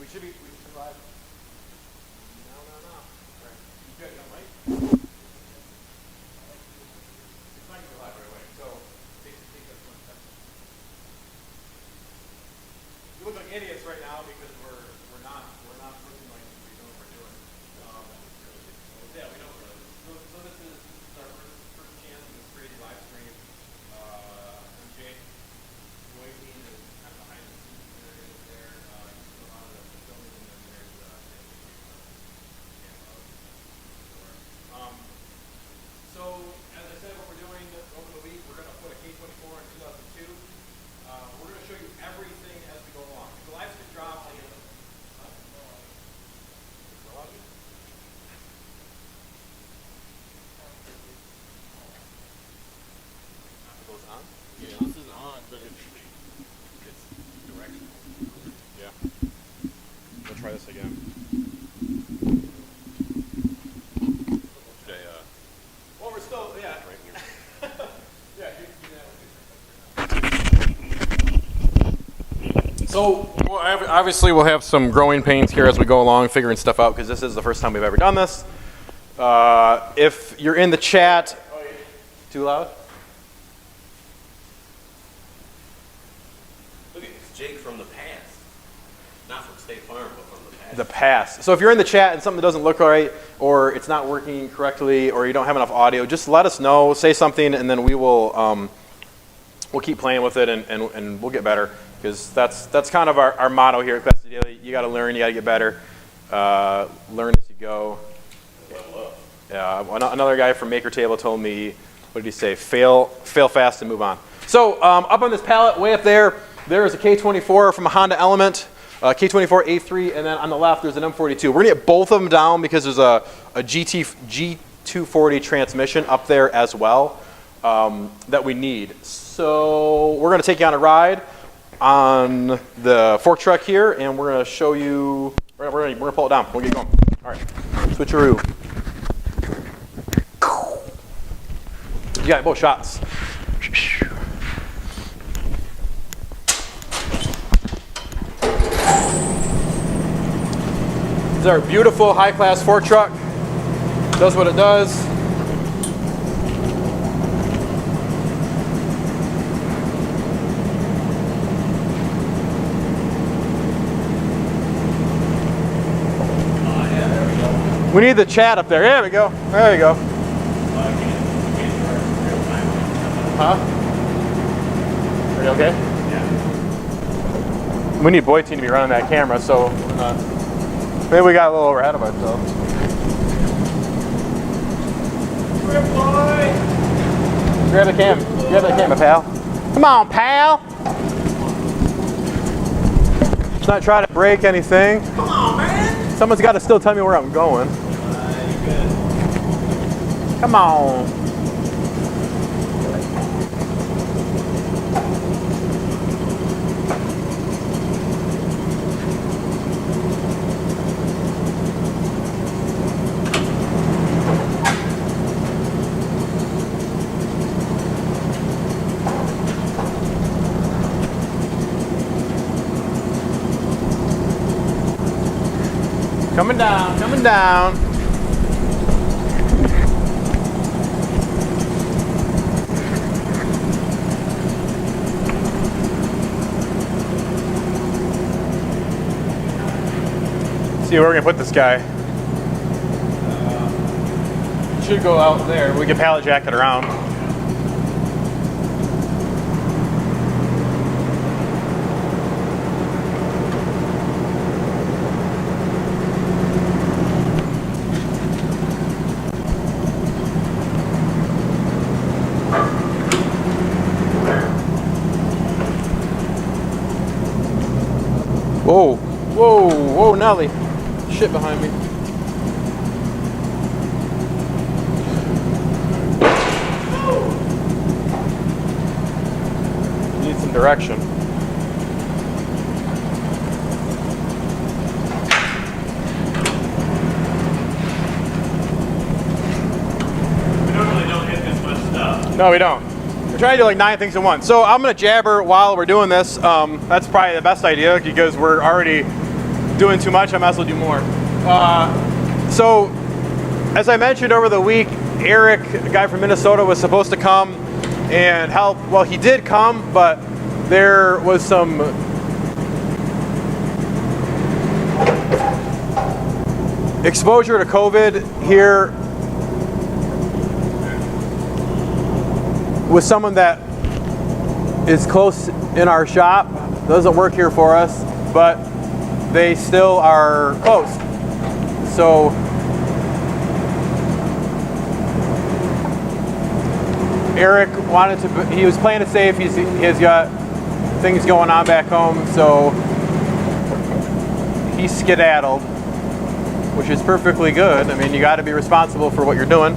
We should live. No. All right. You good, young Mike? It's not going to live right away, so take us 1 second. You look like idiots right now because we're not looking like we know what we're doing. Yeah, we don't really. So this is our first chance in this crazy live stream. I'm Jake. Waiting is kind of behind the scenes there. He's doing a lot of the filming, and then there's so as I said, what we're doing over the week, we're going to put a K24 in 2002. We're going to show you everything as we go along. If the live stream drops, I guess. Goes on? Yeah, this is on, but it's directional. Yeah. We'll try this again. Okay, Well, we're still, yeah. right here. Yeah, do that. So, obviously we'll have some growing pains here as we go along, figuring stuff out, because this is the first time we've ever done this. If you're in the chat, too loud? Look at it's Jake from the past. Not from State Farm, but from the past. The past. So if you're in the chat and something doesn't look right, or it's not working correctly, or you don't have enough audio, just let us know, say something, and then we will we'll keep playing with it, and we'll get better, because that's kind of our motto here at Class Daily. You got to learn, you got to get better, learn as you go. Level up. Yeah, another guy from Maker Table told me, what did he say? Fail fast and move on. So up on this pallet, way up there, there is a K24 from a Honda Element, K24 A3, and then on the left there's an M42. We're gonna get both of them down because there's a G240 transmission up there as well that we need. So we're gonna take you on a ride on the fork truck here, and we're gonna show you. We're gonna pull it down. We'll get going. All right, switcheroo. You got both shots. This is our beautiful high-class fork truck. Does what it does. Yeah, there we go. We need the chat up there. There we go. There you go. I can't start real time. Huh? Are you okay? Yeah. We need Boyd team to be running that camera, so maybe we got a little overhead of ourselves. Grab the cam. Grab that camera, pal. Come on, pal. Let's not try to break anything. Come on, man. Someone's got to still tell me where I'm going. You good. Come on. Coming down, coming down. See where we're gonna put this guy. Should go out there. We can pallet jack it around. Whoa, whoa, whoa, Nelly. Shit behind me. Need some direction. We normally don't hit this much stuff. No, we don't. We're trying to do like 9 things at once. So I'm gonna jabber while we're doing this. That's probably the best idea because we're already doing too much, I might as well do more. So, as I mentioned over the week, Eric, a guy from Minnesota, was supposed to come and help. Well, he did come, but there was some exposure to COVID here with someone that is close in our shop. Doesn't work here for us, but they still are close. So Eric wanted to, he was playing it safe. He's got things going on back home, so he skedaddled, which is perfectly good. I mean, you got to be responsible for what you're doing,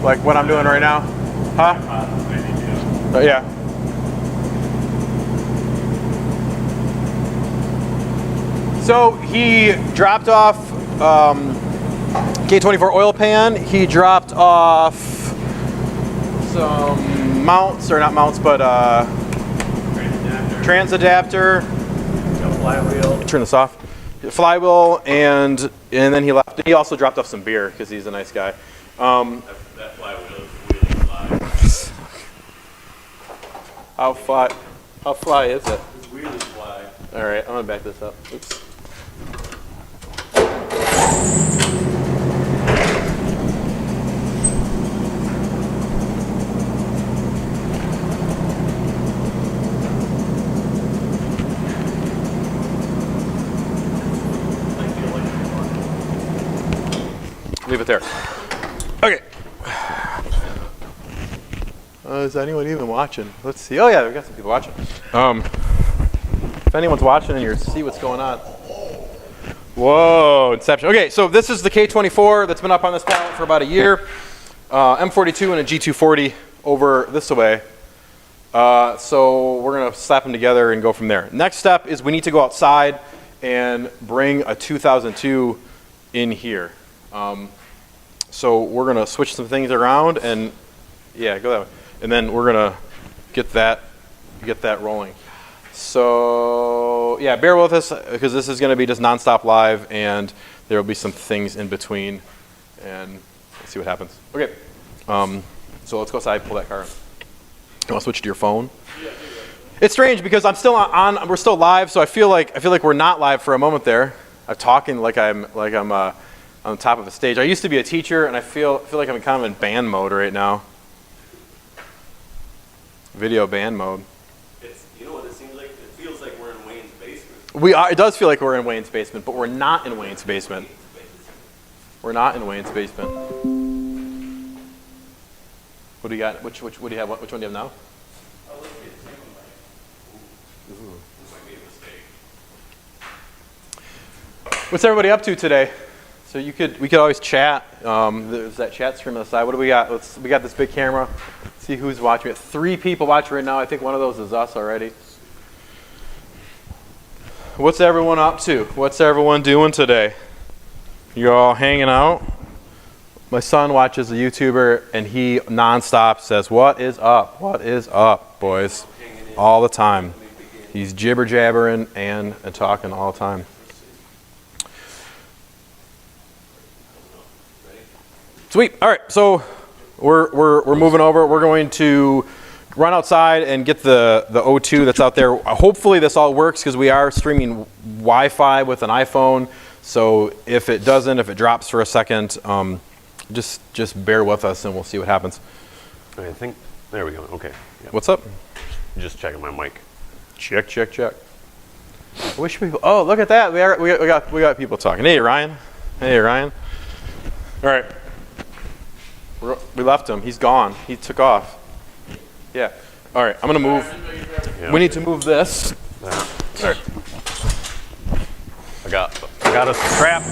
like what I'm doing right now. Huh? Yeah. So he dropped off K24 oil pan. He dropped off some mounts, or not mounts, but trans adapter. Flywheel. Turn this off. Flywheel, and then he left. He also dropped off some beer because he's a nice guy. That flywheel is really fly. How fly is it? It's really fly. All right, I'm gonna back this up. Oops. Leave it there. Okay. Is anyone even watching? Let's see. Oh yeah, we got some people watching. If anyone's watching and you see what's going on. Whoa, Inception. Okay, so this is the K24 that's been up on this pallet for about a year. M42 and a G240 over this way. So we're gonna slap them together and go from there. Next step is we need to go outside and bring a 2002 in here. So we're gonna switch some things around and yeah, go that way. And then we're gonna get that rolling. So yeah, bear with us because this is gonna be just nonstop live and there will be some things in between and let's see what happens. Okay, so let's go outside, pull that car. You wanna switch to your phone? It's strange because I'm still on, we're still live, so I feel like we're not live for a moment there. I'm talking like I'm on the top of a stage. I used to be a teacher, and I feel like I'm kind of in band mode right now. Video band mode. You know what it seems like? It feels like we're in Wayne's basement. We are. It does feel like we're in Wayne's basement, but we're not in Wayne's basement. We're not in Wayne's basement. What do you got? What do you have? Which one do you have now? Oh, let's get the second one. Ooh. This might be a mistake. What's everybody up to today? So we could always chat. There's that chat stream on the side. What do we got? We got this big camera. Let's see who's watching. We have 3 people watching right now. I think one of those is us already. What's everyone up to? What's everyone doing today? You all hanging out? My son watches a YouTuber and he nonstop says, "What is up? What is up, boys?" All the time. He's jibber jabbering and talking all the time. Sweet. All right. So we're moving over. We're going to run outside and get the O2 that's out there. Hopefully this all works because we are streaming Wi-Fi with an iPhone. So if it doesn't, if it drops for a second, just bear with us and we'll see what happens. I think there we go. Okay. Yep. What's up? Just checking my mic. Check. I wish people. Oh, look at that. We got people talking. Hey, Ryan. Hey, Ryan. All right. We left him. He's gone. He took off. Yeah. All right. I'm gonna move. Yeah. We need to move this. All right. I got us a trap.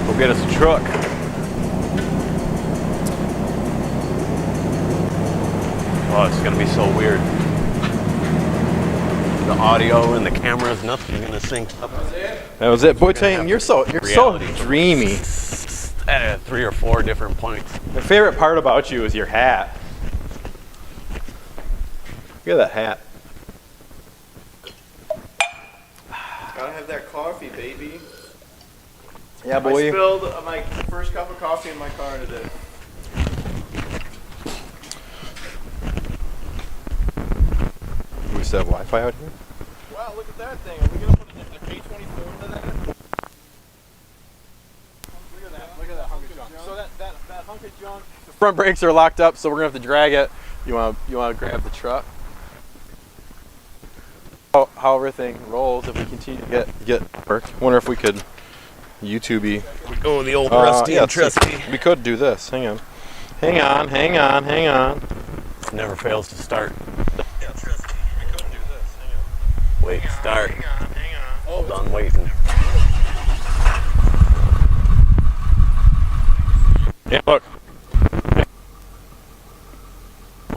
We'll get us a truck. Oh, it's gonna be so weird. The audio and the cameras, nothing's gonna sync up. That was it. Boy, Tane, you're so dreamy. At 3 or 4 different points. My favorite part about you is your hat. Look at that hat. Gotta have that coffee, baby. Yeah, I boy. spilled my first cup of coffee in my car today. We still have Wi-Fi out here? Wow, look at that thing. Are we gonna put a K24 into that? Look at that hunk of junk. So that hunk of junk. The front brakes are locked up, so we're gonna have to drag it. You wanna grab the truck? How everything rolls if we continue to get work. Wonder if we could YouTube-y. We're going the old rusty yeah, and trusty. we could do this. Hang on. Hang on. Never fails to start. Yeah, trusty. We could do this. Hang on. Wait, start. Hang on. All done waiting. Yeah, look.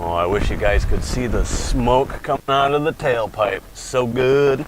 Oh, I wish you guys could see the smoke coming out of the tailpipe. So good.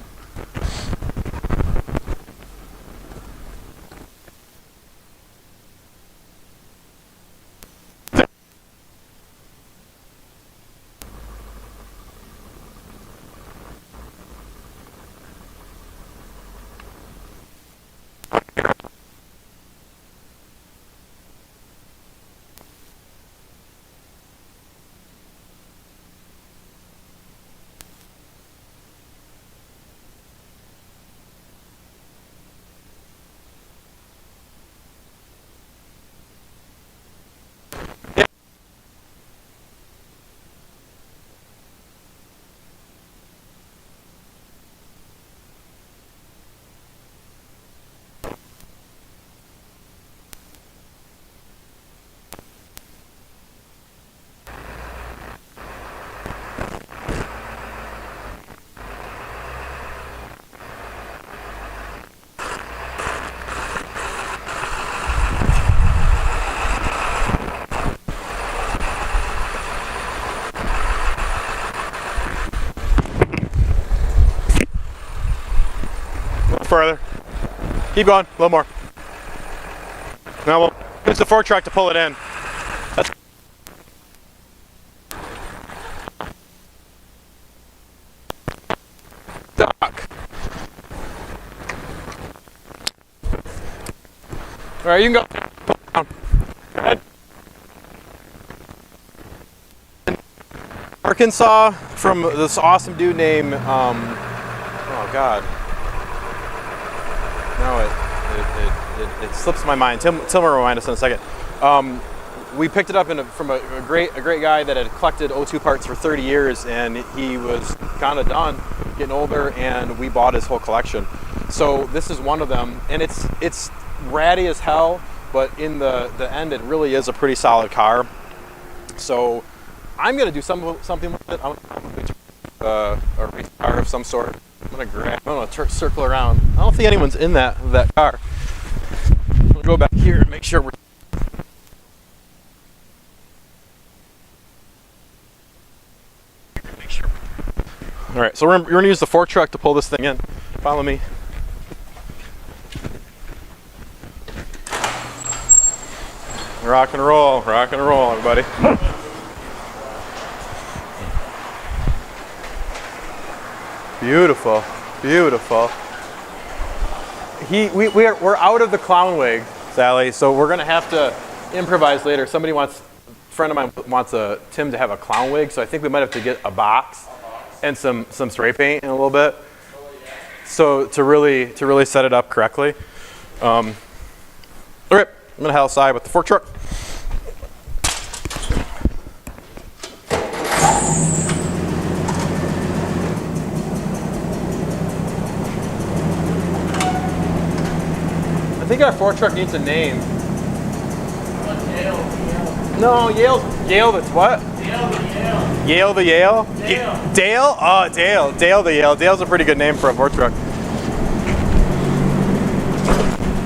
Further. Keep going. A little more. Now we'll use the fork truck to pull it in. That's Doc. All right, you can go. Pull it down. Go ahead. Arkansas from this awesome dude named oh God. No, it slips my mind. Tim will remind us in a second. We picked it up from a great guy that had collected O2 parts for 30 years, and he was kind of done, getting older, and we bought his whole collection. So this is one of them, and it's ratty as hell, but in the end, it really is a pretty solid car. So I'm gonna do something with it. I'm gonna do a race car of some sort. I'm gonna circle around. I don't think anyone's in that car. We'll go back here and make sure we're. All right, so we're gonna use the fork truck to pull this thing in. Follow me. Rock and roll, everybody. Beautiful, beautiful. We're out of the clown wig, Sally, so we're gonna have to improvise later. A friend of mine wants Tim to have a clown wig, so I think we might have to get a box and some spray paint in a little bit. So to really set it up correctly. All right, I'm gonna head outside with the fork truck. I think our fork truck needs a name. No, Yale. That's what? Yale the Yale. Dale? Oh, Dale. Dale the Yale. Dale's a pretty good name for a fork truck.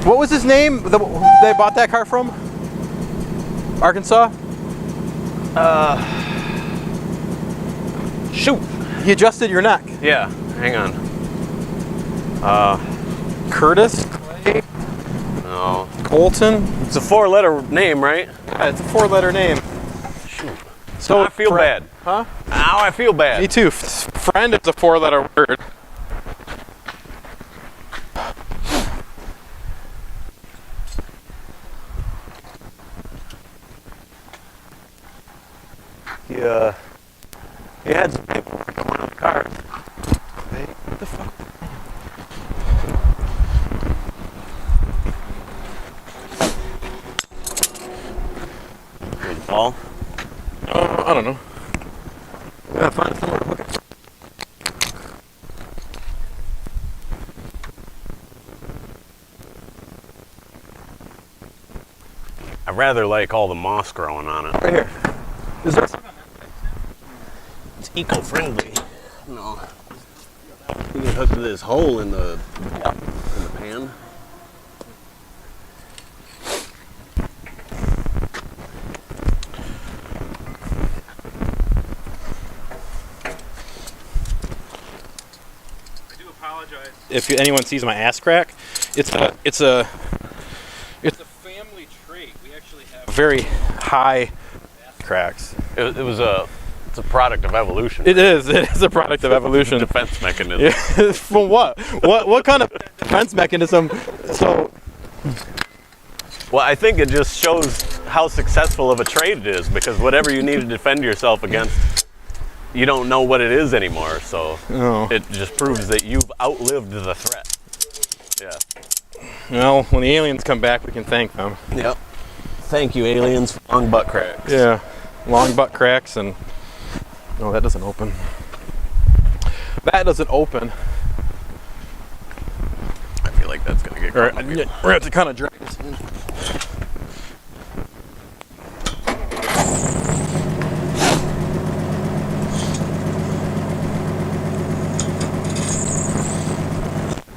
What was his name? They bought that car from? Arkansas? Shoot. He adjusted your neck. Yeah, hang on. Curtis? Clay? No. Colton? It's a 4-letter name, right? Yeah, it's a 4-letter name. Shoot. So I feel bad. Huh? Ow, I feel bad. Me too. Friend is a 4-letter word. he had some paperwork on one of the cars. Hey, what the fuck? Good ball. I don't know. We gotta find somewhere to hook it. I rather like all the moss growing on it. Right here. Is there? It's eco-friendly. No. You can hook to this hole in the pan. I do apologize if anyone sees my ass crack. It's a family trait. We actually have very high ass cracks. It's a product of evolution. It is a product of evolution. Defense mechanism. Yeah, from what? What kind of defense mechanism? So, Well, I think it just shows how successful of a trade it is, because whatever you need to defend yourself against, you don't know what it is anymore. So it just proves that you've outlived the threat. Yeah. well, when the aliens come back, we can thank them. Yep. Thank you, aliens, for long butt cracks. Yeah, long butt cracks and. No, that doesn't open. That doesn't open. I feel like that's gonna get All right, complicated. we're gonna have to kind of drag this in.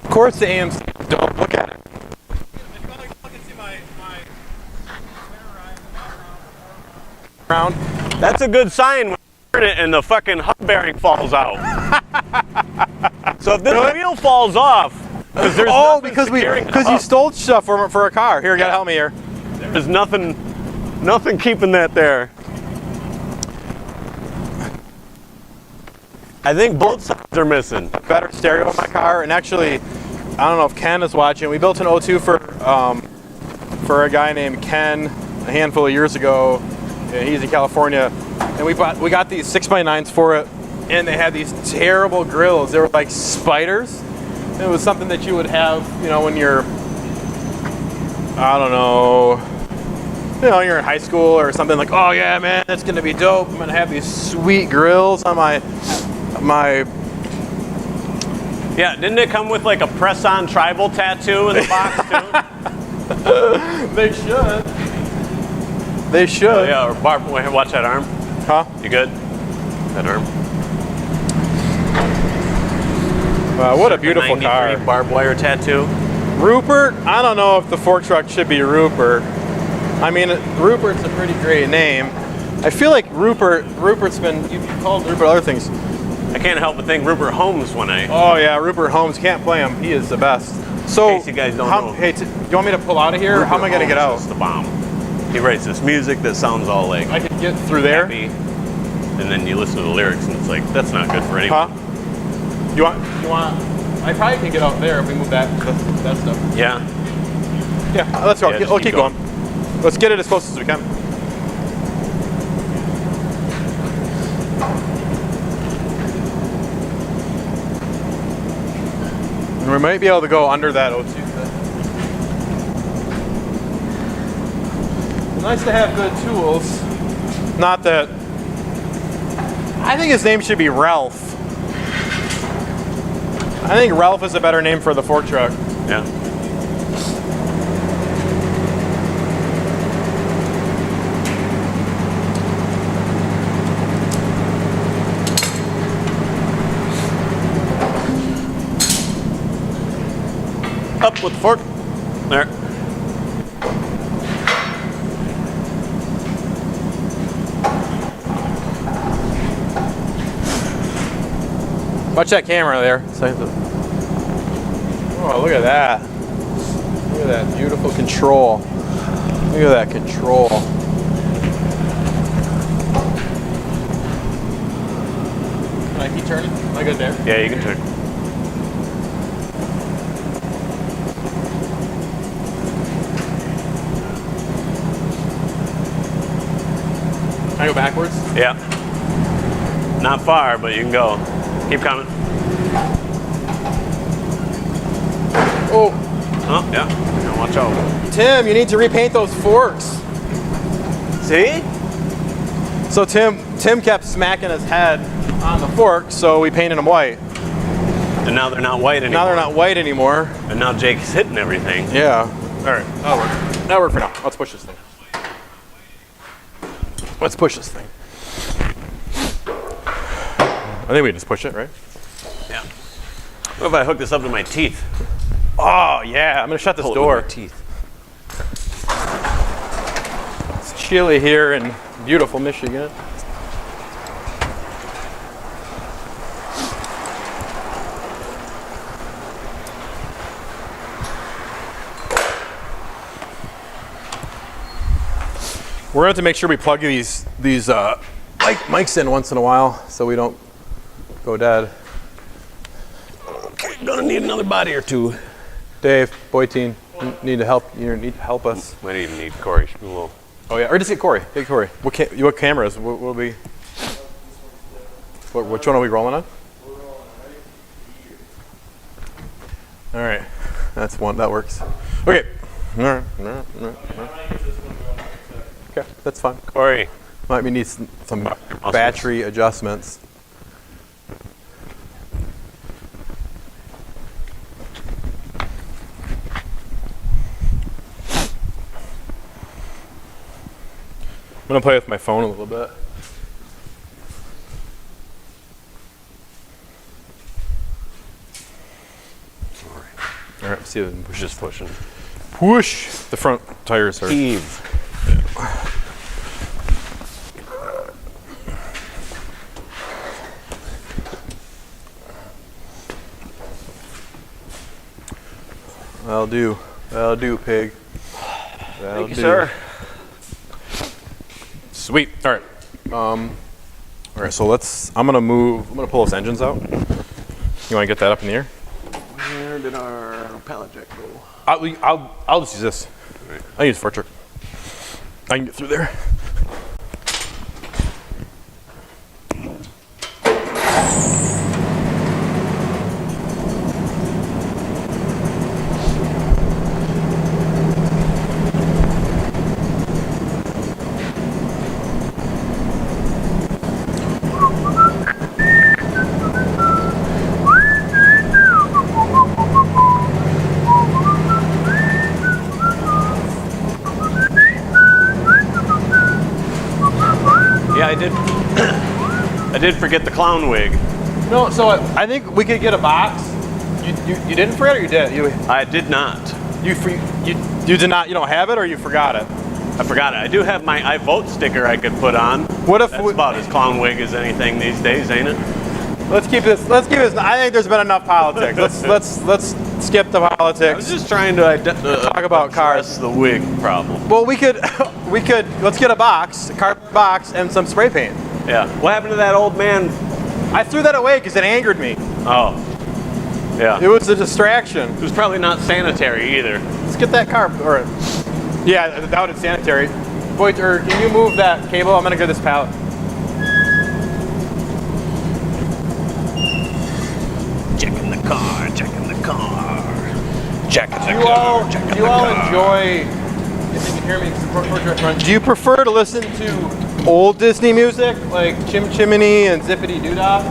Of course, the AMC. Don't look at it. Round. That's a good sign when you turn it and the fucking hub bearing falls out. So if this wheel falls off, because there's nothing securing the because you hub, stole stuff for a car. Here, you gotta help me here. there's nothing keeping that there. I think both sides are missing. Better stereo in my car, and actually, I don't know if Ken is watching. We built an 02 for a guy named Ken a handful of years ago. Yeah, he's in California, and we got these 6x9s for it, and they had these terrible grills. They were like spiders. And it was something that you would have, when you're, I don't know, you're in high school or something, like, oh yeah, man, that's gonna be dope. I'm gonna have these sweet grills on my. Yeah, didn't it come with like a press-on tribal tattoo in the box too? They should. They should. Oh, yeah, or Barb, watch that arm. Huh? You good? That arm. Wow, what a beautiful 93 car. barbed wire tattoo. Rupert, I don't know if the fork truck should be Rupert. I mean, Rupert's a pretty great name. I feel like Rupert's been, you've called Rupert other things. I can't help but think Rupert Holmes when I. Oh yeah, Rupert Holmes, can't play him. He is the best. So, In case you guys don't know. Hey, do you want me to pull out of here? Or how am I gonna get out? Holmes is the bomb. He writes this music that sounds all like I can get through there? happy, and then you listen to the lyrics and it's like, that's not good for anyone. Huh? You want, I probably can get out there if we move that stuff. Yeah. Yeah, let's go. Yeah, just We'll keep keep going. Let's get it as close as we can. And we might be able to go under that O2. It's nice to have good tools. Not that. I think his name should be Ralph. I think Ralph is a better name for the fork truck. Yeah. Up with the fork. There. Watch that camera there. Oh, look at that. Look at that beautiful control. Look at that control. Can I keep turning? Am I good there? Yeah, you can turn. Can I go backwards? Yeah. Not far, but you can go. Keep coming. Oh, Oh, yeah. Now watch out. Tim, you need to repaint those forks. See? So Tim kept smacking his head on the fork, so we painted them white. And now they're not white anymore. Now they're not white anymore. And now Jake's hitting everything. Yeah. All right, that'll work. That'll work for now. Let's push this thing. Let's push this thing. I think we just push it, right? Yeah. What if I hook this up to my teeth? Oh, yeah. I'm going to shut this Pull it with door. my teeth. It's chilly here in beautiful Michigan. We're going to have to make sure we plug these mics in once in a while so we don't go dead. Okay, gonna need another body or two. Dave, Boyteen, you need to help us. Might even need Corey. Well, Oh yeah, or just get Corey. Get Corey. What cameras? What will be? Which one are we rolling on? All right, that's one that works. Okay. All right. Okay, that's fine. Corey. Might need some battery adjustments. I'm gonna play with my phone a little bit. All right, see if we can push. Just pushing. Push. The front tires are. Heave. That'll do. That'll do, pig. That'll Thank you, do. sir. Sweet. All right. All right. So I'm gonna pull those engines out. You want to get that up in the air? Where did our pallet jack go? I'll just use this. Right. I use fork truck. I can get through there. Yeah, I did forget the clown wig. No, so I think we could get a box. You didn't forget, or you did? I did not. You did not. You don't have it, or you forgot it? I forgot it. I do have my I vote sticker I could put on. What if That's about as clown wig as anything these days, ain't it? Let's keep this. I think there's been enough politics. Let's skip the I was politics. just trying to Talk about address cars. the wig problem. Well, we could. Let's get a cardboard box, and some spray paint. Yeah. What happened to that old man? I threw that away because it angered me. Oh. Yeah. It was a distraction. It was probably not sanitary either. Let's get that car. Or, yeah, I doubt it's sanitary. Boyter, can you move that cable? I'm gonna get this pallet. Checking the car, checking the car. Checking the Do car, checking you the all car. enjoy? If you can hear me, do you prefer to listen to old Disney music like Chim Chimney and Zippity Doo Dah,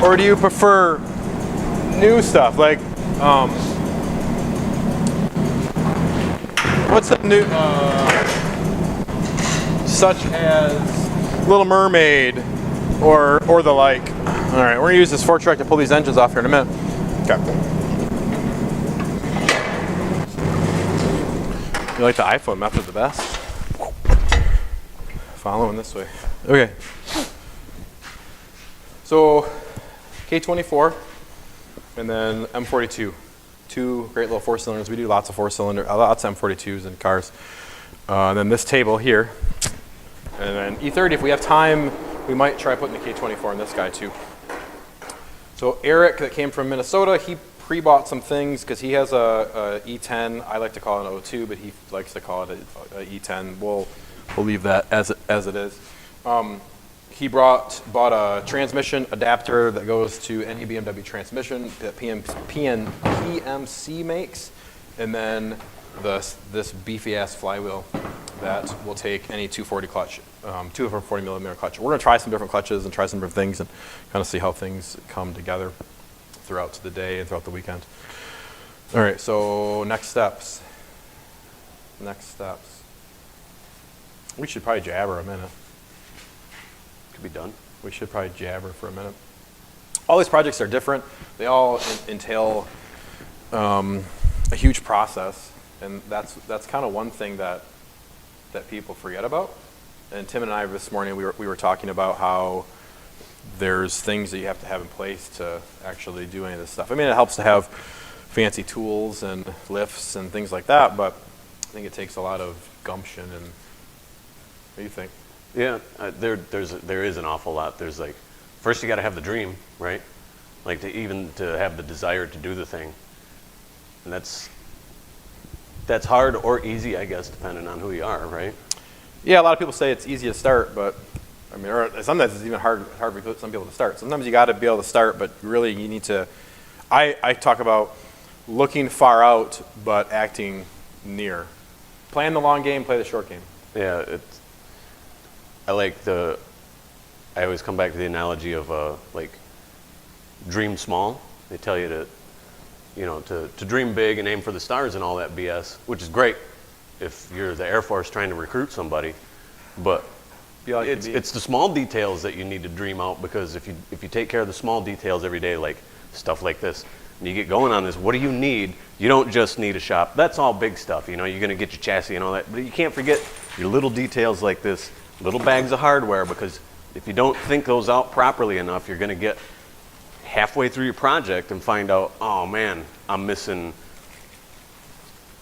or do you prefer new stuff like what's the new such as Little Mermaid or the like? All right, we're gonna use this fork truck to pull these engines off here in a minute. Okay. You like the iPhone method the best? Following this way. Okay. So K24 and then M42. Two great little four cylinders. We do lots of lots of M42s in cars. And then this table here. And then E30, if we have time, we might try putting the K24 in this guy too. So Eric, that came from Minnesota, he pre-bought some things because he has a E10. I like to call it an O2, but he likes to call it a E10. We'll leave that as it is. he bought a transmission adapter that goes to any BMW transmission that PMC makes, and then this beefy ass flywheel that will take any 240 clutch, 240 millimeter clutch. We're gonna try some different clutches and try some different things and kind of see how things come together throughout the day and throughout the weekend. All right, so next steps. We should probably jabber a minute. Could be done. We should probably jabber for a minute. All these projects are different. They all entail a huge process, and that's kind of one thing that people forget about. And Tim and I this morning we were talking about how there's things that you have to have in place to actually do any of this stuff. I mean, it helps to have fancy tools and lifts and things like that, but I think it takes a lot of gumption. And what do you think? Yeah, there is an awful lot. There's like, first you got to have the dream, right? Like to have the desire to do the thing, and that's hard or easy, I guess, depending on who you are, right? Yeah, a lot of people say it's easy to start, but I mean, or sometimes it's even hard for some people to start. Sometimes you got to be able to start, but really you need to. I talk about looking far out, but acting near. Playing the long game, play the short game. Yeah, I always come back to the analogy of like dream small. They tell you to dream big and aim for the stars and all that BS, which is great if you're the Air Force trying to recruit somebody. But it's the small details that you need to dream out, because if you take care of the small details every day, like stuff like this, and you get going on this, what do you need? You don't just need a shop. That's all big stuff. You're going to get your chassis and all that, but you can't forget your little details like this, little bags of hardware, because if you don't think those out properly enough, you're going to get halfway through your project and find out, oh man, I'm missing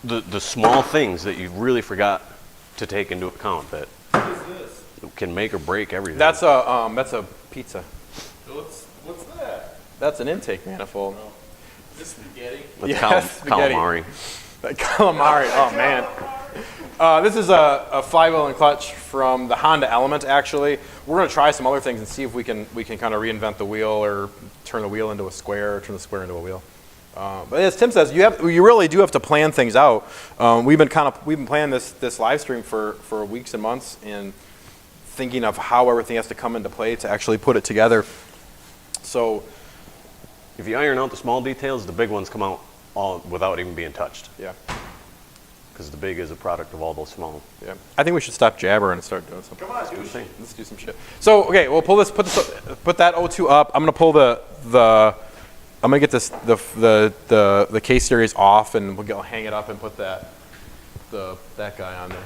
the small things that you really forgot to take into account that can make or break everything. That's a pizza. What's that? That's an intake manifold. Oh. Is this spaghetti? That's calamari. Calamari. Oh man. This is a flywheel and clutch from the Honda Element. Actually, we're going to try some other things and see if we can kind of reinvent the wheel, or turn the wheel into a square, or turn the square into a wheel. But as Tim says, you really do have to plan things out. We've been planning this live stream for weeks and months, and thinking of how everything has to come into play to actually put it together. So, if you iron out the small details, the big ones come out all without even being touched. Yeah. Because the big is a product of all those small. Yeah. I think we should stop jabbering and start doing something. Come on, dude. Let's do some shit. So, okay, we'll put that O2 up. I'm gonna pull I'm gonna get the K series off, and we'll hang it up and put that guy on there.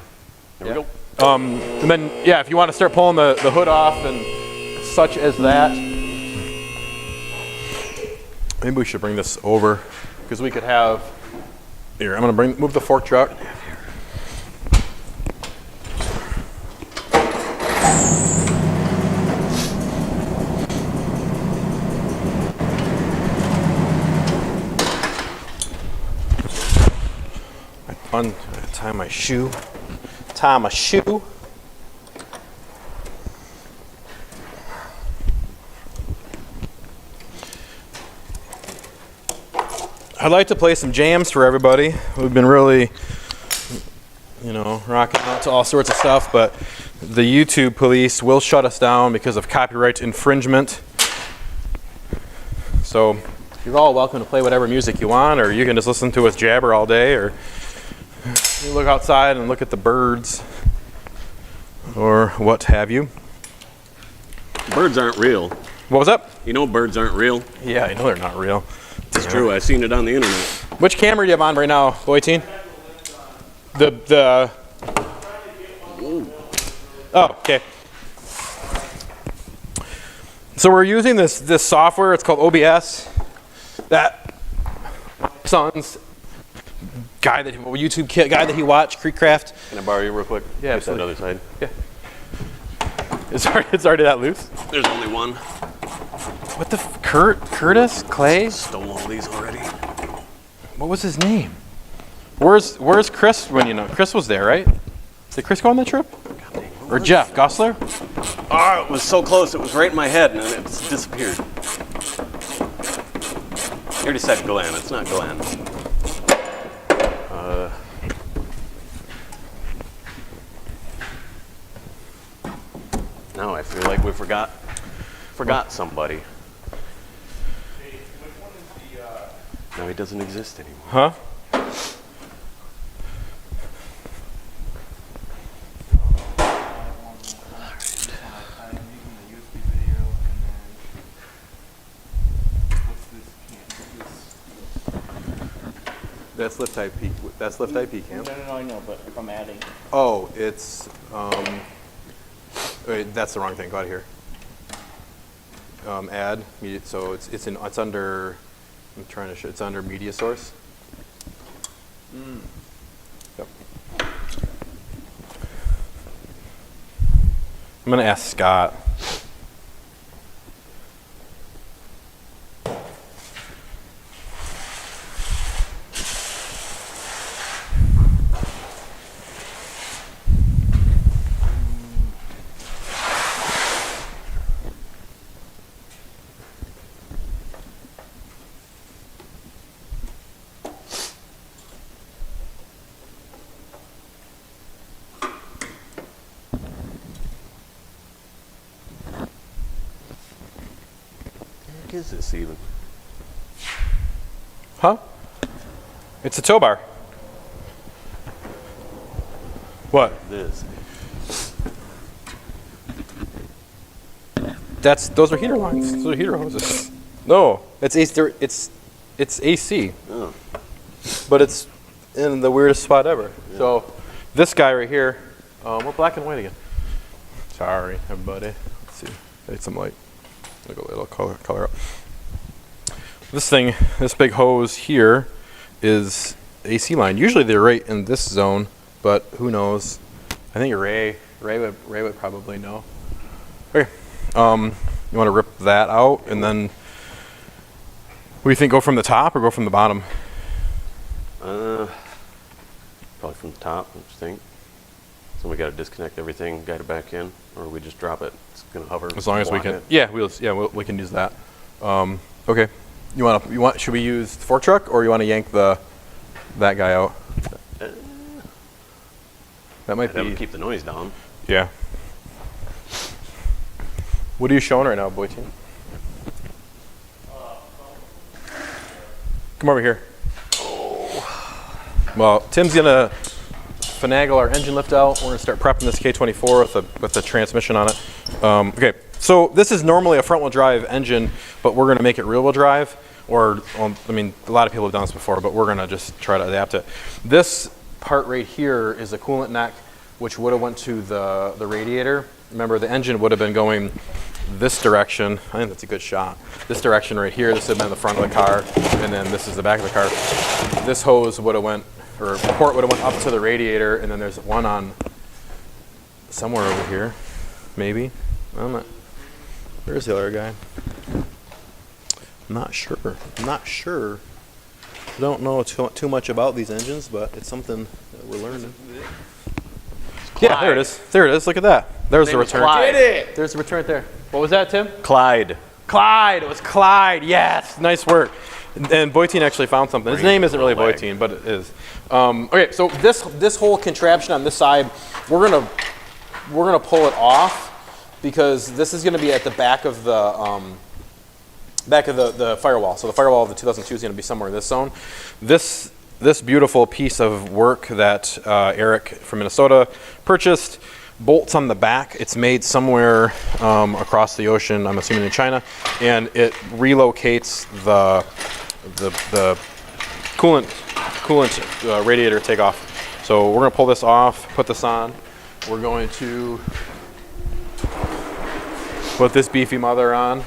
There we go. And then, yeah, if you want to start pulling the hood off and such as that, maybe we should bring this over, because we could have. Here, I'm gonna move the fork truck. Tie my shoe. I'd like to play some jams for everybody. We've been really, rocking out to all sorts of stuff, but the YouTube police will shut us down because of copyright infringement. So you're all welcome to play whatever music you want, or you can just listen to us jabber all day, or you look outside and look at the birds, or what have you. Birds aren't real. What was that? You know birds aren't real. Yeah, I know they're not real. It's true. I've seen it on the internet. Which camera do you have on right now, Boy-Teen? The. Oh, okay. So we're using this software. It's called OBS. That my son's YouTube guy that he watched, Creekcraft. Can I borrow you real quick? Yeah, Get that other side. Yeah. It's already that loose. There's only one. What the Curtis Clay? Stole all these already. What was his name? Where's Chris when Chris was there, right? Did Chris go on that trip? God dang, Or Jeff Gussler? Oh, it was so close. It was right in my head, and then it's disappeared. You already said Glenn. It's not Glenn. Now I feel like we forgot somebody. Hey, which one is the, Now he doesn't exist anymore. Huh? That's lift IP. That's lift IP cam. No, I know, but if I'm adding. Oh, it's wait, that's the wrong thing. Go out of here. Add media. So it's under. I'm trying to show. It's under media source. Yep. I'm gonna ask Scott. What is this even? Huh? It's a tow bar. What? This. Those are heater lines. Those are heater hoses. No, it's AC, Oh. but it's in the weirdest spot ever. Yeah. So this guy right here, we're black and white again. Sorry, everybody. Let's see. I need some light. Look a little color up. This thing, this big hose here, is AC line. Usually they're right in this zone, but who knows? I think Ray would probably know. Okay. You want to rip that out, and then what do you think? Go from the top or go from the bottom? Probably from the top. What do you think? So we got to disconnect everything, guide it back in, or we just drop it. It's gonna hover. As long as we block can. it. Yeah, we can use that. Okay. You want? Should we use the fork truck, or you want to yank that guy out? That might That be. would keep the noise down. Yeah. What are you showing right now, boy team? Come over here. Well, Tim's gonna finagle our engine lift out. We're gonna start prepping this K24 with the transmission on it. Okay, so this is normally a front-wheel drive engine, but we're gonna make it rear-wheel drive. Or, I mean, a lot of people have done this before, but we're gonna just try to adapt it. This part right here is a coolant neck, which would have went to the radiator. Remember, the engine would have been going this direction. I think that's a good shot. This direction right here, this would have been the front of the car, and then this is the back of the car. This hose would have went, or port would have went up to the radiator, and then there's one on somewhere over here, maybe. I'm not. Where's the other guy? I'm not sure. I don't know too much about these engines, but it's something that we're learning. Yeah, there it is. There it is. Look at that. There's the return. Clyde. Did it! There's the return right there. What was that, Tim? Clyde. Clyde. It was Clyde. Yes. Nice work. And Boyteen actually found something. His name isn't really Boyteen, but it is. Okay, so this whole contraption on this side, we're gonna pull it off because this is gonna be at the back of the firewall. So the firewall of the 2002 is gonna be somewhere in this zone. This beautiful piece of work that Eric from Minnesota purchased, bolts on the back. It's made somewhere across the ocean, I'm assuming in China, and it relocates the coolant radiator takeoff. So we're gonna pull this off, put this on. We're going to put this beefy mother on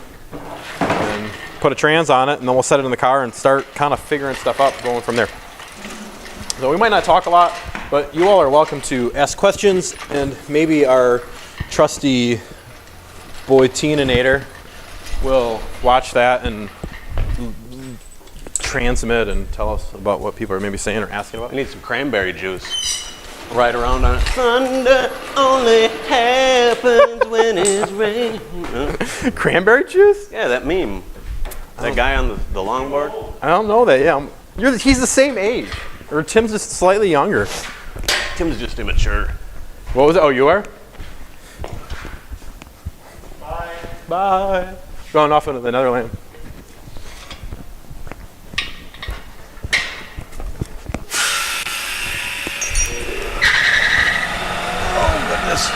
and put a trans on it, and then we'll set it in the car and start kind of figuring stuff up, going from there. So we might not talk a lot, but you all are welcome to ask questions, and maybe our trusty Boyteeninator will watch that and transmit and tell us about what people are maybe saying or asking about. I need some cranberry juice. Ride around on it. Thunder only happens when it's raining. Cranberry juice? Yeah, that meme. That guy on the longboard. I don't know that. Yeah, he's the same age, or Tim's just slightly younger. Tim's just immature. What was it? Oh, you are? Bye. Going off into the Netherlands. Oh, goodness.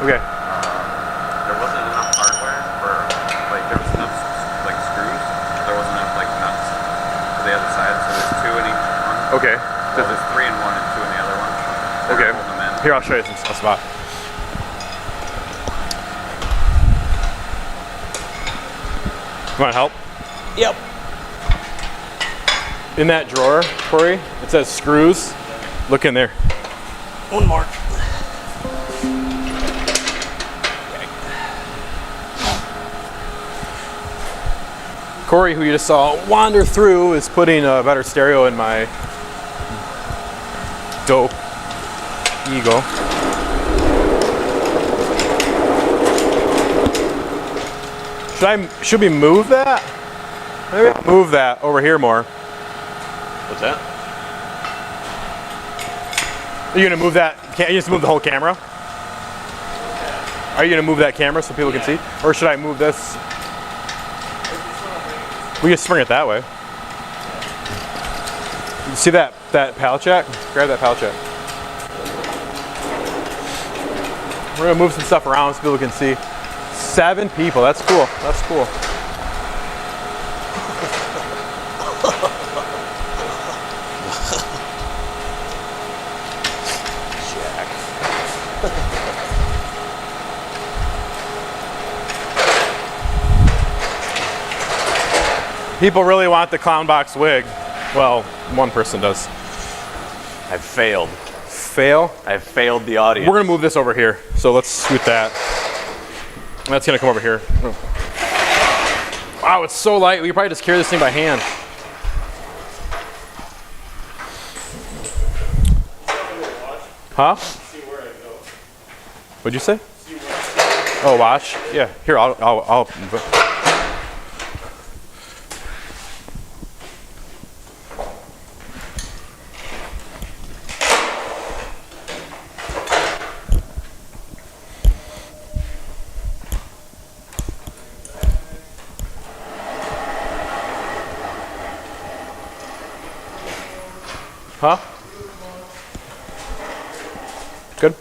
Okay. There wasn't enough hardware for, like, there was enough, like, screws. There wasn't enough, like, nuts for the other side, so there's 2 in each one. Okay. Well, there's 3 in one and 2 in the other one. Okay. Hold them in. Here, I'll show you a spot. You want help? Yep. In that drawer, Corey, it says screws. Look in there. One more. Corey, who you just saw wander through, is putting a better stereo in my dope Eagle. Should we move that? Maybe move that over here more. What's that? Are you gonna move that? Can't you just move the whole camera? Are you gonna move that camera so people can see, or should I move this? We can spring it that way. You see that pallet jack? Grab that pallet jack. We're gonna move some stuff around so people can see. 7 people. That's cool. That's cool. People really want the clown box wig. Well, one person does. I've failed. Fail? I've failed the audience. We're gonna move this over here. So let's scoot that. That's gonna come over here. Wow, it's so light. We could probably just carry this thing by hand. Huh? What'd you say? Oh, watch. Yeah. Here, I'll move it. Huh? Good.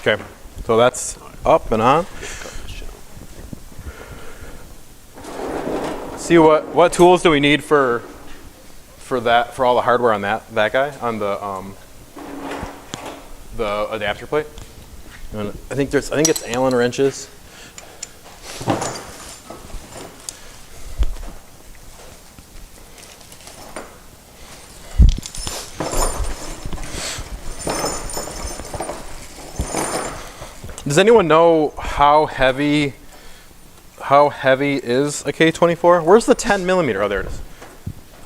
Okay, so that's up and on. See what tools do we need for that, for all the hardware on that guy, on the adapter plate. And I think it's Allen wrenches. Does anyone know how heavy is a K24? Where's the 10 millimeter? Oh, there it is.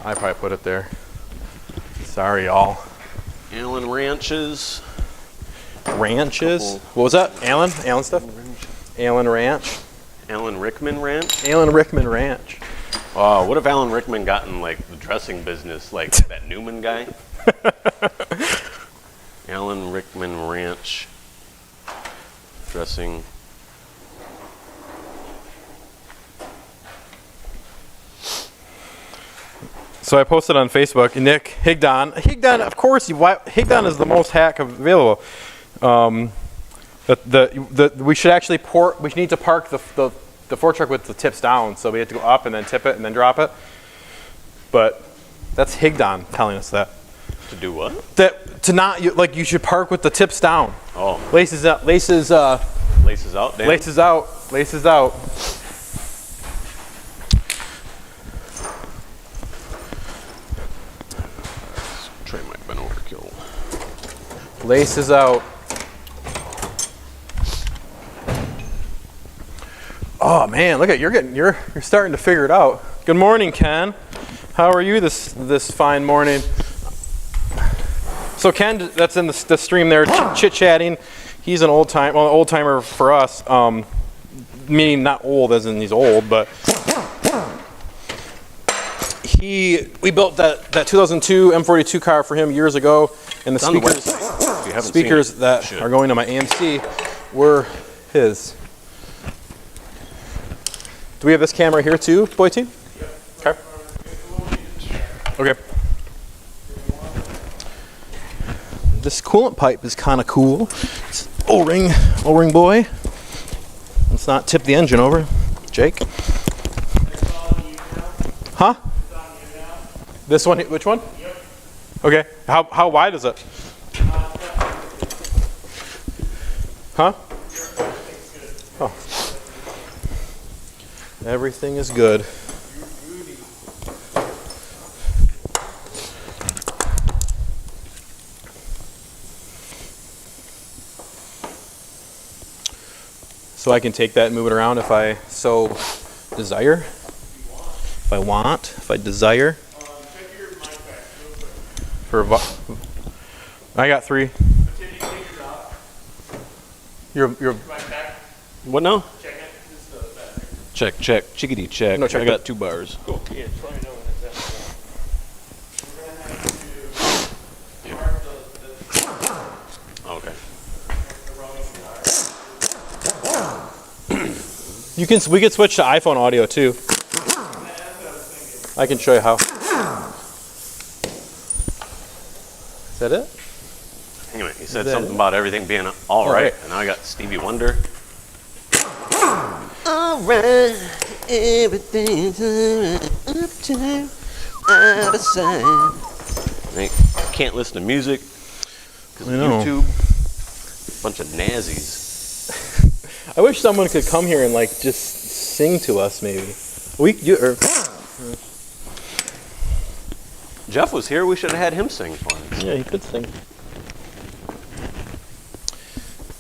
I probably put it there. Sorry, y'all. Allen wrenches. Ranches? What was that? Allen stuff? Allen Ranch? Alan Rickman wrench. Alan Rickman Ranch. What if Alan Rickman got in like the dressing business, like that Newman guy? Alan Rickman Ranch dressing. So I posted on Facebook, Nick Higdon. Higdon, of course, Higdon is the most hack available. We should actually we need to park the fork truck with the tips down, so we have to go up and then tip it and then drop it. But that's Higdon telling us that. To do what? You should park with the tips down. Oh. Laces out. Laces out. Damn. Laces out. Laces out. Laces out. Oh man, look at you're starting to figure it out. Good morning, Ken. How are you this fine morning? So Ken, that's in the stream there, chit-chatting. He's an old timer for us. Meaning not old as in he's old, but we built that 2002 M42 car for him years ago, and the speakers that are going to my AMC were his. Do we have this camera here too, boy team? Okay. Okay. This coolant pipe is kind of cool. It's O-ring boy. Let's not tip the engine over, Jake. Huh? This one? Which one? Yep. Okay. How wide is it? Huh? Oh. Everything is good. So I can take that and move it around if I so desire. If I desire. I got 3. You're What now? Check, chickadee check. No, check I got 2 bars. Cool. Yeah, just let me know when it's at. We're going to have to mark Okay. we could switch to iPhone audio too. I can show you how. Is that it? Anyway, he said something about everything being all right, and I got Stevie Wonder. All right, everything's uptown, out of sight. I can't listen to music because of YouTube. Bunch of nazis. I wish someone could come here and like just sing to us, maybe. Jeff was here. We should have had him sing for us. Yeah, he could sing.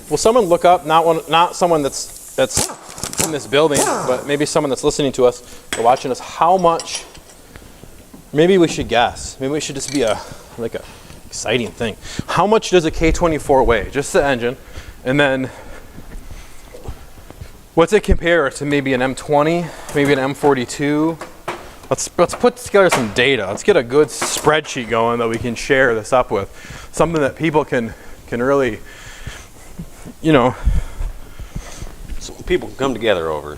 Will someone look up not someone that's in this building, but maybe someone that's listening to us or watching us? How much? Maybe we should guess. Maybe we should just be a exciting thing. How much does a K24 weigh? Just the engine, and then what's it compare to maybe an M20, maybe an M42? Let's put together some data. Let's get a good spreadsheet going that we can share this up with. Something that people can really, So people can come together over.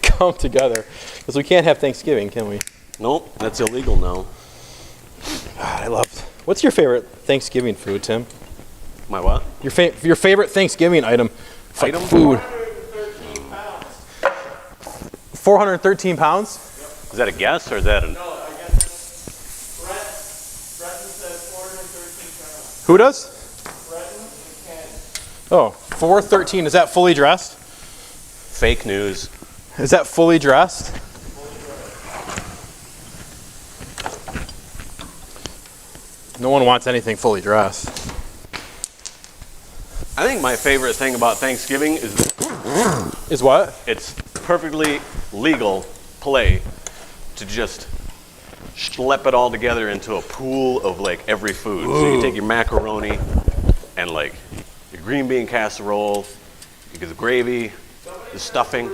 come together. Because we can't have Thanksgiving, can we? Nope, that's illegal now. God, I love. What's your favorite Thanksgiving food, Tim? My what? Your favorite Thanksgiving item? Item? Food. 413 pounds. 413 pounds? Is that a guess or is that an? No, I guess Breton says 413 pounds. Who does? Breton and Ken. Oh, 413. Is that fully dressed? Fake news. Is that fully dressed? No one wants anything fully dressed. I think my favorite thing about Thanksgiving Is what? it's perfectly legal play to just schlep it all together into a pool of like every food. So you take your macaroni and like your green bean casserole, you get the gravy, the stuffing,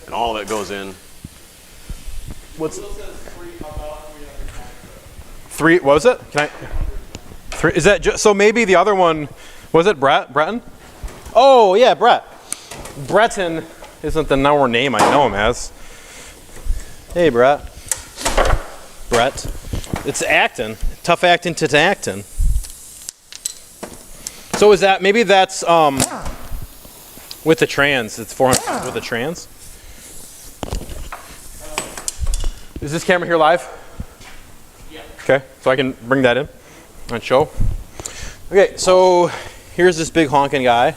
and all of it goes in. What's 3? What was it? Can I? 3? Is that so? Maybe the other one was it Breton? Oh yeah, Brett. Breton isn't the number name I know him as. Hey, Brett. It's acting. Tough acting to acting. So is that maybe that's with the trans? It's 400 with the trans. Is this camera here live? Yeah. Okay, so I can bring that in and show. Okay, so here's this big honking guy.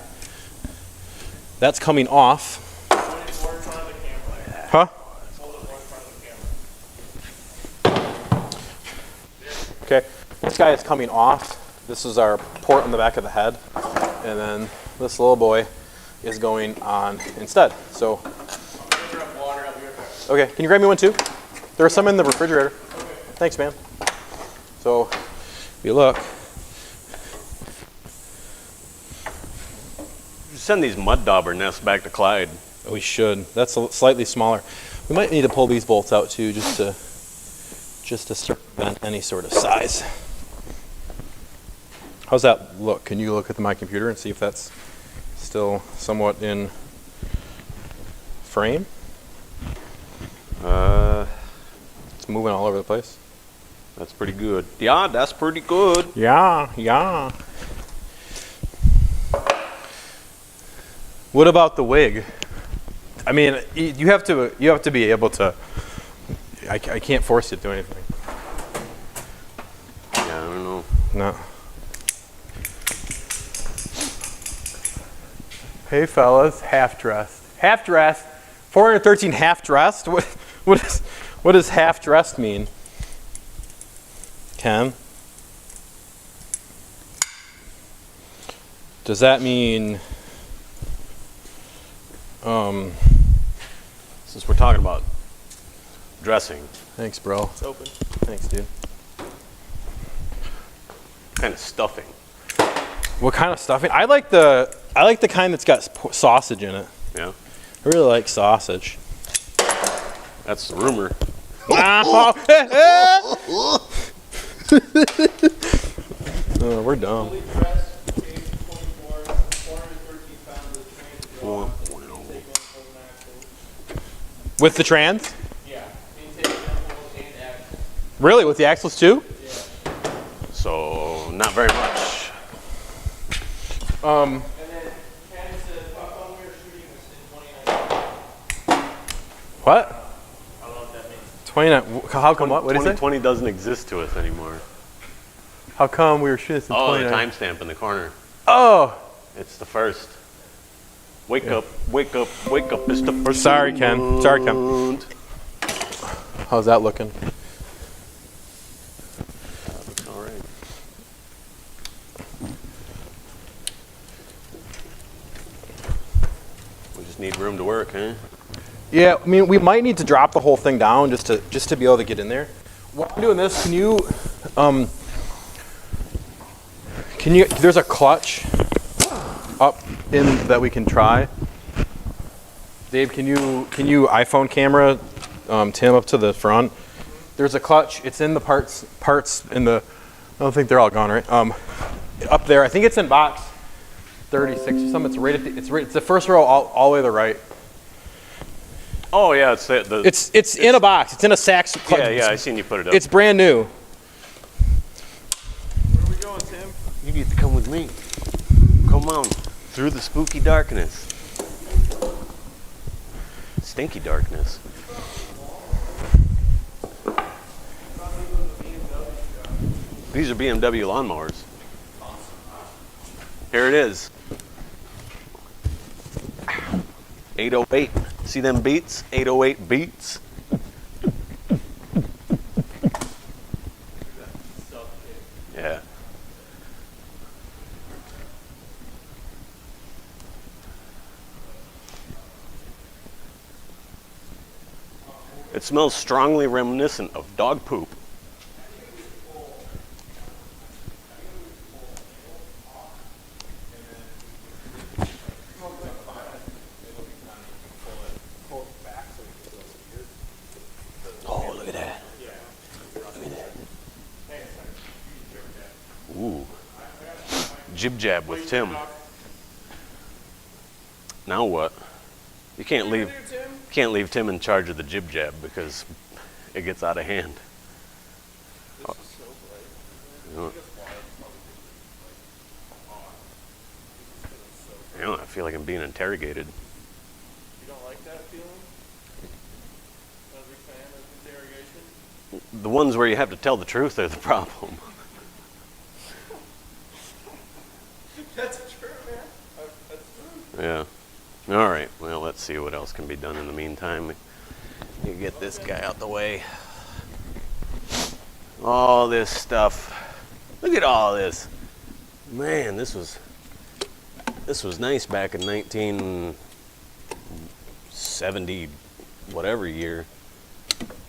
That's coming off. Hold it more in front of the camera. Huh? Hold it more in front of the camera. Okay, this guy is coming off This is our port on the back of the head, and then this little boy is going on instead. So, okay, can you grab me one too? There are some in the refrigerator. Thanks, man. So, if you look, Send these mud dauber nests back to Clyde. we should. That's slightly smaller. We might need to pull these bolts out too, just to circumvent any sort of size. How's that look? Can you look at my computer and see if that's still somewhat in frame? It's moving all over the place. That's pretty good. Yeah, that's pretty good. Yeah. What about the wig? I mean, you have to be able to. I can't force you to do anything. Yeah, I don't know. No. Hey fellas, half dressed. Half dressed. 413 half dressed. What does half dressed mean? Ken? Does that mean Since we're talking about dressing, thanks, bro. It's open. Thanks, dude. kind of stuffing. What kind of stuffing? I like the kind that's got sausage in it. Yeah, I really like sausage. that's the rumor. Oh, we're dumb. Fully dressed, K24, 413 pounds of train to draw. Intake on axles. With the trans? Yeah, intake axles and axles. Really? With the axles too? So not very much. And then Ken said, how come we were shooting this in 2019? What? I don't know what that means. 29. How come what? What did you say? 2020 doesn't exist to us anymore. How come we were shooting this in Oh, the 29? timestamp in the corner. Oh! It's the first. Wake up, wake up, wake up. It's the first. Sorry, Ken. Sorry, Ken. month. How's that looking? Looks all right. We just need room to work, huh? Yeah, I mean, we might need to drop the whole thing down just to be able to get in there. While I'm doing this, can you, there's a clutch up in that we can try. Dave, can you iPhone camera Tim up to the front? There's a clutch. It's in the parts in the, I don't think they're all gone, right? Up there, I think it's in box 36 or something. It's right at it's the first row all the way to the right. Oh yeah, it's the. It's in a box. It's in a Saks clutch. yeah. I seen you put it up. It's brand new. Where are we going, Tim? You need to come with me. Come on, through the spooky darkness. Stinky darkness. These are BMW lawnmowers. Here it is. 808. See them beats? 808 beats. Yeah. It smells strongly reminiscent of dog poop. Oh, look at that. Look at that. Ooh. Jib jab with Tim. Now what? You can't leave Tim in charge of the jib jab because it gets out of hand. I feel like I'm being interrogated. You don't like that feeling? Not a big fan of interrogation? The ones where you have to tell the truth are the problem. That's true, man. That's true. Yeah. All right. Well, let's see what else can be done in the meantime. You get this guy out the way. All this stuff. Look at all this. Man, this was nice back in 1970, whatever year.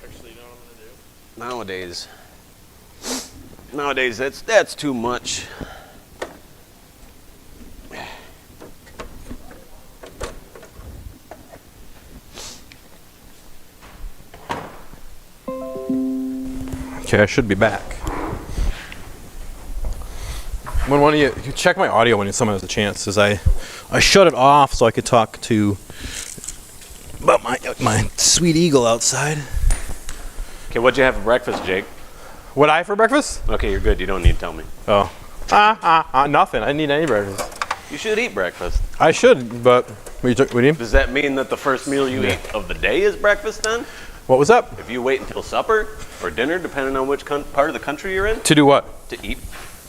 Actually, you know what I'm gonna do? Nowadays, that's too much. Okay, I should be back. When one of you check my audio when someone has a chance, as I shut it off so I could talk to about my sweet eagle outside. Okay, what'd you have for breakfast, Jake? What I have for breakfast? Okay, you're good. You don't need to tell me. Oh, nothing. I didn't need any breakfast. You should eat breakfast. I should, but what do you? Does that mean that the first meal you eat of the day is breakfast then? What was up? If you wait until supper or dinner, depending on which part of the country you're in, To do what? to eat,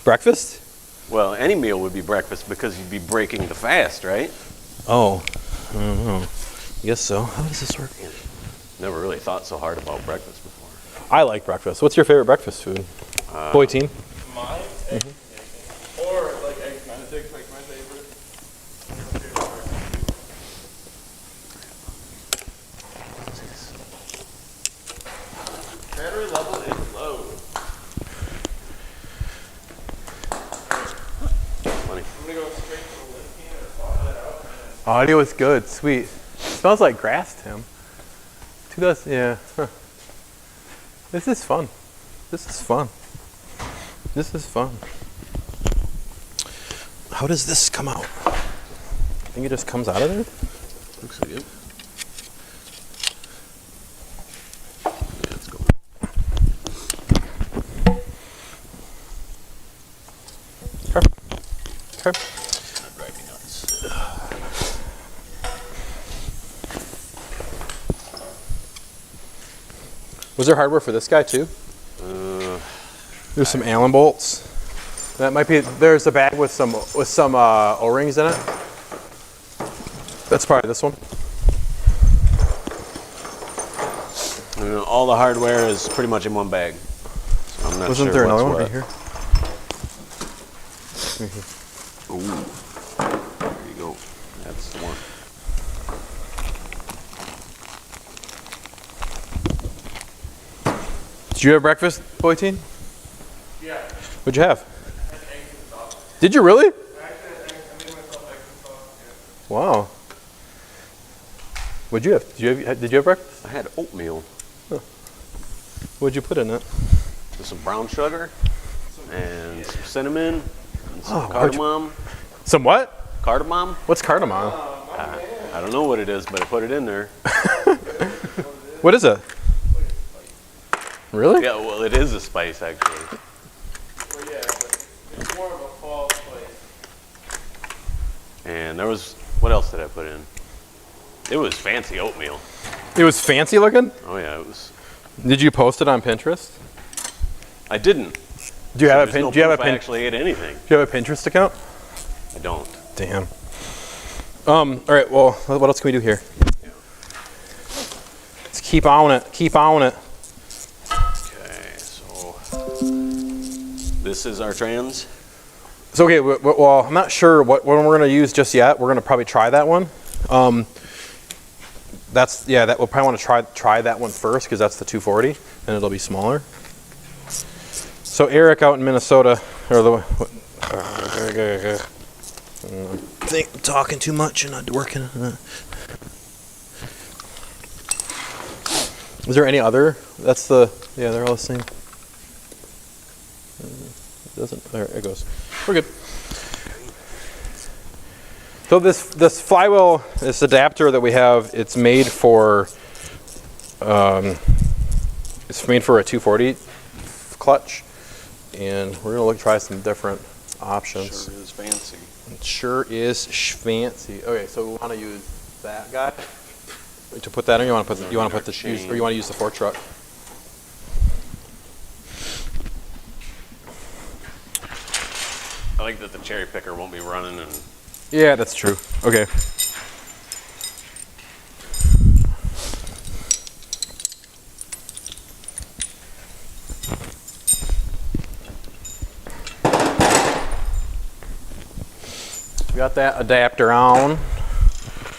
Breakfast? well, any meal would be breakfast because you'd be breaking the fast, right? Oh, I don't know. Guess so. How does this work? Never really thought so hard about breakfast before. I like breakfast. What's your favorite breakfast food? Boy teen? Mine, eggs and bacon. Or like eggs Benedict, like my favorite. Battery level is low. Funny. I'm gonna go straight to the lift can or swap that out. And Audio is good. Sweet. Smells like grass, Tim. Who does? Yeah. Huh. This is fun. This is fun. This is fun. How does this come out? I think it just comes out of there. Looks like it. Yeah, let's go. Okay. That'd drive me nuts. Was there hardware for this guy too? There's some Allen bolts. That might be. There's a bag with some O-rings in it. That's probably this one. All the hardware is pretty much in one bag. So I'm not Wasn't sure there what's another one what. right here? Ooh. There you go. That's the one. Did you have breakfast, boy teen? yeah, What'd you have? and eggs and sausage. Did you really? Actually, I made myself eggs and sausage. Wow. What'd you have? Did you have breakfast? I had oatmeal What'd you put in it? with some brown sugar and some cinnamon and some Oh, where'd you- cardamom. Some what? Cardamom? What's cardamom? I don't know what it is, but I put it in there. What is it? Really? Yeah, well, it is a spice actually. Well, yeah, but it's more of a fall spice. And there was, what else did I put in? It was fancy oatmeal. It was fancy looking? Oh yeah, it was. Did you post it on Pinterest? I didn't. Do you have a There's no do you have a proof I pin, actually ate anything. do you have a Pinterest account? I don't. Damn. All right. Well, what else can we do here? Let's keep on it. Keep on it. Okay, so this is our trans. So okay. Well, I'm not sure what one we're gonna use just yet. We're gonna probably try that one. That we'll probably want to try that one first because that's the 240 and it'll be smaller. So Eric out in Minnesota, or I think I'm talking too much and not working. Is there any other? That's the they're all the same. It doesn't. There it goes. We're good. So this flywheel, this adapter that we have, it's made for a 240 clutch, and we're gonna try some different options. Sure is fancy. It sure is fancy. Okay, so we want to use that guy to put that in. You want to put the shoes, or you want to use the fork truck? I like that the cherry picker won't be running and. Yeah, that's true. Okay. got that adapter on.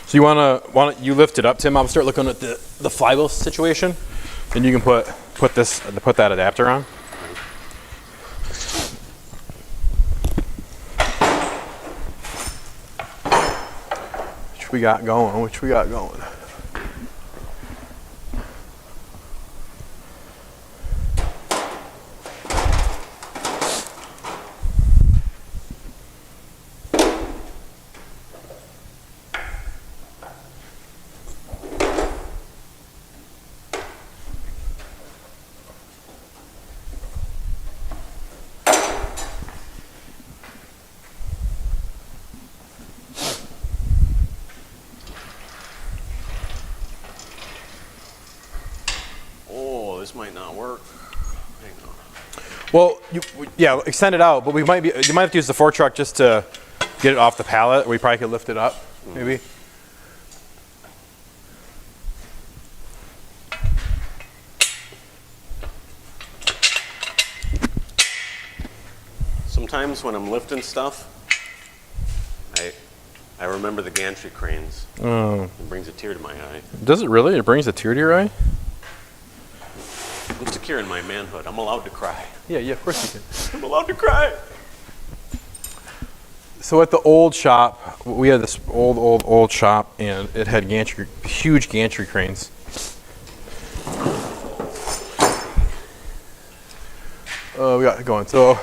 So you wanna you lift it up, Tim. I'll start looking at the flywheel situation, and you can put that adapter on. Which we got going. This might not work. Hang on. Well, yeah, extend it out, but you might have to use the fork truck just to get it off the pallet. We probably could lift it up, maybe. Sometimes when I'm lifting stuff, I remember the gantry cranes. Oh. It brings a tear to my eye. Does it really? It brings a tear to your eye? I'm secure in my manhood. I'm allowed to cry. Yeah, of course you can. I'm allowed to cry. So at the old shop, we had this old shop, and it had huge gantry cranes. We got it going. So,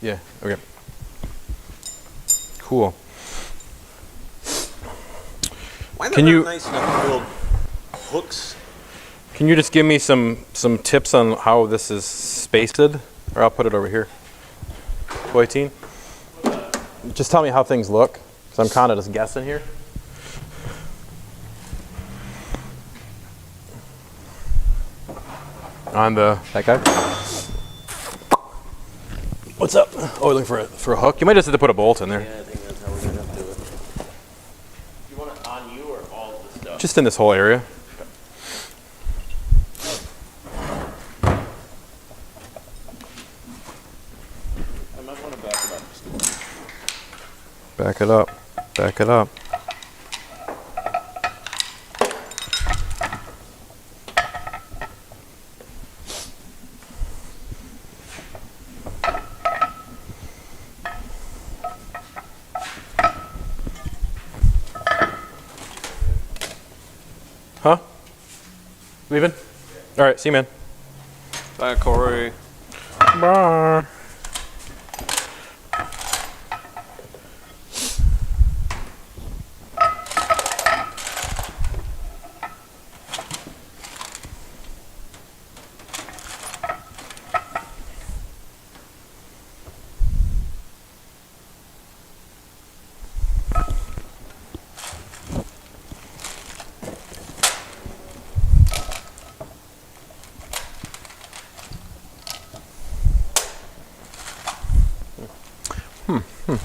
yeah, okay. Cool. Why Can not you- nice enough to build hooks? Can you just give me some tips on how this is spaced? Or I'll put it over here. 18. Just tell me how things look, because I'm kind of just guessing here. On that guy. What's up? Oh, we're looking for a hook. You might just have to put a bolt in there. Yeah, I think that's how we're gonna have to do it. You want it on you or all of the stuff? Just in this whole area. I might want to back it up. Back it up. Back it up. Huh? Leaving? All right, see you, man. Bye, Corey. Bye.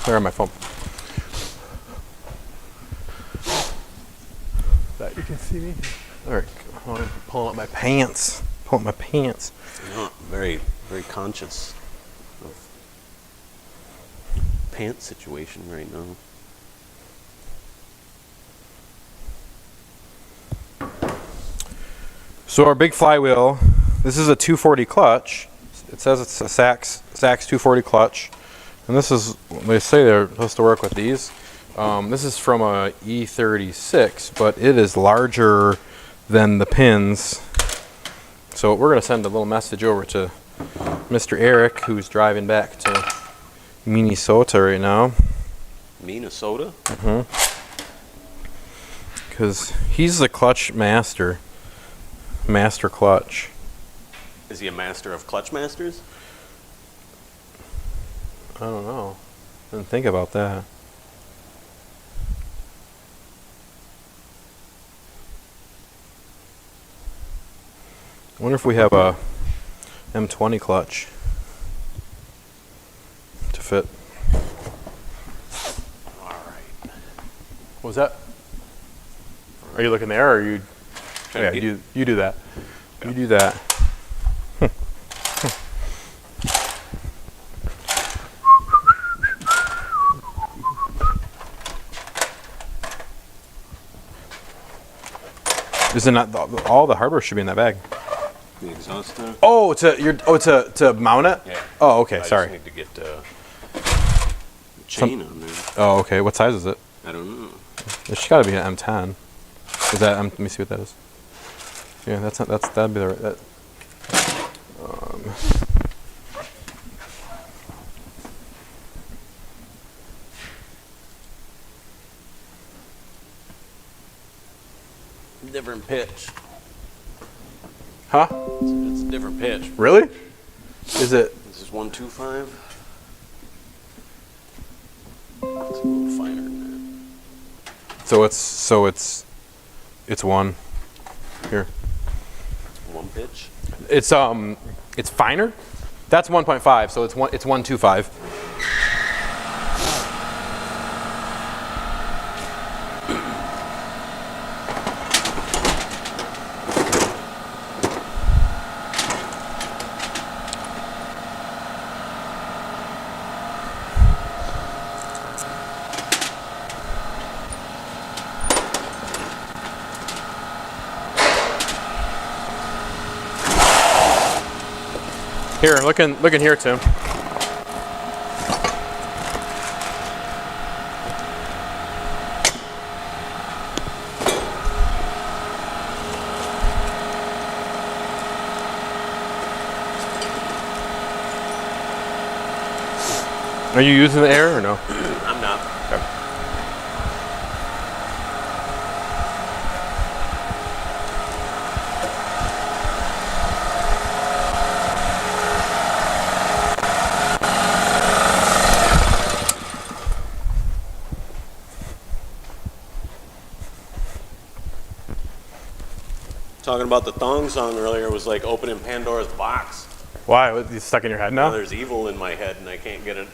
There on my phone. That you can see me. All right, I'm pulling up my pants. Pulling up my pants. I'm not very, very conscious of pants situation right now. So our big flywheel. This is a 240 clutch. It says it's a Sachs 240 clutch. And this is, they say they're supposed to work with these. This is from a E36, but it is larger than the pins. So we're going to send a little message over to Mr. Eric, who's driving back to Minnesota right now. Minnesota? Because he's the clutch master. Master clutch. Is he a master of clutch masters? I don't know. Didn't think about that. I wonder if we have a M20 clutch to fit. All right. What was that? Are you looking there, or are you? Trying Yeah, to get- you do that. You do that. Is it not all the hardware should be in that bag? The exhaust there? Oh, to mount it? Yeah. Oh, okay. I Sorry. just need to get the chain on there. Oh, okay. What size is it? I don't know. It's got to be an M10. Is that? Let me see what that is. Yeah, that'd be the right. Different pitch. Huh? It's a different pitch. Really? Is it? This is 125. It's a little finer than So it's one. Here. that. One pitch. It's finer. That's 1.5. So it's 125. Here, look in here, Tim. Are you using the air or no? I'm not. Okay. Talking about the thong song earlier was like opening Pandora's box. Why? You stuck in your head Now now? there's evil in my head and I can't get it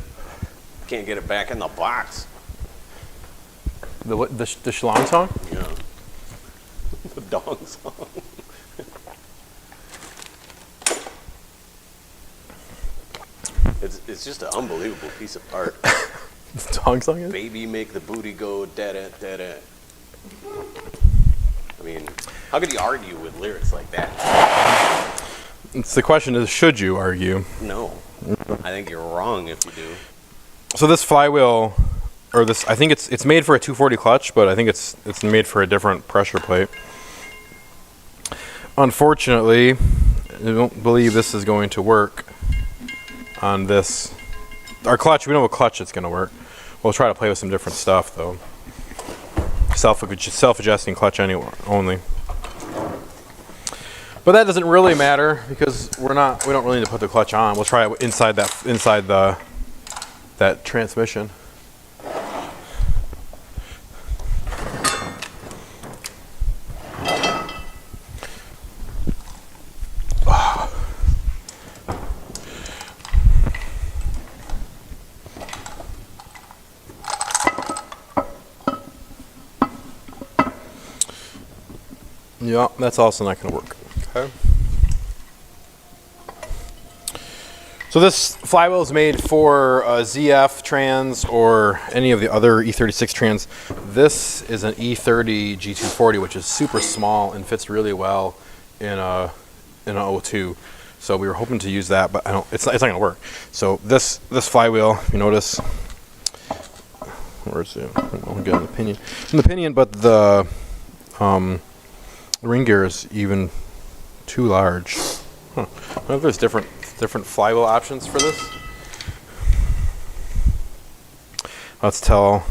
back in the box. The Shalom song? Yeah. The dong song. It's just an unbelievable piece of art. The song is? Baby, make the booty go da-da, da-da. I mean, how could you argue with lyrics like that? It's the question is, should you argue? No. I think you're wrong if you do. So this flywheel, or this, I think it's made for a 240 clutch, but I think it's made for a different pressure plate. Unfortunately, I don't believe this is going to work on this. Our clutch, we know what clutch it's going to work. We'll try to play with some different stuff though. Self-adjusting clutch only. But that doesn't really matter because we don't really need to put the clutch on. We'll try it inside that transmission. Yeah, that's also not going to work. Okay. So this flywheel is made for ZF trans or any of the other E36 trans. This is an E30 G240, which is super small and fits really well in an O2. So we were hoping to use that, but it's not going to work. So this flywheel, you notice, where's it? I'll get an opinion, but the ring gear is even too large. Huh. I wonder if there's different flywheel options for this. Let's tell.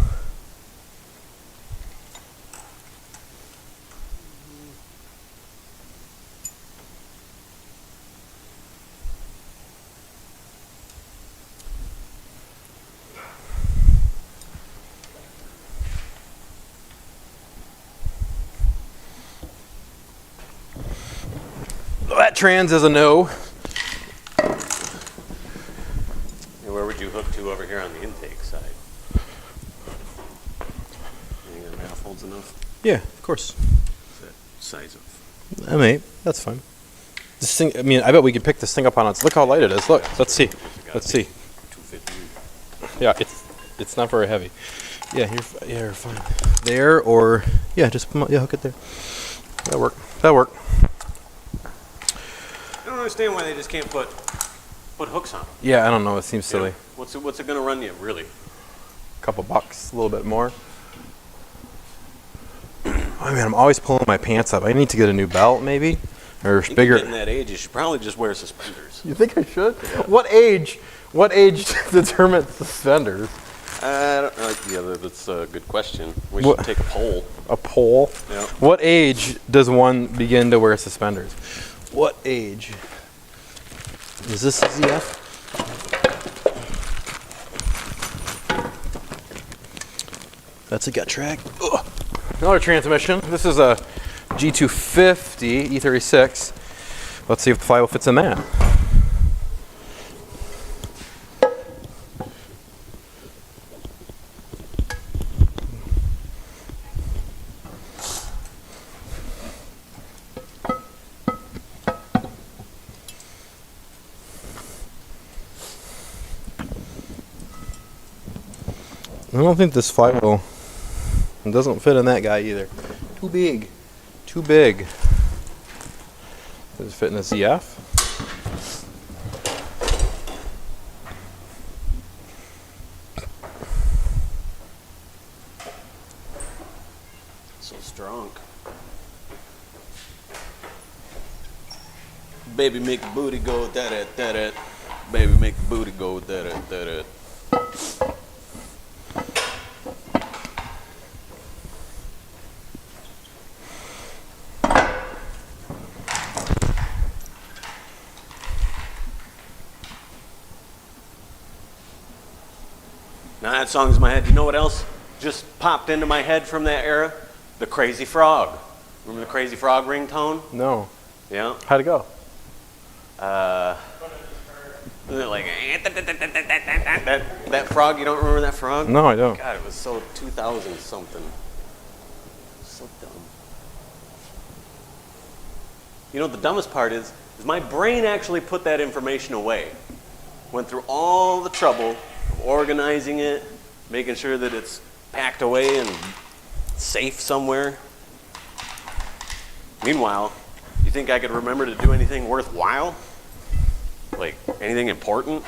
That trans is a no. Where would you hook to over here on the intake side? You think the manifold's enough? Yeah, of course. That size of. I mean, that's fine. This thing, I mean, I bet we could pick this thing up on its. Look how light it is. Look, let's see. Let's see. 250. Yeah, it's not very heavy. Yeah, you're fine. There or yeah, just hook it there. That'll work. That'll work. I don't understand why they just can't put hooks on them. Yeah, I don't know. It seems silly. What's it gonna run you, really? A couple bucks, a little bit more. I mean, I'm always pulling my pants up. I need to get a new belt, maybe, or bigger. Getting that age, you should probably just wear suspenders. You think I should? What age? What age determines suspenders? I don't know. Yeah, that's a good question. We What- should take a poll. A poll? Yeah. What age does one begin to wear suspenders? What age? Is this ZF? That's a gut track. Ugh. Another transmission. This is a G250 E36. Let's see if the flywheel fits in that. I don't think this flywheel doesn't fit in that guy either. Too big. Too big. Does it fit in a ZF? So strong. Baby, make the booty go da-da. Baby, make the booty go da-da. Now that song's in my head. You know what else just popped into my head from that era? The Crazy Frog. Remember the Crazy Frog ringtone? No. Yeah. How'd it go? Like that frog. You don't remember that frog? No, I don't. God, it was so 2000 something. So dumb. You know what the dumbest part is my brain actually put that information away. Went through all the trouble of organizing it, making sure that it's packed away and safe somewhere. Meanwhile, you think I could remember to do anything worthwhile? Like anything important?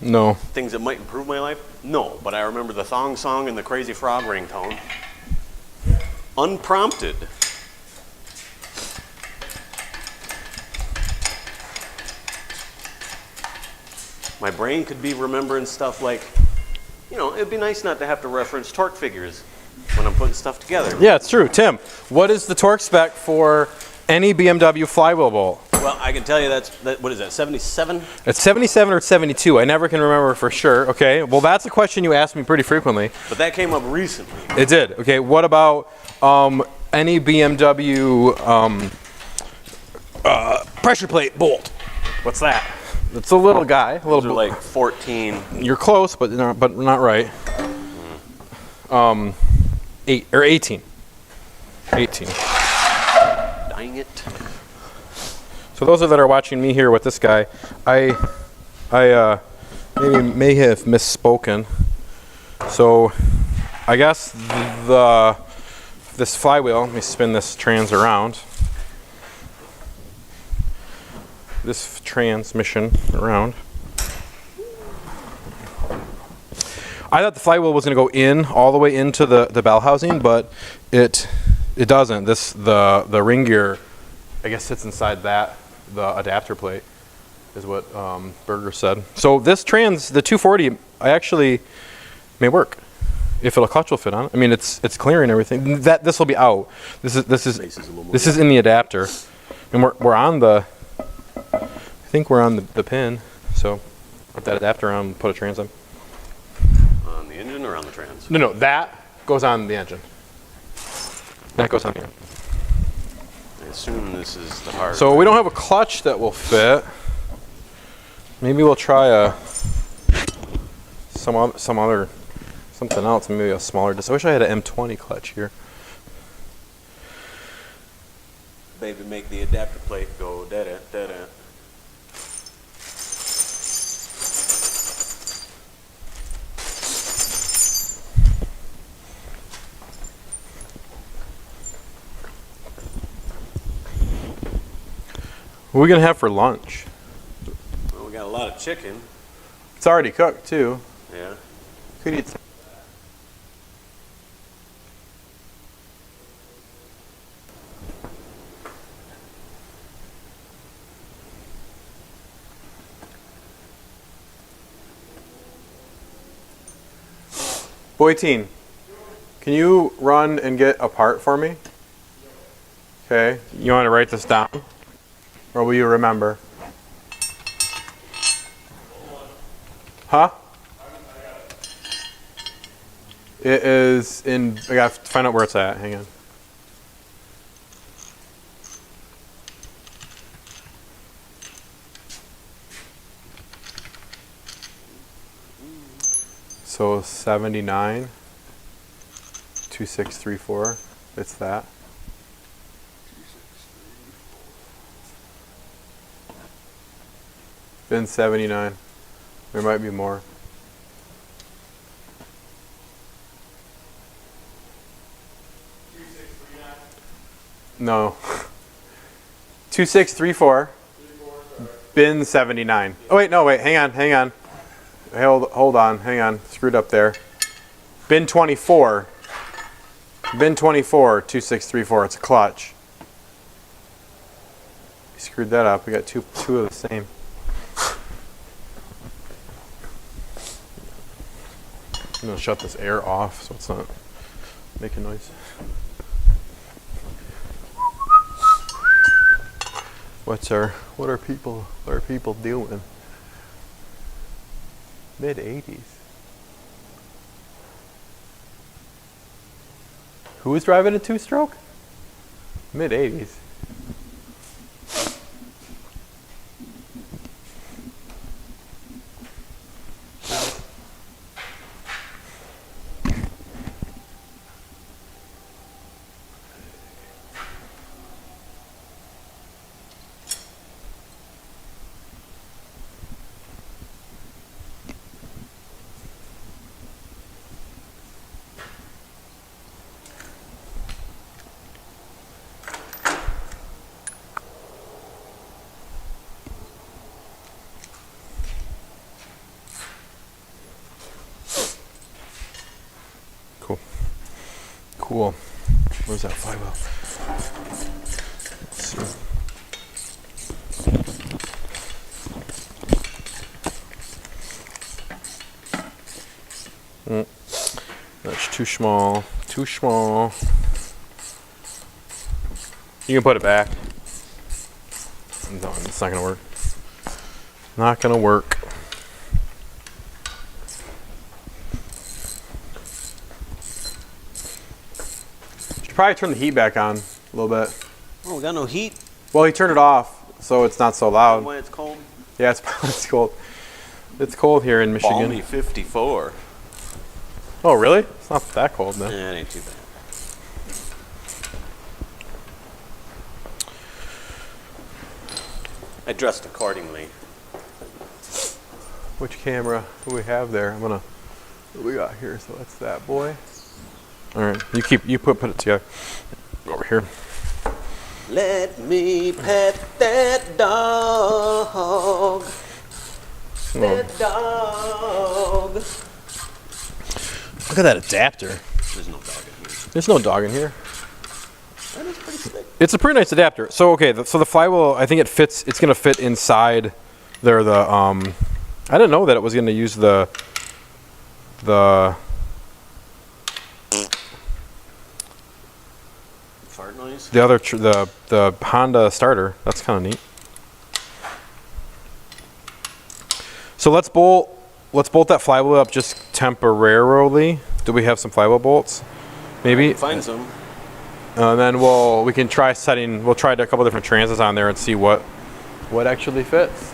No. Things that might improve my life? No, but I remember the thong song and the Crazy Frog ringtone. Unprompted. My brain could be remembering stuff like, you know, it'd be nice not to have to reference torque figures when I'm putting stuff together. Yeah, it's true. Tim, what is the torque spec for any BMW flywheel bolt? Well, I can tell you what is that, 77? It's 77 or 72. I never can remember for sure. Okay, well, that's a question you ask me pretty frequently. But that came up recently. It did. Okay, what about any BMW pressure plate bolt? What's that? It's a little guy. A little Those are like 14. You're close, but not right. 18. 18. Dang it. So those that are watching me here with this guy, I maybe may have misspoken. So I guess this flywheel. Let me spin this trans around. This transmission around. I thought the flywheel was going to go in all the way into the bell housing, but it doesn't. The ring gear, I guess, sits inside that. The adapter plate is what Berger said. So this the 240, I actually may work if the clutch will fit on it. I mean, it's clearing everything. This will be out. This is in the adapter, and we're on the. I think we're on the pin. So put that adapter on. Put a trans on. On the engine or on the trans? No, that goes on the engine. That goes on the engine. I assume this is the hard. So we don't have a clutch that will fit. Maybe we'll try something else. Maybe a smaller. I wish I had an M20 clutch here. Baby, make the adapter plate go da-da, da-da. What are we gonna have for lunch? Well, we got a lot of chicken. It's already cooked too. Yeah. Could eat some. Boyteen, can you run and get a part for me? Okay, you want to write this down? Or will you remember? Huh? It is in, I gotta find out where it's at, hang on. So 79, 2634, it's that. Bin 79. There might be more. No. 2634. Bin 79. Oh wait, no, wait, hang on. Hold on, hang on. Screwed up there. Bin 24. Bin 24, 2634. It's a clutch. You screwed that up. We got two of the same. I'm gonna shut this air off so it's not making noise. What are people doing? Mid-80s. Who is driving a two-stroke? Mid-80s. Cool. Where's that 5 That's too small. Too small. You can put it back. No, it's not gonna work. Not gonna work. Probably turn the heat back on a little bit. Oh, we got no heat Well, he turned it off so it's not so loud. when it's cold. Yeah, it's cold. It's cold here in Michigan. Balmy 54. Oh, really? It's not that cold then. Yeah, it ain't too bad. I dressed accordingly. Which camera do we have there? What do we got here? So that's that boy. All right, you put it together. Over here. Let me pet that dog. That dog. Look at that adapter. There's no dog in here. There's no dog in here. That is pretty slick. It's a pretty nice adapter. So okay, so the flywheel, I think it fits. It's gonna fit inside there. I didn't know that it was gonna use the Fart noise. the other the Honda starter. That's kind of neat. So let's bolt that flywheel up just temporarily. Do we have some flywheel bolts? Maybe. Find some. And then we can try setting. We'll try a couple different transes on there and see what actually fits.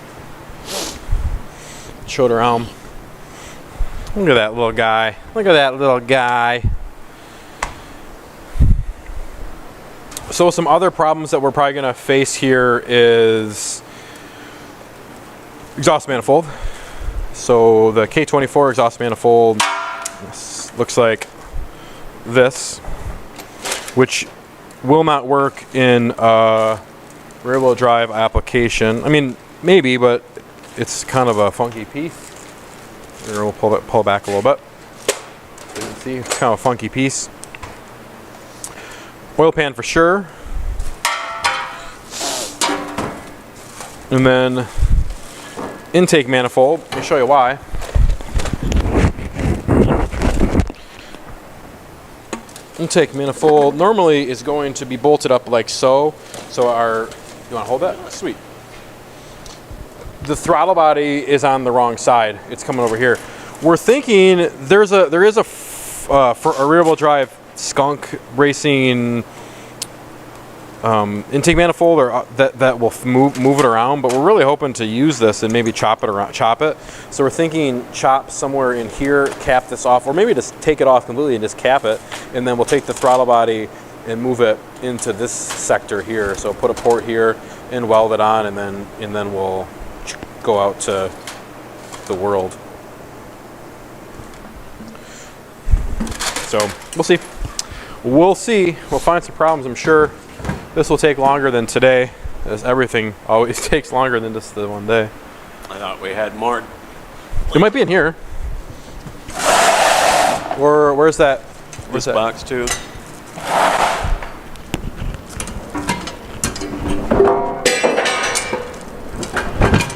Show it around. Look at that little guy. Look at that little guy. So some other problems that we're probably gonna face here is exhaust manifold. So the K24 exhaust manifold looks like this, which will not work in rear-wheel drive application. I mean, maybe, but it's kind of a funky piece. Here, we'll pull back a little bit. So you can see it's kind of a funky piece. Oil pan for sure. And then intake manifold. Let me show you why. Intake manifold normally is going to be bolted up like so. So you want to hold that? Sweet. The throttle body is on the wrong side. It's coming over here. We're thinking there is a for a rear-wheel drive skunk racing intake manifold or that will move it around, but we're really hoping to use this and maybe chop it. So we're thinking chop somewhere in here, cap this off, or maybe just take it off completely and just cap it, and then we'll take the throttle body and move it into this sector here. So put a port here and weld it on, and then we'll go out to the world. So we'll see. We'll see. We'll find some problems, I'm sure. This will take longer than today, as everything always takes longer than just the one day. I thought we had more. It might be in here. Or where's that? This box too.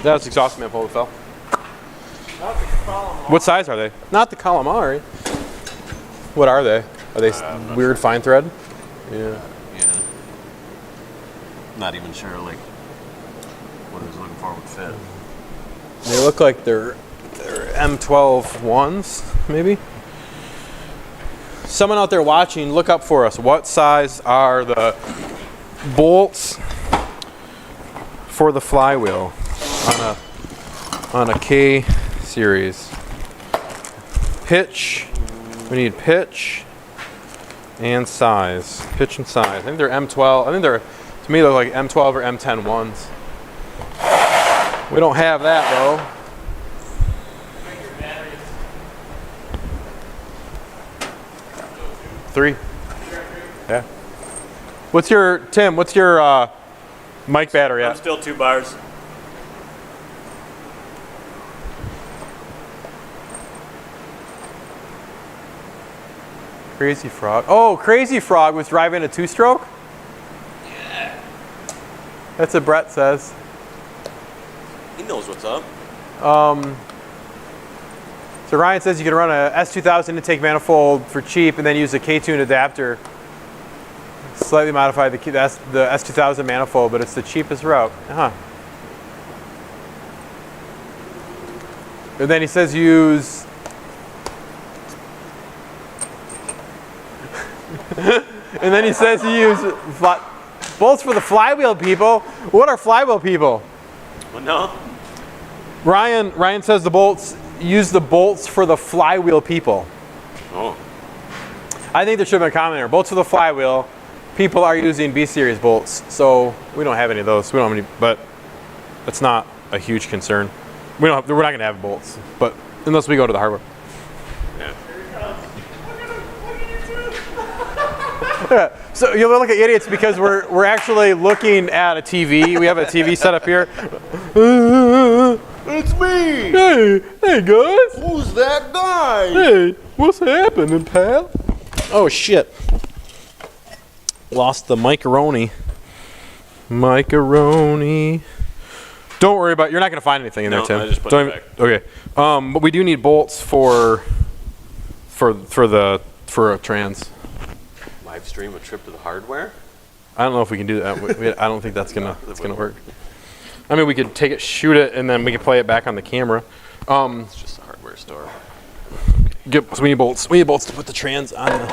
That's exhaust manifold fell. What size are they? Not the calamari. What are they? Are they weird fine thread? Yeah. Yeah. Not even sure like what I was looking for would fit. They look like they're M12 ones, maybe. Someone out there watching, look up for us. What size are the bolts for the flywheel on a K series? Pitch. We need pitch and size. Pitch and size. I think they're M12. I think they're, to me, they're like M12 or M10 ones. We don't have that though. Three. Yeah. What's your mic battery I'm at? still 2 bars. Crazy Frog. Oh, Crazy Frog was driving a 2-stroke? Yeah. That's what Brett says. He knows what's up. So Ryan says you can run a S2000 intake manifold for cheap and then use a K-tune adapter. Slightly modify the S2000 manifold, but it's the cheapest route. Huh. And then he says use... and then he says you use bolts for the flywheel people. What are flywheel people? Well, no. Ryan says use the bolts for the flywheel people. Oh. I think there should have been a comment here. Bolts for the flywheel. People are using B-series bolts, so we don't have any of those. We don't have any, but that's not a huge concern. We're not going to have bolts, but unless we go to the hardware. Yeah. Yeah. So you look like idiots because we're actually looking at a TV. We have a TV set up here. It's me! Hey guys! Who's that guy? Hey, what's happening, pal? Oh shit! Lost the macaroni. Macaroni. Don't worry about. You're not gonna find anything in there, Tim. I just put Don't it even- Okay. But we do need bolts for a trans. Live stream a trip to the hardware? I don't know if we can do that. I don't think that's gonna work. I mean, we could take it, shoot it, and then we can play it back on the camera. It's just a hardware store. So we need bolts. We need bolts to put the trans on.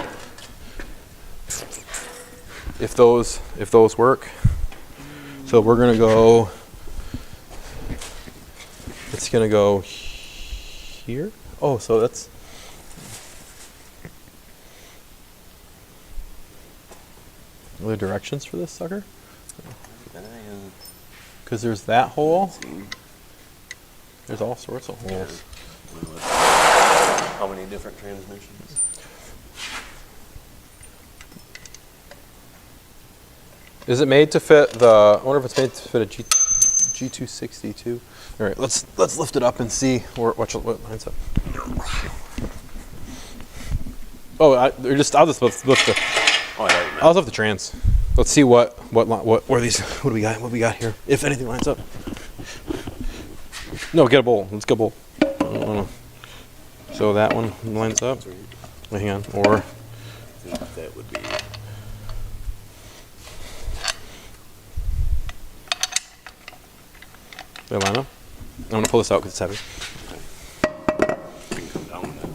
If those work. So we're gonna go. It's gonna go here. Oh, so that's. Are there directions for this sucker? Because there's that hole. There's all sorts of holes. How many different transmissions? Is it made to fit the? I wonder if it's made to fit a G260 too. All right, let's lift it up and see what lines up. Oh, I'll just lift the. Oh, yeah, I'll lift the trans. Let's see what do we got here? If anything lines up. No, get a bowl. Let's get a bowl. No. So that one lines up. Wait, hang on. Or that would be. Did I line up? I'm gonna pull this out because it's heavy. We can come down with that.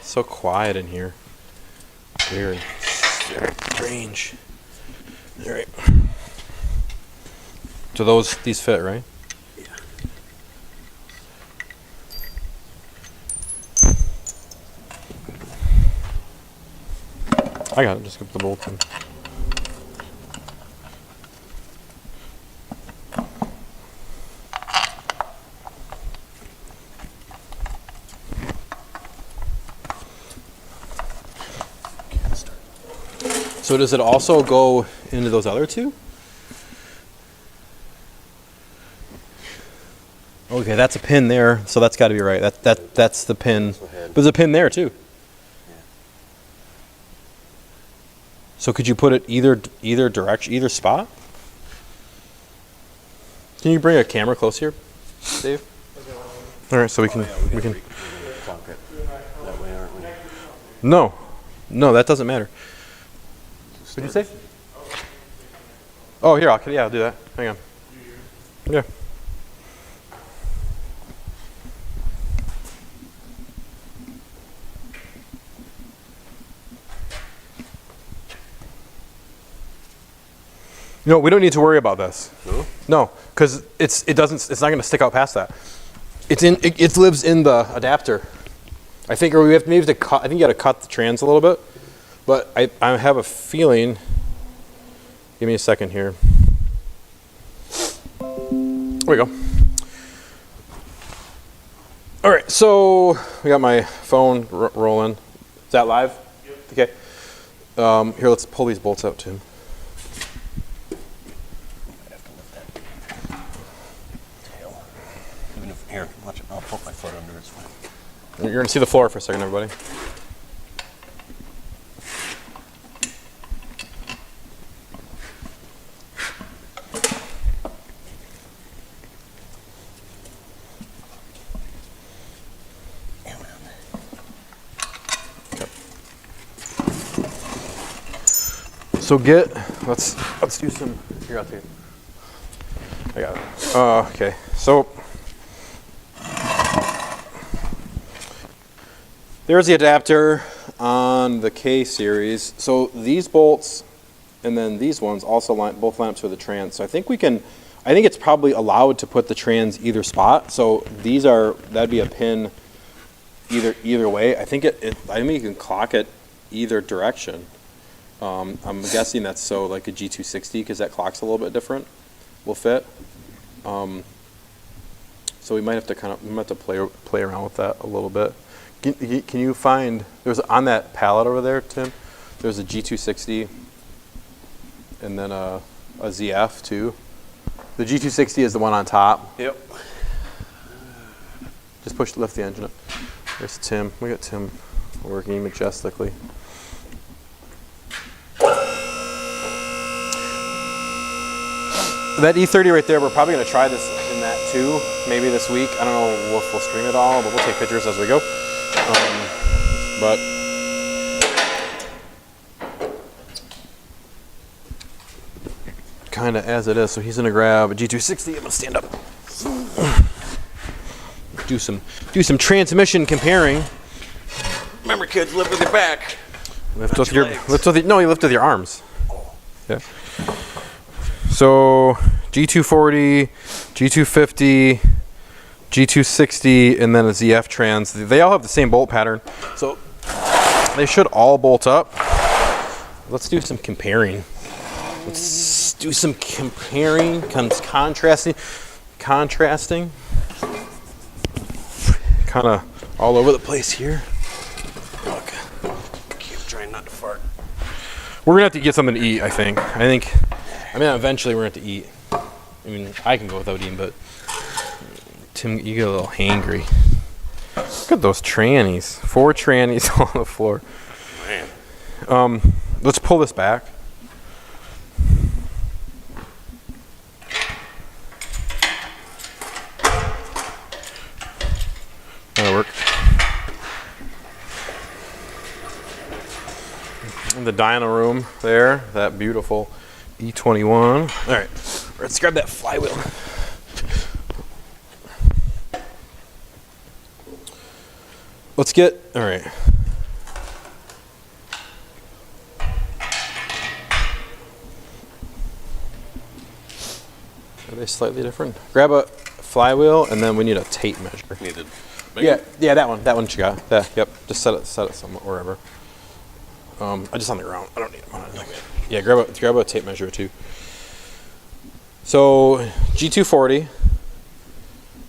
So quiet in here. Weird. Very strange. All right. So these fit, right? Yeah. I got it. Just get the bolts in. So does it also go into those other two? Okay, that's a pin there, so that's got to be right. That's the pin. But there's a pin there too. So could you put it either direction, either spot? Can you bring a camera close here, Dave? All right, so we can. Clock it that way, aren't we? No, that doesn't matter. What did you say? Oh, here, I'll do that. Hang on. Yeah. No, we don't need to worry about this. No? No, because it's not going to stick out past that. It lives in the adapter. I think, or we have to cut. I think you got to cut the trans a little bit. But I have a feeling. Give me a second here. There we go. All right, so we got my phone rolling. Is that live? Yep. Okay. Here, let's pull these bolts out, Tim. Tail. Even if here, watch it. I'll put my foot under. It's fine. You're gonna see the floor for a second, everybody. So let's do some. Here, I'll take it. I got it. Okay, so there's the adapter on the K series. So these bolts and then these ones also both line up to the trans. So I think it's probably allowed to put the trans either spot. So that'd be a pin either way. I think you can clock it either direction. I'm guessing that's so like a G260 because that clock's a little bit different. Will fit. So we might have to play around with that a little bit. Can you find there's on that pallet over there, Tim? There's a G260 and then a ZF too. The G260 is the one on top. Yep. Just lift the engine up. There's Tim. We got Tim working majestically. That E30 right there, we're probably going to try this in that too, maybe this week. I don't know if we'll stream it all, but we'll take pictures as we go. But kind of as it is. So he's going to grab a G260. I'm going to stand up. Do some transmission comparing. Remember, kids, lift with your back. You lift with your arms. Yeah. So G240, G250, G260, and then a ZF trans. They all have the same bolt pattern, so they should all bolt up. Let's do some comparing. Let's do some comparing, contrasting. Kind of all over the place here. Look. Keep trying not to fart. We're gonna have to get something to eat, I think. Eventually we're gonna have to eat. I mean, I can go without eating, but Tim, you get a little hangry. Look at those trannies. 4 trannies on the floor. Man. Let's pull this back. That'll work. In the dyno room there, that beautiful E21. All right, let's grab that flywheel. Let's get, all right. Are they slightly different? Grab a flywheel, and then we need a tape measure. Needed. Yeah, that one you got. Yep, just set it somewhere, wherever. Just on the ground. I don't need it. Yeah, grab a tape measure too. So G240,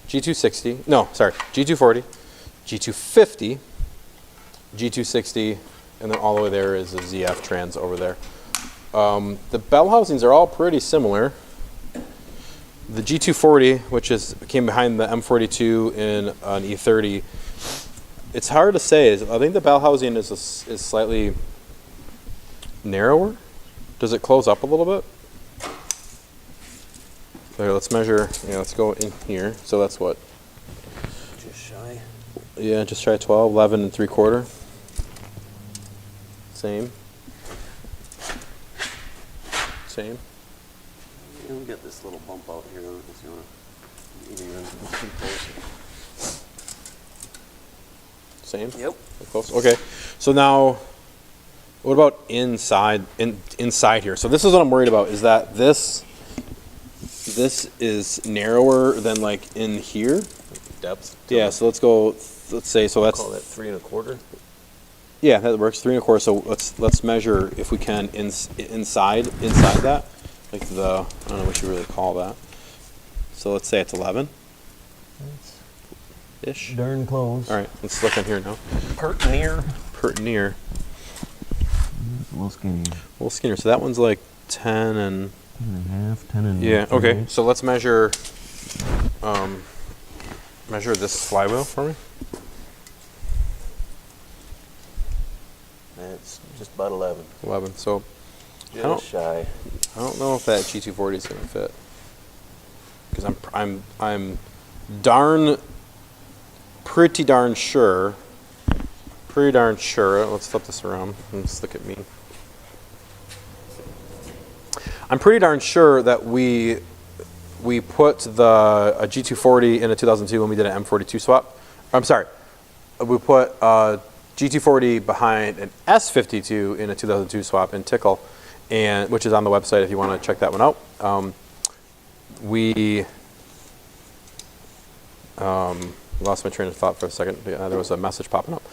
G260. No, sorry, G240, G250, G260, and then all the way there is a ZF trans over there. The bell housings are all pretty similar. The G240, which came behind the M42 in an E30, it's hard to say. I think the bell housing is slightly narrower. Does it close up a little bit? There, let's measure. Yeah, let's go in here. So that's what? Just shy. Yeah, just try 12, 11 and 3/4. Same. Yeah, we got this little bump out here. If you want to even too close. Same. Yep. Close. Okay. So now, what about inside here? So this is what I'm worried about. Is that this is narrower than like in here? Depth. Yeah. So let's say so that's Call that 3 1/4. yeah, that works. 3 1/4. So let's measure if we can inside that, like I don't know what you really call that. So let's say it's 11 ish. Darn close. All right, let's look in here now. Pert near. A little skinny. A little skinnier. So that one's like 10 and 10.5, 10 and yeah. Okay, 8. so let's measure this flywheel for me. That's just about 11. 11. So Just shy. I don't know if that G240 is gonna fit because I'm pretty darn sure. Let's flip this around. Let's look at me. I'm pretty darn sure that we put a G240 in a 2002 when we did an M42 swap. I'm sorry. We put a G240 behind an S52 in a 2002 swap in Tickle, which is on the website if you want to check that one out. We lost my train of thought for a second. There was a message popping up.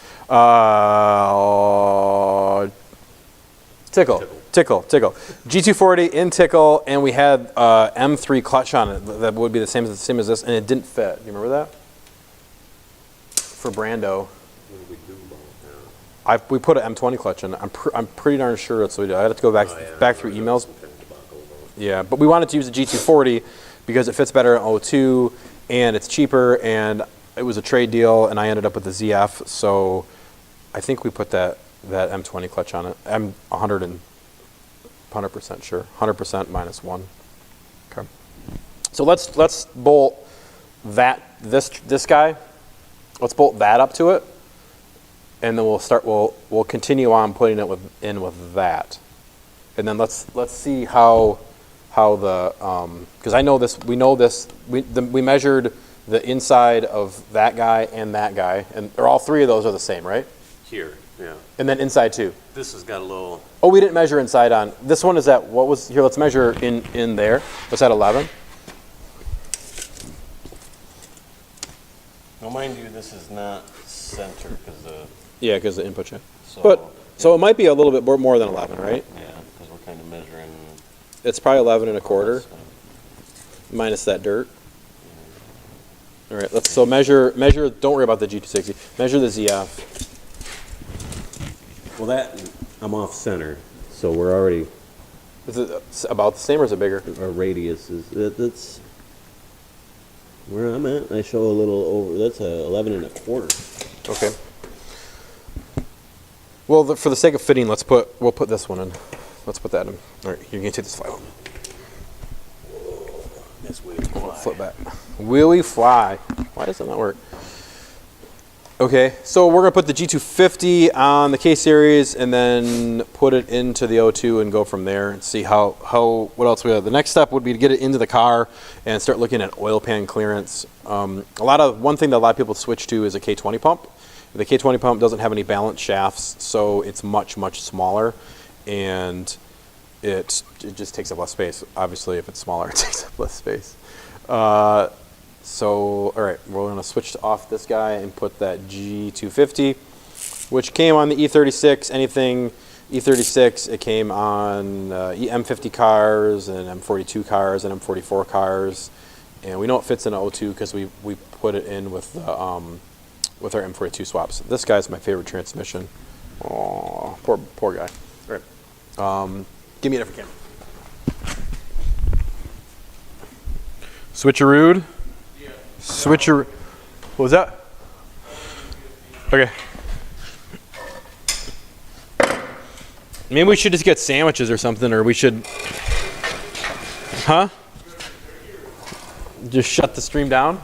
Tickle. G240 in Tickle, and we had M3 clutch on it that would be the same as this, and it didn't fit. You remember that? For Brando. What did we do about that? We put an M20 clutch in. I'm pretty darn sure that's what we did. I had to go back through emails. Yeah, but we wanted to use the G240 because it fits better in O2, and it's cheaper, and it was a trade deal, and I ended up with the ZF, so I think we put that M20 clutch on it. I'm 100% sure. 100% minus 1. Okay. So let's bolt this guy. Let's bolt that up to it, and then we'll continue on putting it in with that, and then let's see how the because we know this we measured the inside of that guy, and all three of those are the same, right? Here, yeah. And then inside too. This has got a little. Oh, we didn't measure inside on this one. Is that what was here? Let's measure in there. What's that? 11. Now, mind you, this is not center because the. Yeah, because the input check. So So it might be a little bit more than 11, right? Yeah, because we're kind of measuring It's probably 11 and a quarter, minus that dirt. All right, let's so measure. Don't worry about the G260. Measure the ZF. Well, that I'm off center, so we're already. Is it about the same or is it bigger? Our radius is that's where I'm at. I show a little over. That's a 11 and a quarter. Okay. Well, for the sake of fitting, we'll put this one in. Let's put that in. All right, you're gonna take this fly home. That's way Flip back. Wheelie fly. Why does that not work? Okay, so we're gonna put the G250 on the K series and then put it into the O2 and go from there and see what else we have. The next step would be to get it into the car and start looking at oil pan clearance. One thing that a lot of people switch to is a K20 pump. The K20 pump doesn't have any balance shafts, so it's much smaller, and it just takes up less space. Obviously, if it's smaller, it takes up less space. So, all right, we're gonna switch off this guy and put that G250, which came on the E36. Anything E36, it came on M50 cars and M42 cars and M44 cars, and we know it fits in an O2 because we put it in with our M42 swaps. This guy's my favorite transmission. Oh, poor guy. All right, give me a different camera. Switcheroo. Switcher. What was that? Okay. Maybe we should just get sandwiches or something, or we should. Huh? Just shut the stream down?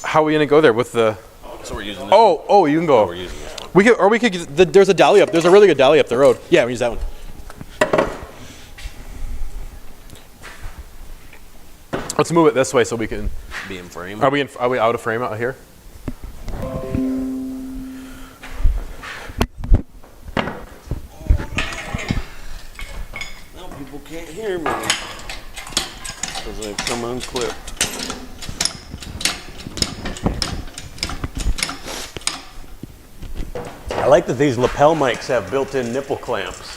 How are we gonna go there with the? So we're using. Oh, you can go. We're using this one. We could. There's a deli up. There's a really good deli up the road. Yeah, we use that one. Let's move it this way so we can Be in frame. Are we out of frame out here? Now people can't hear me because I've come unclipped. I like that these lapel mics have built-in nipple clamps.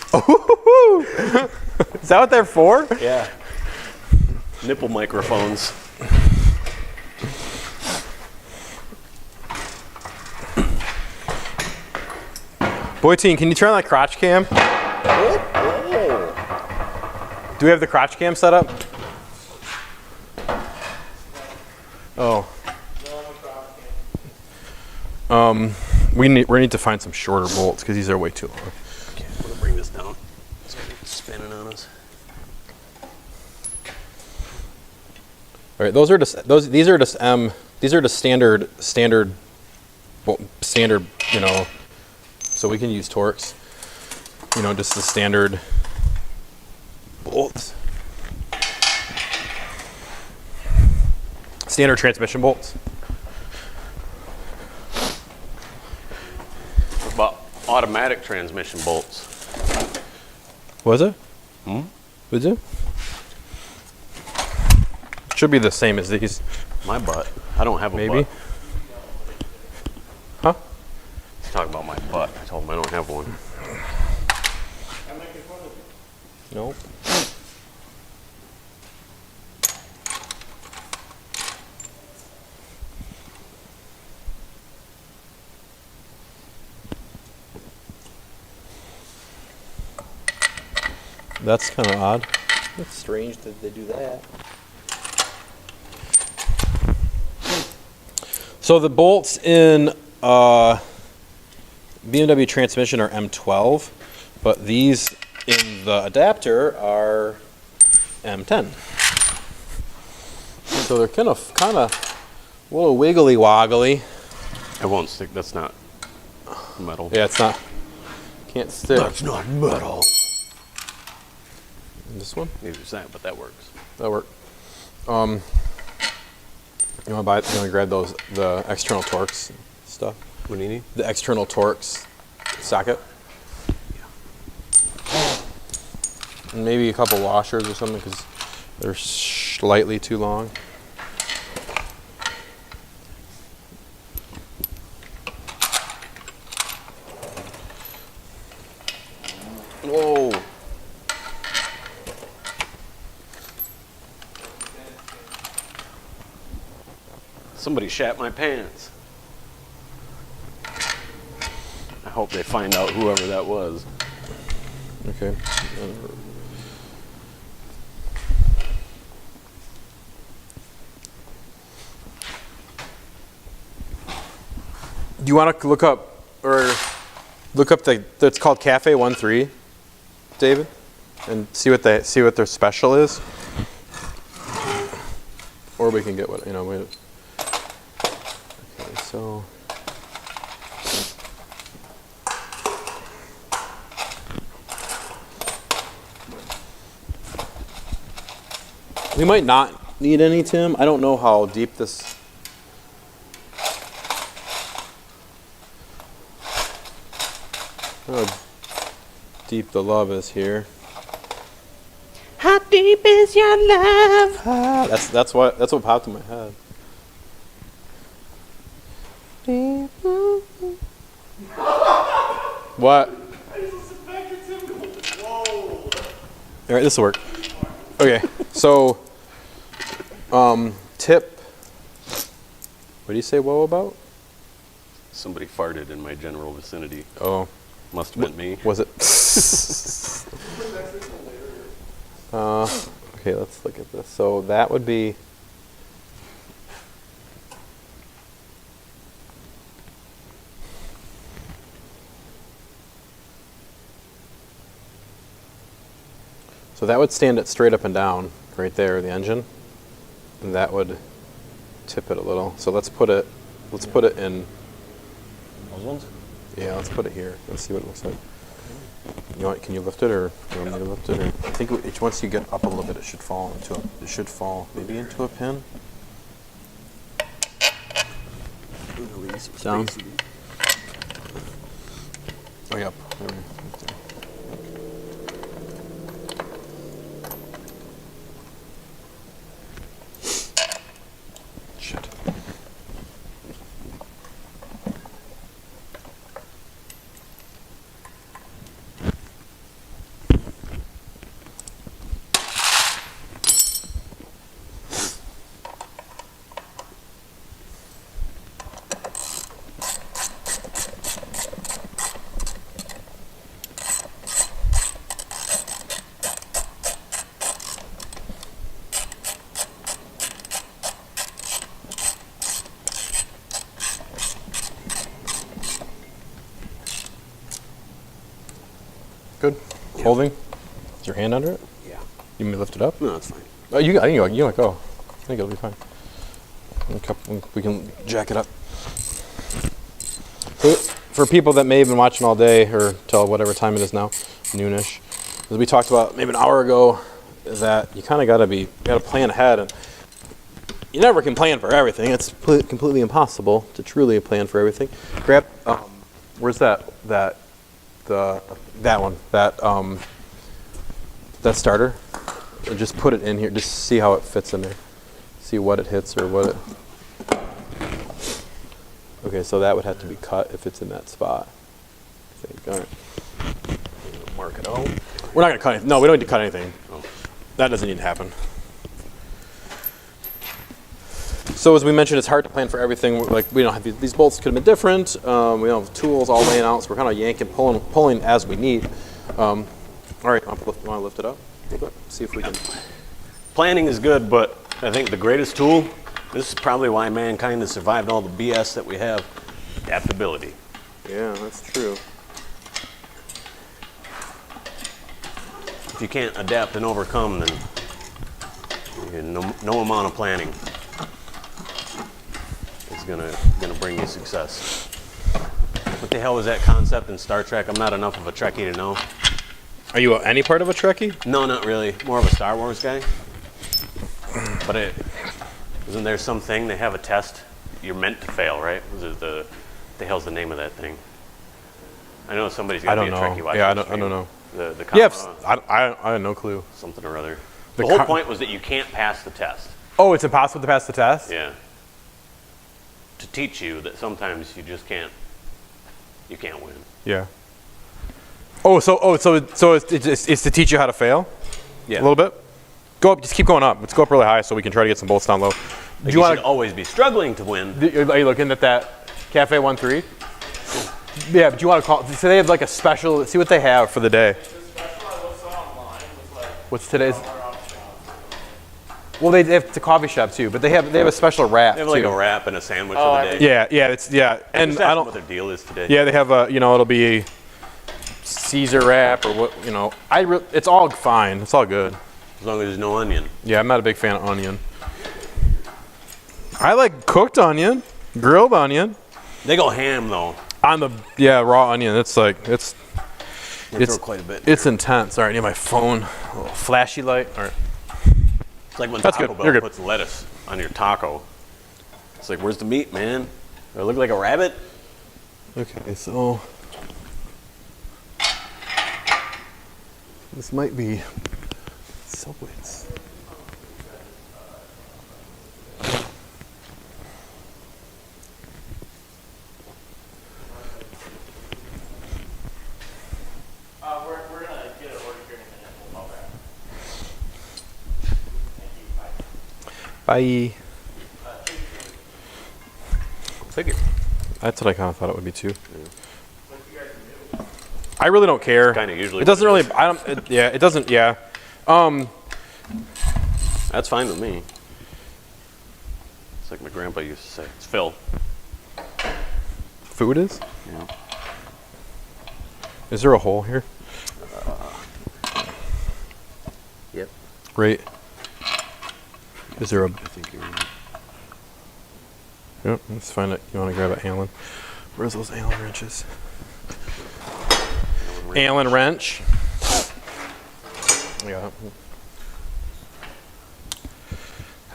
Is that what they're for? Yeah. Nipple microphones. Boyteen, can you turn on that crotch cam? Do we have the crotch cam set up? Oh. We need to find some shorter bolts because these are way too long. Okay, I'm gonna bring this down. It's spinning on us. All right, these are just standard, you know, so we can use Torx, you know, just the standard bolts. Standard transmission bolts. What about automatic transmission bolts? Was it? Was it? Should be the same as these. My butt. I don't have a Maybe. butt. Huh? He's talking about my butt. I told him I don't have one. Nope. That's kind of odd. That's strange that they do that. So the bolts in BMW transmission are M12, but these in the adapter are M10. So they're kind of a little wiggly woggly. It won't stick. That's not metal. Yeah, it's not. Can't stick. That's not metal. And this one? Neither is that, but that works. That work. You want to grab those, the external Torx stuff? What do you need? The external Torx socket. And maybe a couple washers or something because they're slightly too long. Whoa. Somebody shat my pants. I hope they find out whoever that was. Okay. Do you want to look up it's called Cafe 13, David, and see what their special is, or we can get what Okay, so. We might not need any, Tim. I don't know how deep this. How deep the love is here. How deep is your love? That's what popped in my head. What? All right, this will work. Okay, so tip. What do you say whoa about? Somebody farted in my general vicinity. Oh, Must have been me. was it? Okay, let's look at this. So that would be. So that would stand it straight up and down right there, the engine, and that would tip it a little. So let's put it in. Those ones? Yeah, let's put it here. Let's see what it looks like. You want? Can you lift it, or you want me to lift it? Or I think once you get up a little bit, it should fall maybe into a pin. Down. Oh, yep. Shit. Good. Holding. Is your hand under it? Yeah. You want me to lift it up? No, it's fine. Oh, I think you let go. I think it'll be fine. We can jack it up. For people that may have been watching all day, or till whatever time it is now, noonish, as we talked about maybe an hour ago, is that you kind of gotta plan ahead, and you never can plan for everything. It's completely impossible to truly plan for everything. Grab. Where's that one? That starter. And just put it in here. Just see how it fits in there. See what it hits or what it. Okay, so that would have to be cut if it's in that spot. I think. All right. Mark it out. We're not gonna cut anything. No, we don't need to cut anything. Oh. That doesn't need to happen. So as we mentioned, it's hard to plan for everything. Like we don't have these bolts could have been different. We don't have tools all laying out, so we're kind of yanking, pulling as we need. All right, you want to lift it up a little bit? See if we can. Planning is good, but I think the greatest tool, this is probably why mankind has survived all the BS that we have, adaptability. Yeah, that's true. If you can't adapt and overcome, then no amount of planning is gonna bring you success. What the hell was that concept in Star Trek? I'm not enough of a Trekkie to know. Are you any part of a Trekkie? No, not really. More of a Star Wars guy. But isn't there something they have a test you're meant to fail, right? Was it the hell's the name of that thing? I know somebody's got to be a Trekkie watching. Yeah, I don't know. The Yeah, I have no clue. something or other. The whole point was that you can't pass the test. Oh, it's impossible to pass the test? Yeah. To teach you that sometimes you just can't win. Yeah. So it's to teach you how to fail? Yeah. A little bit? Go up, just keep going up. Let's go up really high so we can try to get some bolts down low. Like you you wanna- should always be struggling to win. Are you looking at that Cafe 13? Yeah, but you want to call. So they have like a special. See what they have for the day. What's today's? Well, they have the coffee shop too, but they have a special wrap. They have like too. a wrap and a sandwich of the day. Yeah, and Just I ask them don't. what their deal is today. Yeah, they have a. It'll be a Caesar wrap or what. It's all fine. It's all good. As long as there's no onion. Yeah, I'm not a big fan of onion. I like cooked onion, grilled onion. They go ham though. On the raw onion. It's like it's Throw quite a bit. it's intense. All right, I need my phone. A little flashy light. All right. It's like when That's Taco good. Bell You're good. puts lettuce on your taco. It's like, where's the meat, man? Do I look like a rabbit? Okay, so this might be Subway's. We're gonna get it ordered here in a minute. We'll call back. Thank you. Bye. Bye. Take it. That's what I kind of thought it would be too. I really don't care. Kinda usually It doesn't what really. it I don't. It doesn't. Yeah. That's fine with me. It's like my grandpa used to say. It's Phil. Food is. Yeah. Is there a hole here? Yep. Right. Is there a? I think you're right. Yep. Let's find it. You want to grab it, Alan? Where's those Allen wrenches? Allen wrench. Yeah.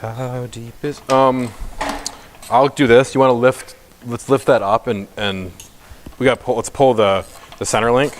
How deep is? I'll do this. You want to lift? Let's lift that up and we got to pull. Let's pull the center link.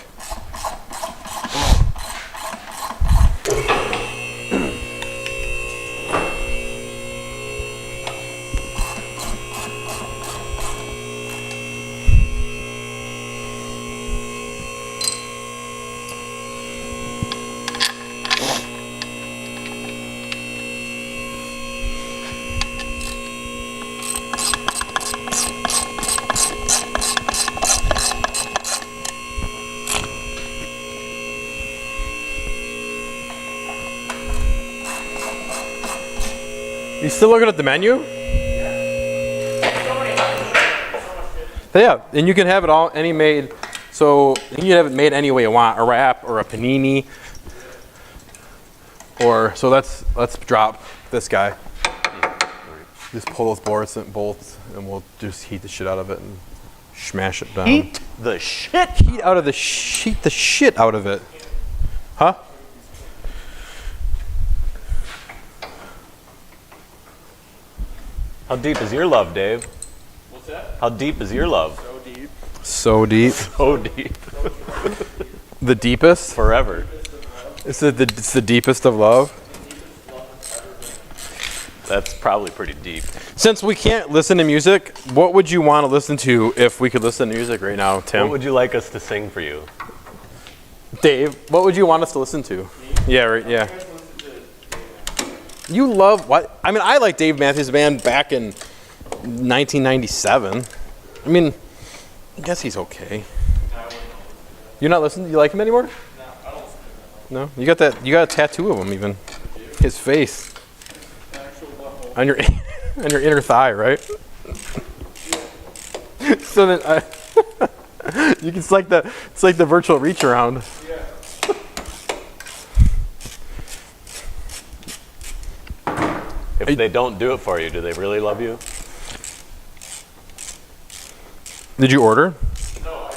You still looking at the menu? Yeah, and you can have it all any made. So you can have it made any way you want, a wrap or a panini. Or so let's drop this guy. Just pull those bolts, and we'll just heat the shit out of it and smash it down. Heat the shit. Heat the shit out of it. Huh? How deep is your love, Dave? What's that? How deep is your love? So deep. So deep. So deep. The deepest. Forever. It's the deepest of love. That's probably pretty deep. Since we can't listen to music, what would you want to listen to if we could listen to music right now, Tim? What would you like us to sing for you? Dave, what would you want us to listen to? Yeah, right, yeah. You love what? I mean, I like Dave Matthews Band back in 1997. I mean, I guess he's okay. You're not listening? You like him anymore? No? You got a tattoo of him even. His face. On your inner thigh, right? So then it's like the virtual reach around. If they don't do it for you, do they really love you? Did you order? No,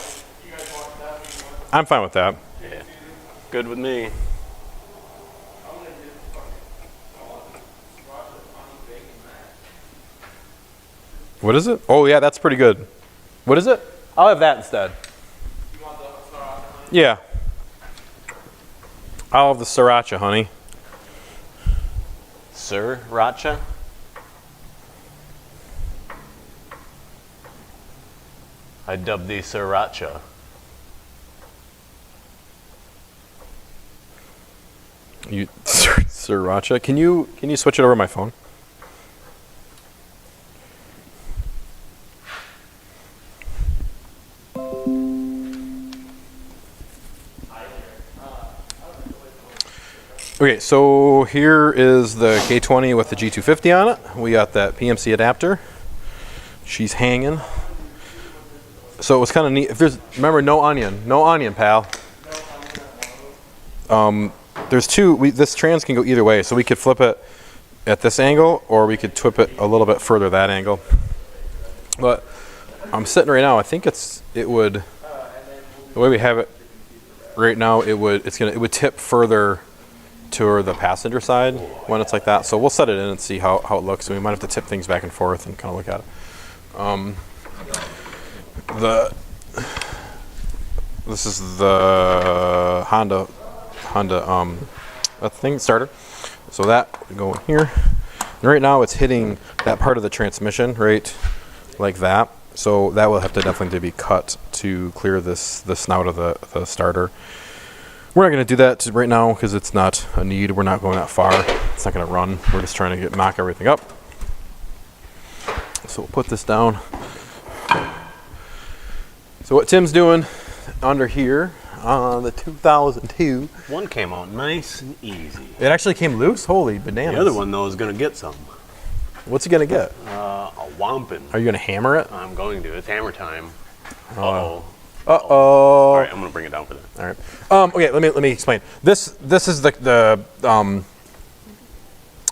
you guys want that? I'm fine with that. Yeah. Good with me. What is it? Oh yeah, that's pretty good. What is it? I'll have that instead. You want the sriracha? Yeah. I'll have the sriracha, honey. Sriracha? I dub thee sriracha. You sriracha? Can you switch it over my phone? Okay, so here is the K20 with the G250 on it. We got that PMC adapter. She's hanging. So it was kind of neat. If there's, remember, no onion, pal. There's two. This trans can go either way, so we could flip it at this angle, or we could twip it a little bit further that angle. But I'm sitting right now. I think it would. The way we have it right now, it would tip further to the passenger side when it's like that. So we'll set it in and see how it looks. And we might have to tip things back and forth and kind of look at it. This is the Honda thing starter. So that would go in here. And right now it's hitting that part of the transmission right like that. So that will have to definitely be cut to clear the snout of the starter. We're not going to do that right now because it's not a need. We're not going that far. It's not going to run. We're just trying to mock everything up. So we'll put this down. So what Tim's doing under here on the 2002. One came out nice and easy. It actually came loose? Holy bananas. The other one, though, is going to get some. What's he going to get? A whomping. Are you going to hammer it? I'm going to. It's hammer time. Uh-oh. Uh-oh. All right, I'm going to bring it down for that. All right. Okay, let me explain. This is the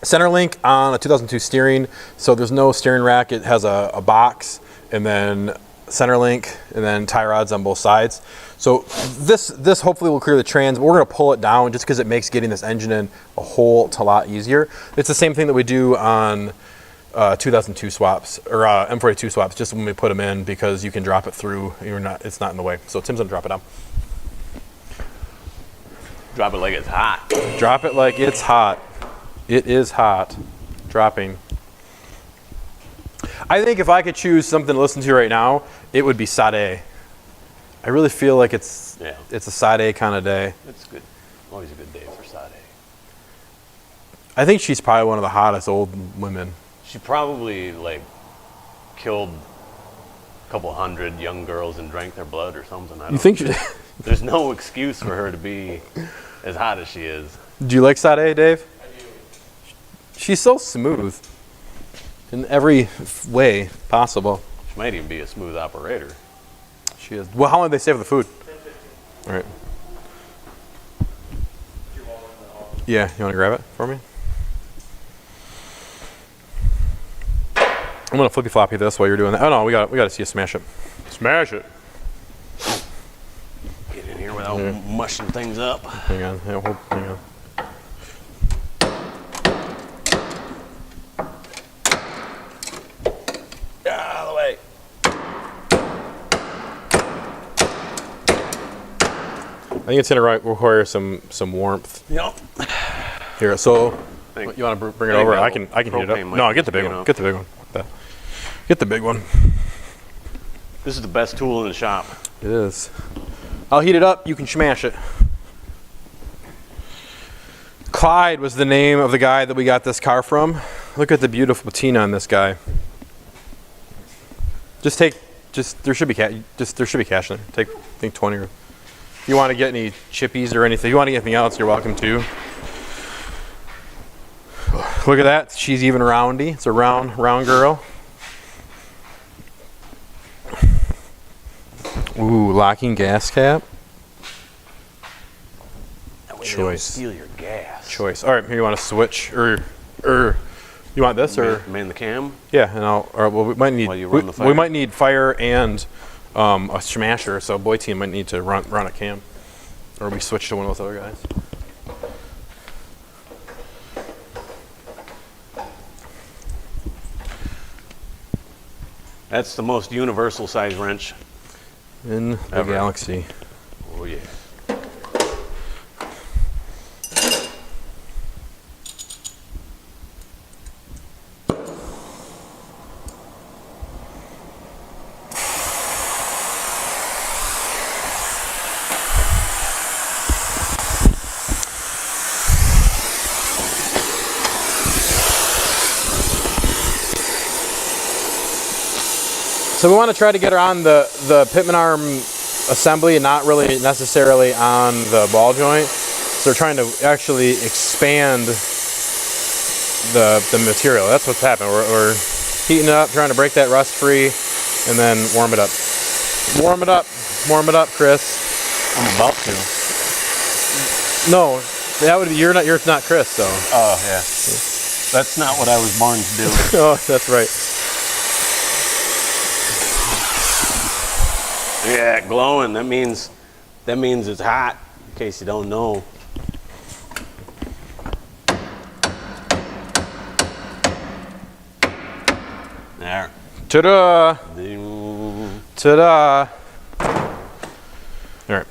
center link on a 2002 steering. So there's no steering rack. It has a box and then center link and then tie rods on both sides. So this hopefully will clear the trans, but we're going to pull it down just because it makes getting this engine in a whole lot easier. It's the same thing that we do on 2002 swaps or M42 swaps, just when we put them in, because you can drop it through. It's not in the way. So Tim's going to drop it down. Drop it like it's hot. Drop it like it's hot. It is hot. Dropping. I think if I could choose something to listen to right now, it would be Sade. I really feel like it's a Sade kind of day. It's good. Always a good day for Sade. I think she's probably one of the hottest old women. She probably killed a couple hundred young girls and drank their blood or something. You think she? There's no excuse for her to be as hot as she is. Do you like Sade, Dave? I do. She's so smooth in every way possible. She might even be a smooth operator. She is. Well, how long did they save the food? All right. Yeah, you want to grab it for me? I'm gonna flippy floppy this while you're doing that. Oh no, we got to see you smash it. Smash it. Get in here without mushing things up. Hang on. Hang on. Get out of the way. I think it's gonna require some warmth. Yep. Here, so you want to bring it over? I can heat it up. No, get the big one. Get the big one. Get the big one. This is the best tool in the shop. It is. I'll heat it up. You can smash it. Clyde was the name of the guy that we got this car from. Look at the beautiful patina on this guy. There should be cash in there. Take, I think 20 or. If you want to get any chippies or anything, if you want to get anything else, you're welcome to. Look at that. She's even roundy. It's a round girl. Ooh, locking gas cap. Choice. Steal your gas. Choice. All right, here you want to switch or you want this or man the cam? Yeah, and we might need While you run the fire? we might need fire and a smasher, so boy team might need to run a cam, or we switch to one of those other guys. That's the most universal size wrench In the ever. galaxy. Oh yeah. So we want to try to get her on the pitman arm assembly and not really necessarily on the ball joint. So they're trying to actually expand the material. That's what's happening. We're heating it up, trying to break that rust free, and then warm it up. Warm it up, Chris. I'm about to. No, that would be you're not Chris, so. Oh yeah. That's not what I was born to do. Oh, that's right. Yeah, glowing. That means it's hot. In case you don't know. There. Ta-da! Ding. Ta-da! All right,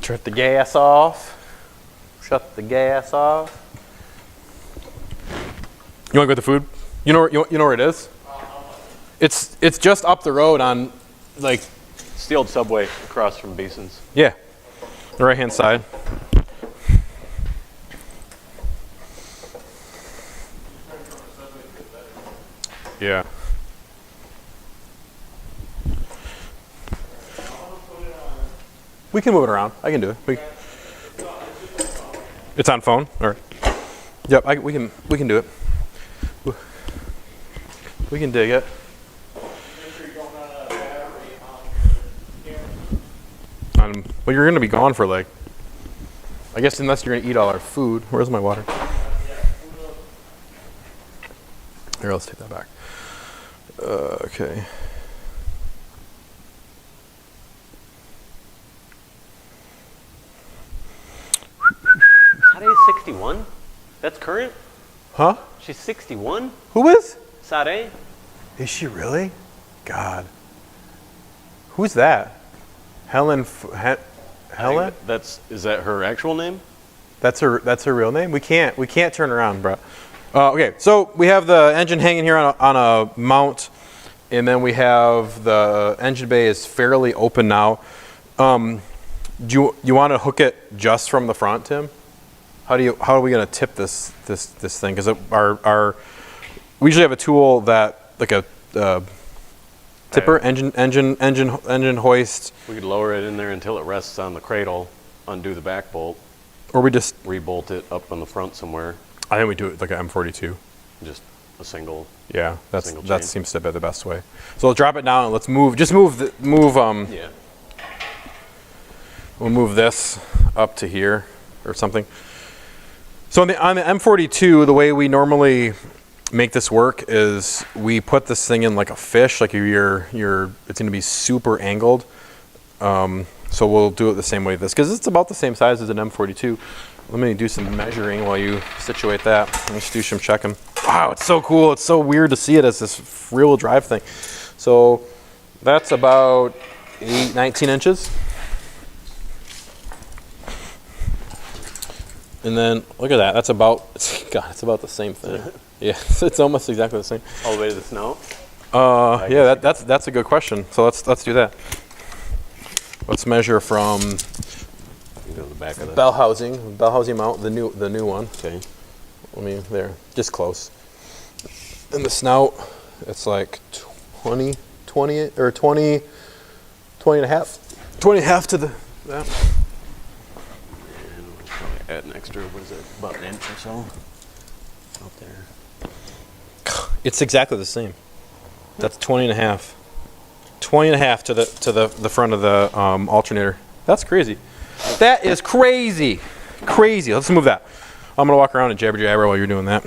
shut the gas off. Shut the gas off. You want to go with the food? You know where it is? It's just up the road on, like, It's the old Subway across from Beeson's. yeah, the right hand side. Yeah. We can move it around. I can do it. It's on phone. All right. Yep. We can do it. We can dig it. Well, you're gonna be gone for like. I guess unless you're gonna eat all our food. Where's my water? Here, let's take that back. Okay. Sade is 61? That's current? Huh? She's 61? Who is? Sade? Is she really? God. Who's that? Helen. Helen? Is that her actual name? That's her real name. We can't turn around, bro. Okay, so we have the engine hanging here on a mount, and then we have the engine bay is fairly open now. Do you want to hook it just from the front, Tim? How are we gonna tip this thing? Because we usually have a tool that like a tipper engine hoist, We could lower it in there until it rests on the cradle, undo the back bolt, or we just. rebolt it up on the front somewhere. I think we do it like an M42. Just a single. Yeah, that Single chain. seems to be the best way. So let's drop it down and let's move. Just move. Yeah. We'll move this up to here or something. So on the M42, the way we normally make this work is we put this thing in like a fish, like it's going to be super angled. So we'll do it the same way this, because it's about the same size as an M42. Let me do some measuring while you situate that. Let's do some checking. Wow, it's so cool. It's so weird to see it as this real drive thing. So that's about 19 inches. And then look at that. That's about, God, it's about the same thing. Yeah, it's almost exactly the same. All the way to the snout? Yeah, that's a good question. So let's do that. Let's measure from You go to the back of the. bell housing mount, the new one. Okay. Let me there, just close. And the snout, it's like 20 and a half to the that. And we'll probably add an extra, what is it, about an inch or so out there. It's exactly the same. That's 20 and a half. 20 and a half to the front of the alternator. That's crazy. That is crazy. Crazy. Let's move that. I'm gonna walk around and jabber jabber while you're doing that.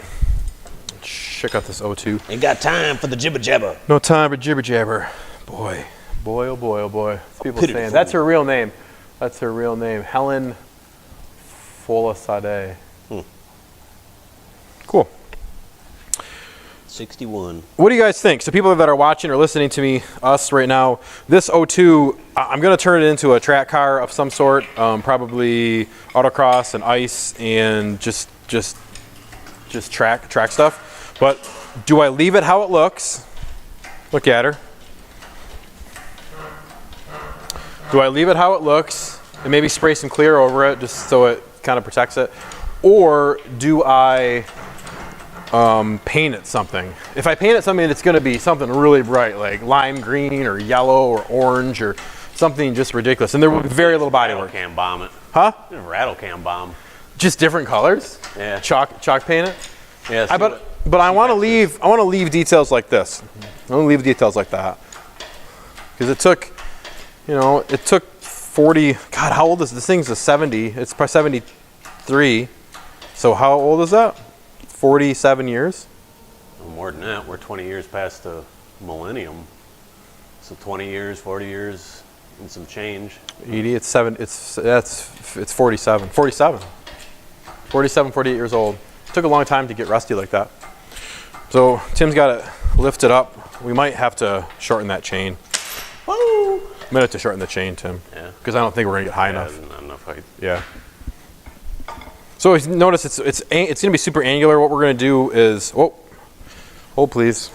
Check out this O2. Ain't got time for the jibber jabber. No time for jibber jabber. Boy, oh boy, oh boy. People saying that's her real name. That's her real name. Helen Folasade. Cool. 61. What do you guys think? So people that are watching or listening to us right now, this O2, I'm going to turn it into a track car of some sort, probably autocross and ice and just track stuff. But do I leave it how it looks? Look at her. Do I leave it how it looks and maybe spray some clear over it just so it kind of protects it? Or do I paint it something? If I paint it something, it's going to be something really bright, like lime green or yellow or orange or something just ridiculous. And there will be very little body Rattle work. cam bomb it. Huh? Rattle cam bomb. Just different colors? Yeah. Chalk paint it? Yeah. But I want to leave details like this. I want to leave details like that. Because it took 40, God, how old is this thing's a 70. It's probably 73. So how old is that? 47 years? More than that. We're 20 years past the millennium. So 20 years, 40 years, and some change. 80, it's 47. 47, 48 years old. Took a long time to get rusty like that. So Tim's got it lifted up. We might have to shorten that chain. Woo! Might have to shorten the chain, Tim. Yeah. Because I don't think we're gonna get high enough. Not enough height. Yeah. So notice it's gonna be super angular. What we're gonna do is, hold please.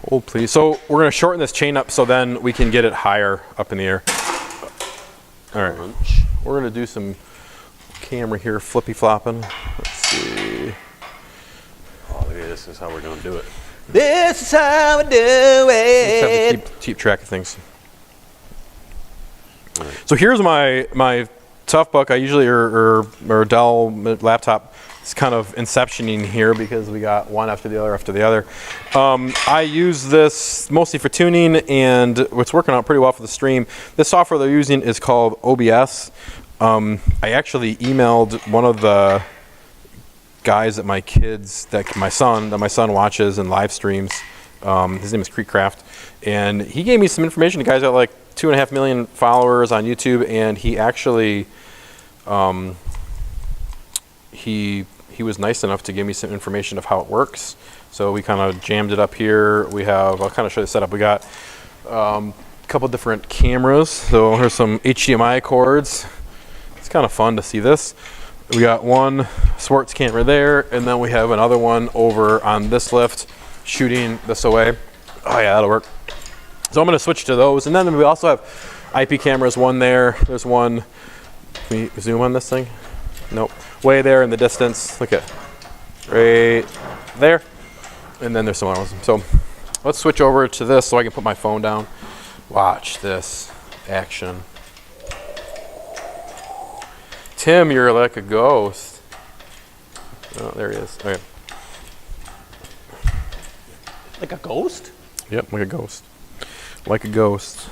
Hold please. So we're gonna shorten this chain up so then we can get it higher up in the air. All right. We're gonna do some camera here, flippy flopping. Let's see. Oh, look at this. This is how we're gonna do it. This is how we do Just it. have to keep track of things. So here's my Tough Book. I usually or Dell laptop. It's kind of inceptioning here because we got one after the other. I use this mostly for tuning, and it's working out pretty well for the stream. This software they're using is called OBS. I actually emailed one of the guys that my son watches and live streams. His name is Creekcraft, and he gave me some information. The guy's got like 2.5 million followers on YouTube, and he actually he was nice enough to give me some information of how it works. So we kind of jammed it up here. I'll kind of show you the setup. We got a couple different cameras. So here's some HDMI cords. It's kind of fun to see this. We got one sports camera there, and then we have another one over on this lift shooting this away. Oh yeah, that'll work. So I'm going to switch to those. And then we also have IP cameras, one there. There's one. Can we zoom on this thing? Nope. Way there in the distance. Look at right there. And then there's some other ones. So let's switch over to this so I can put my phone down. Watch this action. Tim, you're like a ghost. Oh, there he is. Okay. Like a ghost? Yep, like a ghost. Like a ghost.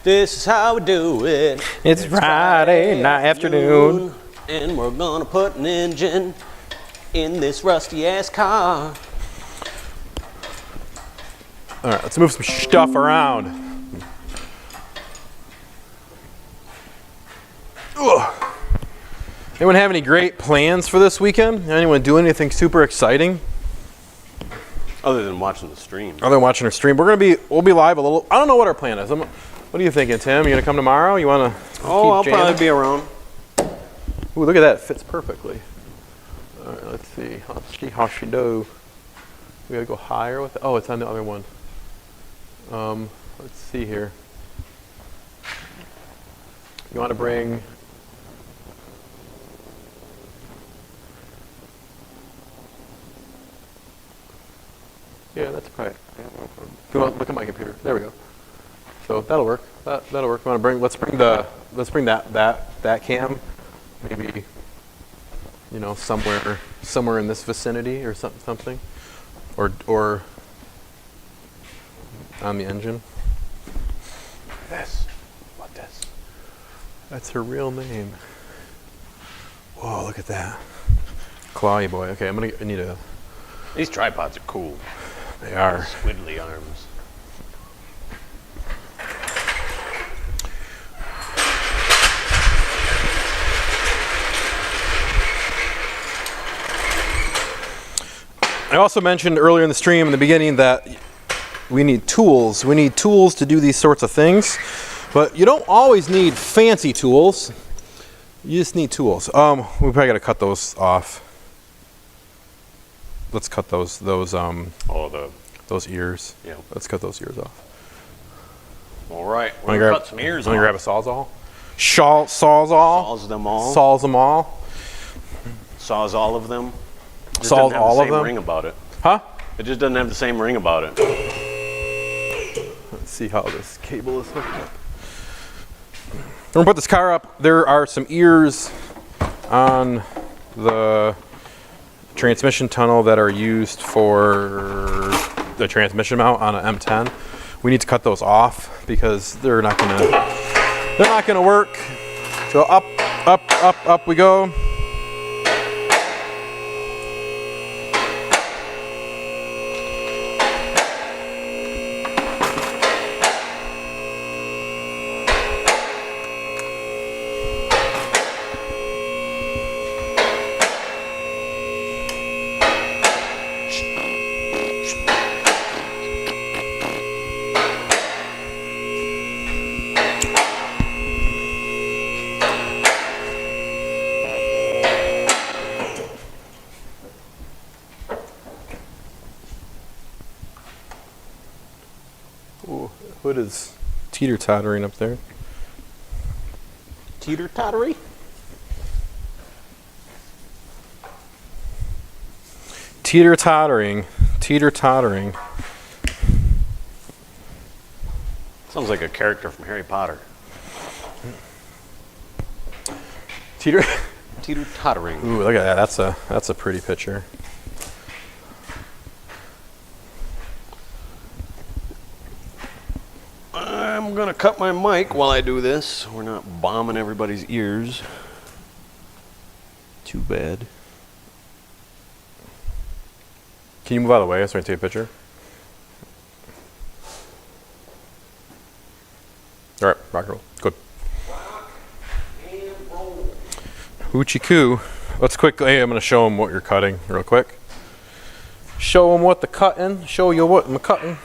This is how we do it. It's Friday night afternoon. And we're gonna put an engine in this rusty ass car. All right, let's move some stuff around. Ugh. Anyone have any great plans for this weekend? Anyone do anything super exciting? Other than watching the stream. Other than watching our stream, we'll be live a little. I don't know what our plan is. What are you thinking, Tim? You gonna come tomorrow? You wanna? I'll probably be around. Ooh, look at that! It fits perfectly. All right, let's see. How she do? We gotta go higher with it. Oh, it's on the other one. Let's see here. You want to bring? Yeah, that's right. Come on, look at my computer. There we go. So that'll work. That'll work. Let's bring that cam, maybe, somewhere in this vicinity or something, or on the engine. What this? That's her real name. Whoa, look at that. Clawy boy. Okay, I need a. These tripods are cool. They are. Squiddly arms. I also mentioned earlier in the stream in the beginning that we need tools. We need tools to do these sorts of things. But you don't always need fancy tools. You just need tools. We probably got to cut those off. Let's cut those ears. Yeah. Let's cut those ears off. All right. We're Wanna gonna grab- cut some ears Let me off. grab a sawzall. Sawzall. Saws them all. Saws them all. Saws all of them. Just Saws doesn't have all the of same them? ring about it. Huh? It just doesn't have the same ring about it. Let's see how this cable is hooked up. We're gonna put this car up. There are some ears on the transmission tunnel that are used for the transmission mount on an M10. We need to cut those off because they're not gonna work. So up we go. Ooh, hood is teeter-tottering up there. Teeter-tottery? Teeter-tottering. Teeter-tottering. Sounds like a character from Harry Potter. Teeter. Teeter-tottering. Ooh, look at that. That's a pretty picture. I'm gonna cut my mic while I do this. So we're not bombing everybody's ears. Too bad. Can you move out of the way so I can take a picture? All right, rock and roll. Good. Hoochie coo. Let's quickly, I'm going to show them what you're cutting real quick. Show them what the cutting. Show you what I'm cutting.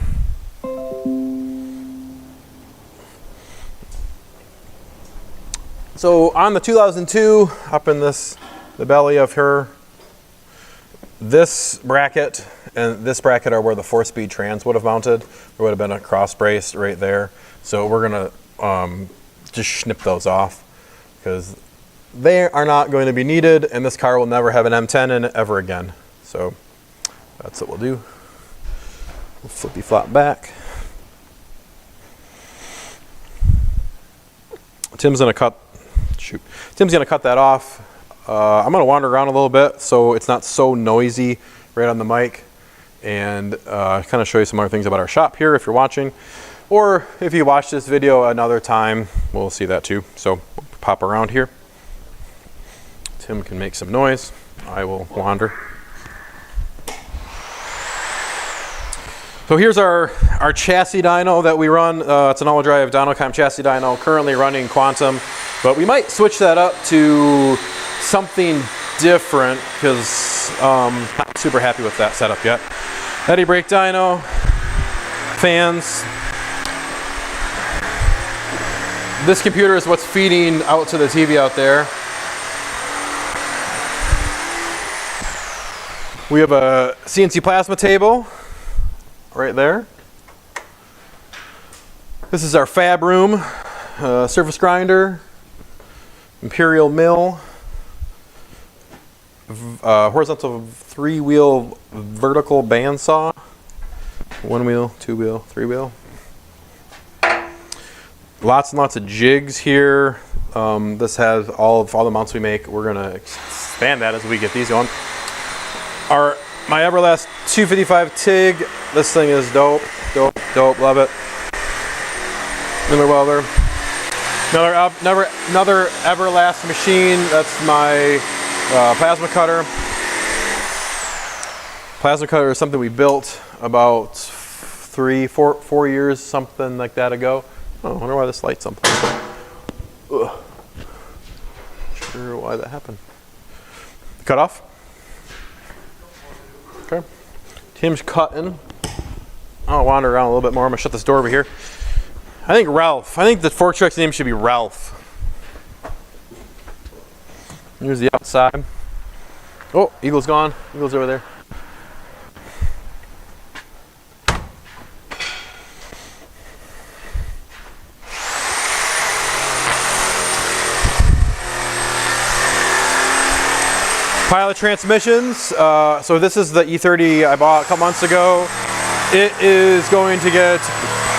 So on the 2002, up in the belly of her, this bracket and this bracket are where the 4-speed trans would have mounted. There would have been a cross brace right there. So we're gonna just snip those off because they are not going to be needed, and this car will never have an M10 in it ever again. So that's what we'll do. We'll flippy flop back. Tim's gonna cut that off. I'm gonna wander around a little bit so it's not so noisy right on the mic, and kind of show you some other things about our shop here if you're watching, or if you watch this video another time, we'll see that too. So we'll pop around here. Tim can make some noise. I will wander. So here's our chassis dyno that we run. It's an all-wheel drive Dynocom chassis dyno, currently running Quantum, but we might switch that up to something different because not super happy with that setup yet. Eddy brake dyno, fans. This computer is what's feeding out to the TV out there. We have a CNC plasma table right there. This is our fab room, surface grinder, imperial mill, horizontal 3-wheel vertical bandsaw, 1-wheel, 2-wheel, 3-wheel. Lots and lots of jigs here. This has all the mounts we make. We're gonna expand that as we get these going. My Everlast 255 TIG. This thing is dope, love it. Miller welder. Another Everlast machine. That's my plasma cutter. Plasma cutter is something we built about 4 years, something like that ago. Oh, I wonder why this light's on. Ugh. Sure why that happened. Cut off. Okay. Tim's cutting. I'll wander around a little bit more. I'm gonna shut this door over here. I think Ralph. I think the fork truck's name should be Ralph. Here's the outside. Oh, Eagle's gone. Eagle's over there. Pilot transmissions. So this is the E30 I bought a couple months ago. It is going to get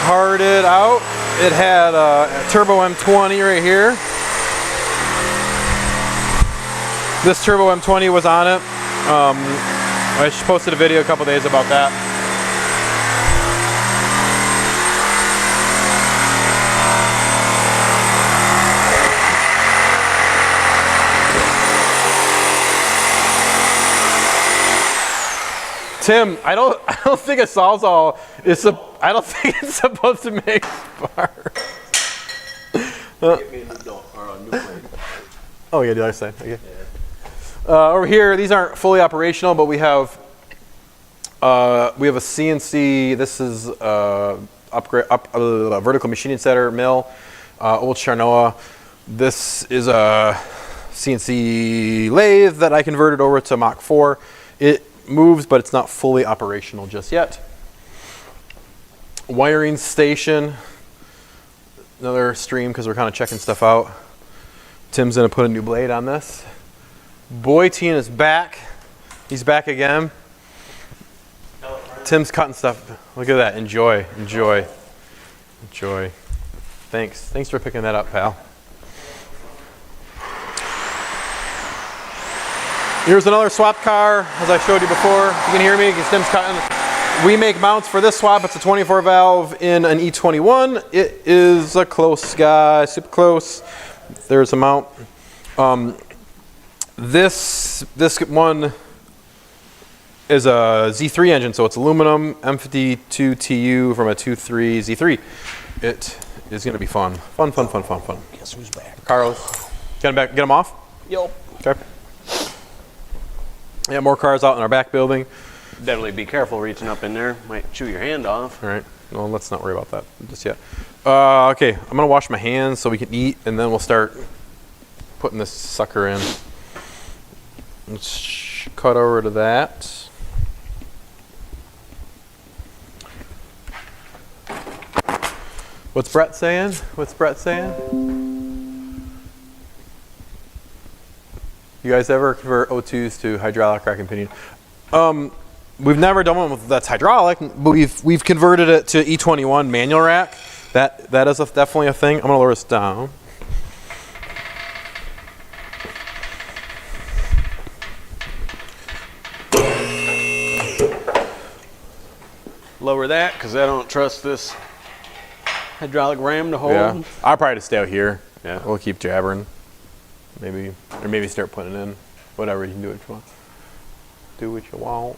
parted out. It had a turbo M20 right here. This turbo M20 was on it. I just posted a video a couple days about that. Tim, I don't think a Sawzall is I don't think it's supposed to make sparks. Oh yeah, the other side. Okay. Over here, these aren't fully operational, but we have a CNC. This is vertical machining center mill, old Charnoa. This is a CNC lathe that I converted over to Mach 4. It moves, but it's not fully operational just yet. Wiring station, another stream because we're kind of checking stuff out. Tim's gonna put a new blade on this. Boyteen is back. He's back again. Tim's cutting stuff. Look at that. Enjoy. Thanks for picking that up, pal. Here's another swap car, as I showed you before. You can hear me because Tim's cutting. We make mounts for this swap. It's a 24 valve in an E21. It is a close guy, super close. There's a mount. This one is a Z3 engine, so it's aluminum, M52 TU from a 2.3 Z3. It is gonna be fun. Fun. Guess who's back? Carlos, get him off? Yo. Okay. Yeah, more cars out in our back building. Definitely be careful reaching up in there. Might chew your hand off. All right. Well, let's not worry about that just yet. Okay, I'm gonna wash my hands so we can eat, and then we'll start putting this sucker in. Let's cut over to that. What's Brett saying? You guys ever convert O2s to hydraulic rack and pinion? We've never done one that's hydraulic, but we've converted it to E21 manual rack. That is definitely a thing. I'm gonna lower this down. Lower that, because I don't trust this hydraulic ram to hold. Yeah, I'll probably just stay out here. Yeah. We'll keep jabbering. Maybe start putting it in. Whatever, you can do what you want. Do what you want.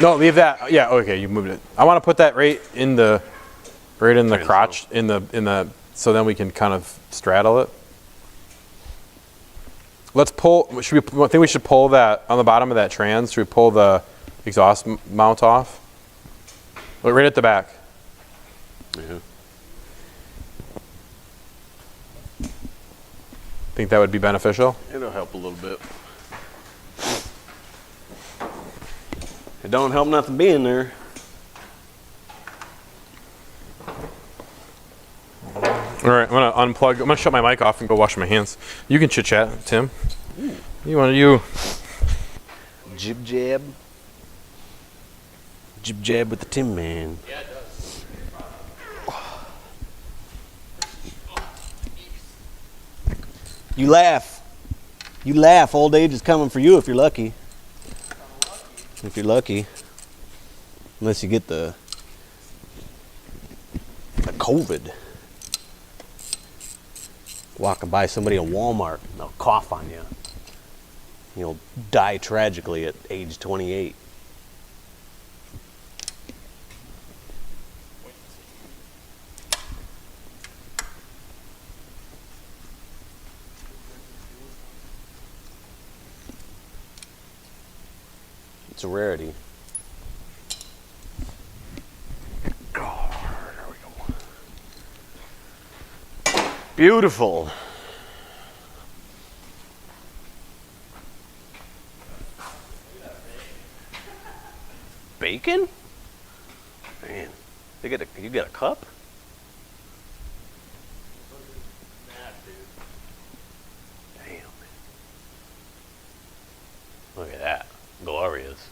No, leave that. Yeah, okay, you moved it. I want to put that right in the crotch, in the, so then we can kind of straddle it. Let's pull. I think we should pull that on the bottom of that trans. Should we pull the exhaust mount off? Look right at the back. Yeah. Think that would be beneficial? It'll help a little bit. It don't help nothing being there. All right, I'm gonna unplug. I'm gonna shut my mic off and go wash my hands. You can chit chat, Tim. You? Jib jab. Jib jab with the Tim man. Yeah, it does. You laugh. Old age is coming for you if you're lucky. If you're lucky. Unless you get the COVID. Walking by somebody at Walmart, and they'll cough on you. You'll die tragically at age 28. It's a rarity. Oh, there we go. Beautiful. Bacon? Man, you get a cup? Damn. Look at that. Glorious.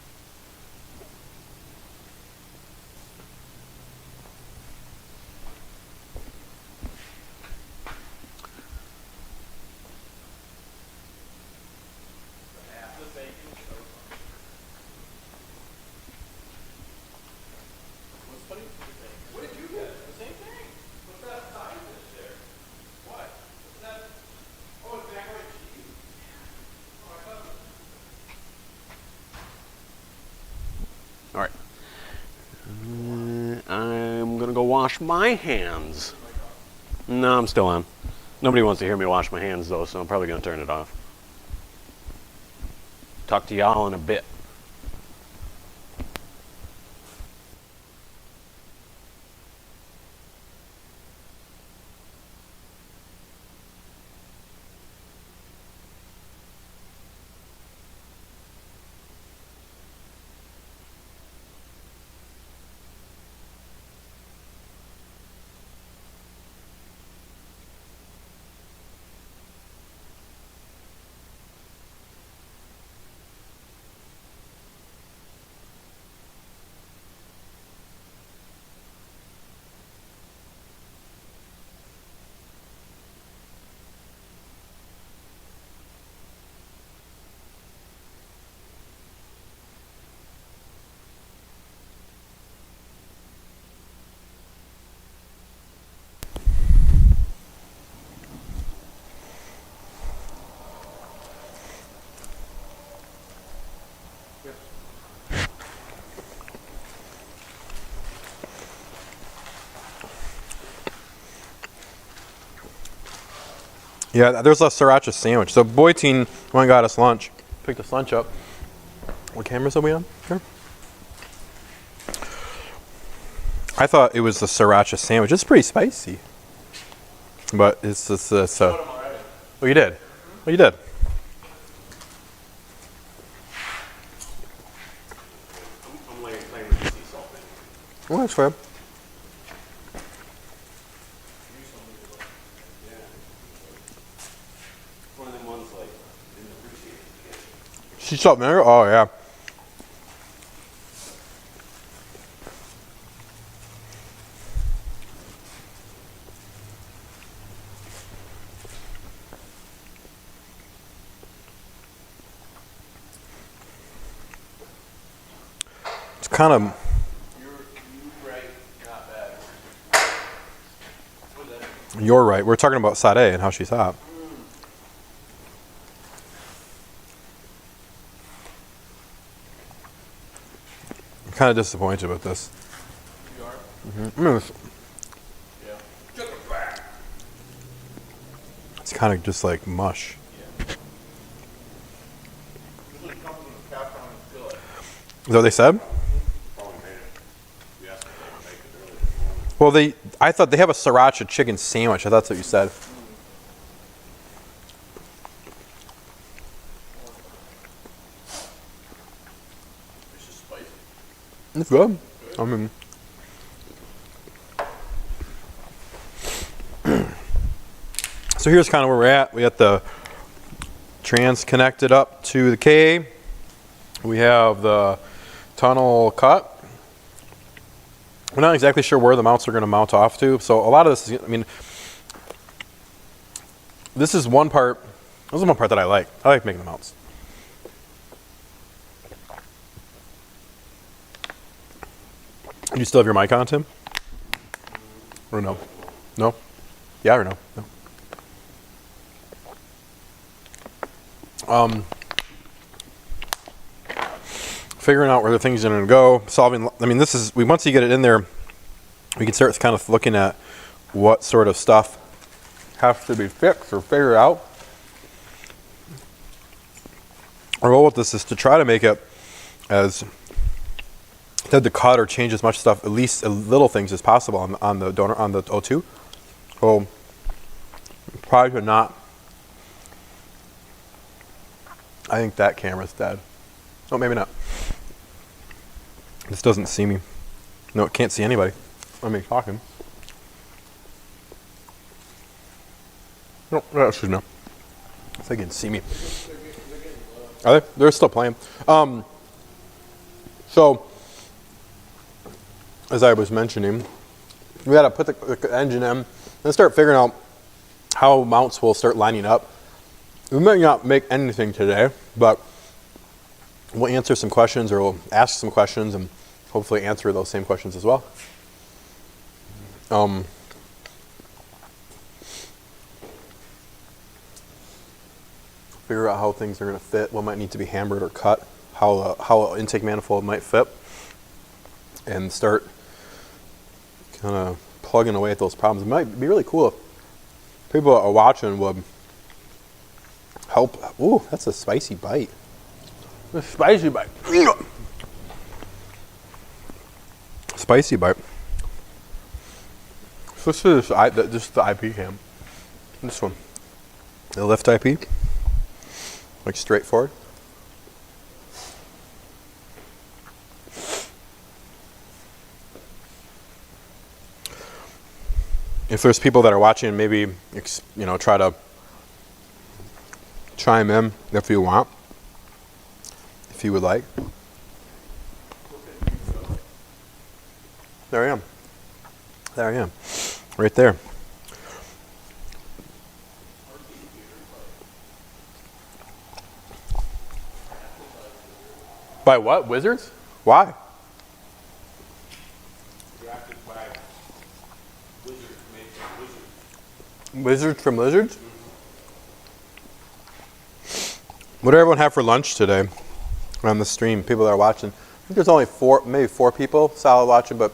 What did you get? The same thing. What's that side dish there? What? What's that? Oh, it's macaroni and cheese. Oh, I thought it was. All right. I'm gonna go wash my hands. No, I'm still on. Nobody wants to hear me wash my hands though, so I'm probably gonna turn it off. Talk to y'all in a bit. Yeah, there's a sriracha sandwich. So Boyteen went and got us lunch. Picked us lunch up. What cameras are we on? Sure. I thought it was the sriracha sandwich. It's pretty spicy. But it's just oh, you did? Oh, you did? I'm laying claim to sea salt. Well, that's fair. One of them ones like didn't appreciate it. Sea salt vinegar? Oh, yeah. It's kind of... You're right. We're talking about Sade and how she's hot. I'm kind of disappointed with this. You are? Yeah. It's kind of just like mush. Usually comes in a cast on and skillet. Is that what they said? Well, I thought they have a sriracha chicken sandwich. I thought that's what you said. It's just spicy. It's good. I mean, so here's kind of where we're at. We got the trans connected up to the K. We have the tunnel cut. We're not exactly sure where the mounts are going to mount off to. So a lot of this is, I mean, this is one part. This is one part that I like. I like making the mounts. Do you still have your mic on, Tim? Or no? No? Yeah or no? No. Figuring out where the thing's going to go, solving. I mean, this is once you get it in there, we can start kind of looking at what sort of stuff has to be fixed or figured out. Our goal with this is to try to make it as to cut or change as much stuff, at least little things as possible on the donor on the O2. So Probably should not. I think that camera's dead. Oh, maybe not. This doesn't see me. No, it can't see anybody. I mean, talking. No, that should know. If they can see me. Are they? They're still playing. So, as I was mentioning, we got to put the engine in and start figuring out how mounts will start lining up. We might not make anything today, but we'll answer some questions, or we'll ask some questions and hopefully answer those same questions as well. Figure out how things are going to fit, what might need to be hammered or cut, how an intake manifold might fit, and start kind of plugging away at those problems. It might be really cool if people that are watching would help. Ooh, that's a spicy bite. A spicy bite. Spicy bite. So this is just the IP cam. This one. The lift IP. Like straightforward. If there's people that are watching, maybe try to chime in if you want, if you would like. There I am. There I am. Right there. By what? Wizards? Why? Drafted by Wizards, made from Wizards. Wizards from Lizards? What did everyone have for lunch today on the stream? People that are watching. I think there's only maybe four people solid watching, but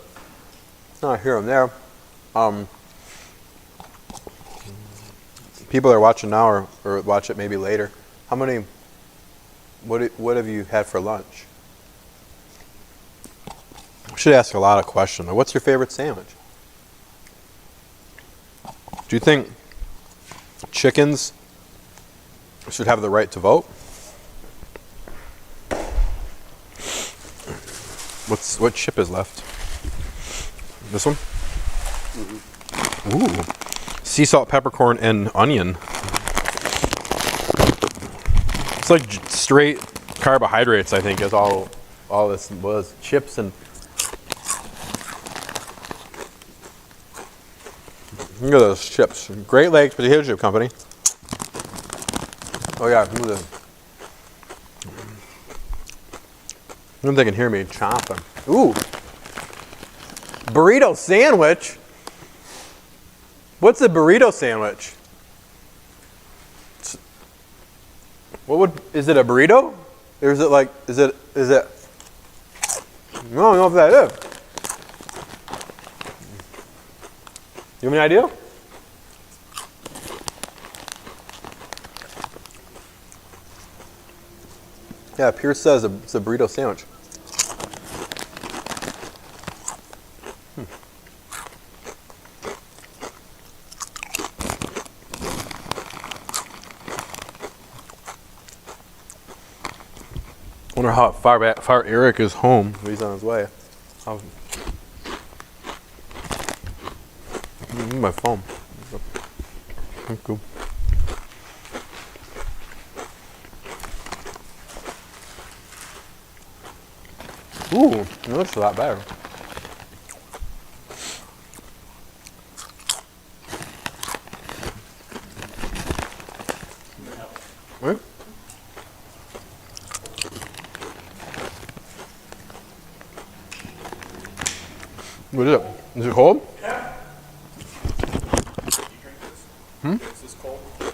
not here and there. People that are watching now or watch it maybe later. How many? What have you had for lunch? I should ask a lot of questions. What's your favorite sandwich? Do you think chickens should have the right to vote? What chip is left? This one? Ooh. Sea salt, peppercorn, and onion. It's like straight carbohydrates, I think, is all this was. Chips and... Look at those chips. Great Lakes Potato Chip Company. Oh yeah, look at this. I don't think they can hear me chomping. Ooh. Burrito sandwich? What's a burrito sandwich? Is it a burrito? Or is it is it, I don't know if that is. You have any idea? Yeah, Pierce says it's a burrito sandwich. Wonder how far Eric is home. He's on his way. My phone. Cool. Ooh, it looks a lot better. What? What is it? Is it cold? Yeah. You drink this? Is this cold? Or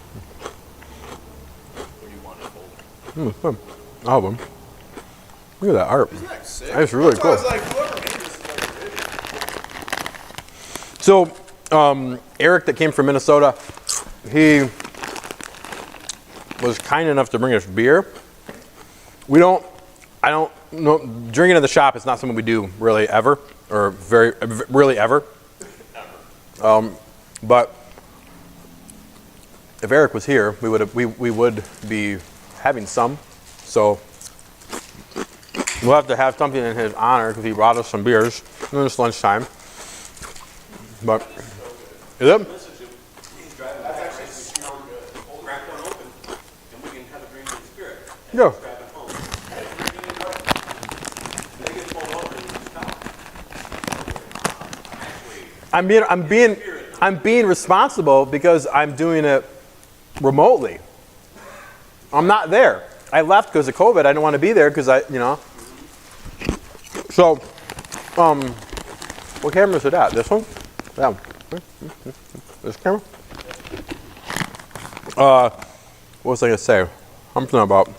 do you want it colder? It's fun. I'll have one. Look at that art. Isn't that sick? That's really That's why I cool. was like, whoever made this is like original. So, Eric that came from Minnesota, he was kind enough to bring us beer. I don't know, drinking in the shop is not something we do really ever, or really ever. But if Eric was here, we would be having some. So we'll have to have something in his honor because he brought us some beers in this lunchtime. But is it? Yeah. I'm being responsible because I'm doing it remotely. I'm not there. I left because of COVID. I didn't want to be there because So, what camera is it at? This one? That one. This camera? What was I gonna say? Something about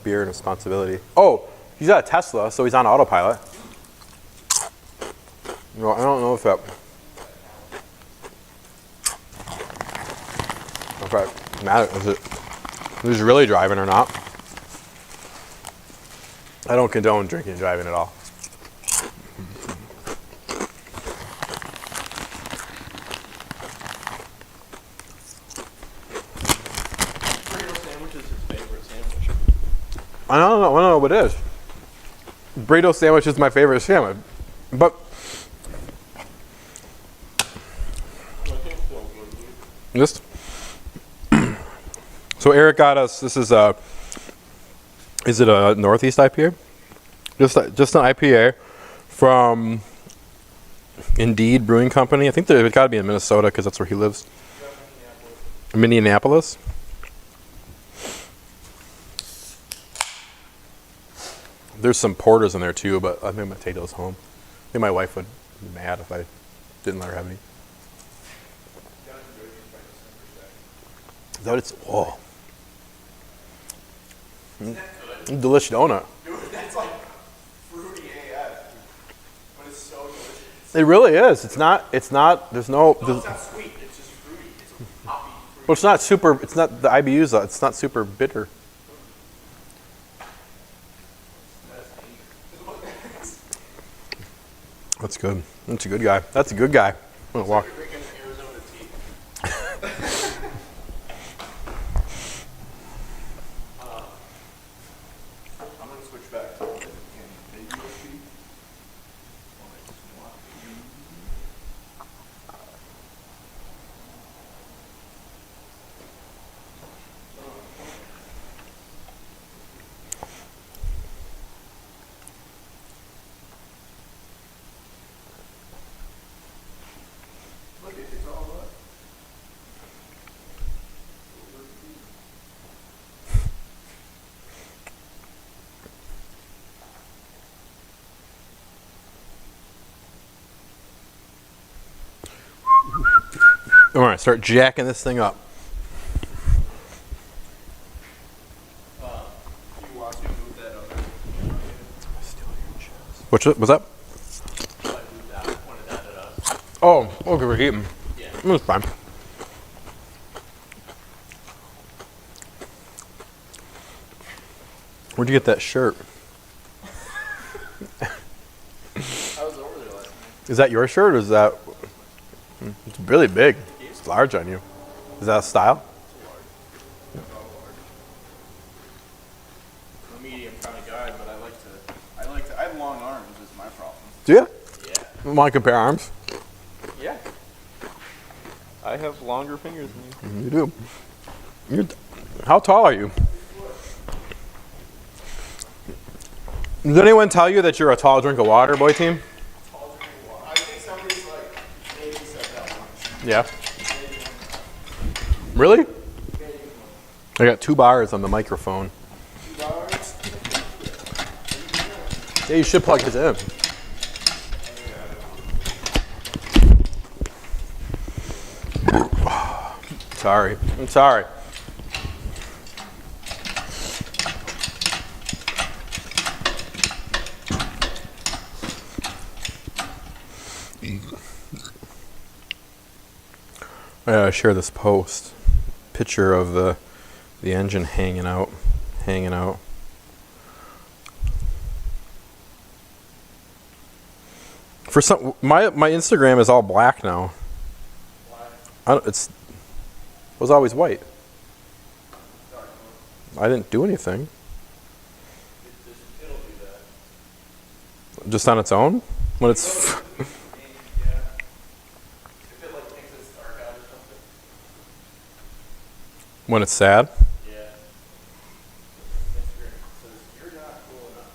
beer and responsibility. Oh, he's got a Tesla, so he's on autopilot. No, I don't know if that matters. Is who's really driving or not? I don't condone drinking and driving at all. Burrito sandwich is his favorite sandwich. I don't know what it is. Burrito sandwich is my favorite sandwich, but this. So Eric got us. This is a. Is it a Northeast IPA? Just an IPA from Indeed Brewing Company. I think they've got to be in Minnesota because that's where he lives. Minneapolis. There's some porters in there too, but I think I'm gonna take those home. I think my wife would be mad if I didn't let her have any. Is that what it's? Whoa. Delicious donut. Dude, that's like fruity AF. But it's so delicious. It really is. It's not, there's No, it's not sweet. It's just fruity. It's a poppy fruity. well, it's not super, it's not the IBUs, it's not super bitter. That's good. That's a good guy. That's a good guy. I'm gonna walk. You're drinking Arizona tea. I'm going to switch back to USB. Look, it's all up. All right, start jacking this thing up. You watch me move that other. What's that? I moved that. Pointed that at us. Oh, okay, we're eating. Yeah. That's fine. Where'd you get that shirt? I was over there last night. Is that your shirt or is that? It's really big. It's large on you. Is that a style? I'm a medium kind of guy, but I have long arms is my problem. Do you? Yeah. Want to compare arms? Yeah. I have longer fingers than you. You do. How tall are you? Did anyone tell you that you're a tall drink of water, boy team? I think somebody's like maybe said that much. Yeah. Really? I got 2 bars on the microphone. Yeah, you should plug this in. Sorry. I'm sorry. I gotta share this post. Picture of the engine hanging out. For some, my Instagram is all black now. It's was always white. I didn't do anything. It'll do that. Just on its own? When it's... Yeah. If it like thinks it's dark out or something. when it's sad? Yeah. Instagram says you're not cool enough.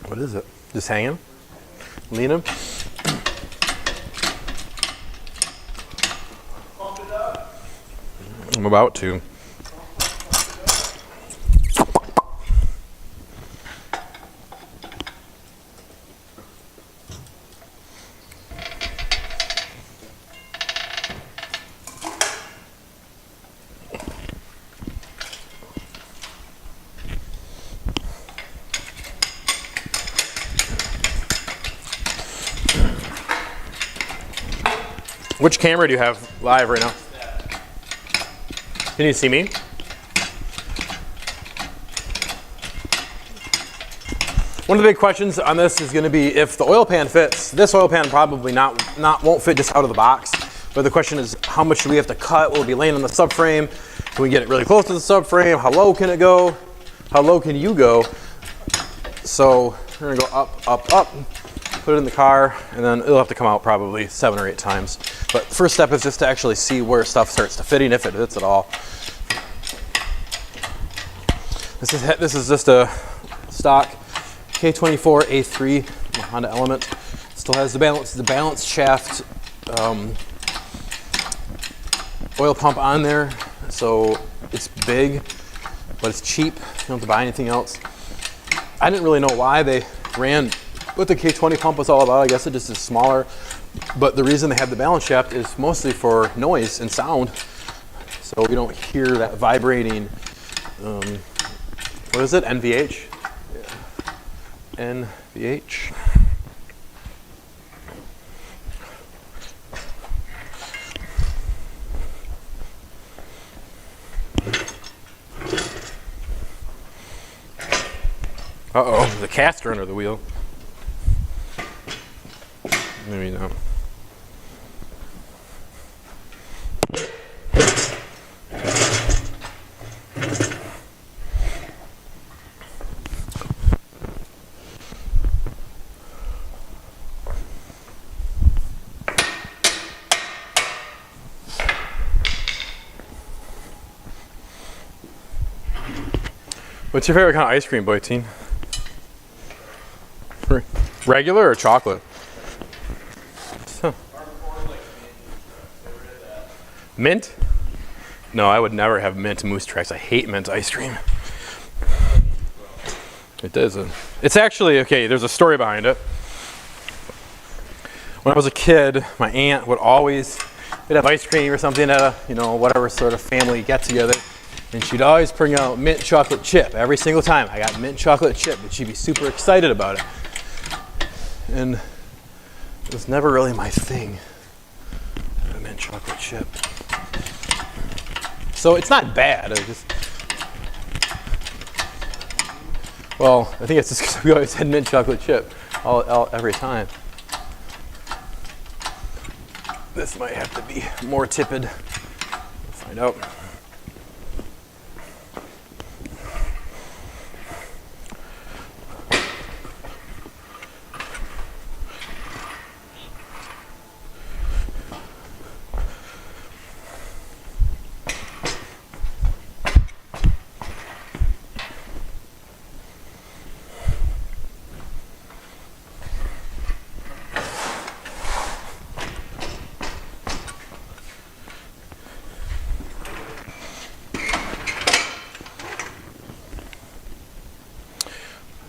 What is it? Just hanging? Leaning? I'm about to. Which camera do you have live right now? Can you see me? One of the big questions on this is going to be if the oil pan fits. This oil pan probably won't fit just out of the box. But the question is, how much do we have to cut? Will it be laying on the subframe? Can we get it really close to the subframe? How low can it go? How low can you go? So we're going to go up, up, up. Put it in the car, and then it'll have to come out probably 7 or 8 times. But the first step is just to actually see where stuff starts to fitting, if it fits at all. This is just a stock K24 A3 Honda Element. Still has the balance shaft oil pump on there, so it's big, but it's cheap. You don't have to buy anything else. I didn't really know why they ran what the K20 pump was all about. I guess it just is smaller, but the reason they have the balance shaft is mostly for noise and sound, so you don't hear that vibrating. What is it? NVH. Yeah. NVH. Uh-oh, there's a caster under the wheel. Maybe not. What's your favorite kind of ice cream, boy, teen? Regular or chocolate? Huh. Mint? No, I would never have mint Moose Tracks. I hate mint ice cream. It does. It's actually, okay, there's a story behind it. When I was a kid, my aunt would always, we'd have ice cream or something at a, whatever sort of family get together. And she'd always bring out mint chocolate chip every single time. I got mint chocolate chip, and she'd be super excited about it. And it was never really my thing, mint chocolate chip. So it's not bad. Well, I think it's just because we always had mint chocolate chip every time. This might have to be more tipped. We'll find out.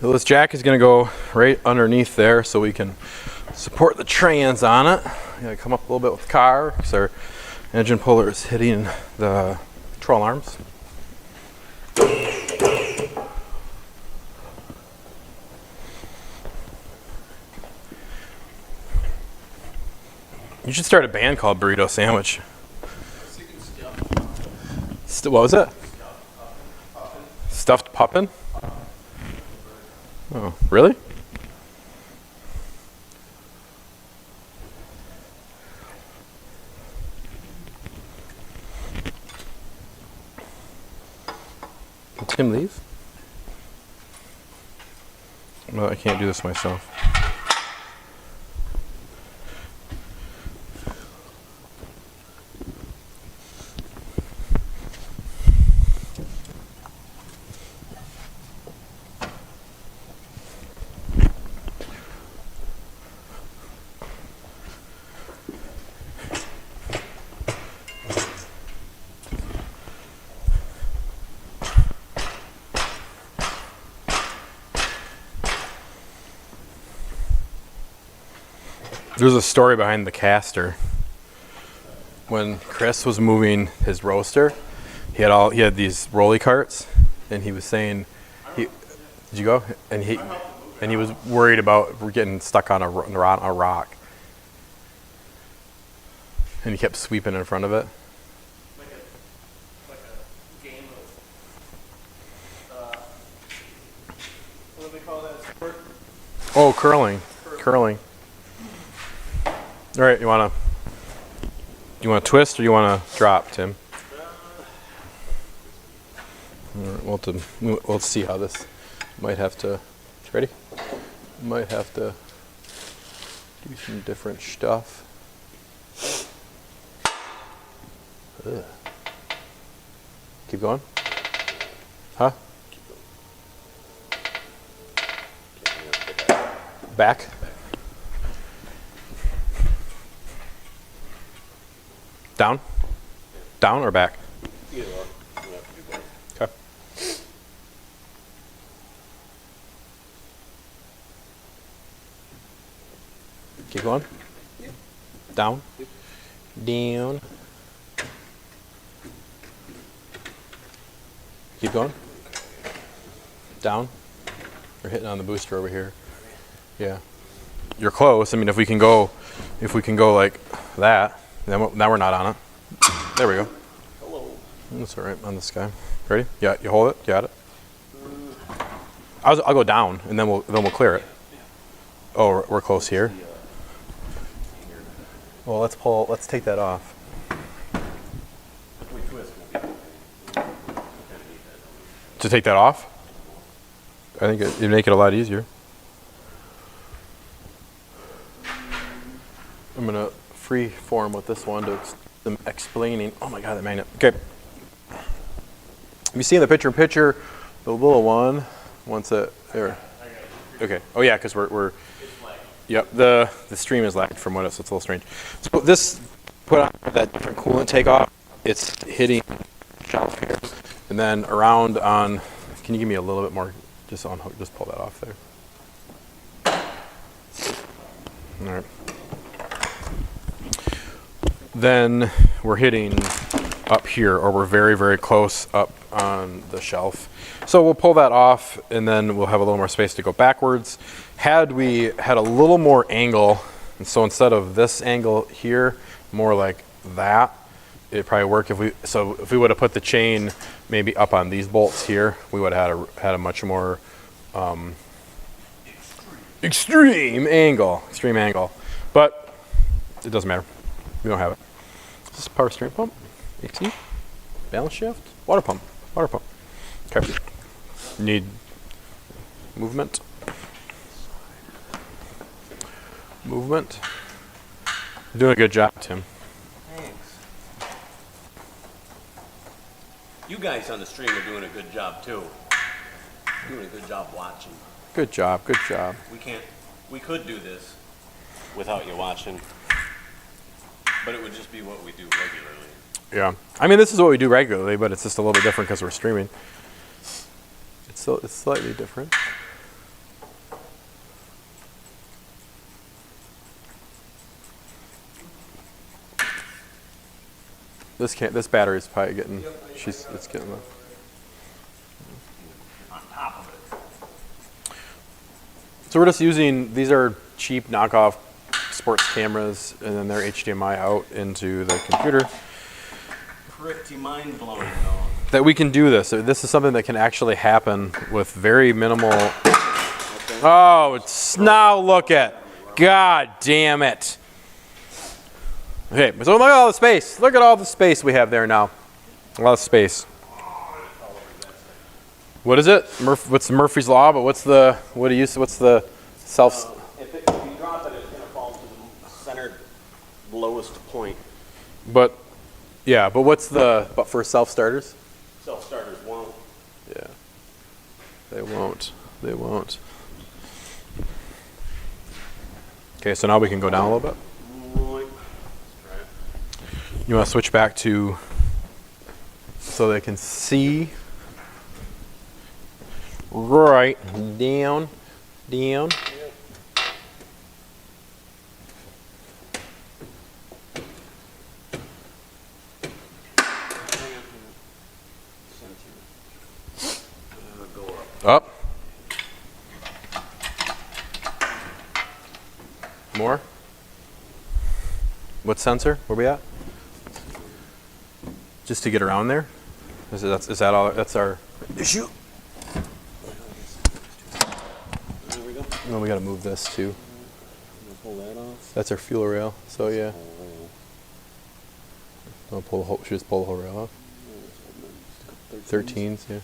So this jack is going to go right underneath there so we can support the trans on it. Gotta come up a little bit with the car because our engine puller is hitting the control arms. You should start a band called Burrito Sandwich. What was it? Stuffed puppin'? Oh, really? Can Tim leave? Well, I can't do this myself. There's a story behind the caster. When Chris was moving his roaster, he had these rolly carts, and he was saying, did you go? And he was worried about getting stuck on a rock, and he kept sweeping in front of it. Like a game of, what do they call that sport? Oh, curling. All right, you wanna twist or you wanna drop, Tim? All right, we'll see how this might have to. Ready? Might have to do some different stuff. Ugh. Keep going. Huh? Back. Down? Down or back? Either or. You have to do both. Okay. Keep going. Yep. Down. Yep. Down. Keep going. Down. We're hitting on the booster over here. Yeah. You're close. I mean, if we can go like that, then now we're not on it. There we go. Hello. That's all right on this guy. Ready? Yeah, you hold it. Got it. I'll go down, and then we'll clear it. Oh, we're close here. Well, let's take that off. To take that off? I think it'd make it a lot easier. I'm gonna free form with this one to explaining. Oh my God, that magnet. Okay. You see in the picture, the little one, once it there. Okay. Oh yeah, because we're. Yep. The stream is lagged from what it's a little strange. So this put on that different coolant takeoff. It's hitting shelf here, and then around on. Can you give me a little bit more? Just on hook. Just pull that off there. All right. Then we're hitting up here, or we're very, very close up on the shelf. So we'll pull that off, and then we'll have a little more space to go backwards. Had we had a little more angle, and so instead of this angle here, more like that, it'd probably work if we would have put the chain maybe up on these bolts here, we would have had a much more extreme angle. But it doesn't matter. We don't have it. Is this a power steering pump? AC? Balance shaft? Water pump. Okay. Need movement. You're doing a good job, Tim. Thanks. You guys on the stream are doing a good job too. Doing a good job watching. Good job. We could do this without you watching, but it would just be what we do regularly. Yeah. I mean, this is what we do regularly, but it's just a little bit different because we're streaming. It's slightly different. This battery is probably getting. It's getting low. On top of it. So we're just using, these are cheap knockoff sports cameras, and then they're HDMI out into the computer. Pretty mind blowing though. That we can do this. So this is something that can actually happen with very minimal. Oh, now look at. God damn it. Okay, so look at all the space. Look at all the space we have there now. A lot of space. What is it? What's Murphy's Law? But what's the self? If you drop it, it's going to fall to the center lowest point. But yeah, but but for self starters? Self-starters won't. Yeah. They won't. They won't. Okay, so now we can go down a little bit. You want to switch back to so they can see. Right. Down. Down. Up. More. What sensor? Where we at? Just to get around there? Is that all? That's our issue. There we go. No, we got to move this too. Pull that off. That's our fuel rail. So yeah. I'll pull the whole. Should just pull the whole rail off. 13s, yeah.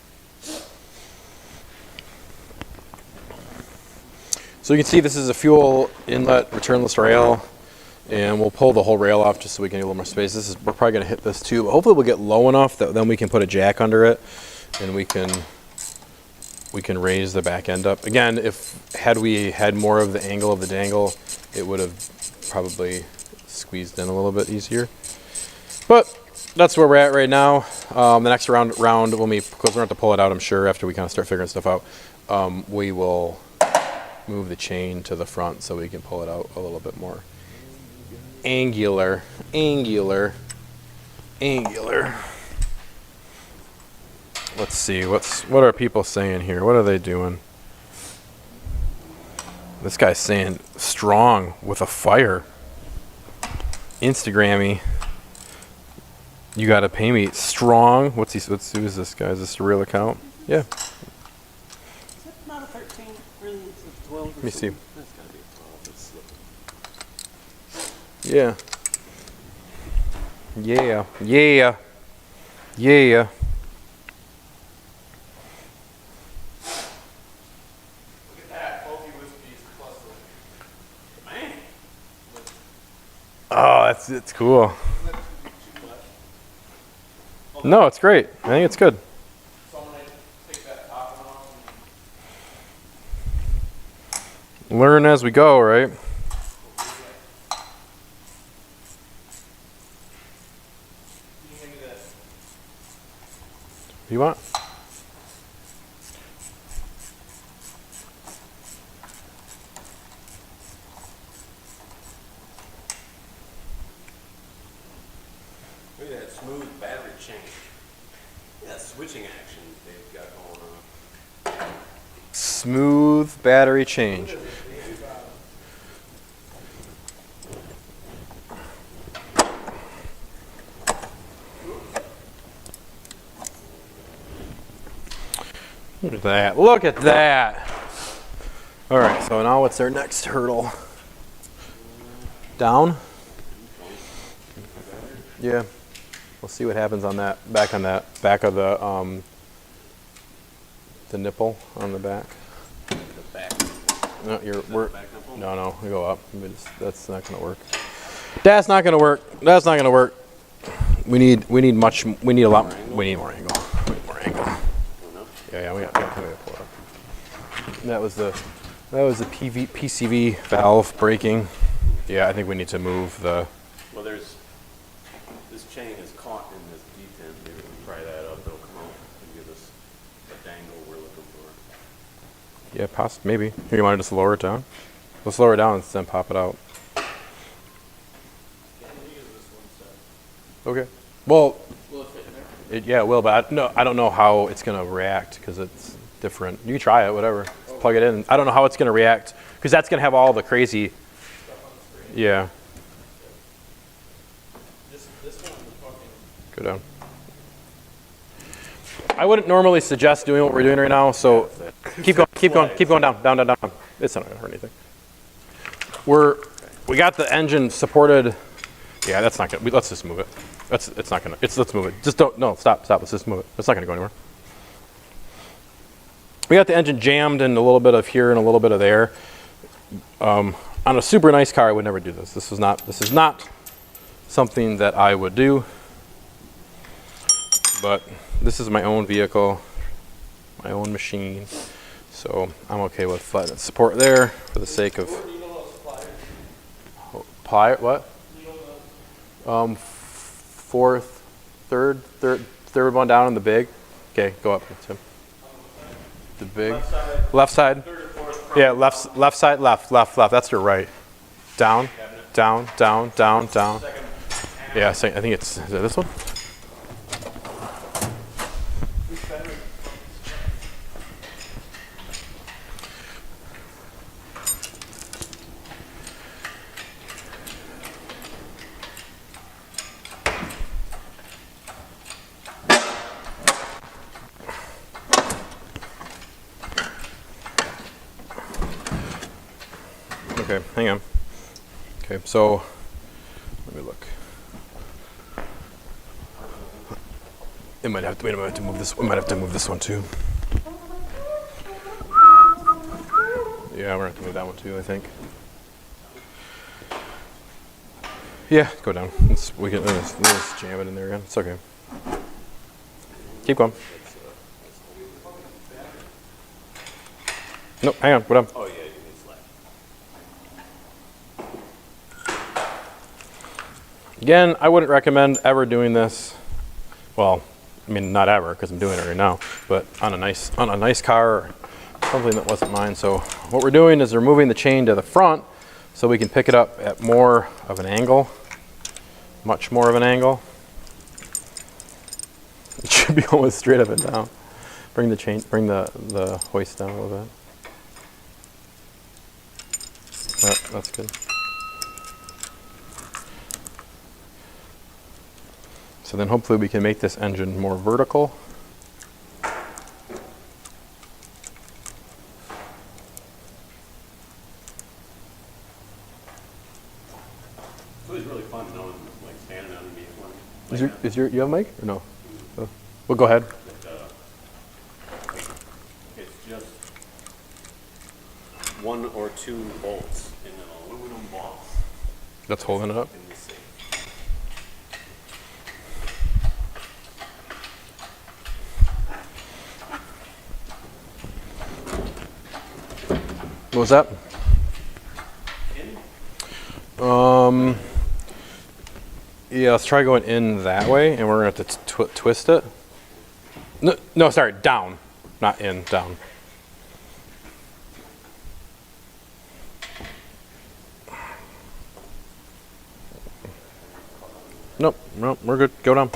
So you can see this is a fuel inlet returnless rail, and we'll pull the whole rail off just so we can get a little more space. We're probably going to hit this too, but hopefully we'll get low enough that then we can put a jack under it, and we can raise the back end up. Again, had we had more of the angle of the dangle, it would have probably squeezed in a little bit easier. But that's where we're at right now. The next round when because we're going to have to pull it out, I'm sure, after we kind of start figuring stuff out, we will move the chain to the front so we can pull it out a little bit more angular. Let's see, what are people saying here? What are they doing? This guy's saying strong with a fire. Instagrammy. You gotta pay me. Strong. Who is this guy? Is this a real account? Yeah. Is it not a 13? Really? It's a 12 or Let me see. something? That's got to be a 12. It's slipping. Yeah. Yeah. Look at that, both USBs plus the man. Oh, it's cool. No, it's great. I think it's good. So I'm gonna take that top one off Learn as we go, right? and can you hand me this? You want? Look at that smooth battery change. Look at that switching action they've got going on. Smooth battery change. Look at that. Look at that. All right, so now what's our next hurdle? Down? Yeah. We'll see what happens on that, back of the nipple on the back. The back. No, Back nipple? no, we go up. That's not gonna work. That's not gonna work. That's not gonna work. We need more angle. We need more angle. Yeah, we got to pull it up. That was the PCV valve breaking. Yeah, I think we need to move the. Well, this chain is caught in this detent here. If we pry that up, it'll come out and give us the dangle we're looking for. Yeah, maybe. Here, you want to just lower it down? Let's lower it down and then pop it out. Okay. Well, yeah, it will, but I don't know how it's going to react because it's different. You can try it, whatever. Just plug it in. I don't know how it's going to react because that's going to have all the crazy. Yeah. Go down. I wouldn't normally suggest doing what we're doing right now, so keep going down. It's not going to hurt anything. We got the engine supported. Yeah, that's not good. Let's just move it. It's not gonna. Let's move it. Just don't. No, stop. Let's just move it. It's not gonna go anywhere. We got the engine jammed in a little bit of here and a little bit of there. On a super nice car, I would never do this. This is not something that I would do. But this is my own vehicle, my own machine, so I'm okay with letting it support there for the sake of. Plier, what? Third one down in the big. Okay, go up, Tim. The big. Left side. Yeah, left side, left. That's your right. Down. Yeah, I think it's. Is it this one? Okay, hang on. Okay, so let me look. We might have to move this. We might have to move this one too. Yeah, we're gonna have to move that one too, I think. Yeah, go down. We can let's jam it in there again. It's okay. Keep going. No, hang on. Go down. Oh yeah, you can slide. Again, I wouldn't recommend ever doing this. Well, I mean, not ever, because I'm doing it right now. But on a nice car, or something that wasn't mine. So what we're doing is we're moving the chain to the front, so we can pick it up at more of an angle, much more of an angle. It should be almost straight up and down. Bring the hoist down a little bit. That's good. So then hopefully we can make this engine more vertical. It's always really fun knowing, like, standing underneath one. You have a mic or no? Oh. Well, go ahead. It's just 1 or 2 bolts in an aluminum box. That's holding it up. In the safe. What was that? Yeah, let's try going in that way, and we're gonna have to twist it. No, sorry, down, not in, down. Nope, we're good. Go down.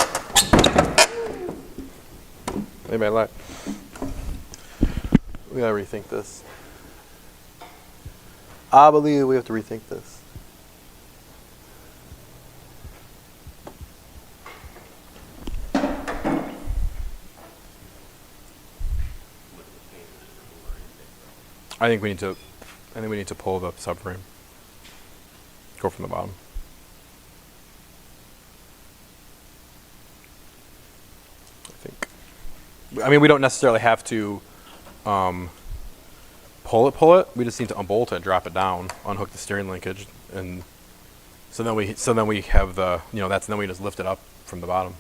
Maybe I lied. We gotta rethink this. I believe we have to rethink this. I think we need to pull the subframe. Go from the bottom. I think. I mean, we don't necessarily have to pull it. We just need to unbolt it, drop it down, unhook the steering linkage, and so then we have the, then we just lift it up from the bottom.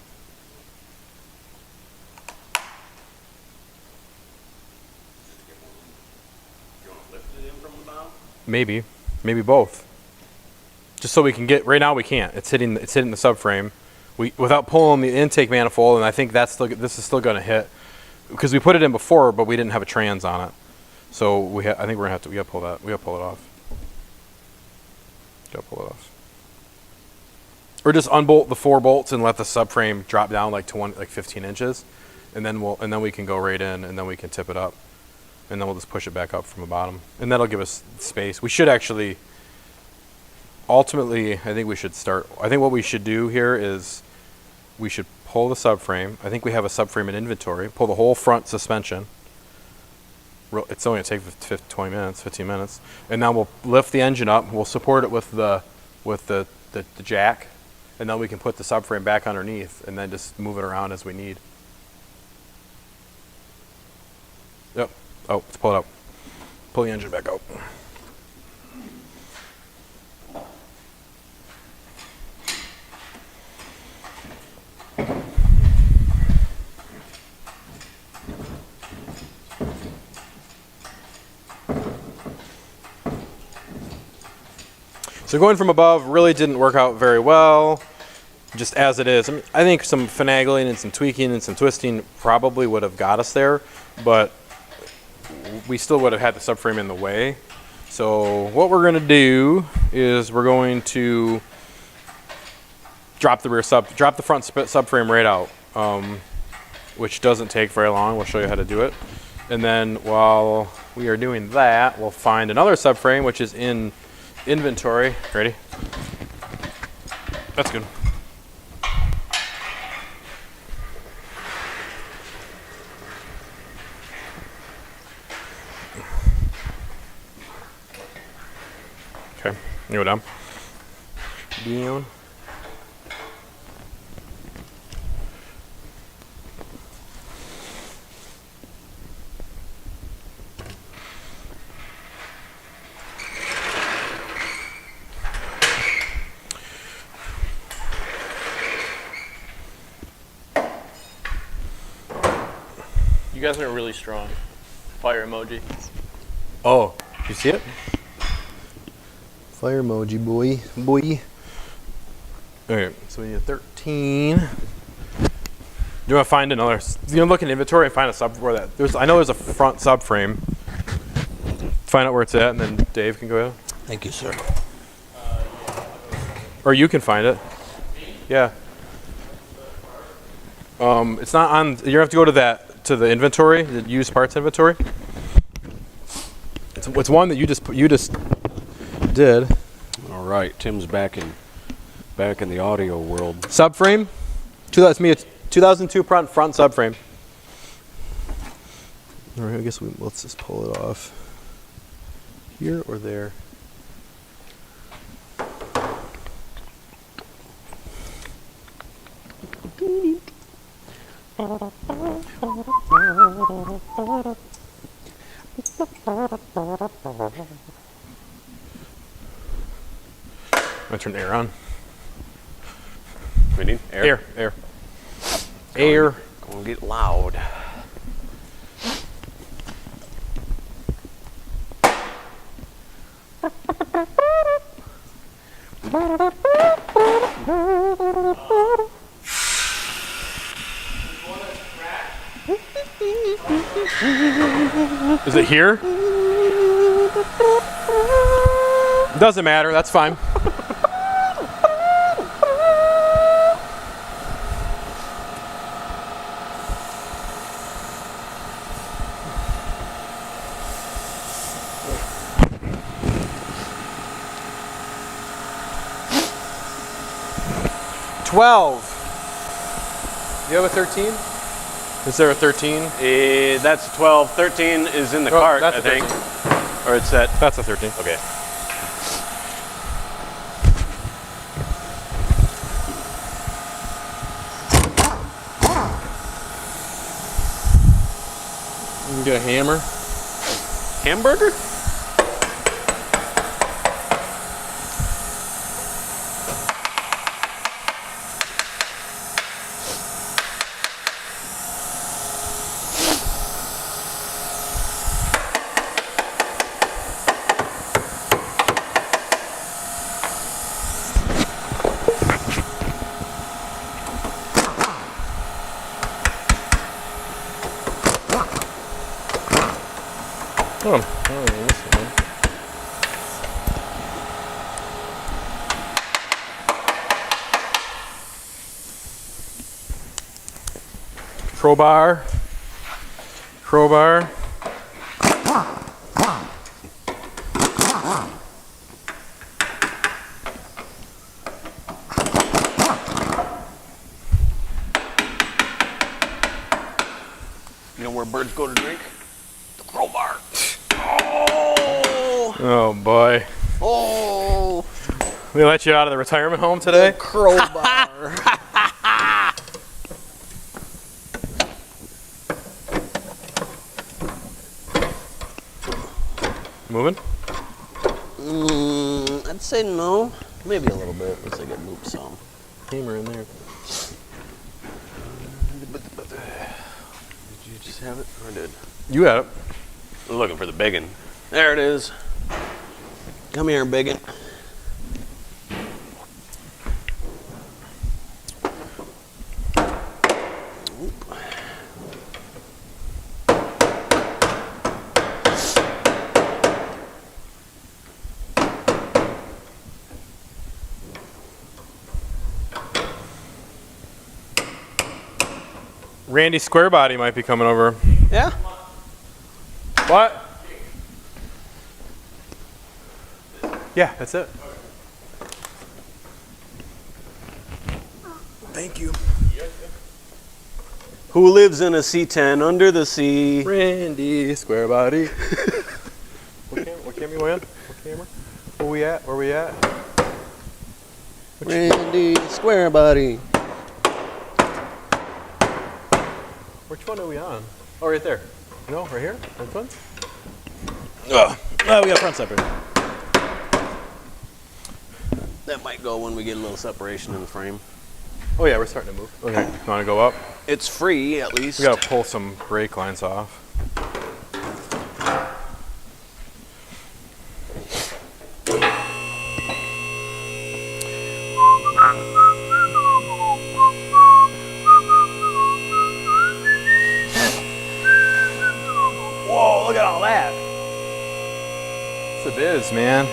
Maybe both. Just so we can get. Right now we can't. It's hitting the subframe. Without pulling the intake manifold, and I think this is still going to hit because we put it in before, but we didn't have a trans on it. So I think we're gonna have to. We gotta pull that. We gotta pull it off. or just unbolt the 4 bolts and let the subframe drop down like to 15 inches, and then we can go right in, and then we can tip it up, and then we'll just push it back up from the bottom, and that'll give us space. We should actually, ultimately, I think what we should do here is we should pull the subframe. I think we have a subframe in inventory. Pull the whole front suspension. It's only going to take 15 minutes, and now we'll lift the engine up. We'll support it with the jack, and then we can put the subframe back underneath, and then just move it around as we need. Yep. Oh, let's pull it up. Pull the engine back out. So going from above really didn't work out very well, just as it is. I think some finagling and some tweaking and some twisting probably would have got us there, but we still would have had the subframe in the way. So what we're going to do is we're going to drop the front subframe right out, which doesn't take very long. We'll show you how to do it. And then while we are doing that, we'll find another subframe, which is in inventory. Ready? That's good. Okay, you go down. Down. You guys are really strong. Fire emoji. Oh, you see it? Fire emoji, boy. Okay, so we need a 13. Do you want to find another? You know, look in inventory and find a sub where that. I know there's a front subframe. Find out where it's at, and then Dave can go ahead. Thank you, sir. Or you can find it. Yeah. It's not on. You have to go to the inventory, the used parts inventory. It's one that you just did. All right, Tim's back in the audio world. Subframe. That's me. It's 2002 front subframe. All right, I guess let's just pull it off. Here or there. I'm gonna turn the air on. We need air. Air. Gonna get loud. Is it here? Doesn't matter, that's fine. You have a 13? Is there a 13? That's 12. 13 is in the Oh, cart, that's I a think. 13. Or it's at. That's a 13. Okay. You can get a hammer. Hamburger? Crowbar. Crowbar. You know where birds go to drink? The crowbar. Oh. Oh boy. Oh. We let you out of the retirement home today? Crowbar. Moving? I'd say no. Maybe a little bit. Looks like it moved some. Hammer in there. Did you just have it? Or did? You had it. I'm looking for the biggin. There it is. Come here, biggin. Randy Square Body might be coming over. Yeah? What? Yeah, that's it. Thank you. Who lives in a C10 under the sea? Randy Square Body. What camera you on? What camera? Where we at? Where we at? Randy Square Body. Which one are we on? Oh, right there. No, right here? This one? Oh, we got front separate. That might go when we get a little separation in the frame. Oh yeah, we're starting to move. Okay, you want to go up? It's free, at least. We gotta pull some brake lines off. Whoa, look at all that. It's a biz, man.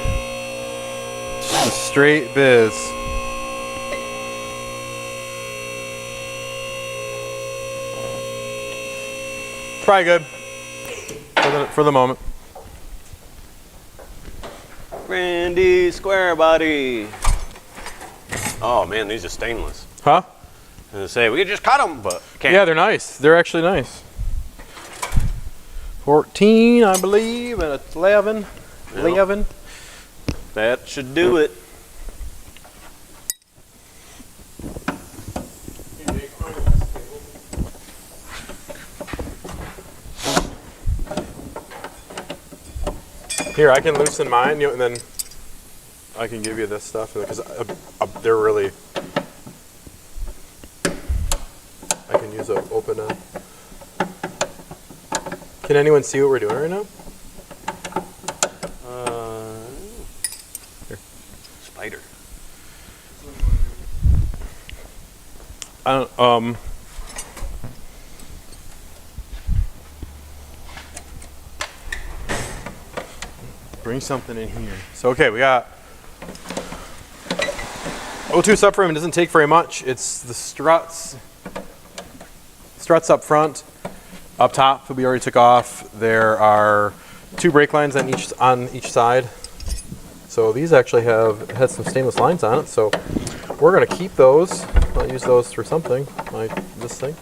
Just a straight biz. Probably good for the moment. Randy Square Body. Oh man, these are stainless. Huh? I was gonna say we could just cut them, but can't. Yeah, they're nice. They're actually nice. 14, I believe, and 11. Yeah. 11. That should do it. Here, I can loosen mine, and then I can give you this stuff because they're really. I can use a open up. Can anyone see what we're doing right now? Here. Spider. I don't. Bring something in here. So okay, we got O2 subframe. It doesn't take very much. It's the struts. Struts up front, up top. We already took off. There are 2 brake lines on each side. So these actually had some stainless lines on it. So we're gonna keep those. I'll use those for something like this thing.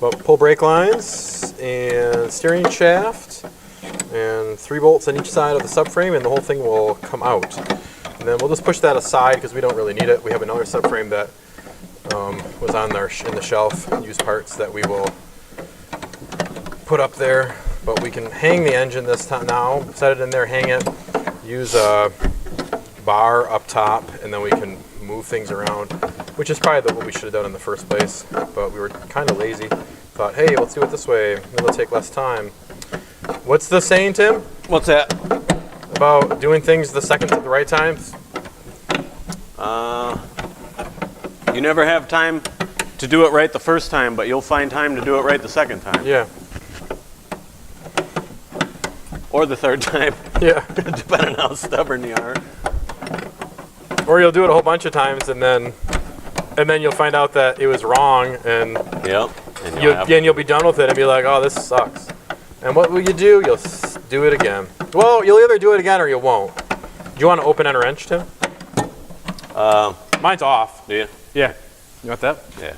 But pull brake lines and steering shaft. And 3 bolts on each side of the subframe, and the whole thing will come out. And then we'll just push that aside because we don't really need it. We have another subframe that was on in the shelf, used parts that we will put up there. But we can hang the engine this time now, set it in there, hang it, use a bar up top, and then we can move things around, which is probably what we should have done in the first place. But we were kind of lazy. Thought, hey, let's do it this way. It'll take less time. What's the saying, Tim? What's that? About doing things the right time? You never have time to do it right the first time, but you'll find time to do it right the second time. Yeah. Or the third time, Yeah. depending on how stubborn you are. Or you'll do it a whole bunch of times, and then and then you'll find out that it was wrong, and Yep. you'll be done with it and be like, oh, this sucks. And what will you do? You'll do it again. Well, you'll either do it again or you won't. Do you want an open-end wrench, Tim? Mine's off. Do you? Yeah. You want that? Yeah.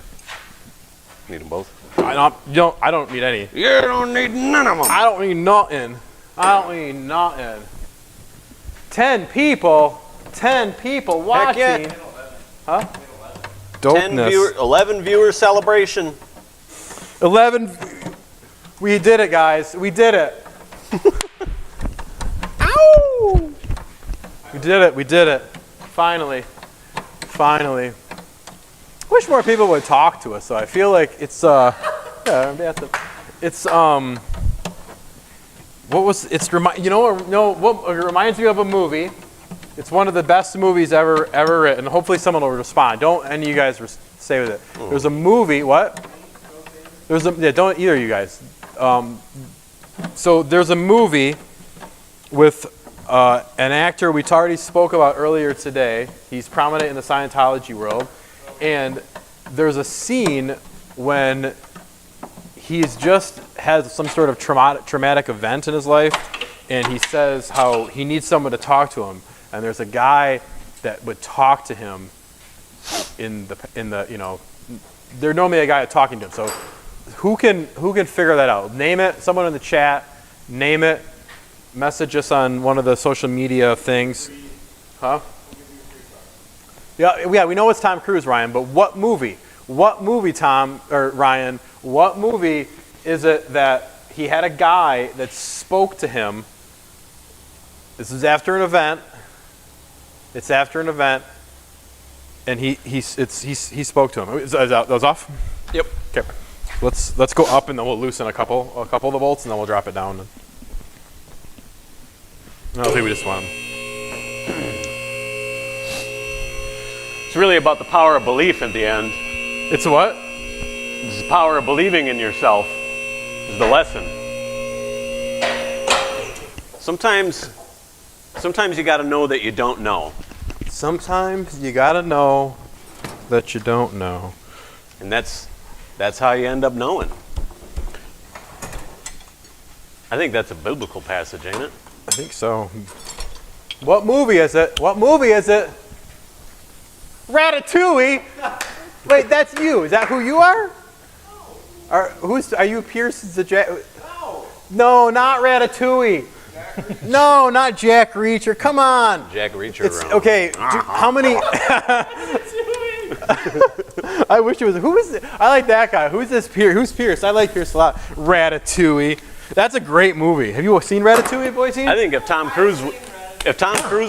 Need them both. I don't need any. You don't need none of them. I don't need nothing. 10 people watching. yeah. Huh? 11 viewer celebration. 11. We did it, guys. We did it. Ow! We did it. Finally. Wish more people would talk to us, though. I feel like it's what it reminds me of a movie. It's one of the best movies ever written. Hopefully someone will respond. Don't any of you guys stay with it. There's a movie, what? Don't either of you guys. So there's a movie with an actor we already spoke about earlier today. He's prominent in the Scientology world. And there's a scene when he's just has some sort of traumatic event in his life, and he says how he needs someone to talk to him. And there's a guy that would talk to him in the there's normally a guy talking to him. So who can figure that out? Name it. Someone in the chat. Name it. Message us on one of the social media things. Huh? Yeah, we know it's Tom Cruise, Ryan, but what movie? What movie, Tom, or Ryan, what movie is it that he had a guy that spoke to him? This is after an event. It's after an event, and he spoke to him. Is that was off? Yep. Okay. Let's go up, and then we'll loosen a couple of the bolts, and then we'll drop it down. I don't think we just want them. It's really about the power of belief at the end. It's what? It's the power of believing in yourself is the lesson. Sometimes you got to know that you don't know. Sometimes you got to know that you don't know. And that's how you end up knowing. I think that's a biblical passage, ain't it? I think so. What movie is it? Ratatouille. Wait, that's you. Is that who you are? Are you Pierce the Jack? No, not Ratatouille. No, not Jack Reacher. Come on. Jack Reacher. Okay. How many? I wish it was. Who is it? I like that guy. Who's this Pierce? Who's Pierce? I like Pierce a lot. Ratatouille. That's a great movie. Have you seen Ratatouille, Boise? I think if Tom Cruise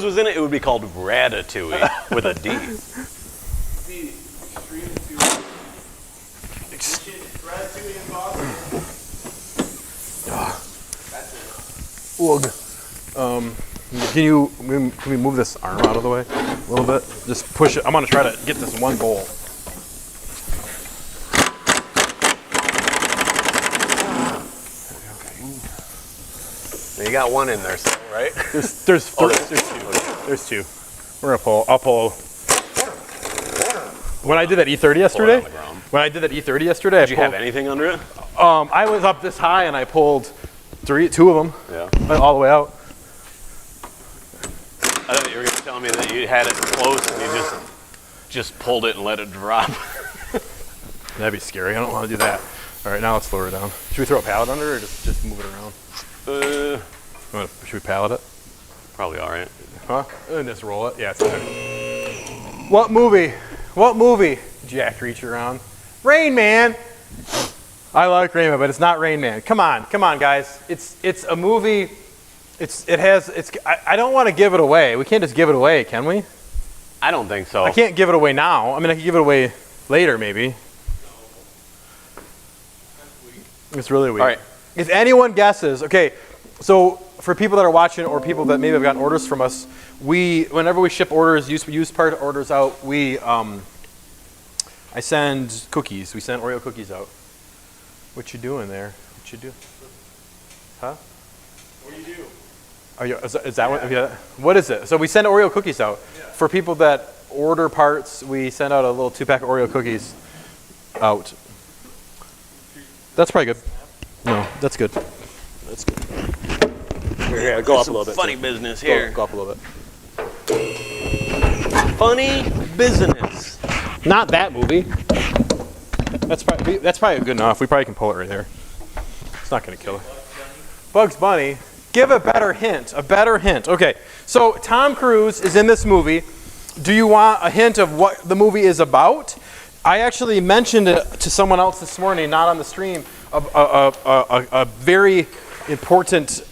was in it, it would be called Ratatouille with a D. Can we move this arm out of the way a little bit? Just push it. I'm gonna try to get this one bowl. You got one in there, still, right? There's two. I'll pull. When I did that E30 yesterday. Did you have anything under it? I was up this high and I pulled two of them. Yeah. Went all the way out. I thought you were going to tell me that you had it close and you just pulled it and let it drop. That'd be scary. I don't want to do that. All right, now let's lower it down. Should we throw a pallet under it or just move it around? Should we pallet it? Probably all right. Huh? And just roll it? Yeah, it's okay. What movie? Jack Reacher on. Rain Man. I like Rain Man, but it's not Rain Man. Come on, guys. It's a movie. I don't want to give it away. We can't just give it away, can we? I don't think so. I can't give it away now. I mean, I can give it away later, maybe. It's really weird. All right. If anyone guesses, okay, so for people that are watching or people that maybe have gotten orders from us, whenever we ship orders, used part orders out, I send cookies. We send Oreo cookies out. What you doing there? What you do? Huh? What do you do? Is that what? Yeah. What is it? So we send Oreo cookies out for people that order parts, we send out a little 2-pack of Oreo cookies out. That's probably good. No, that's good. That's good. Here, go up a little bit. Funny business here. Go up a little bit. Funny business. Not that movie. That's probably good enough. We probably can pull it right there. It's not gonna kill her. Bugs Bunny. Give a better hint. A better hint. Okay. So Tom Cruise is in this movie. Do you want a hint of what the movie is about? I actually mentioned it to someone else this morning, not on the stream. A very important.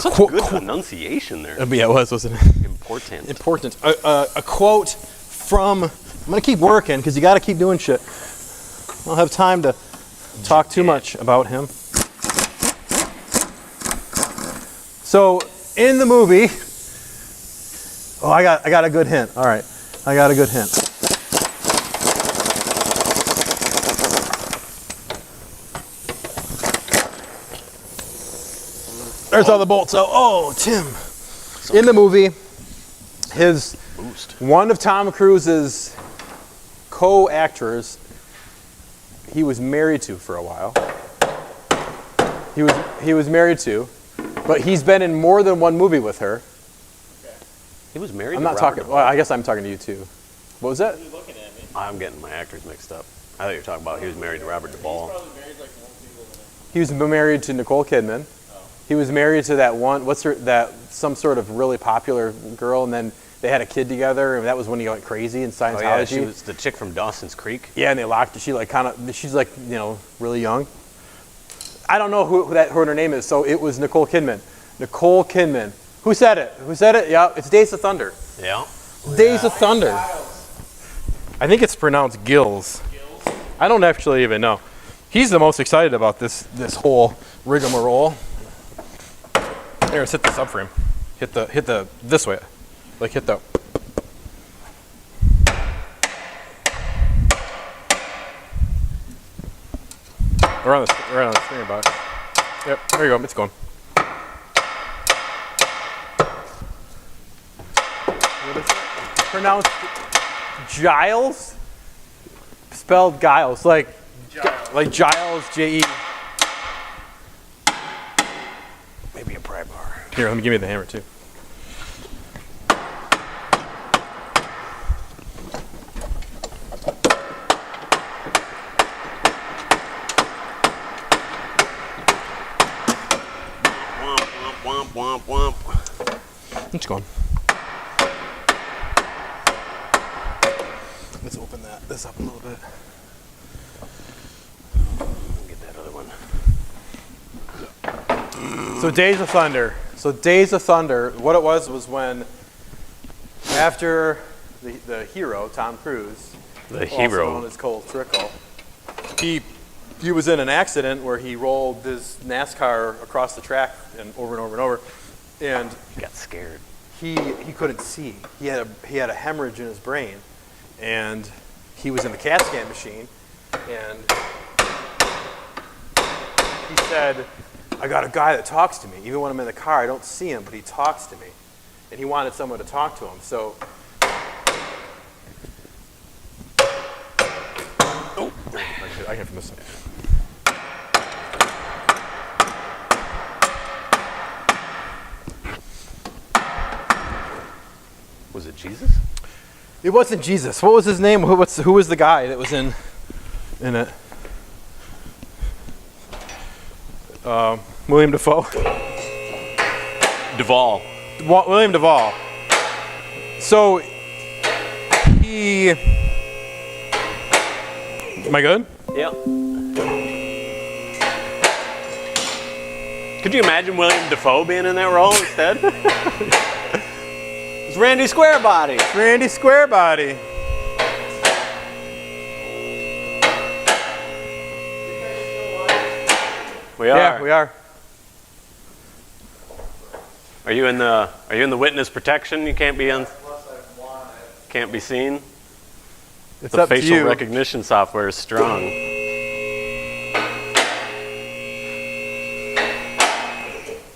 Such good pronunciation there. Yeah, it was, wasn't it? Important. Important. A quote from. I'm gonna keep working because you got to keep doing shit. I don't have time to talk too much about him. So in the movie, I got a good hint. All right, I got a good hint. There's all the bolts. Oh, Tim. In the movie, one of Tom Cruise's co-actors, he was married to for a while. He was married to, but he's been in more than one movie with her. He was married I'm to not Robert talking. Well, I guess I'm talking to you too. What was that? What are you looking at me? I'm getting my actors mixed up. I thought you were talking about he was married to Robert Duvall. Probably married like one single woman. He was married to Nicole Kidman. He was married to that one. Some sort of really popular girl, and then they had a kid together, and that was when he went crazy in Scientology. Oh yeah, she was the chick from Dawson's Creek. Yeah, and they locked her. She's like, really young. I don't know who her name is, so it was Nicole Kidman. Nicole Kidman. Who said it? Yeah, it's Days of Thunder. Yeah. Days of Thunder. I think it's pronounced Gills. I don't actually even know. He's the most excited about this whole rigmarole. Here, let's hit the subframe. Hit the this way. Like hit the. Around the screen box. Yep, there you go. It's going. What is it? Pronounced Giles? Spelled Giles, like Giles, J-E. Maybe a pry bar. Here, give me the hammer too. Womp, womp, womp. It's going. Let's open this up a little bit. Get that other one. So Days of Thunder. What it was when after the hero, Tom Cruise, also known as Cole Trickle, he was in an accident where he rolled this NASCAR across the track and over, and He got scared. he couldn't see. He had a hemorrhage in his brain, and he was in the CAT scan machine, and he said, I got a guy that talks to me. Even when I'm in the car, I don't see him, but he talks to me. And he wanted someone to talk to him. So, I can from this side. Was it Jesus? It wasn't Jesus. What was his name? Who was the guy that was in it? William Dafoe. Duvall. William Duvall. So he. Am I good? Yeah. Could you imagine William Dafoe being in that role instead? It's Randy Squarebody. Randy Squarebody. We are. Yeah, we are. Are you in the witness protection? You can't be can't be seen. It's The up to facial you. recognition software is strong.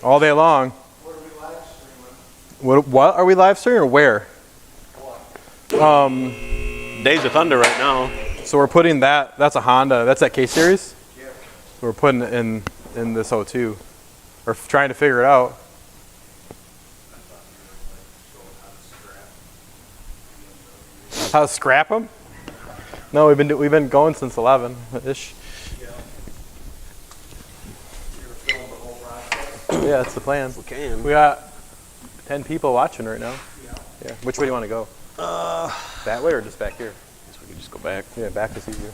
All day long. What are we live streaming or where? Days of Thunder right now. So we're putting that's a Honda, that's that K series? Yeah. So we're putting it in this O2. Or trying to figure it out. How to scrap them? No, we've been going since 11-ish. Yeah, that's the plan. We can. We got 10 people watching right now. Yeah. Which way do you want to go? That way or just back here? Guess we can just go back. Yeah, back is easier.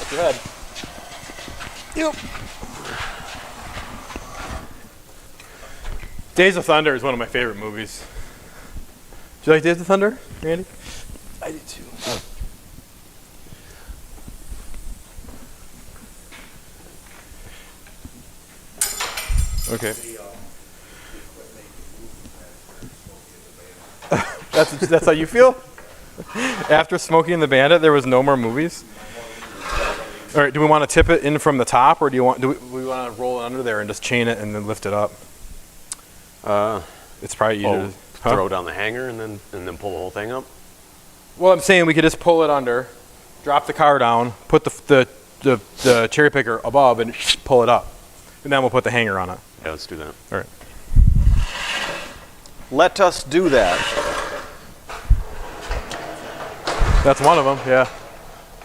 Up your head. Yep. Days of Thunder is one of my favorite movies. Do you like Days of Thunder, Randy? I do too. Okay. That's how you feel? After Smokey and the Bandit, there was no more movies? All right, do we want to tip it in from the top, or do we want to roll it under there and just chain it and then lift it up? It's probably easier to throw down the hanger and then pull the whole thing up. Well, I'm saying we could just pull it under, drop the car down, put the cherry picker above, and pull it up, and then we'll put the hanger on it. Yeah, let's do that. All right. Let us do that. That's one of them. Yeah.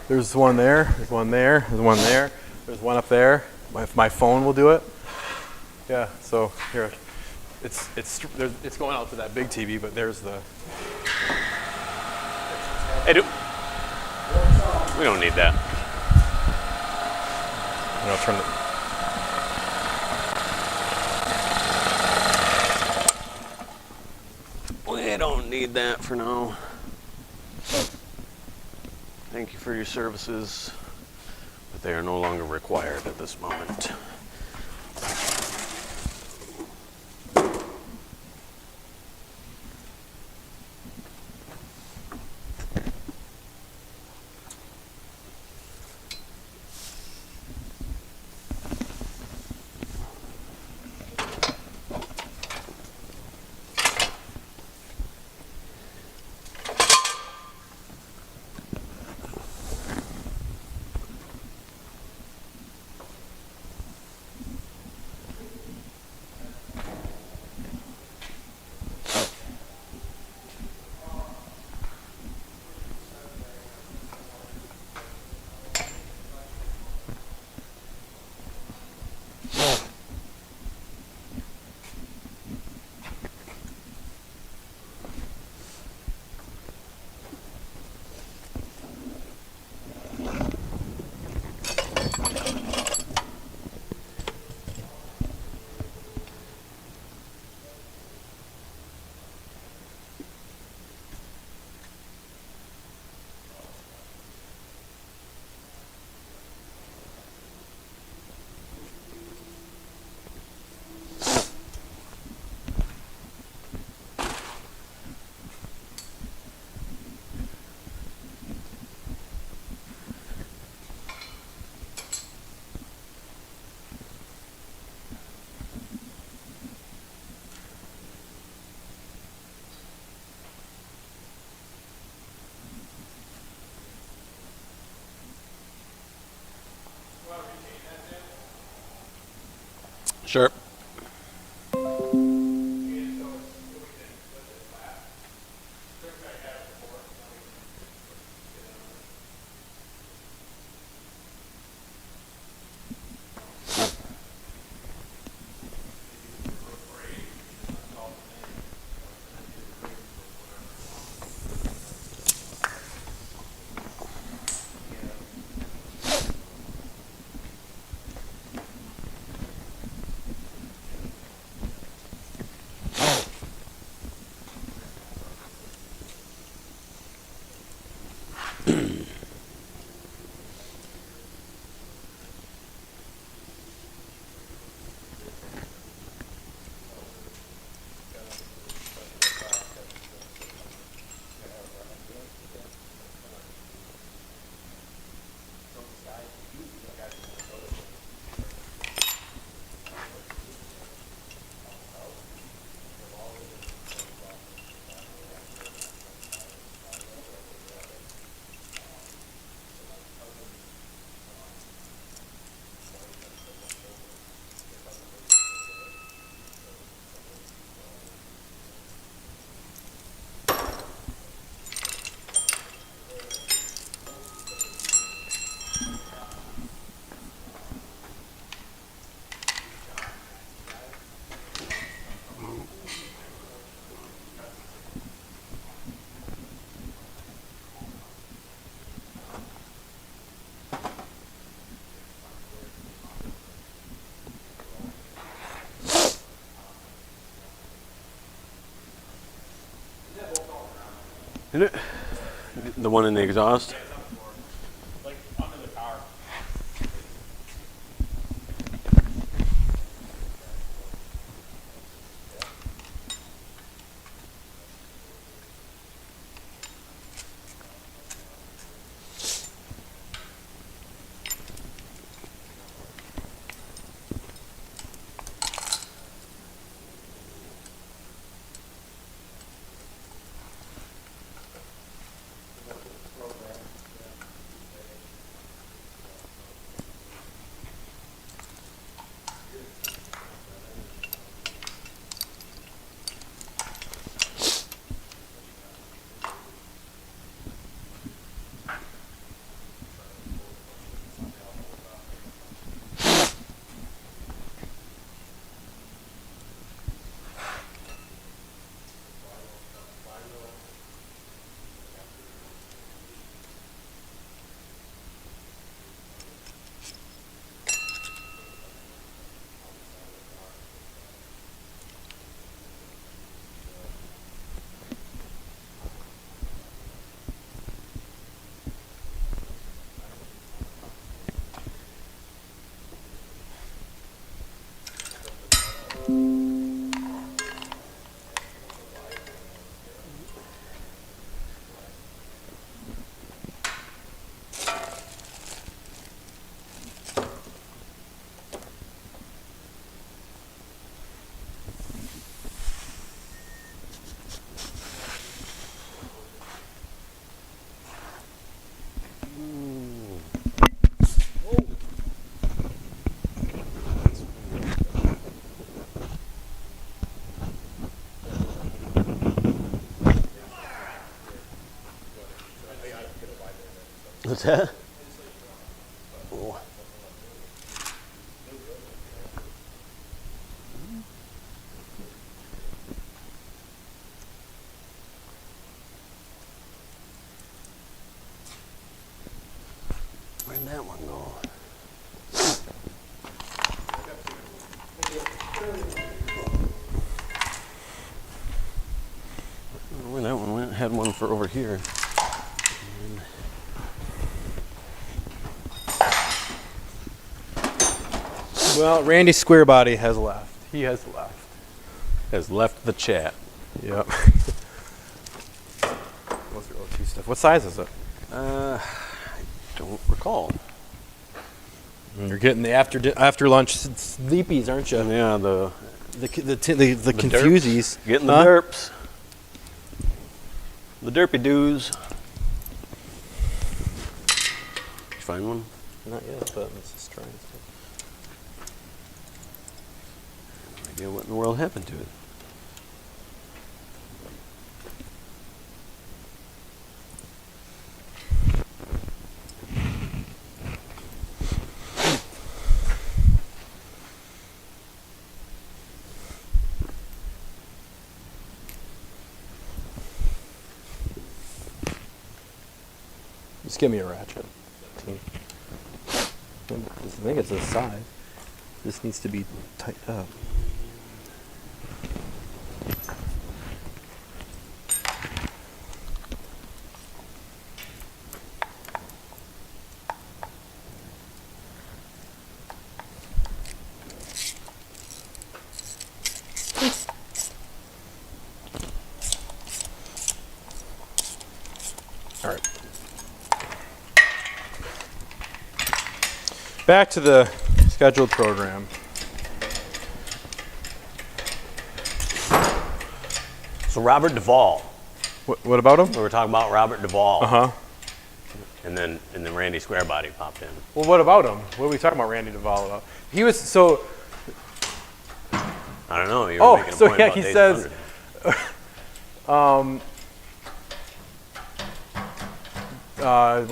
There's one there. There's one there. There's one there. There's one up there. My phone will do it. Yeah. So here, it's going out to that big TV, but there's the. Hey, we don't need that. And I'll turn it. We don't need that for now. Thank you for your services, but they are no longer required at this moment. Sure. The one in the exhaust? Like under the car. What's that? Oh. Where'd that one go? Where that one went? Had one for over here. Well, Randy Squarebody has left. He has left. Has left the chat. Yep. What's your OT stuff? What size is it? I don't recall. You're getting the after lunch sleepies, aren't you? Yeah, the The confusies. getting the derps. The derpy doos. Did you find one? Not yet, but let's just try. No idea what in the world happened to it. Just give me a ratchet. I think it's this side. This needs to be tightened up. All right. Back to the scheduled program. So Robert Duvall. What about him? We were talking about Robert Duvall. Uh-huh. And then Randy Squarebody popped in. Well, what about him? What are we talking about Randy Duvall about? He was so. I don't know. You were making a point about he Days says. of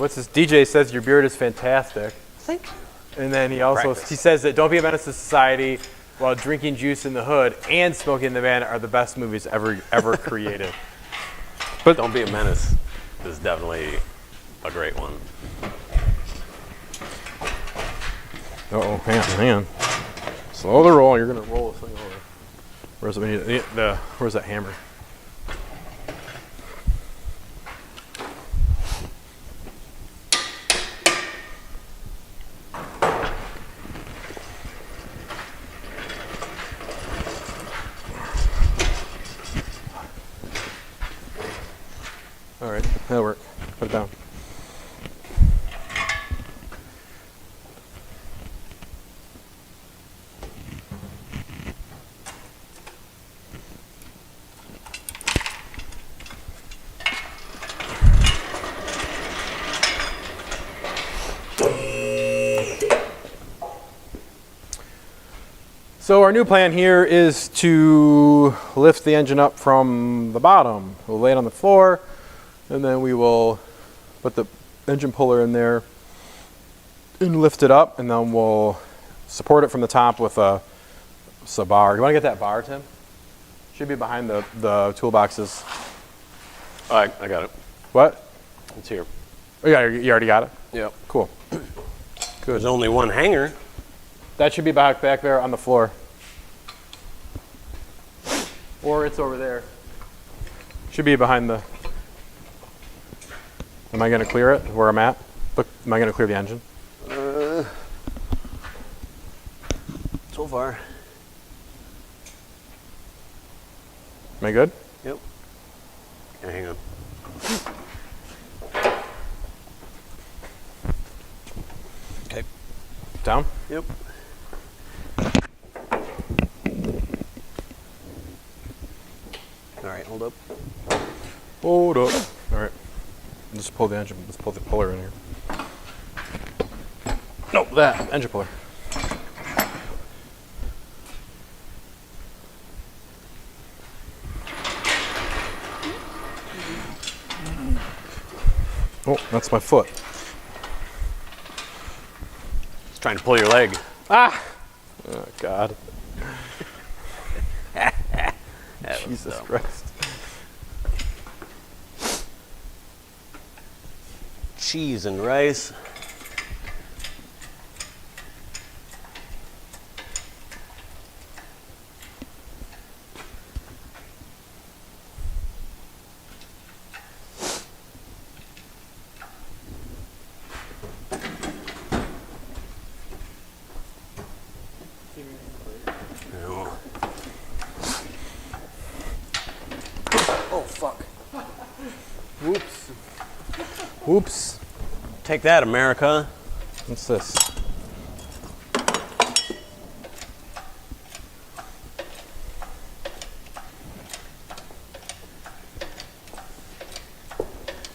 What's this? DJ says your beard is fantastic. Thank you. And then he also Practice. he says that Don't Be a Menace to Society, while Drinking Juice in the Hood and Smoking in the Van are the best movies ever created. But Don't Be a Menace is definitely a great one. Uh-oh, hang on. Slow the roll. You're gonna roll this thing over. Where's that hammer? So our new plan here is to lift the engine up from the bottom. We'll lay it on the floor, and then we will put the engine puller in there and lift it up, and then we'll support it from the top with a bar. You want to get that bar, Tim? Should be behind the toolboxes. Oh, I got it. What? It's here. Oh, yeah, you already got it? Yep. Cool. There's only one hanger. That should be back there on the floor. Or it's over there. Should be behind the... Am I going to clear it where I'm at? Look, am I going to clear the engine? So far. Am I good? Yep. Okay, hang on. Okay. Down? Yep. All right, hold up. Hold up. All right. Just pull the engine. Let's pull the puller in here. No, that engine puller. Oh, that's my foot. Just trying to pull your leg. Ah! Oh, God. That was Jesus dumb. Christ. Cheese and rice. No. Oh, fuck. Whoops. Whoops. Take that, America. What's this?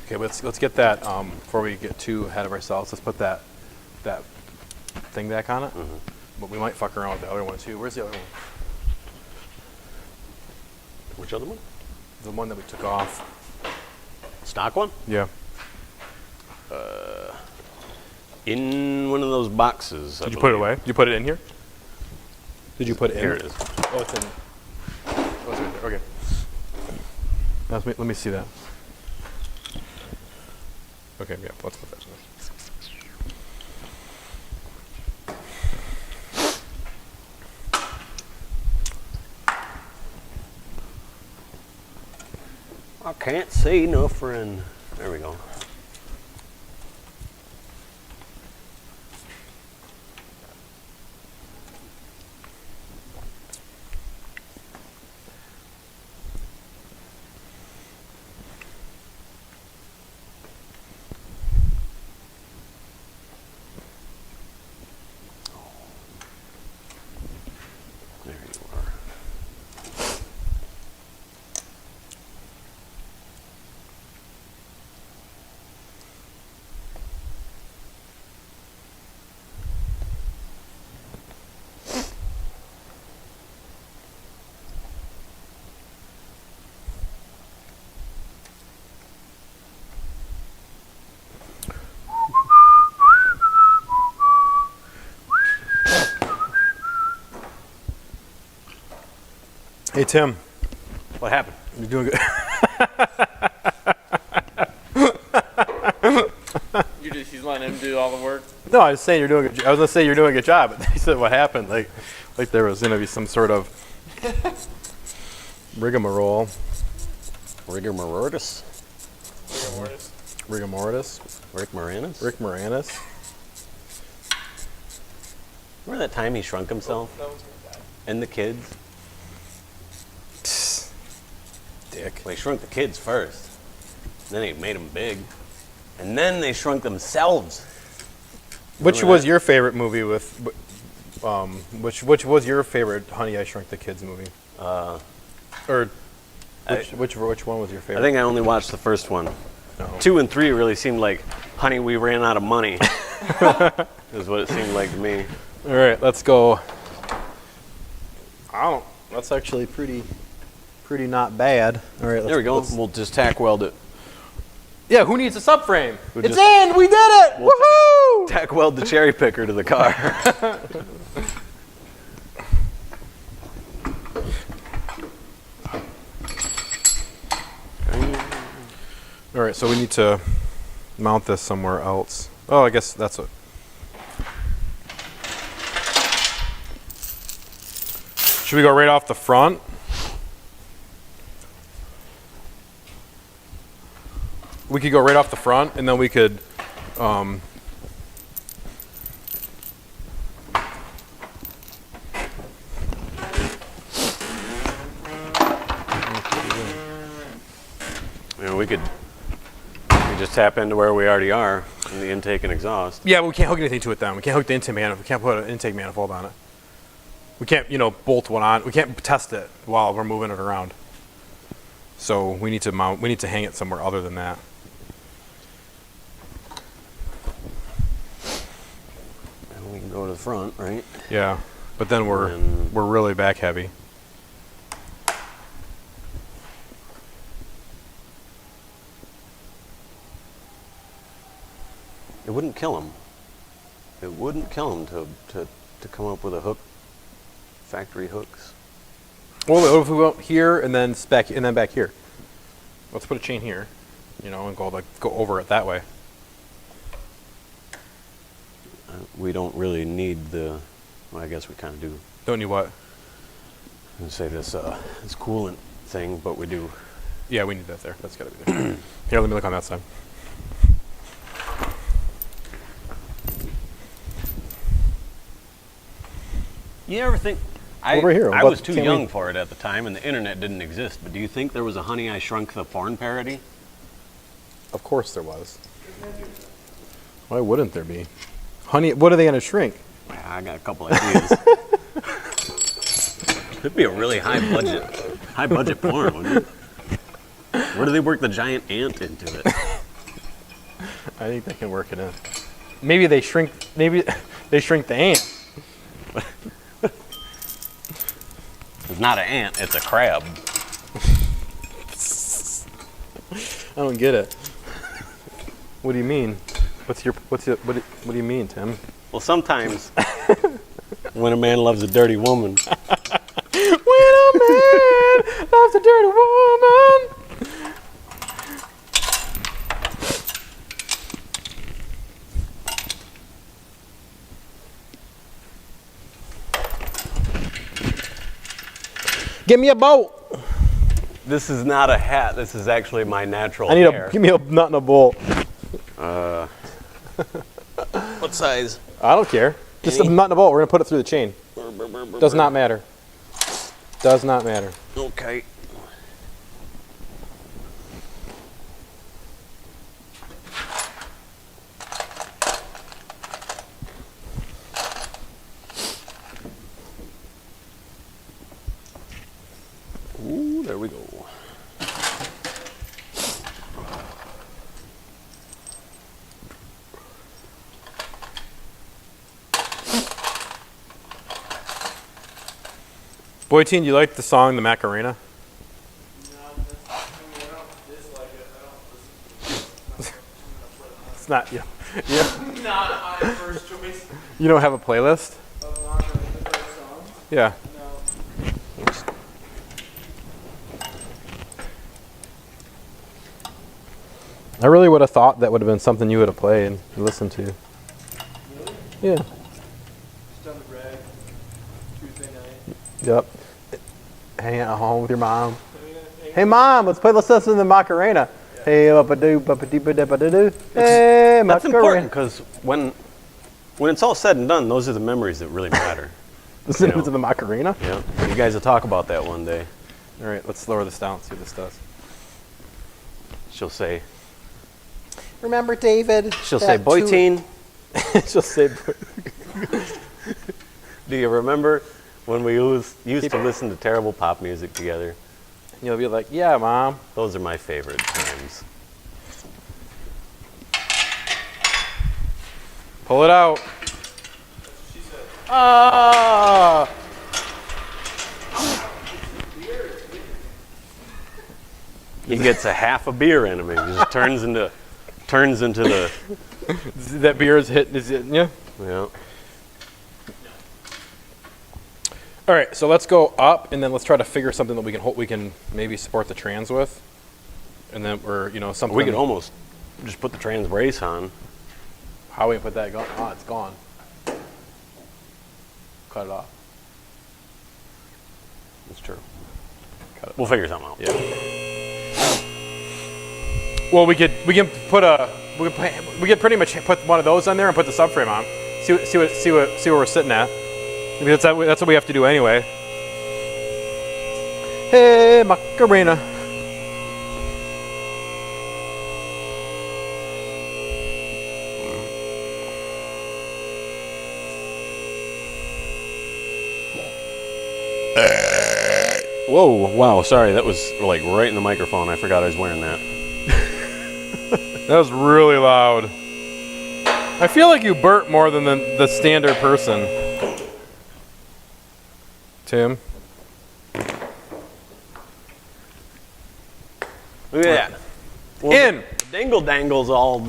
Okay, let's get that before we get too ahead of ourselves. Let's put that thing back on it. Mm-hmm. But we might fuck around with the other one too. Where's the other one? Which other one? The one that we took off. Stock one? Yeah. In one of those boxes. Did you put it away? Did you put it in here? Did you put it in? Here it is. Oh, it's in. Oh, it's right there. Okay. Let me see that. Okay, yeah, let's put that in there. I can't see no friend. There we go. There you are. Hey, Tim. What happened? You're doing good. He's letting him do all the work. No, I was saying you're doing a good. I was gonna say you're doing a good job, but he said what happened, like there was gonna be some sort of rigmarole. Rigor mortis? Rigor mortis. Rick Moranis? Rick Moranis. Remember that time he shrunk himself? No one's gonna die. And the kids? Dick. Well, he shrunk the kids first. Then he made them big. And then they shrunk themselves. Which Remember was that? your favorite movie with? Which was your favorite Honey I Shrunk the Kids movie? Or which one was your favorite? I think I only watched the first one. No. 2 and 3 really seemed like, honey, we ran out of money. Is what it seemed like to me. All right, let's go. I don't. That's actually pretty not bad. All right, There we go. We'll just tack weld it. Yeah, who needs a subframe? We'll It's just- in. We did it. Woohoo! Tack weld the cherry picker to the car. All right, so we need to mount this somewhere else. Oh, I guess that's what. Should we go right off the front? We could go right off the front, and then we could. You know, we just tap into where we already are in the intake and exhaust. Yeah, but we can't hook anything to it then. We can't hook the intake manifold. We can't put an intake manifold on it. We can't, bolt one on. We can't test it while we're moving it around. So we need to mount. We need to hang it somewhere other than that. And we can go to the front, right? Yeah, but then we're really back heavy. It wouldn't kill him. It wouldn't kill him to come up with a hook, factory hooks. Well, what if we go here and then back here? Let's put a chain here, and go over it that way. We don't really need the. Well, I guess we kind of do. Don't need what? I'd say this coolant thing, but we do. Yeah, we need that there. That's gotta be there. Here, let me look on that side. You ever think? Over here, I but was too can young we- for it at the time, and the internet didn't exist. But do you think there was a Honey, I Shrunk the Porn parody? Of course there was. Why wouldn't there be? Honey, what are they gonna shrink? I got a couple ideas. It'd be a really high budget porn, wouldn't it? Where do they work the giant ant into it? I think they can work it in. Maybe they shrink. Maybe they shrink the ant. It's not an ant; it's a crab. I don't get it. What do you mean? What do you mean, Tim? Well, sometimes when a man loves a dirty woman, When a man loves a dirty woman. Give me a bolt. this is not a hat. This is actually my natural I need hair. give me a nut and a bolt. What size? I don't care. Just a nut and a bolt. We're gonna put it through the chain. Does not matter. Does not matter. Okay. Ooh, there we go. Boyteen, you like the song "The Macarena"? I don't dislike it. I don't listen to it. It's not. Yeah. Not my first choice You don't have a playlist? of Macarena songs. Yeah. No. I really would have thought that would have been something you would have played and listened to. Really? Yeah. Just on the rag. Tuesday night. Yep. Hanging out at home with your mom. Hey mom, let's listen to the Macarena. Hey, ba-ba-doo, ba-ba-dee-ba-da-ba-da-doo. Hey, That's important Macarena. because when it's all said and done, those are the memories that really matter. Listen you know. to the Macarena. Yeah. You guys will talk about that one day. All right, let's lower this down. See what this does. She'll say, Remember, David? she'll say, Boyteen, She'll say, do you remember when we used to listen to terrible pop music together? you'll be like, yeah, mom. Those are my favorite times. Pull it out. She said. Ah! He gets a half a beer in him. He just turns into the That beer is hitting you. yeah. All right, so let's go up, and then let's try to figure something that we can maybe support the trans with, and then something. We could almost just put the trans brace on. How we put that go? Oh, it's gone. Cut it off. That's true. We'll figure something out. Yeah. Well, we could pretty much put one of those on there and put the subframe on. See where we're sitting at. I mean, that's what we have to do anyway. Hey, Macarena. Whoa! Wow! Sorry, that was like right in the microphone. I forgot I was wearing that. That was really loud. I feel like you burp more than the standard person. Tim? Look at that. Well, In! The dangle dangle's all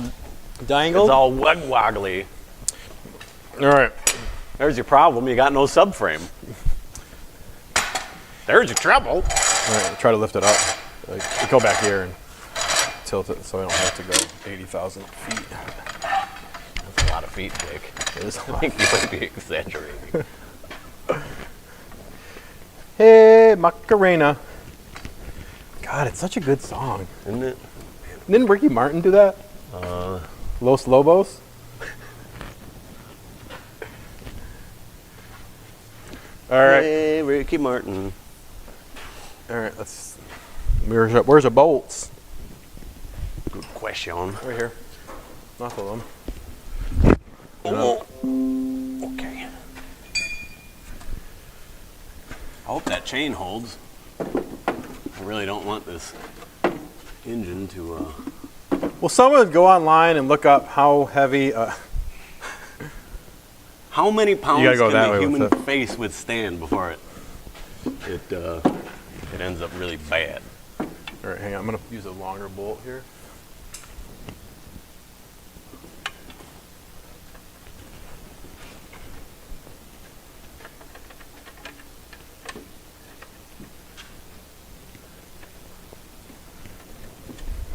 Dangled? it's all woggly. All right. There's your problem. You got no subframe. There's your trouble. All right, try to lift it up. Like, go back here and tilt it so I don't have to go 80,000 feet. That's a lot of feet, Dick. It is a I lot. think you might be exaggerating. Hey, Macarena. God, it's such a good song. Isn't it? Didn't Ricky Martin do that? Los Lobos? All right. Hey, Ricky Martin. All right, where's the bolts? Good question. Right here. Enough of them. Oh. Okay. I hope that chain holds. I really don't want this engine to. Well, someone go online and look up how heavy. How many pounds gotta go can that the way with human it. face withstand before it ends up really bad? All right, hang on. I'm gonna use a longer bolt here.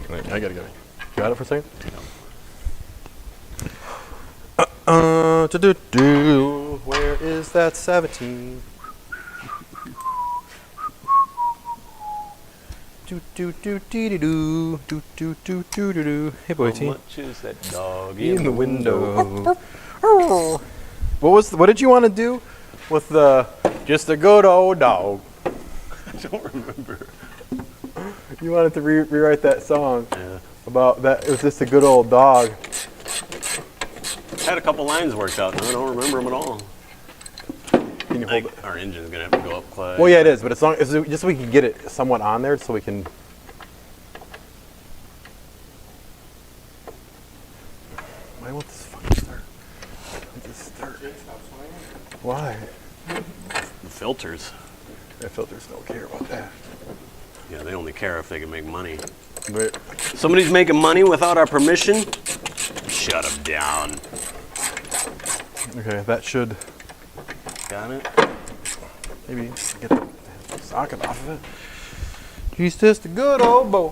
Wait, I gotta go. Got it for a second? Where is that 17? Hey, boy, How T. much is that dog In the window. What did you want to do with the just a good old dog? I don't remember. You wanted to rewrite that song Yeah. about that. It was just a good old dog. Had a couple lines worked out. Now I don't remember them at all. Can you hold it? Our engine's gonna have to go up quite. Well, yeah, it is, but as long as just so we can get it somewhat on there, so we can. Why won't this fucking start? Won't this start? Why? The filters. The filters don't care about that. Yeah, they only care if they can make money. But Somebody's making money without our permission. Shut them down. okay, that should Got it. maybe get the socket off of it. He's just a good old boy.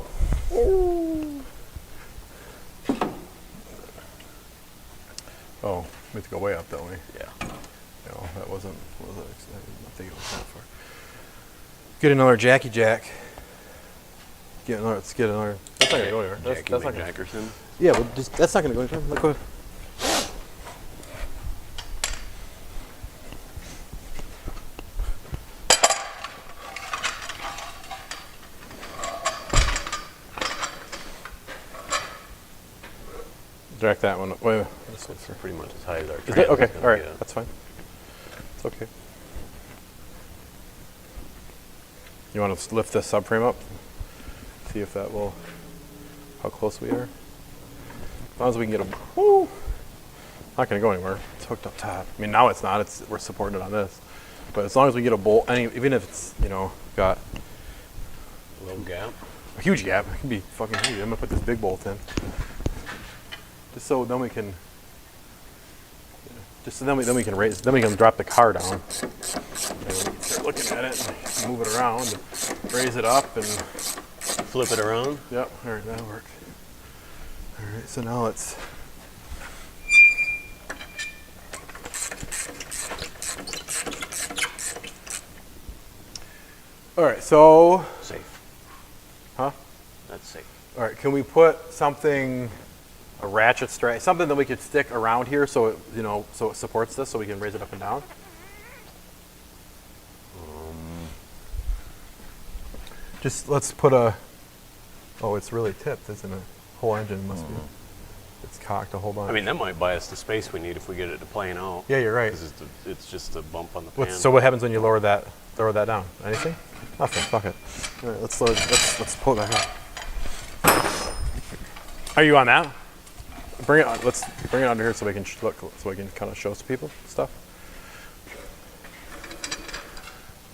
Oh, we have to go way up, don't we? Yeah. No, that wasn't. What was it? I didn't think it was that far. Get another Jackie Jack. Let's get another. That's not gonna go anywhere. That's not gonna, Jackerson. yeah, well, that's not gonna go anywhere. Look, go ahead. Jack that one. Wait. This one's pretty much as high as our. Is it? Okay. All right. Yeah. That's fine. It's okay. You want to lift this subframe up? See if that will. How close we are. As long as we can get a. Woo! Not gonna go anywhere. It's hooked up top. I mean, now it's not. We're supporting it on this. But as long as we get a bolt, even if it's got A little gap. a huge gap. It can be fucking huge. I'm gonna put this big bolt in, just so then we can, then we can raise, then we can drop the car down. And start looking at it, and move it around, and raise it up, and Flip it around. yep. All right, that'll work. All right, so now let's. All right, so. Safe. Huh? That's safe. All right, can we put something, a ratchet strap, something that we could stick around here so it, so it supports this, so we can raise it up and down? Just let's put a. Oh, it's really tipped, isn't it? Whole engine must be. It's cocked a whole bunch. I mean, that might buy us the space we need if we get it to plane out. Yeah, you're right. 'Cause it's just a bump on the pan. So what happens when you lower that down? Anything? Nothing. Fuck it. All right, let's pull it back up. Are you on that? Bring it. Let's bring it under here so we can look. So we can kind of show some people stuff.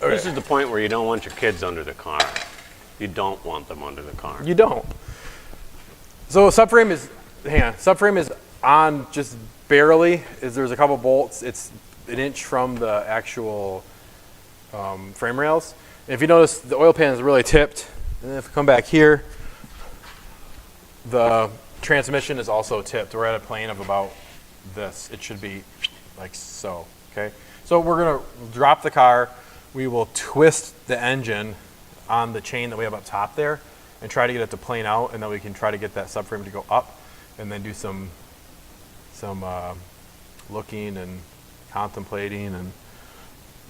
This is the point where you don't want your kids under the car. You don't want them under the car. You don't. So subframe is, hang on. Subframe is on just barely. There's a couple bolts. It's an inch from the actual frame rails. And if you notice, the oil pan is really tipped. And then if we come back here, the transmission is also tipped. We're at a plane of about this. It should be like so, okay? So we're gonna drop the car. We will twist the engine on the chain that we have up top there and try to get it to plane out, and then we can try to get that subframe to go up and then do some looking and contemplating and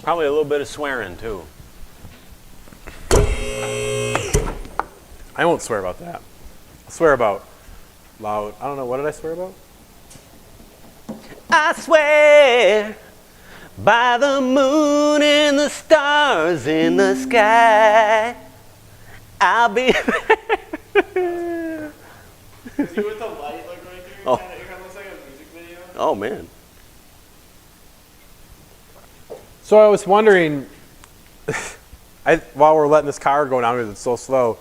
Probably a little bit of swearing too. I won't swear about that. I'll swear about loud. I don't know, what did I swear about? I swear by the moon and the stars in the sky, I'll be Is he with the light like right there? Oh. It kind of looks like a music video. Oh man. So I was wondering, while we're letting this car go down because it's so slow,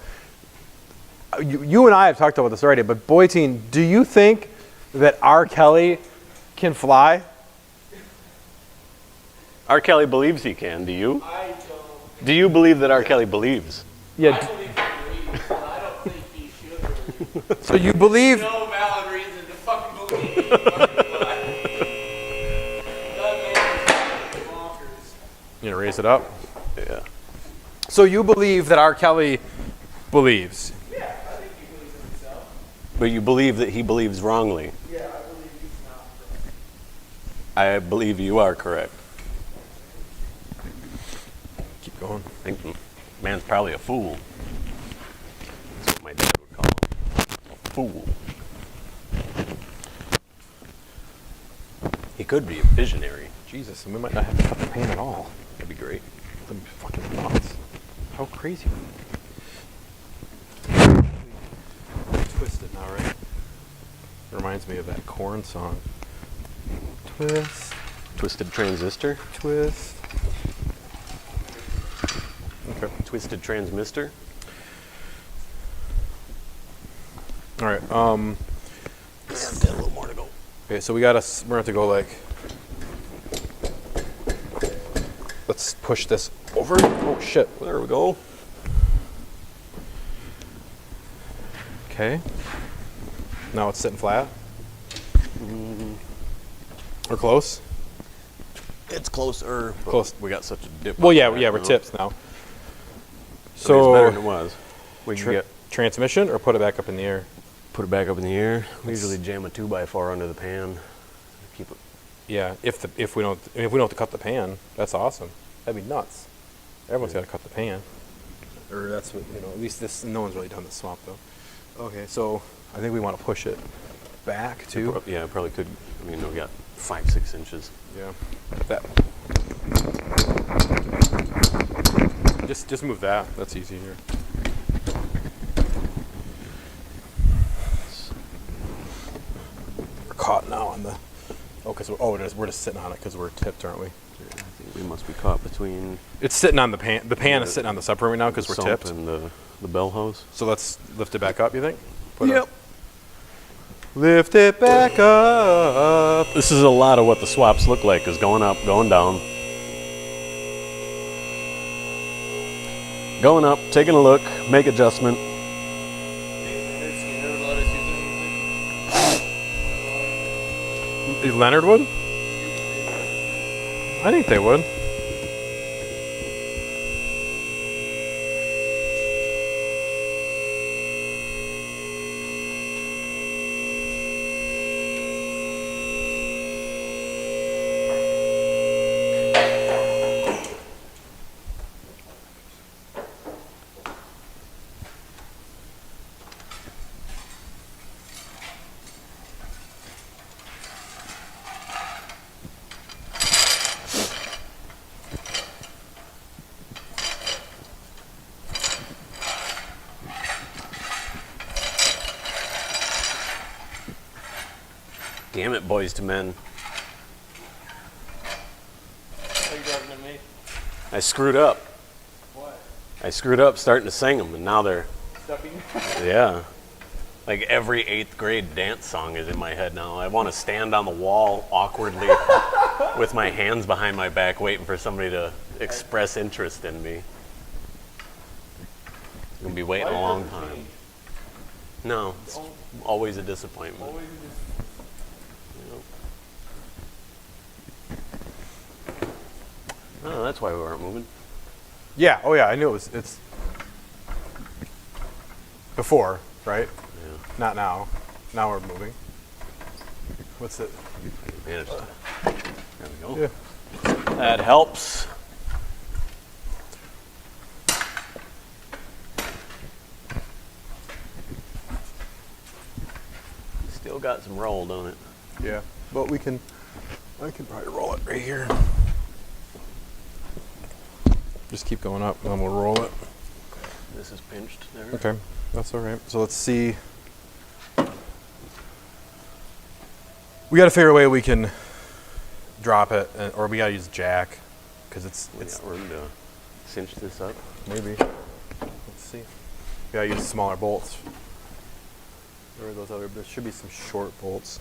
you and I have talked about this already, but Boyteen, do you think that R. Kelly can fly? R. Kelly believes he can. Do you? I don't. Do you believe that R. Kelly believes? Yeah. I believe he believes, but I don't think he should. So you believe? No valid reason to fucking believe he fucking lied. That man is bonkers. You gonna raise it up? Yeah. So you believe that R. Kelly believes? Yeah, I think he believes in himself. But you believe that he believes wrongly. Yeah, I believe he's not correct. I believe you are correct. Keep going. I think man's probably a fool. That's what my dad would call him. A fool. He could be a visionary. Jesus, and we might not have to cut the pan at all. That'd be great. That'd be fucking nuts. How crazy. Twisted now, right? Reminds me of that Korn song. Twist, Twisted transistor. twist. Okay. Twisted transmister. All right. Yeah, got a little more to go. Okay, so we're gonna have to go like. Let's push this over. Oh shit. There we go. Okay. Now it's sitting flat. Or close. It's closer. but Close. We got such a dip. Well, up yeah, there yeah, we're now. tips now. I mean, it's So better than it was. We can get transmission or put it back up in the air. put it back up in the air. We usually jam a 2x4 under the pan. Keep it. Yeah, if we don't have to cut the pan, that's awesome. That'd be nuts. Everyone's got to cut the pan. Or that's what at least this. No one's really done the swap though. Okay, so I think we want to push it back too. Yeah, probably could. I mean, we got 5-6 inches. Yeah. That. Just move that. That's easier. We're caught now on the. Oh, because we're just sitting on it because we're tipped, aren't we? Yeah, I think we must be caught between It's sitting on the pan. The pan is sitting on the subframe right now because we're sump tipped. and the the bell hose. So let's lift it back up, you think? Lift it back up. This is a lot of what the swaps look like, is going up, going down. Going up, taking a look, make adjustment. Leonard would? I think they would. Damn it, boys to men. Are you talking to me? I screwed up. What? I screwed up starting to sing them, and now they're, Stuffing? yeah. Like every 8th grade dance song is in my head now. I want to stand on the wall awkwardly with my hands behind my back waiting for somebody to express interest in me. I'm going to be waiting a long time. No, it's always a disappointment. Always just Oh, that's why we weren't moving. Yeah, oh yeah, I knew it's before, right? Yeah. Not now. Now we're moving. What's it? Managed to. There we go. Yeah. That helps. Still got some roll, don't it? Yeah. But I can probably roll it right here. Just keep going up and then we'll roll it. This is pinched there. Okay, that's all right. So let's see. We got to figure a way we can drop it, or we got to use jack, because it's Got room to cinch this up. maybe. Let's see. We got to use smaller bolts. Where are those other? There should be some short bolts.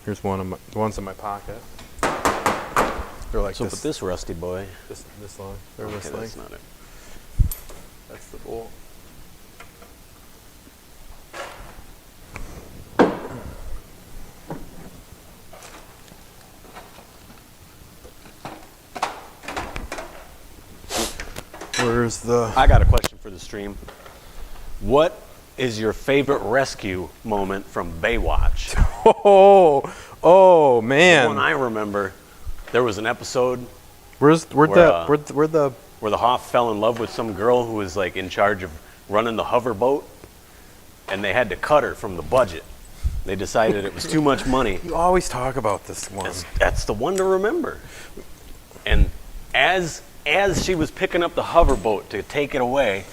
Here's one of my the ones in my pocket. They're like So this. put this rusty boy. This long. They're Okay, this that's length. not it. That's the bolt. Where's the? I got a question for the stream. What is your favorite rescue moment from Baywatch? Oh One man! I remember, there was an episode Where'd where, the? where the Hoff fell in love with some girl who was like in charge of running the hover boat, and they had to cut her from the budget. They decided it was too much money. You always talk about this one. That's the one to remember. And as she was picking up the hover boat to take it away,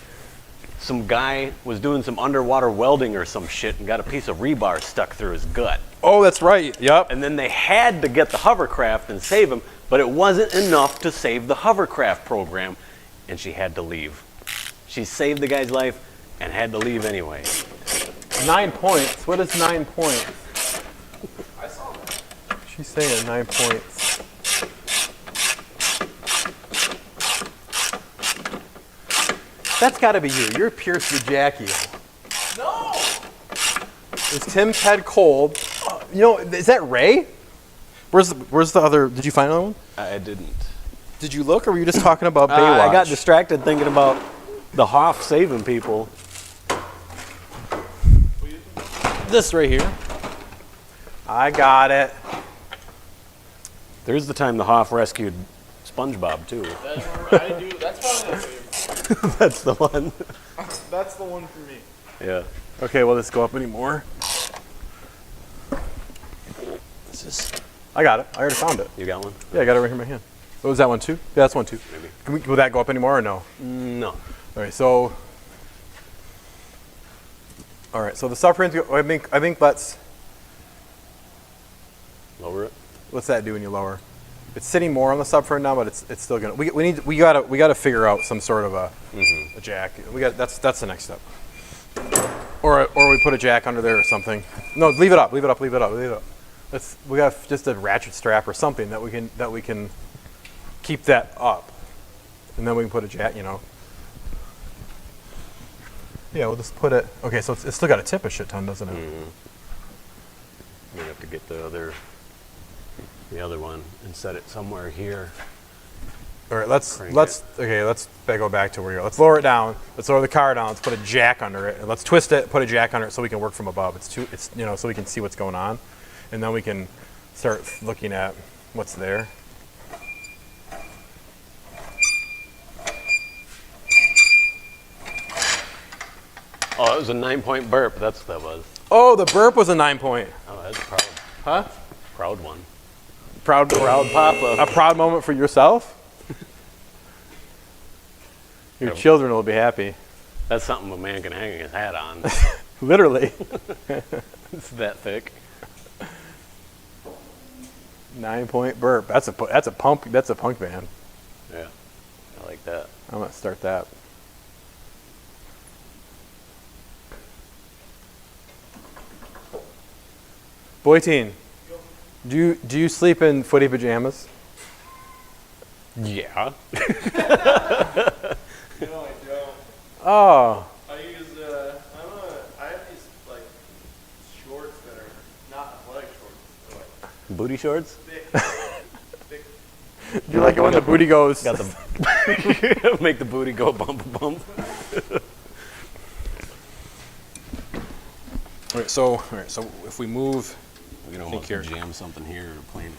some guy was doing some underwater welding or some shit and got a piece of rebar stuck through his gut. Oh, that's right. Yep. And then they had to get the hovercraft and save him, but it wasn't enough to save the hovercraft program, and she had to leave. She saved the guy's life and had to leave anyway. 9 points. What is 9 points? I saw that. She's saying 9 points. That's got to be you. You're Pierce the Jackie. no. Is Tim's head cold? You know, is that Ray? Where's the other? Did you find another one? I didn't. Did you look, or were you just talking about Baywatch? I got distracted thinking about the Hoff saving people. this right here. I got it. There's the time the Hoff rescued SpongeBob too. That's where I do. That's probably my favorite. That's the one. That's the one for me. Yeah. Okay, will this go up anymore? I got it. I already found it. You got one? Yeah, I got it right here in my hand. What was that one too? Yeah, that's one too. Maybe. Will that go up anymore or no? No. All right, so. All right, so the subframe's go. I think let's. Lower it. What's that do when you lower? It's sitting more on the subframe now, but it's still gonna. We gotta figure out some sort of a jack. That's the next step. Or we put a jack under there or something. No, leave it up. We got just a ratchet strap or something that we can keep that up, and then we can put a jack. Yeah, we'll just put it. Okay, so it's still got to tip a shit ton, doesn't it? We have to get the other one and set it somewhere here. All right, let's go back to where you are. Let's lower it down. Let's lower the car down. Let's put a jack under it, and let's twist it. Put a jack under it so we can work from above. So we can see what's going on, and then we can start looking at what's there. Oh, it was a 9-point burp. That's what that was. Oh, the burp was a 9-point. Oh, that's proud. Huh? Proud one. Proud papa. A proud moment for yourself? Your children will be happy. That's something a man can hang his hat on. Literally. It's that thick. 9-point burp. That's a punk band. Yeah, I like that. I'm gonna start that. Boyteen, do you sleep in footy pajamas? Yeah. No, I don't. Oh. I use I have these like shorts that are not athletic shorts. They're like Booty shorts? thick. You like it when the booty goes. Got the make the booty go bump bump. All right, so if we move, We don't think want to here. jam something here or plane.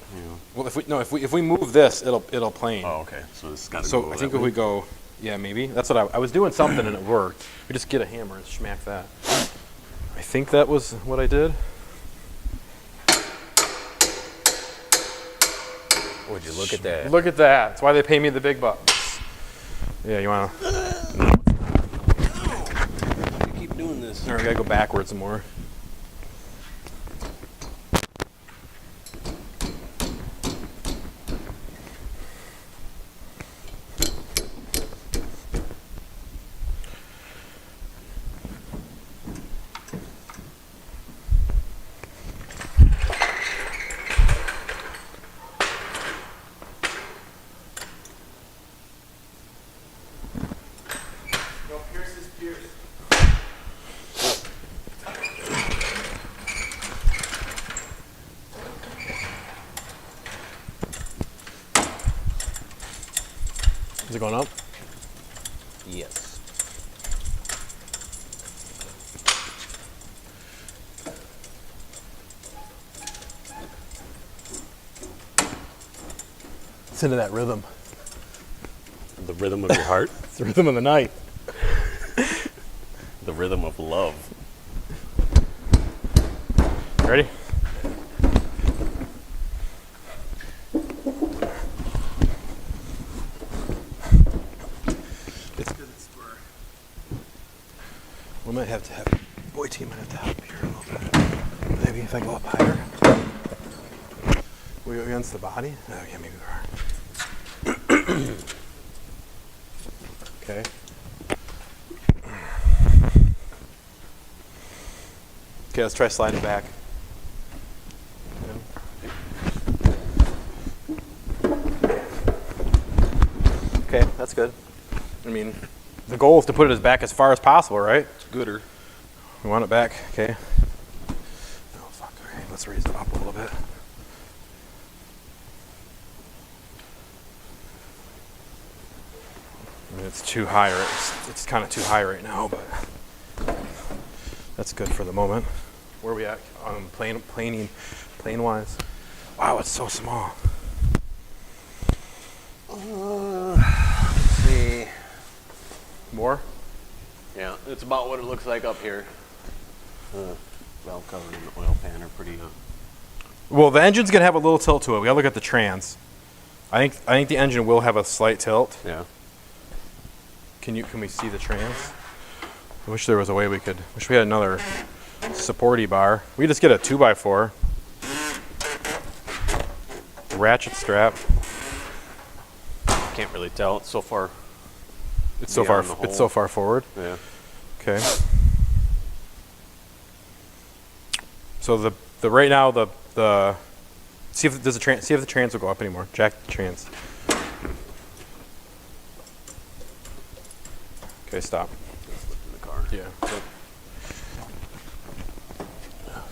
well, if we move this, it'll plane. Oh, okay. So this got to So go I think that if way. we go, yeah, maybe. That's what I was doing something and it worked. We just get a hammer and smack that. I think that was what I did. Would you look at that? Look at that. That's why they pay me the big bucks. Yeah, you wanna? You keep doing this. All right, we gotta go backwards some more. No, Pierce is Pierce. Is it going up? Yes. It's into that rhythm. The rhythm of your heart. It's the rhythm of the night. The rhythm of love. Ready? It's good it's square. We might have to have, boy team might have to help here a little bit. Maybe if I go up higher. We go against the body? Oh yeah, maybe we are. Okay. Okay, let's try sliding back. Okay, that's good. I mean, the goal is to put it as back as far as possible, right? It's gooder. We want it back, okay. Oh, fuck, okay, let's raise it up a little bit. I mean, it's too high, it's kind of too high right now, but that's good for the moment. Where are we at? Plane-wise? Wow, it's so small. Let's see. More? Yeah, it's about what it looks like up here. Well covered in oil pan are pretty. Well, the engine's gonna have a little tilt to it. We gotta look at the trans. I think the engine will have a slight tilt. Yeah. Can we see the trans? I wish there was a way we could. Wish we had another supporty bar. We could just get a 2x4. ratchet strap. Can't really tell. It's so far. It's so far. Beyond the hole. It's so far forward. Yeah. Okay. So the right now the see if the trans will go up anymore. Jack the trans. Okay, stop. In the car. Yeah.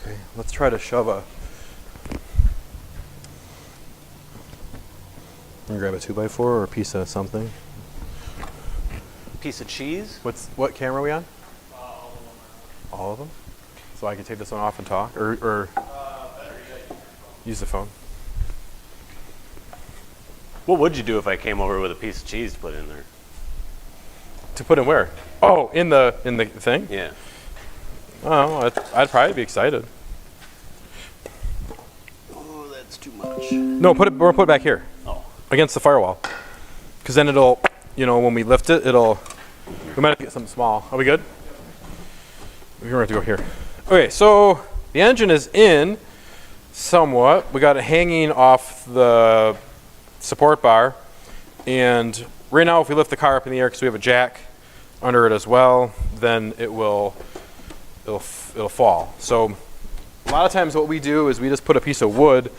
Okay, let's try to shove a. I'm gonna grab a 2x4 or a piece of something. Piece of cheese. What camera are we on? All of them. So I can take this one off and talk, or use the phone. What would you do if I came over with a piece of cheese to put in there? To put in where? Oh, in the thing. Yeah. Oh, I'd probably be excited. Oh, that's too much. No, we're gonna put it back here. Oh. Against the firewall. Because then it'll, when we lift it, we might have to get something small. Are we good? We're gonna have to go here. Okay, so the engine is in somewhat. We got it hanging off the support bar. And right now, if we lift the car up in the air because we have a jack under it as well, then it'll fall. So a lot of times what we do is we just put a piece of wood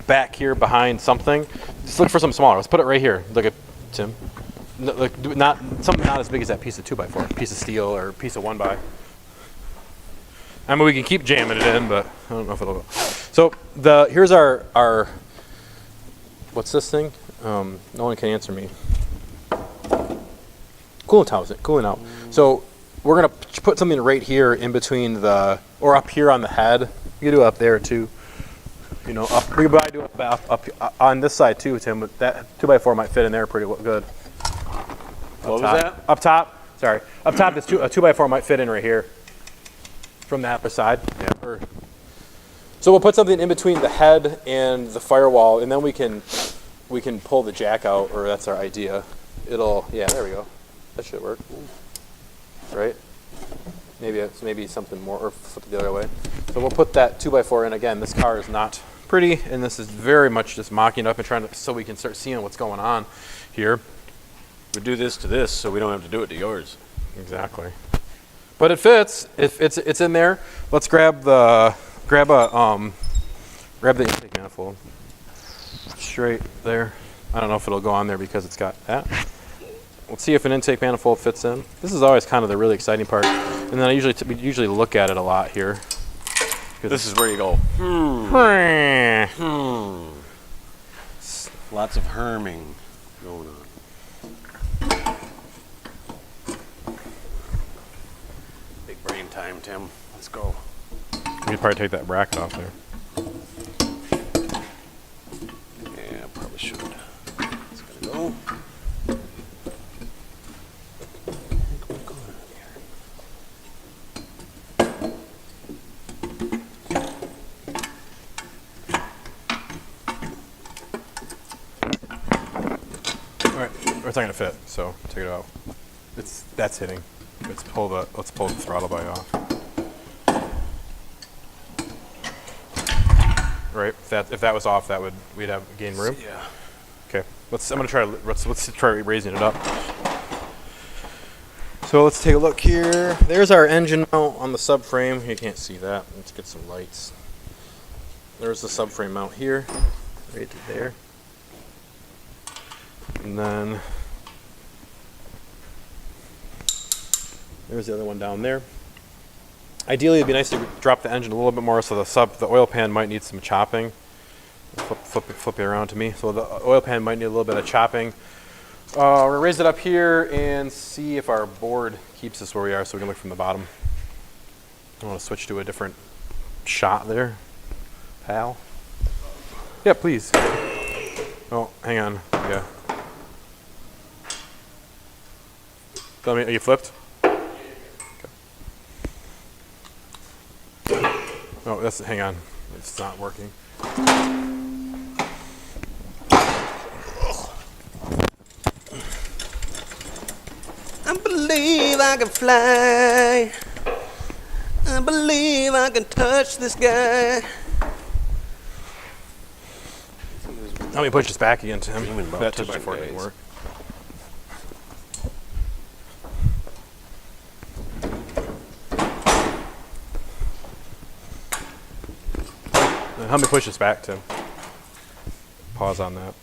back here behind something. Just look for something smaller. Let's put it right here. Look at Tim. Something not as big as that piece of 2x4, piece of steel or piece of 1x. I mean, we can keep jamming it in, but I don't know if it'll go. So here's our what's this thing? No one can answer me. Cooling out. So we're gonna put something right here in between or up here on the head. You can do it up there too. We could probably do it up on this side too, Tim. But that 2x4 might fit in there pretty good. What was that? Up top. Sorry. Up top, a 2x4 might fit in right here. From the upper side. Yeah. So we'll put something in between the head and the firewall, and then we can pull the jack out, or that's our idea. Yeah, there we go. That should work. Right? Maybe something more, or flip it the other way. So we'll put that 2x4 in again. This car is not pretty, and this is very much just mocking up and trying to, so we can start seeing what's going on here. We do this to this, so we don't have to do it to yours. Exactly. But it fits. It's in there. Let's grab the intake manifold. Straight there. I don't know if it'll go on there because it's got that. Let's see if an intake manifold fits in. This is always kind of the really exciting part. And then we usually look at it a lot here. This is where you go. Lots of herming going on. Big brain time, Tim. Let's go. We could probably take that bracket off there. Yeah, probably should. It's gonna go. It's not gonna fit, so take it out. That's hitting. Let's pull the throttle bar off. Right. If that was off, we'd have gain room. Yeah. Okay. Let's try raising it up. So let's take a look here. There's our engine mount on the subframe. You can't see that. Let's get some lights. There's the subframe mount here, right there. And then there's the other one down there. Ideally, it'd be nice to drop the engine a little bit more, so the oil pan might need some chopping. Flip it around to me. So the oil pan might need a little bit of chopping. We're gonna raise it up here and see if our board keeps us where we are, so we can look from the bottom. I want to switch to a different shot there, pal. Yeah, please. Oh, hang on. Yeah. Tell me, are you flipped? Okay. Oh, hang on. It's not working. I believe I can fly. I believe I can touch the sky. Let me push this back again, Tim. Even about That touching 2x4 didn't base. work. Help me push this back, Tim. Pause on that.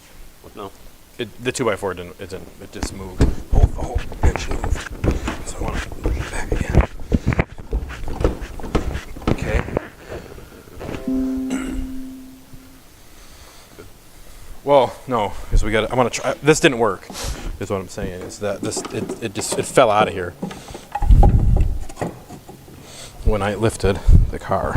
No. The 2x4 didn't. It just moved. Hold the whole bench move. So I want to bring it back again. Okay. Well, no, because we got. I want to try. This didn't work. Is what I'm saying. Is that this? It fell out of here when I lifted the car.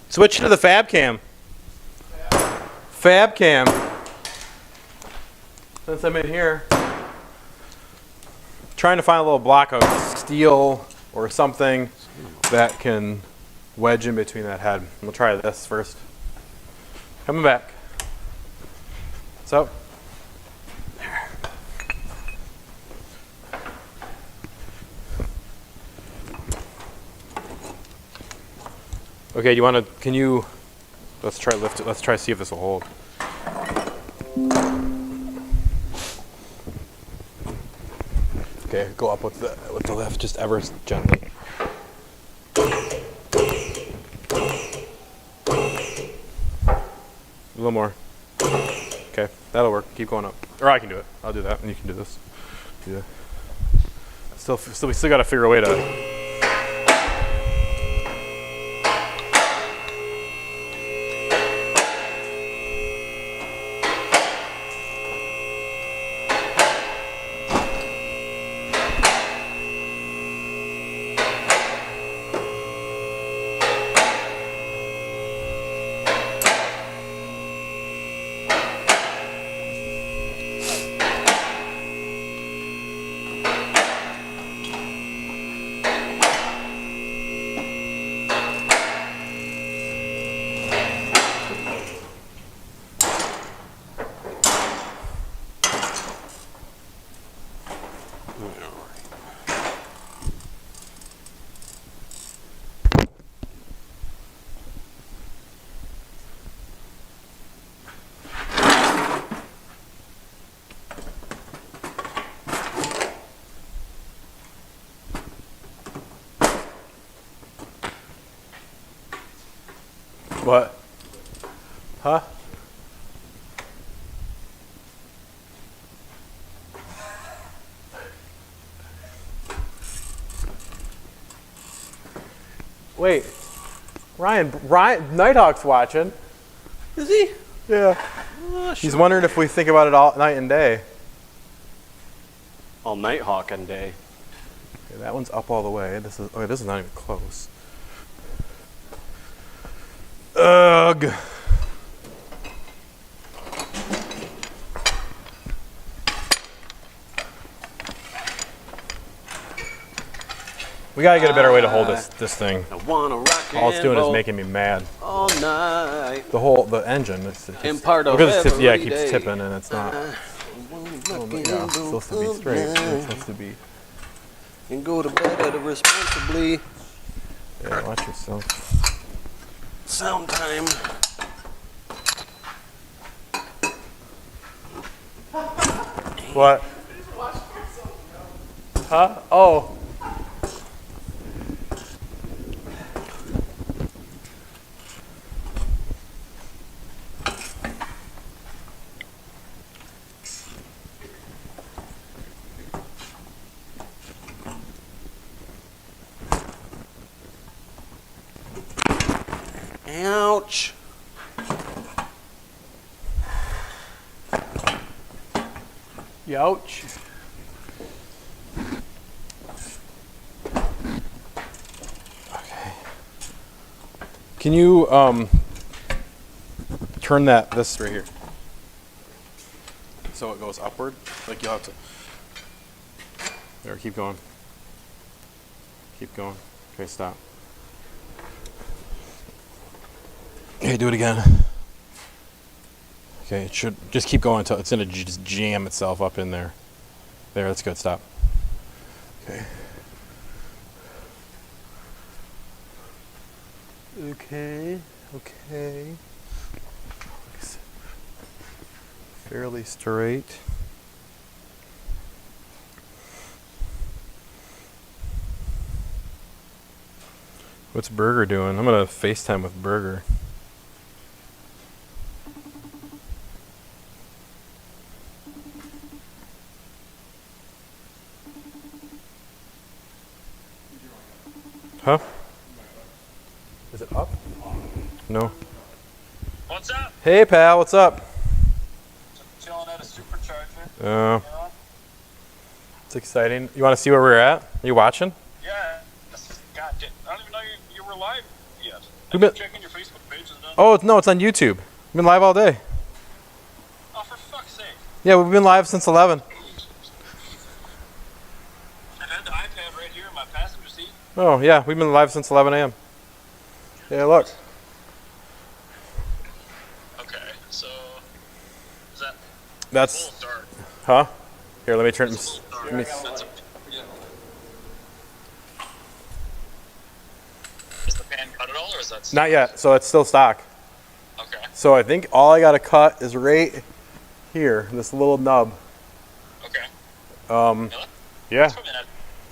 Switch to the fab cam. Fab cam. Since I'm in here, trying to find a little block of steel or something that can wedge in between that head. We'll try this first. Coming back. So. Okay, you want to, can you, let's try lift it, let's try see if this will hold. Okay, go up with the lift, just ever gently. A little more. Okay, that'll work, keep going up. Or I can do it, I'll do that, and you can do this. Yeah. We still gotta figure a way to, what? Huh? Wait, Ryan, Nighthawk's watching. Is he? Yeah. He's wondering if we think about it all night and day. All Nighthawk and day. Okay, that one's up all the way. This is not even close. Ugh. We gotta get a better way to hold this thing. I wanna rock All it's doing is roll making me mad. all night. The engine. It's And part of because it every keeps day. tipping and it's not. It's supposed to be straight. It's supposed to be. And go to bed responsibly. Yeah, watch yourself. Sound time. What? Huh? Oh. Ouch. Youch. Can you turn this right here so it goes upward? Like you'll have to. There, keep going. Keep going. Okay, stop. Okay, do it again. Okay, it should just keep going until it's gonna just jam itself up in there. There, that's good. Stop. Okay. Okay. Okay. Looks fairly straight. What's Burger doing? I'm gonna FaceTime with Burger. Huh? Is it up? No. What's up? Hey, pal, what's up? Chilling at a supercharger. Oh, it's exciting. You want to see where we're at? Are you watching? Yeah. God, I don't even know you were live yet. We've been- Checking your Facebook page and done. Oh, no, it's on YouTube. We've been live all day. Oh, for fuck's sake. Yeah, we've been live since 11. I had the iPad right here in my passenger seat. Oh, yeah, we've been live since 11 a.m. Yeah, look. Okay, so is that That's, full dark? huh? Here, let me turn. Full dark. Let me, That's yeah. Is the pan cut at all, or is that not yet, so it's still stock. okay? So I think all I gotta cut is right here, this little nub. Okay. Yeah, That's probably not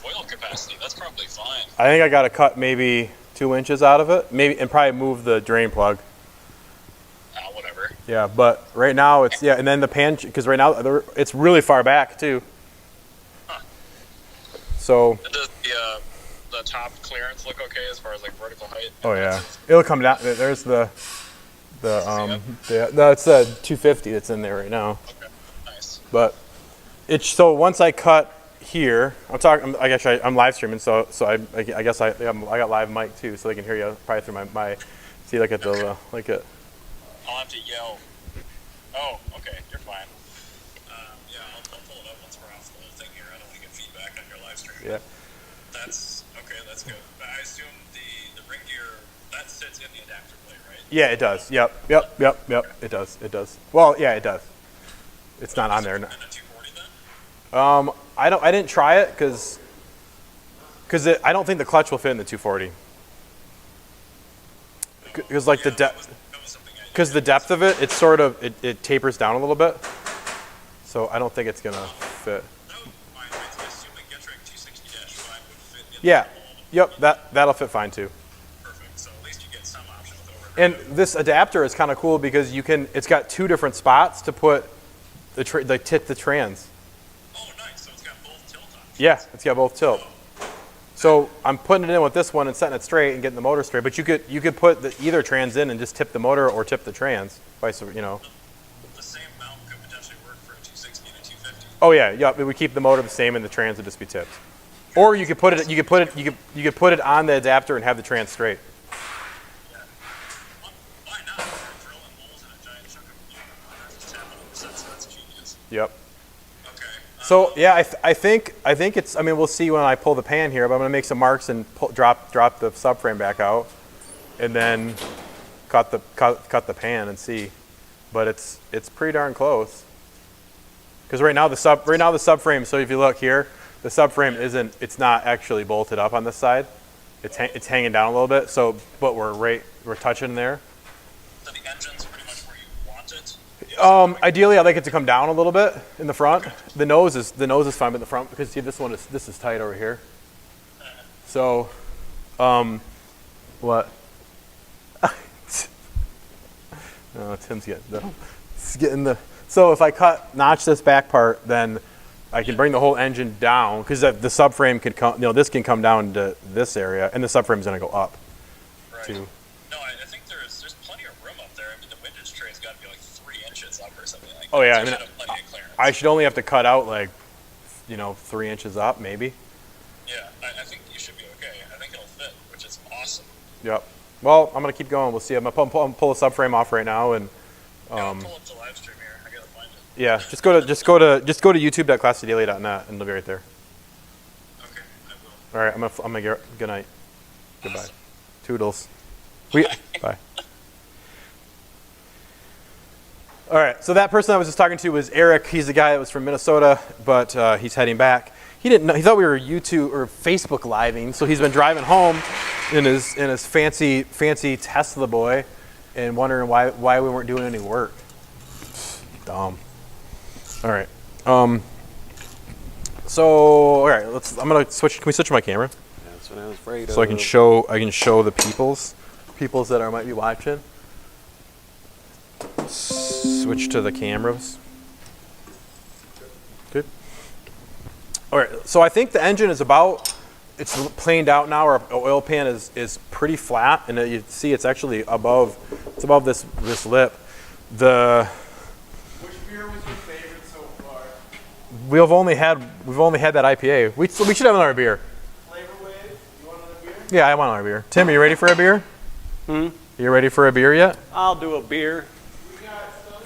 oil capacity. That's probably fine. I think I gotta cut maybe 2 inches out of it, maybe, and probably move the drain plug. Whatever. Yeah, but right now it's, yeah, and then the pan, because right now it's really far back too. Huh. So, Does the top clearance look okay as far as like vertical height? oh yeah, it'll come down. There's no, it's the 250 that's in there right now. Okay. Nice. But it's, so once I cut here, I guess I'm live streaming, so I guess I got live mic too, so they can hear you probably through my see, like at the like it. I'll have to yell. Oh, okay, you're fine. Yeah, I'll pull it up once we're off the whole thing here. I don't want to get feedback on your live stream. Yeah. That's okay. That's good. But I assume the ring gear that sits in the adapter plate, right? Yeah, it does. Yep. It does. Well, yeah, it does. It's not on there. No. And the 240 then? I didn't try it because I don't think the clutch will fit in the 240. Because like the depth, because the depth of it, it's sort of it tapers down a little bit. So I don't think it's gonna fit. I assume the Getrag 260-5 would fit in Yeah. the mold. Yep. That'll fit fine too. Perfect. So at least you get some option with And this adapter is kind of cool because it's got two different spots to put the trans. Oh, nice. So it's got both tilt options. Yeah, it's got both tilt. So I'm putting it in with this one and setting it straight and getting the motor straight. But you could put either trans in and just tip the motor or tip the trans, vice versa, The same mount could potentially work for a 260 and a 250. Oh yeah. We would keep the motor the same and the trans would just be tipped. Or you could put it on the adapter and have the trans straight. Yeah. Why not? You're drilling holes in a giant chunk of aluminum. Just tap it on the set, so that's genius. Yep. Okay. So yeah, I think it's. I mean, we'll see when I pull the pan here, but I'm gonna make some marks and drop the subframe back out, and then cut the pan and see. But it's pretty darn close. Because right now the subframe. So if you look here, the subframe it's not actually bolted up on this side. It's hanging down a little bit. So, but we're touching there. So the engine's pretty much where you want it. Ideally, I'd like it to come down a little bit in the front. The nose is fine, but the front, because see, this is tight over here. So, what? No, Tim's getting the. So if I notch this back part, then I can bring the whole engine down because the subframe could come. This can come down to this area, and the subframe's gonna go up. Right. Too. No, I think there's plenty of room up there. I mean, the windage tray's got to be like 3 inches up or something like that. Oh yeah, So I you mean, should have plenty of clearance. I should only have to cut out 3 inches up, maybe. Yeah, I think you should be okay. I think it'll fit, which is awesome. Yep. Well, I'm gonna keep going. We'll see. I'm gonna pull the subframe off right now, and I'll pull up the live stream here. I gotta find it. yeah, just go to youtube.classicdaily.net and it'll be right there. Okay, I will. All right, I'm gonna get good night, goodbye, Awesome. toodles. Bye. All right, so that person I was just talking to was Eric. He's the guy that was from Minnesota, but he's heading back. He didn't know. He thought we were YouTube or Facebook living, so he's been driving home in his fancy Tesla boy, and wondering why we weren't doing any work. Dumb. All right. So all right, I'm gonna switch. Can we switch my camera That's what I was afraid so I can show the peoples that might be watching. Switch to the cameras. Good. All right, so I think the engine is it's planed out now. Our oil pan is pretty flat, and you see it's actually above this lip. Which beer was your favorite so far? We've only had that IPA. We should have another beer. Flavor Wave? You want another beer? Yeah, I want another beer. Tim, are you ready for a beer? You ready for a beer yet? I'll do a beer.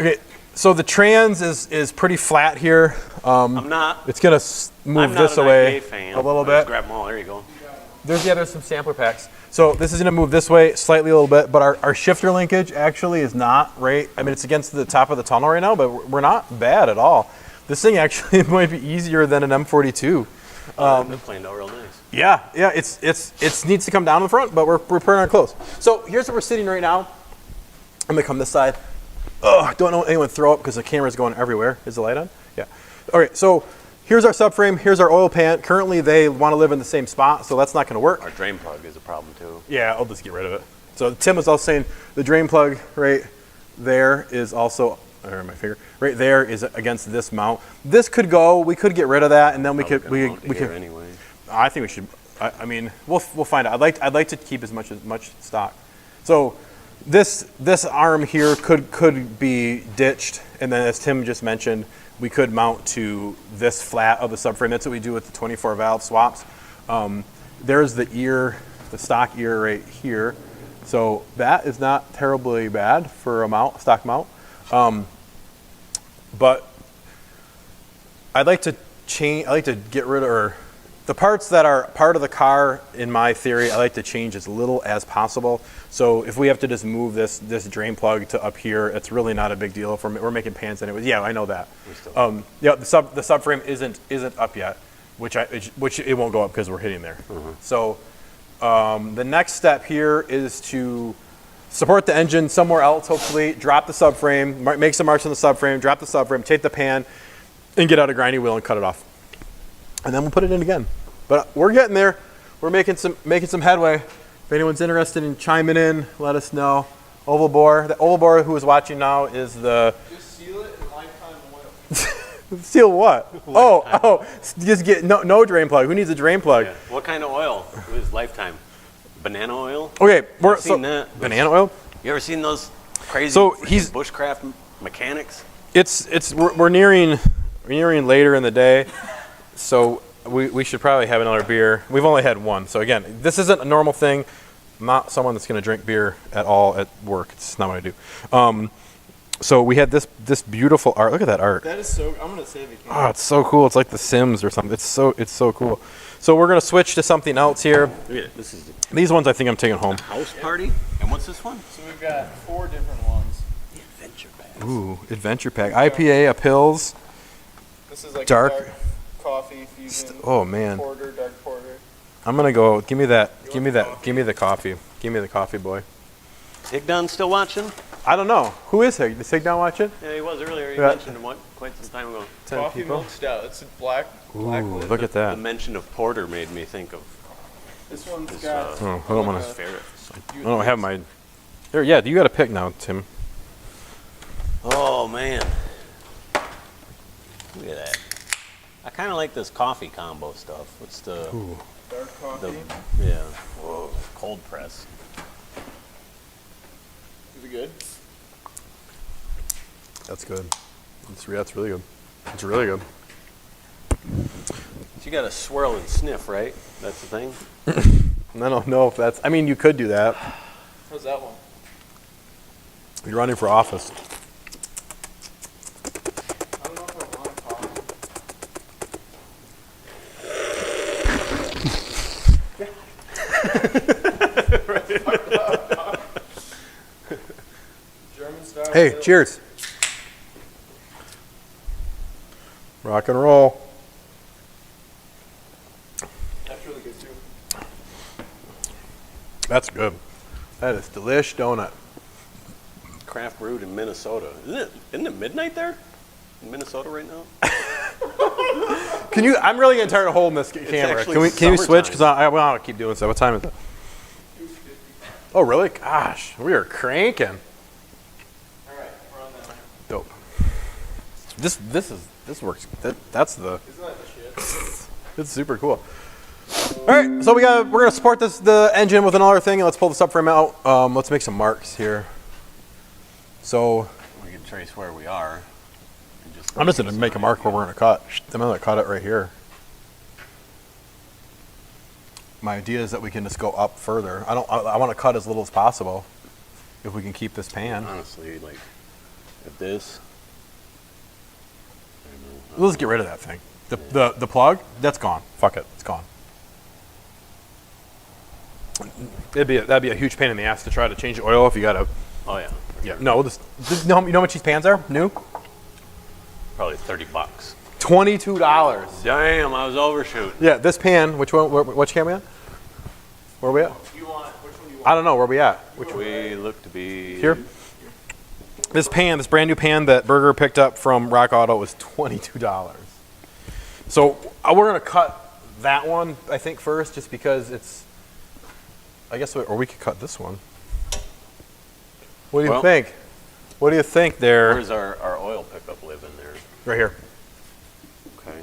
Okay, so the trans is pretty flat here. I'm not. It's gonna move I'm this not an away IPA fan. a little I just bit. grab them all. There you go. There's some sampler packs. So this is gonna move this way slightly a little bit, but our shifter linkage actually is not right. I mean, it's against the top of the tunnel right now, but we're not bad at all. This thing actually might be easier than an M42. They're playing out real nice. Yeah, it needs to come down in the front, but we're pretty darn close. So here's where we're sitting right now. I'm gonna come this side. Oh, don't know anyone throw up because the camera's going everywhere. Is the light on? Yeah. All right, so here's our subframe. Here's our oil pan. Currently, they want to live in the same spot, so that's not going to work. Our drain plug is a problem too. Yeah, I'll just get rid of it. So Tim was also saying the drain plug right there is also, or my finger, right there is against this mount. This could go. We could get rid of that, and then we could. Anyway. I think we should. I mean, we'll find out. I'd like to keep as much stock. So this arm here could be ditched, and then as Tim just mentioned, we could mount to this flat of the subframe. That's what we do with the 24 valve swaps. There's the ear, the stock ear right here. So that is not terribly bad for a stock mount. But I'd like to get rid of, or the parts that are part of the car, in my theory, I like to change as little as possible. So if we have to just move this drain plug to up here, it's really not a big deal. If we're making pans anyways. Yeah, I know that. Yeah, the subframe isn't up yet, which it won't go up because we're hitting there. So the next step here is to support the engine somewhere else. Hopefully, drop the subframe, make some marks on the subframe, drop the subframe, take the pan, and get out a grinding wheel and cut it off. And then we'll put it in again. But we're getting there. We're making some headway. If anyone's interested in chiming in, let us know. Oval bore. The oval bore who is watching now is the. Just seal it in lifetime oil. Seal what? Oh, just get no drain plug. Who needs a drain plug? Yeah. What kind of oil is lifetime? Banana oil? Okay, I've seen that. Banana oil. You ever seen those crazy bushcraft mechanics? We're nearing later in the day, so we should probably have another beer. We've only had one, so again, this isn't a normal thing. I'm not someone that's going to drink beer at all at work. It's not what I do. So we had this beautiful art. Look at that art. That is so. I'm gonna save it. Oh, it's so cool. It's like The Sims or something. It's so cool. So we're gonna switch to something else here. Yeah, this is These ones I think I'm taking home. house party. And what's this one? So we've got 4 different ones. The adventure bag. Ooh, adventure pack. IPA, a pills. This is like Dark. a dark coffee fusion. Oh man. Porter, dark porter. I'm gonna go. Give me that. Give me that. Give me the coffee. Give me the coffee, boy. Higdon still watching? I don't know. Who is Hig? Is Higdon watching? Yeah, he was earlier. He Yeah. mentioned him quite some time ago. 10 Coffee people. milk stout. It's a black Ooh, lid. look at The that. mention of porter made me think of This one's his got. Oh, I don't want to. ferret. I don't have my. There, yeah, you got to pick now, Tim. Oh man, look at that. I kind of like this coffee combo stuff. What's the Ooh. Dark coffee. yeah? Whoa, cold press. Is it good? That's good. That's really good. It's really good. So you got to swirl and sniff, right? That's the thing. I don't know if that's. I mean, you could do that. How's that one? You're running for office. I don't know if I want to talk. German style. Hey, cheers. Rock and roll. That's really good too. That's good. That is delish donut. Craft brewed in Minnesota. Isn't it midnight there? In Minnesota right now? Can you? I'm really getting tired of holding this camera. actually Can you switch? Because summertime. I want to keep doing stuff. What time is it? Oh, really? Gosh, we are cranking. All right, we're on that one. Dope. This works. That's the. Isn't that the shit? It's super cool. All right, so we're gonna support the engine with another thing, and let's pull the subframe out. Let's make some marks here. So We can trace where we are. And just I'm just gonna make a mark where we're gonna cut. I'm gonna cut it right here. My idea is that we can just go up further. I want to cut as little as possible, if we can keep this pan. honestly, like, at this. Let's get rid of that thing. The plug, that's gone. Fuck it, it's gone. That'd be a huge pain in the ass to try to change the oil if you gotta. Oh yeah, Yeah, no, we'll just you know how much these pans are? New? probably $30. $22. Damn, I was overshooting. Yeah, this pan. Which one? Which can we at? Where are we at? You want which one do you want? I don't know. Where are we at? Which We look to be here? This brand new pan that Berger picked up from Rock Auto was $22. So we're gonna cut that one, I think, first, just because it's. I guess, or we could cut this one. What do you Well- think? What do you think there? Where's our oil pickup live in there? Right here. Okay.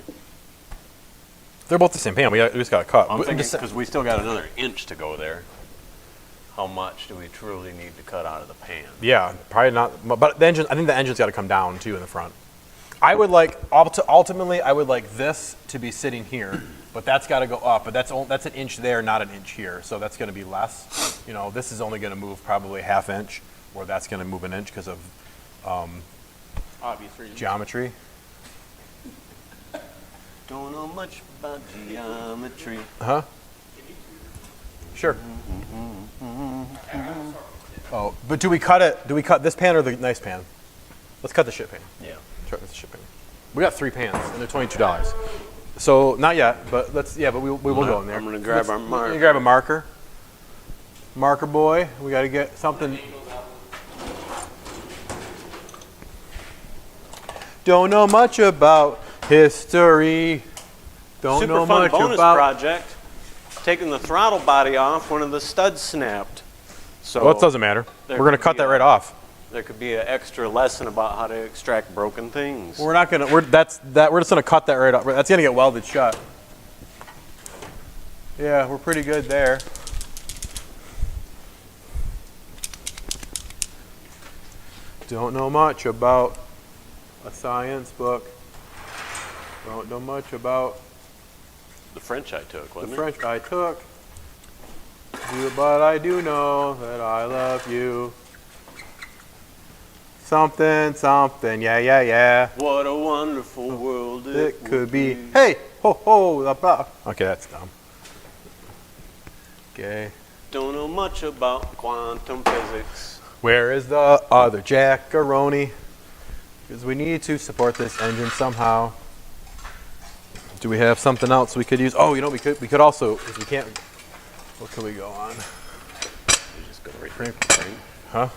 They're both the same pan. We just got to cut. I'm thinking Just- because we still got another inch to go there. How much do we truly need to cut out of the pan? Yeah, probably not. But the engine, I think the engine's got to come down too in the front. I would like ultimately, I would like this to be sitting here, but that's got to go up. But that's an inch there, not an inch here. So that's going to be less. You know, this is only going to move probably ½ inch, or that's going to move an inch because of Obvious reason. geometry. Don't know much about geometry. Huh? Sure. Oh, but do we cut it? Do we cut this pan or the nice pan? Let's cut the shit pan. Yeah. Sure, that's the shit pan. We got 3 pans and they're $22. So not yet, but let's. Yeah, but we will go in there. I'm gonna grab our marker. You grab a marker. Marker boy, we got to get something. Don't know much about history. Don't Super know fun much bonus about. project. Taking the throttle body off, one of the studs snapped. So Well, it doesn't matter. there We're gonna could cut be that a- right off. there could be an extra lesson about how to extract broken things. We're not gonna. We're just gonna cut that right off. That's gonna get welded shut. Yeah, we're pretty good there. Don't know much about a science book. Don't know much about The French I took, the wasn't it? French I took. But I do know that I love you. Something, something, yeah, yeah, yeah. What a wonderful world It could be. Hey, ho, ho, la, blah. Okay, that's dumb. Okay. Don't know much about quantum physics. Where is the other jackaroni? Because we need to support this engine somehow. Do we have something else we could use? Oh, you know, we could also, if we can't, what could we go on? You just go right there. Crank. Huh?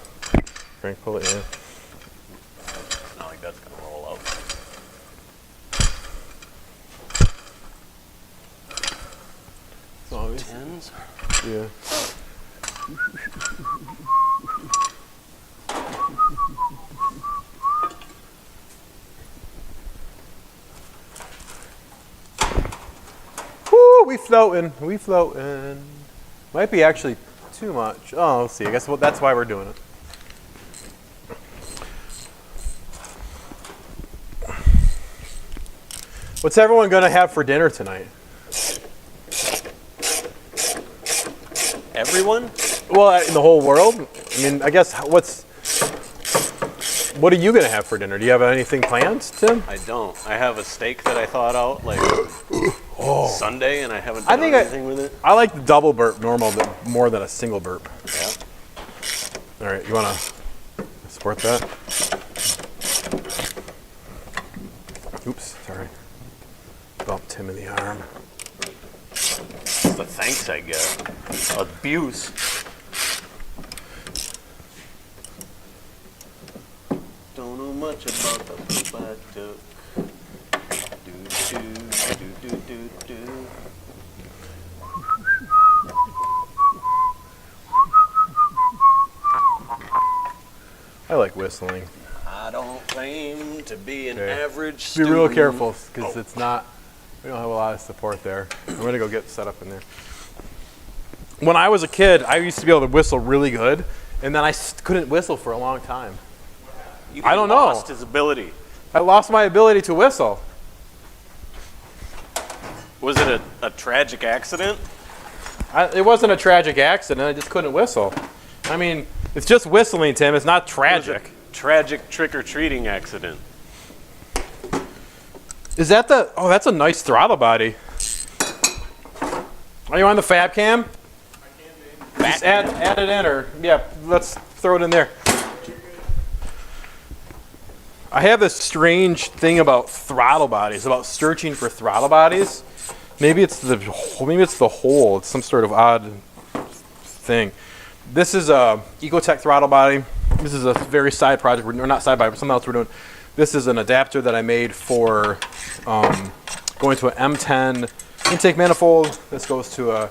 Crank pull it in. Not like that's gonna roll out. So, Tens. yeah. Woo, we floating. We floating. Might be actually too much. Oh, let's see. I guess that's why we're doing it. What's everyone gonna have for dinner tonight? Everyone? Well, in the whole world? I mean, I guess what are you gonna have for dinner? Do you have anything planned, Tim? I don't. I have a steak that I thought out like Sunday, and I haven't I done think anything with it. I like the double burp normal more than a single burp. Yeah. All right, you wanna support that? Oops, sorry. Bumped Tim in the arm. The thanks I get. Abuse. Don't know much about the poop I took. Do, do, do, do, do, do. I like whistling. I don't claim to be an Okay. average Be student. real careful, because it's not. We don't have a lot of support there. I'm gonna go get set up in there. When I was a kid, I used to be able to whistle really good, and then I couldn't whistle for a long time. I don't know. Lost his ability. I lost my ability to whistle. Was it a tragic accident? It wasn't a tragic accident. I just couldn't whistle. I mean, it's just whistling, Tim. It's not Was it tragic. a tragic trick-or-treating accident? Is that the? Oh, that's a nice throttle body. Are you on the fab cam? Just add it in, or yeah, let's throw it in there. I have this strange thing about throttle bodies, about searching for throttle bodies. Maybe it's the hole. It's some sort of odd thing. This is a Ecotech throttle body. This is a very side project, or not side project, but something else we're doing. This is an adapter that I made for going to an M10 intake manifold. This goes to a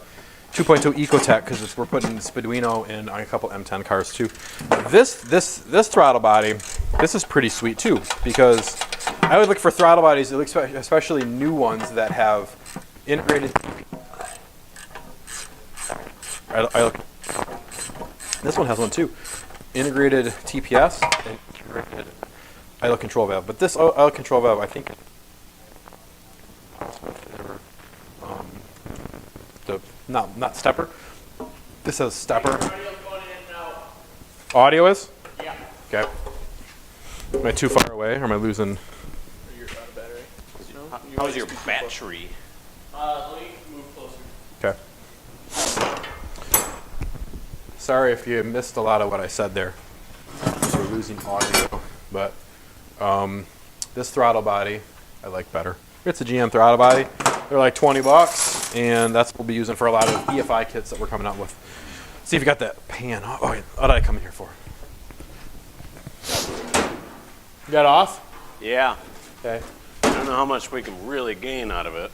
2.2 Ecotech because we're putting Speeduino in on a couple M10 cars too. This throttle body, this is pretty sweet too, because I would look for throttle bodies, especially new ones that have integrated. This one has one too. Integrated TPS and integrated idle control valve. But this idle control valve, I think, not stepper. This has stepper. Audio is? Yeah. Okay. Am I too far away, or am I losing? You're out of battery. How's your battery? Let me move closer. Okay. Sorry if you missed a lot of what I said there. We're losing audio, but this throttle body I like better. It's a GM throttle body. They're like $20, and that's what we'll be using for a lot of EFI kits that we're coming out with. See if you got that pan. Oh, wait, what did I come in here for? You got it off? Yeah. Okay. I don't know how much we can really gain out of it.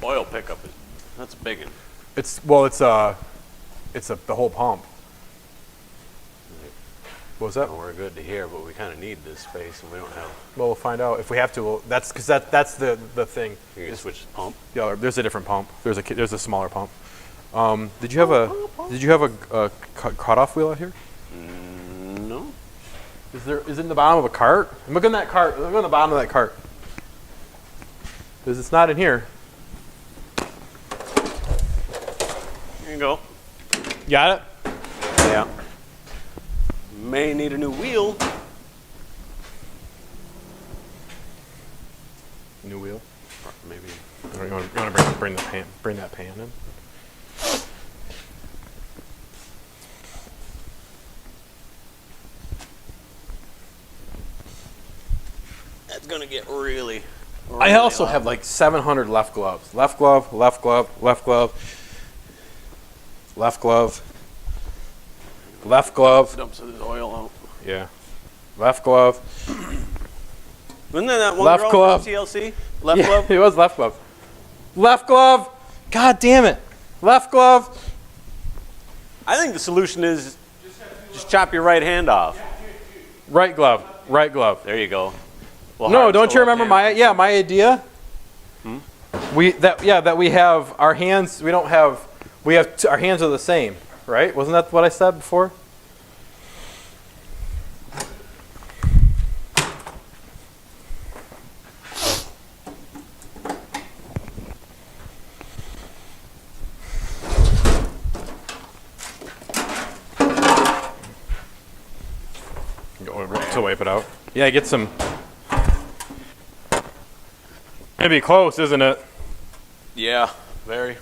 The oil pickup that's a big one. It's the whole pump. What was that? Well, we're good to hear, but we kind of need this space, and we don't have. Well, we'll find out if we have to. That's because that's the thing. You can switch the pump. Yeah, there's a different pump. There's a smaller pump. Did you have a cutoff wheel out here? No. Is it in the bottom of a cart? Look in that cart. Look on the bottom of that cart. Because it's not in here. Here you go. Got it? Yeah. May need a new wheel. New wheel. Or maybe. Or you want to bring that pan in? That's gonna get really. I also have like 700 left gloves. Left glove, left glove, left glove, left glove, left glove. Dumps his oil out. Yeah. Left glove. Wasn't there that one Left girl glove. from TLC? Left Yeah, glove. it was left glove. Left glove. God damn it. Left glove. I think the solution is just chop your right hand off. Right glove. Right glove. There you go. Well, No, hard don't to you left remember hand. my idea? That we have our hands. Our hands are the same, right? Wasn't that what I said before? will wipe it out. Yeah, get some. It'd be close, isn't it? Yeah, very.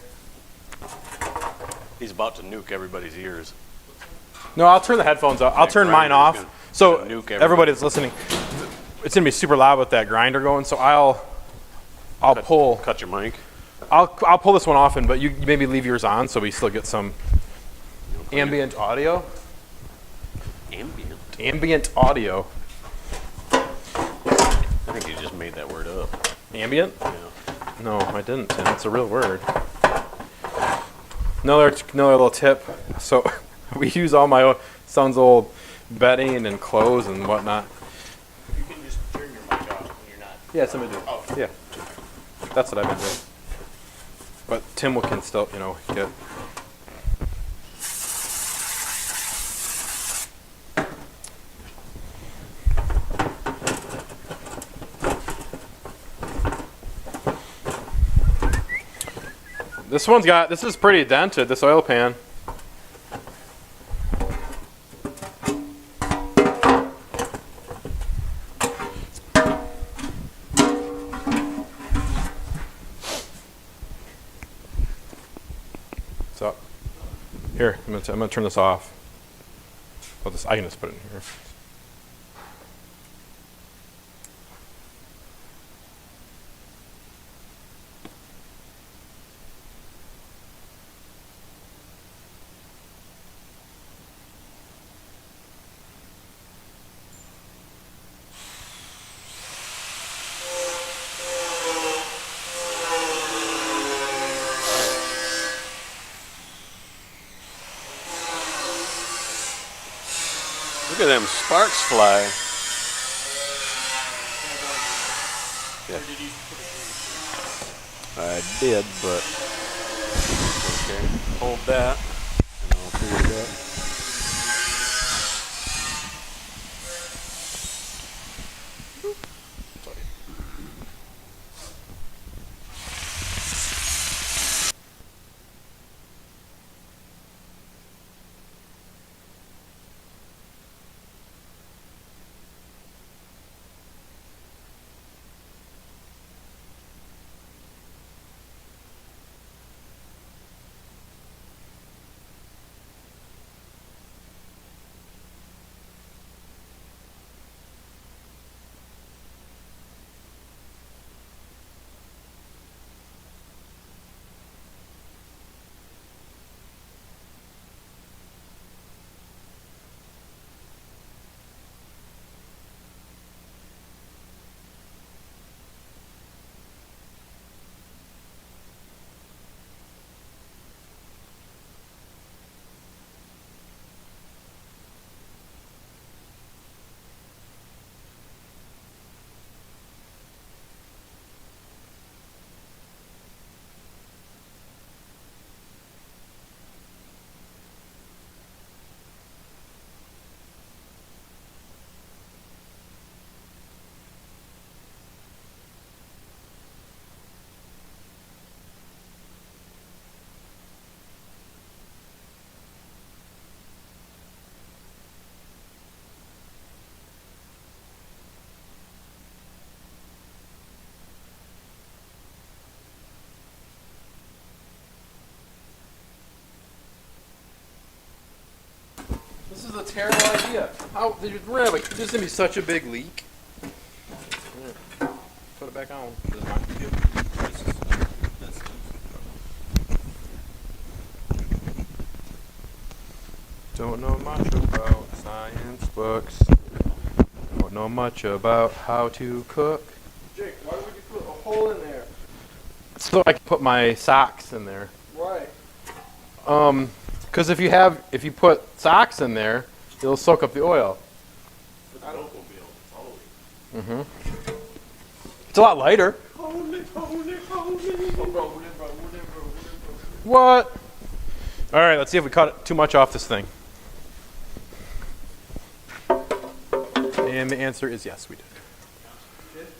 He's about to nuke everybody's ears. No, I'll turn the headphones off. I'll turn mine grinder's off. gonna So nuke everybody. everybody that's listening, it's gonna be super loud with that grinder going. So I'll pull. Cut your mic. I'll pull this one off, but you maybe leave yours on so we still get some ambient audio. Ambient audio. I think you just made that word up. Ambient? Yeah. No, I didn't, Tim. It's a real word. Another little tip. So we use all my son's old bedding and clothes and whatnot. You can just turn your mic off when you're not. Yeah, somebody do. Oh. Yeah. That's what I've been doing. But Tim can still, get. This is pretty dented, this oil pan. So, here, I'm gonna turn this off. I can just put it in here. Look at them sparks fly. Yeah. I did, but okay. Hold that, and I'll figure it out. This is a terrible idea. How there's gonna be such a big leak. Here, put it back on. This is mine. Don't know much about science books. Don't know much about how to cook. Jake, why would you put a hole in there? So I can put my socks in there. Why? Because if you put socks in there, it'll soak up the oil. Mm-hmm. It's a lot lighter. What? All right, let's see if we cut too much off this thing. And the answer is yes, we did.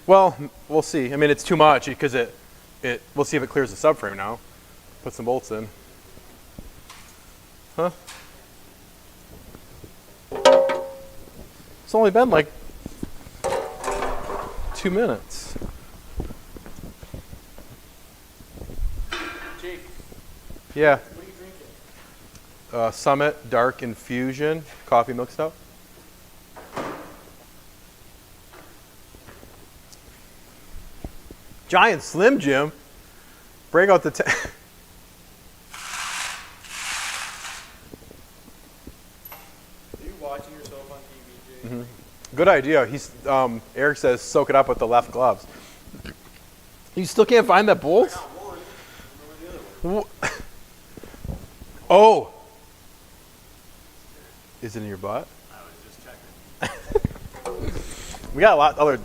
Well, we'll see. I mean, it's too much because we'll see if it clears the subframe now. Put some bolts in. Huh? It's only been like 2 minutes. Jake, Yeah. what are you drinking? Summit Dark Infusion coffee milk stout. Giant Slim Jim. Break out the. Are you watching yourself on TV, Jake? Good idea. Eric says soak it up with the left gloves. You still can't find that bolt? Oh. Is it in your butt? I was just checking. We got a lot other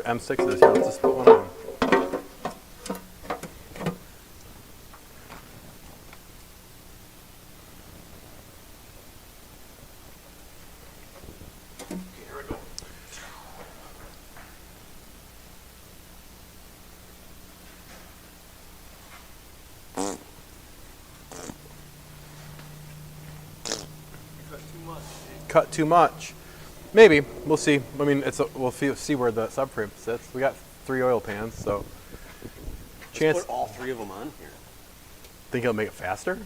M6s here. Let's just put one on. Here we go. Cut too much. Maybe. We'll see. I mean, we'll see where the subframe sits. We got 3 oil pans, so chance. Put all 3 of them on here. Think it'll make it faster?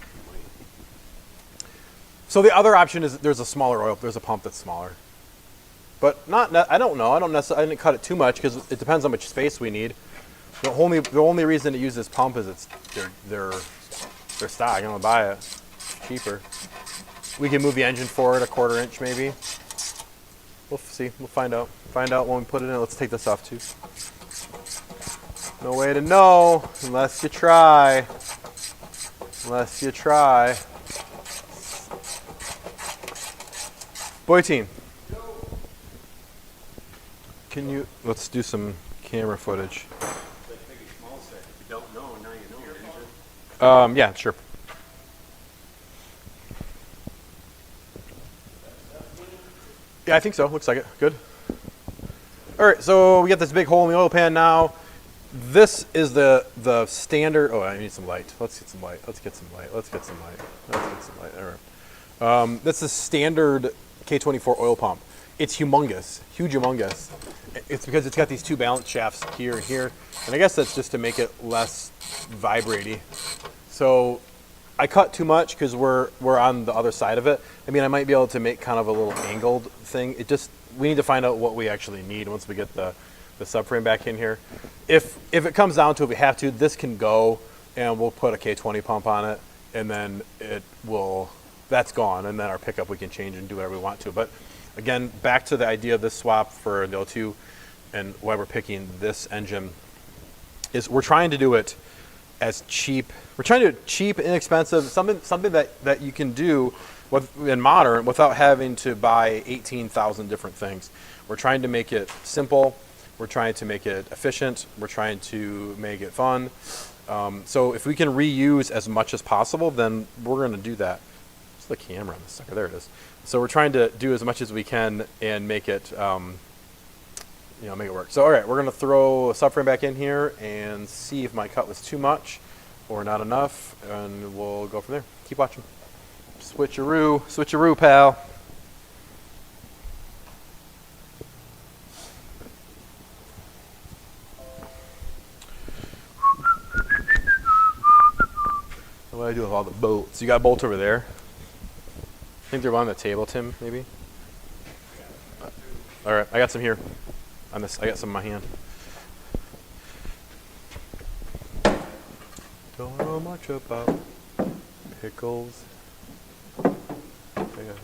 So the other option is there's a smaller oil. There's a pump that's smaller. But I don't know. I didn't cut it too much because it depends how much space we need. The only reason to use this pump is it's their stock. I'm gonna buy it cheaper. We can move the engine forward a 1/4 inch maybe. We'll see. We'll find out. Find out when we put it in. Let's take this off too. No way to know unless you try. Unless you try. Boy team. Can you, let's do some camera footage. If you don't know, now you know, didn't you? Yeah, sure. Yeah, I think so. Looks like it. Good. All right, so we got this big hole in the oil pan now. This is the standard. Oh, I need some light. Let's get some light. Let's get some light. Let's get some light. Let's get some light. All right. That's the standard K24 oil pump. It's humongous, huge humongous. It's because it's got these 2 balance shafts here and here, and I guess that's just to make it less vibraty. So I cut too much because we're on the other side of it. I mean, I might be able to make kind of a little angled thing. We need to find out what we actually need once we get the subframe back in here. If it comes down to it, we have to, this can go, and we'll put a K20 pump on it, and then that's gone, and then our pickup we can change and do whatever we want to. But again, back to the idea of this swap for the O2 and why we're picking this engine is we're trying to do it as cheap. We're trying to do it cheap, inexpensive, something that you can do in modern without having to buy 18,000 different things. We're trying to make it simple. We're trying to make it efficient. We're trying to make it fun. So if we can reuse as much as possible, then we're going to do that. What's the camera on this sucker? There it is. So we're trying to do as much as we can and make it, make it work. So all right, we're going to throw a subframe back in here and see if my cut was too much or not enough, and we'll go from there. Keep watching. Switcheroo, pal. What do I do with all the bolts? You got a bolt over there? I think they're on the table, Tim, maybe? All right, I got some here. On this, I got some in my hand. Don't know much about pickles. Yeah,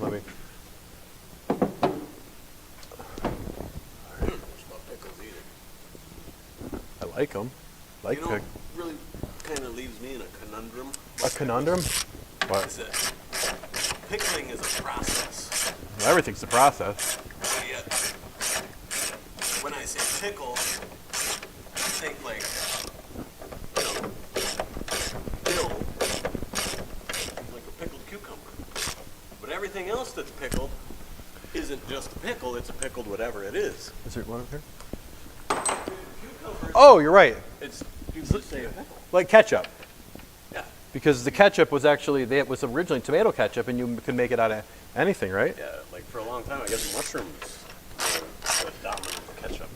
let me. I like them. You know, really kind of leaves me in a conundrum. A conundrum? What? Is that pickling is a process. Well, everything's a process. Yet, when I say pickle, I think like, dill, like a pickled cucumber. But everything else that's pickled isn't just a pickle, it's a pickled whatever it is. Is there one up here? Cucumbers, Oh, you're right. it's, you could say a pickle. Like ketchup. Yeah. Because the ketchup was it was originally tomato ketchup, and you could make it out of anything, right? Yeah, like for a long time, I guess mushrooms were the dominant ketchup.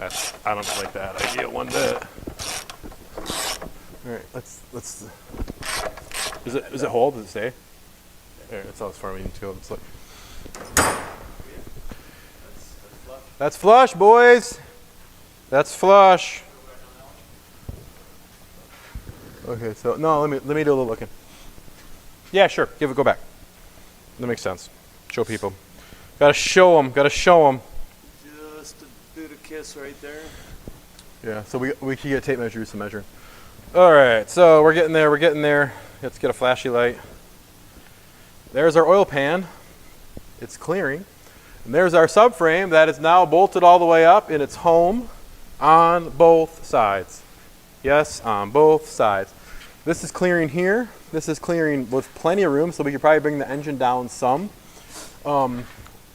I don't like that idea one bit. All right, let's. Is it hold? Does it stay? All right, that's how far we need to go. Let's look. That's flush, boys. That's flush. Okay, so no, let me do a little looking. Yeah, sure. Go back. That makes sense. Show people. Gotta show them. Just a bit of kiss right there. Yeah, so we can get tape measure, do some measuring. All right, so we're getting there. Let's get a flashy light. There's our oil pan. It's clearing. And there's our subframe that is now bolted all the way up in its home on both sides. Yes, on both sides. This is clearing here. This is clearing with plenty of room, so we could probably bring the engine down some.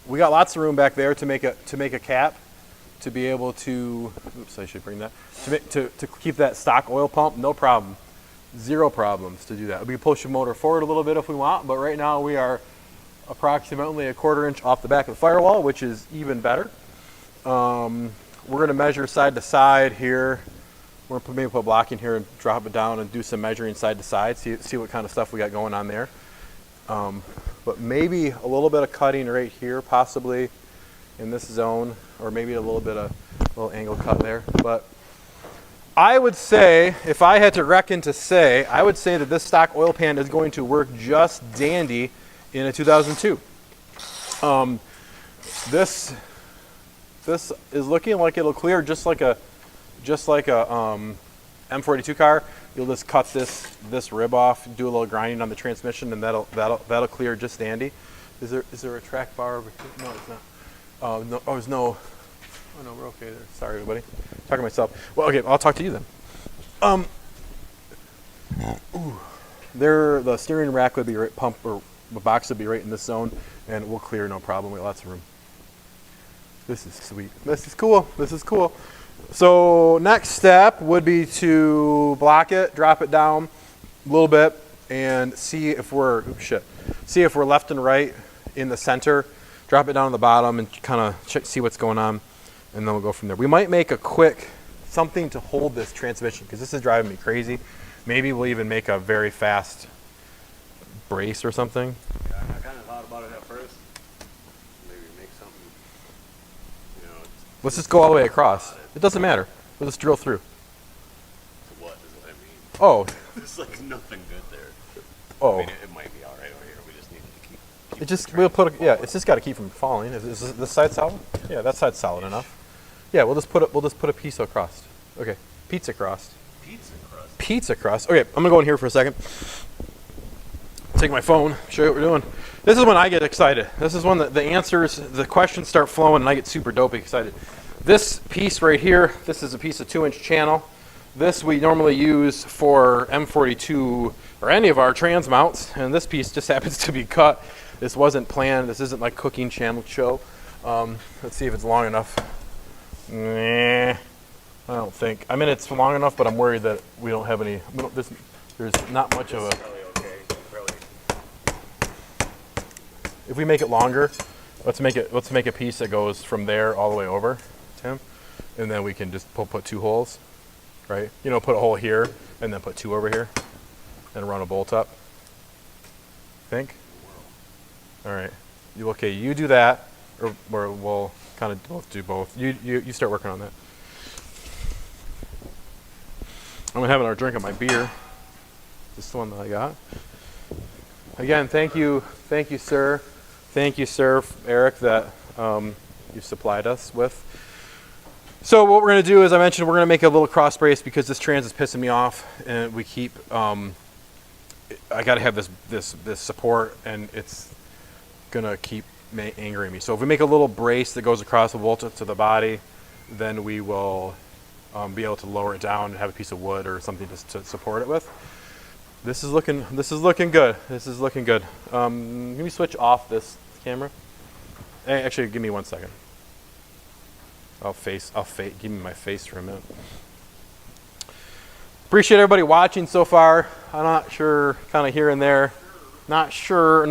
We got lots of room back there to make a cap, to be able to. Oops, I should bring that. To keep that stock oil pump, no problem, zero problems to do that. We can push the motor forward a little bit if we want, but right now we are approximately a 1/4 inch off the back of the firewall, which is even better. We're going to measure side to side here. We're going to maybe put blocking here and drop it down and do some measuring side to side, see what kind of stuff we got going on there. But maybe a little bit of cutting right here, possibly in this zone, or maybe a little angle cut there. But I would say, if I had to reckon to say, I would say that this stock oil pan is going to work just dandy in a 2002. This is looking like it'll clear just like a M42 car. You'll just cut this rib off, do a little grinding on the transmission, and that'll clear just dandy. Is there a track bar over here? No, it's not. No, there's no. Oh no, we're okay there. Sorry, everybody. Talking to myself. Well, okay, I'll talk to you then. The steering rack would be right, pump or the box would be right in this zone, and we'll clear no problem. We got lots of room. This is sweet. This is cool. So next step would be to block it, drop it down a little bit, and see if we're left and right in the center. Drop it down to the bottom and kind of see what's going on, and then we'll go from there. We might make a quick something to hold this transmission because this is driving me crazy. Maybe we'll even make a very fast brace or something. Yeah, I kind of thought about it at first. Maybe make something. Let's just go all the way across. It doesn't matter. We'll just drill through. What is what I mean? Oh. There's like nothing good there. Oh. I mean, it might be all right over here. We just need to keep It just it's just got to keep from falling. Is this side solid? Yeah, that side's solid enough. Yeah, we'll just put a piece across. Okay, pizza crust. Pizza crust. Okay, I'm gonna go in here for a second. Take my phone. Show you what we're doing. This is when I get excited. This is when the questions start flowing, and I get super dopey excited. This piece right here. This is a piece of 2-inch channel. This we normally use for M42 or any of our trans mounts, and this piece just happens to be cut. This wasn't planned. This isn't like cooking channel show. Let's see if it's long enough. Nah, I don't think. I mean, it's long enough, but I'm worried that we don't have any. There's not much of a. If we make it longer, let's make a piece that goes from there all the way over, Tim, and then we can just put 2 holes, right? Put a hole here and then put 2 over here, and run a bolt up. Think? All right. You do that, or we'll kind of both do both. You start working on that. I'm having our drink of my beer. This is the one that I got. Again, thank you, sir. Thank you, sir, Eric, that you've supplied us with. So what we're going to do, as I mentioned, we're going to make a little cross brace because this trans is pissing me off, and we keep. I got to have this support, and it's going to keep angering me. So if we make a little brace that goes across the bolt to the body, then we will be able to lower it down and have a piece of wood or something to support it with. This is looking good. Can we switch off this camera? Hey, actually, give me 1 second. Give me my face for a minute. Appreciate everybody watching so far. I'm not sure, kind of here and there. Not sure.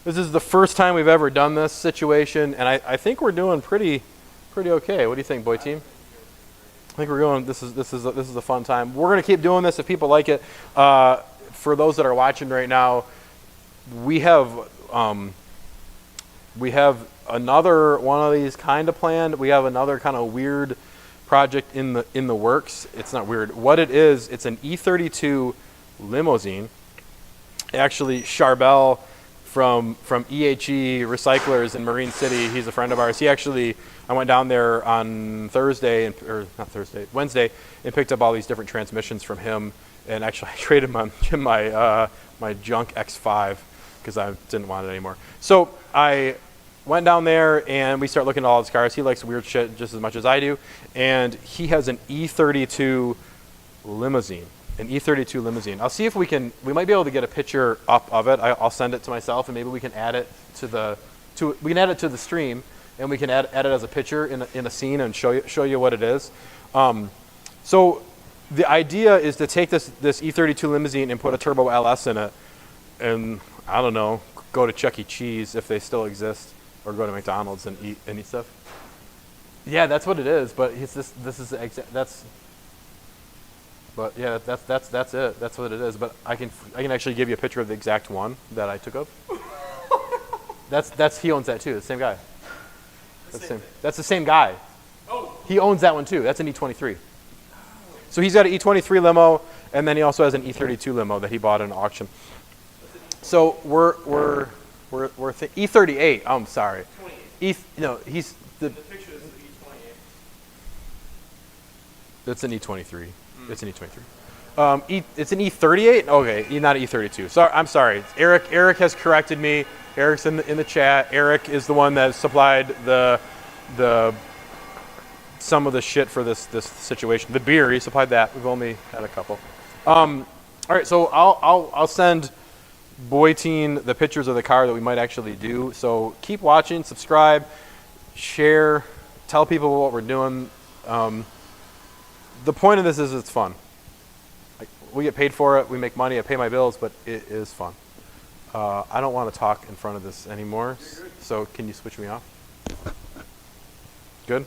This is the first time we've ever done this situation, and I think we're doing pretty pretty okay. What do you think, boy team? I think we're going. This is a fun time. We're gonna keep doing this if people like it. For those that are watching right now, we have another one of these kind of planned. We have another kind of weird project in the works. It's not weird. What it is, it's an E32 limousine. Actually, Charbel from EHE Recyclers in Marine City, he's a friend of ours. I went down there on Wednesday, and picked up all these different transmissions from him. And actually, I traded my junk X5 because I didn't want it anymore. So I went down there and we start looking at all his cars. He likes weird shit just as much as I do. And he has an E32 limousine. I'll see if we might be able to get a picture up of it. I'll send it to myself and maybe we can add it to the stream and we can add it as a picture in a scene and show you what it is. So the idea is to take this E32 limousine and put a turbo LS in it and I don't know, go to Chuck E. Cheese if they still exist, or go to McDonald's and eat stuff. Yeah, that's what it is. But that's it. That's what it is. But I can actually give you a picture of the exact one that I took of. He owns that too. The same guy. That's the same guy. Oh. He owns that one too. That's an E23. So he's got an E23 limo, and then he also has an E32 limo that he bought at an auction. So we're E38. Oh, I'm sorry. He's the picture is the E28. That's an E23. It's an E23. It's an E38. Okay, not an E32. Sorry, I'm sorry. Eric has corrected me. Eric's in the chat. Eric is the one that supplied the some of the shit for this situation. The beer, he supplied that. We've only had a couple. All right, so I'll send Boyteen the pictures of the car that we might actually do. So keep watching, subscribe, share, tell people what we're doing. The point of this is it's fun. We get paid for it. We make money. I pay my bills, but it is fun. I don't want to talk in front of this anymore. So can you switch me off? Good.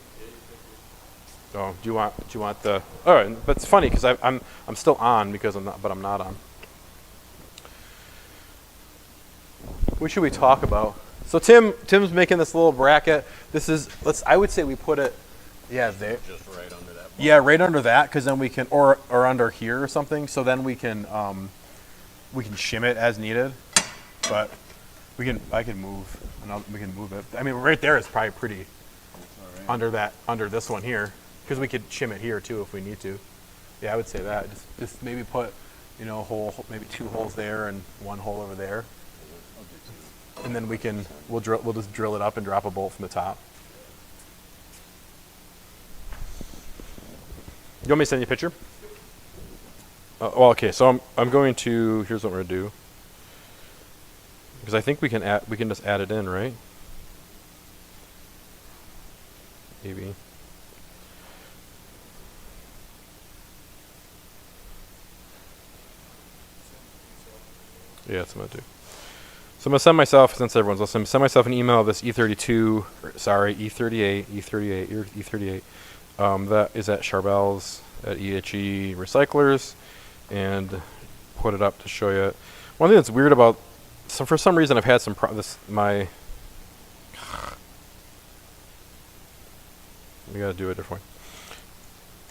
Oh, do you want the? All right, but it's funny because I'm still on because I'm not on. What should we talk about? So Tim's making this little bracket. I would say we put it, there. Just right under that. Yeah, right under that, because then we can, or under here or something. So then we can shim it as needed. But I can move, and we can move it. I mean, right there is probably pretty under this one here, because we could shim it here too if we need to. Yeah, I would say that. Just maybe put, maybe 2 holes there and 1 hole over there. And then we'll just drill it up and drop a bolt from the top. You want me to send you a picture? Okay. So I'm going to. Here's what we're gonna do. Because I think we can just add it in, right? Maybe. Yeah, that's what I'm gonna do. So I'm going to send myself, since everyone's listening, send myself an email of this E38, that is at Charbel's at EHE Recyclers, and put it up to show you. One thing that's weird about, for some reason I've had some we gotta do it a different way.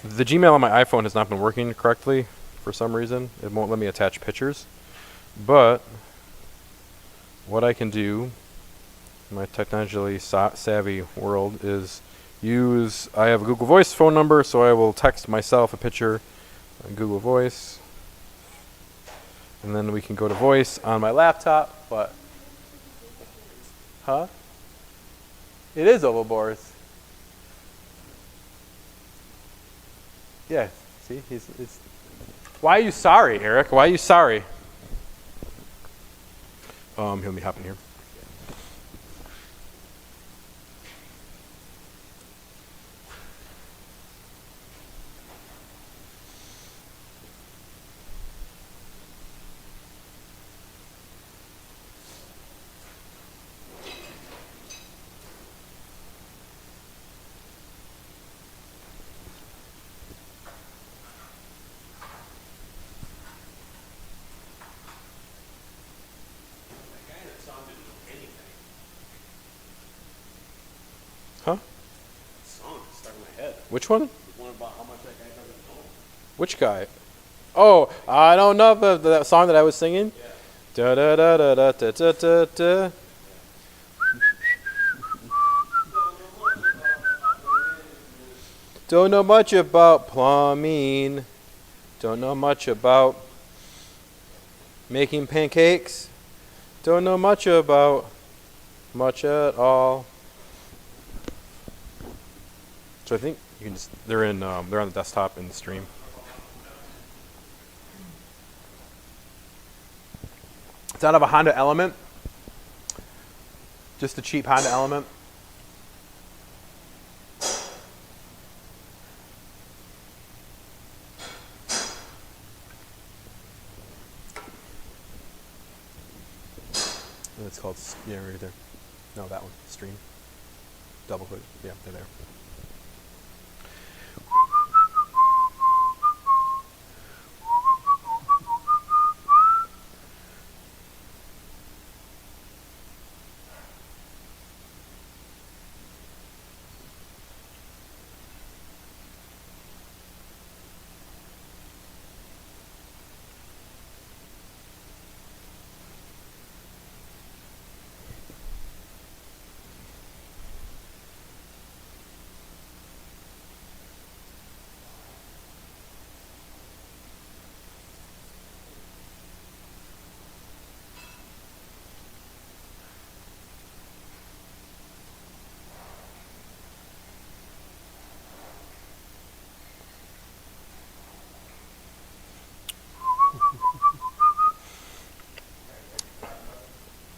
The Gmail on my iPhone has not been working correctly for some reason. It won't let me attach pictures, but what I can do in my technologically savvy world is I have a Google Voice phone number, so I will text myself a picture on Google Voice. And then we can go to voice on my laptop, but, It is oval bores. Yeah, see, he's why are you sorry, Eric? Why are you sorry? He'll be hopping here. Which one? The one about how much that guy doesn't know. Which guy? Oh, I don't know that song that I was singing. Da da da da da da da da da. Don't know much about plumbing. Don't know much about making pancakes. Don't know much about much at all. So I think you can just they're on the desktop in the stream. It's out of a Honda Element. Just a cheap Honda Element. It's called, yeah, right there. No, that one, stream. Double click, yeah, they're there.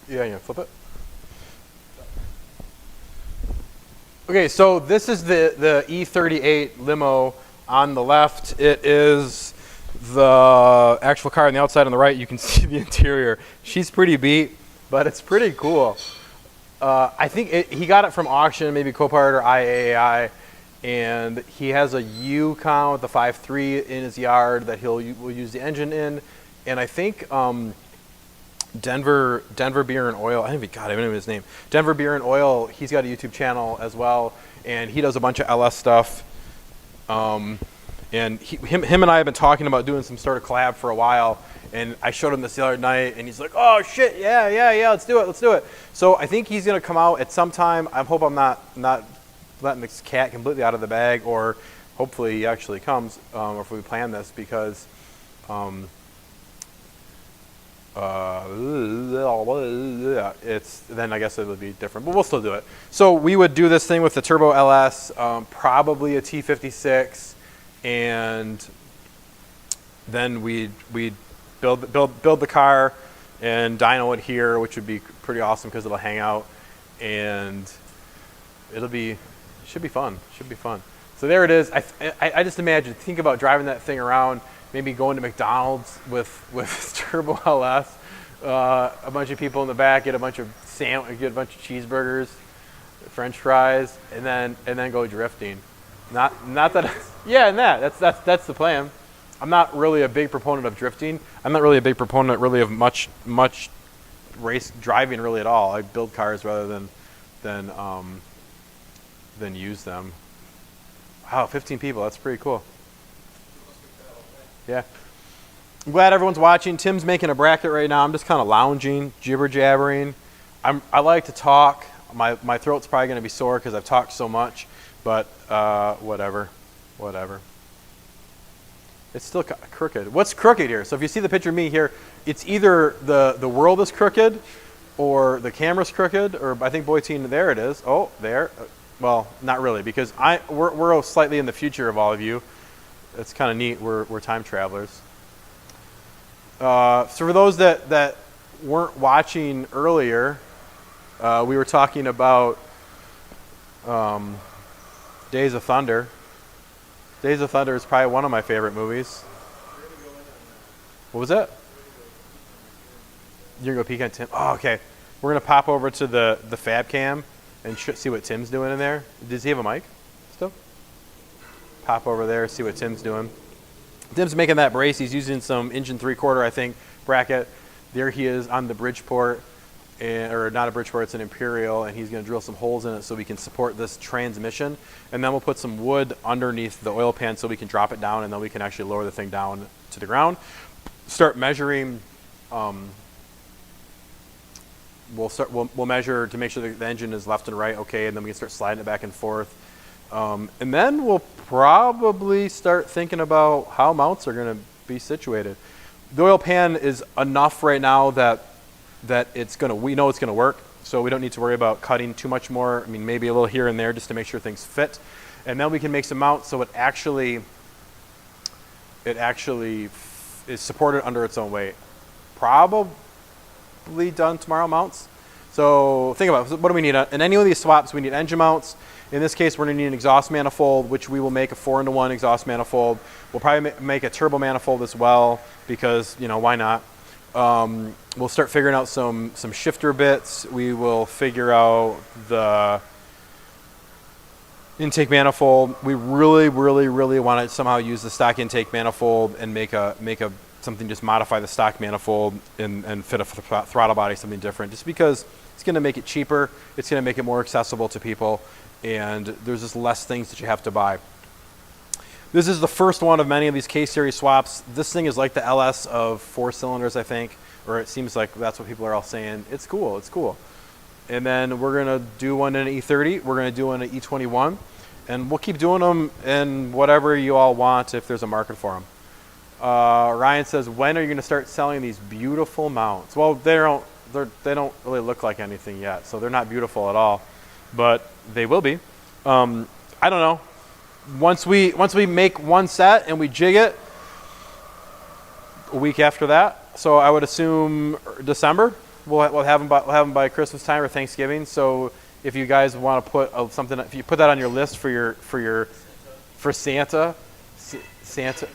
Yeah, flip it. Okay, so this is the E38 limo on the left. It is the actual car on the outside. On the right, you can see the interior. She's pretty beat, but it's pretty cool. I think he got it from auction, maybe Copart or IAAI, and he has a Yukon with the 5.3 in his yard that will use the engine in, and I think Denver Beer and Oil. I don't even know his name. Denver Beer and Oil. He's got a YouTube channel as well, and he does a bunch of LS stuff. And him and I have been talking about doing some sort of collab for a while. And I showed him this the other night, and he's like, "Oh shit, yeah, let's do it." So I think he's gonna come out at some time. I hope I'm not letting this cat completely out of the bag, or hopefully he actually comes, or if we plan this, because. It's then I guess it would be different, but we'll still do it. So we would do this thing with the Turbo LS, probably a T56, and then we'd build the car and dyno it here, which would be pretty awesome because it'll hang out, and should be fun. So there it is. I just think about driving that thing around. Maybe going to McDonald's with Turbo LS, a bunch of people in the back, get a bunch of cheeseburgers, French fries, and then go drifting. Not that, yeah, and that's the plan. I'm not really a big proponent of drifting. I'm not really a big proponent really of much race driving really at all. I build cars rather than use them. Wow, 15 people. That's pretty cool. Yeah. I'm glad everyone's watching. Tim's making a bracket right now. I'm just kind of lounging, jibber-jabbering. I like to talk. My throat's probably going to be sore because I've talked so much, but whatever. It's still crooked. What's crooked here? So if you see the picture of me here, it's either the world is crooked or the camera's crooked, or I think Boyteen, there it is. Oh, there. Well, not really, because we're slightly in the future of all of you. It's kind of neat. We're time travelers. So for those that weren't watching earlier, we were talking about Days of Thunder. Days of Thunder is probably one of my favorite movies. What was that? You're gonna go peek on Tim. Oh, okay. We're gonna pop over to the Fab Cam and see what Tim's doing in there. Does he have a mic still? Pop over there, see what Tim's doing. Tim's making that brace. He's using some engine 3/4, I think, bracket. There he is on the Bridgeport. or not a Bridgeport, it's an Imperial, and he's going to drill some holes in it so we can support this transmission. And then we'll put some wood underneath the oil pan so we can drop it down, and then we can actually lower the thing down to the ground. Start measuring. We'll measure to make sure the engine is left and right okay, and then we can start sliding it back and forth. And then we'll probably start thinking about how mounts are going to be situated. The oil pan is enough right now that we know it's going to work, so we don't need to worry about cutting too much more. I mean, maybe a little here and there just to make sure things fit. And then we can make some mounts so it actually is supported under its own weight. Probably done tomorrow mounts. So think about it. What do we need? In any of these swaps, we need engine mounts. In this case, we're going to need an exhaust manifold, which we will make a 4-into-1 exhaust manifold. We'll probably make a turbo manifold as well because, why not? We'll start figuring out some shifter bits. We will figure out the intake manifold. We really, really, really want to somehow use the stock intake manifold and make something, just modify the stock manifold and fit a throttle body, something different, just because it's going to make it cheaper. It's going to make it more accessible to people, and there's just less things that you have to buy. This is the first one of many of these K-series swaps. This thing is like the LS of 4 cylinders, I think, or it seems like that's what people are all saying. It's cool, it's cool. And then we're going to do one in an E30. We're going to do one in an E21. And we'll keep doing them in whatever you all want if there's a market for them. Ryan says, when are you going to start selling these beautiful mounts? Well, they don't really look like anything yet, so they're not beautiful at all, but they will be. I don't know. Once we make one set and we jig it, a week after that, so I would assume December. We'll have them by Christmas time or Thanksgiving. So if you guys want to put something, if you put that on your list for Santa, Santa.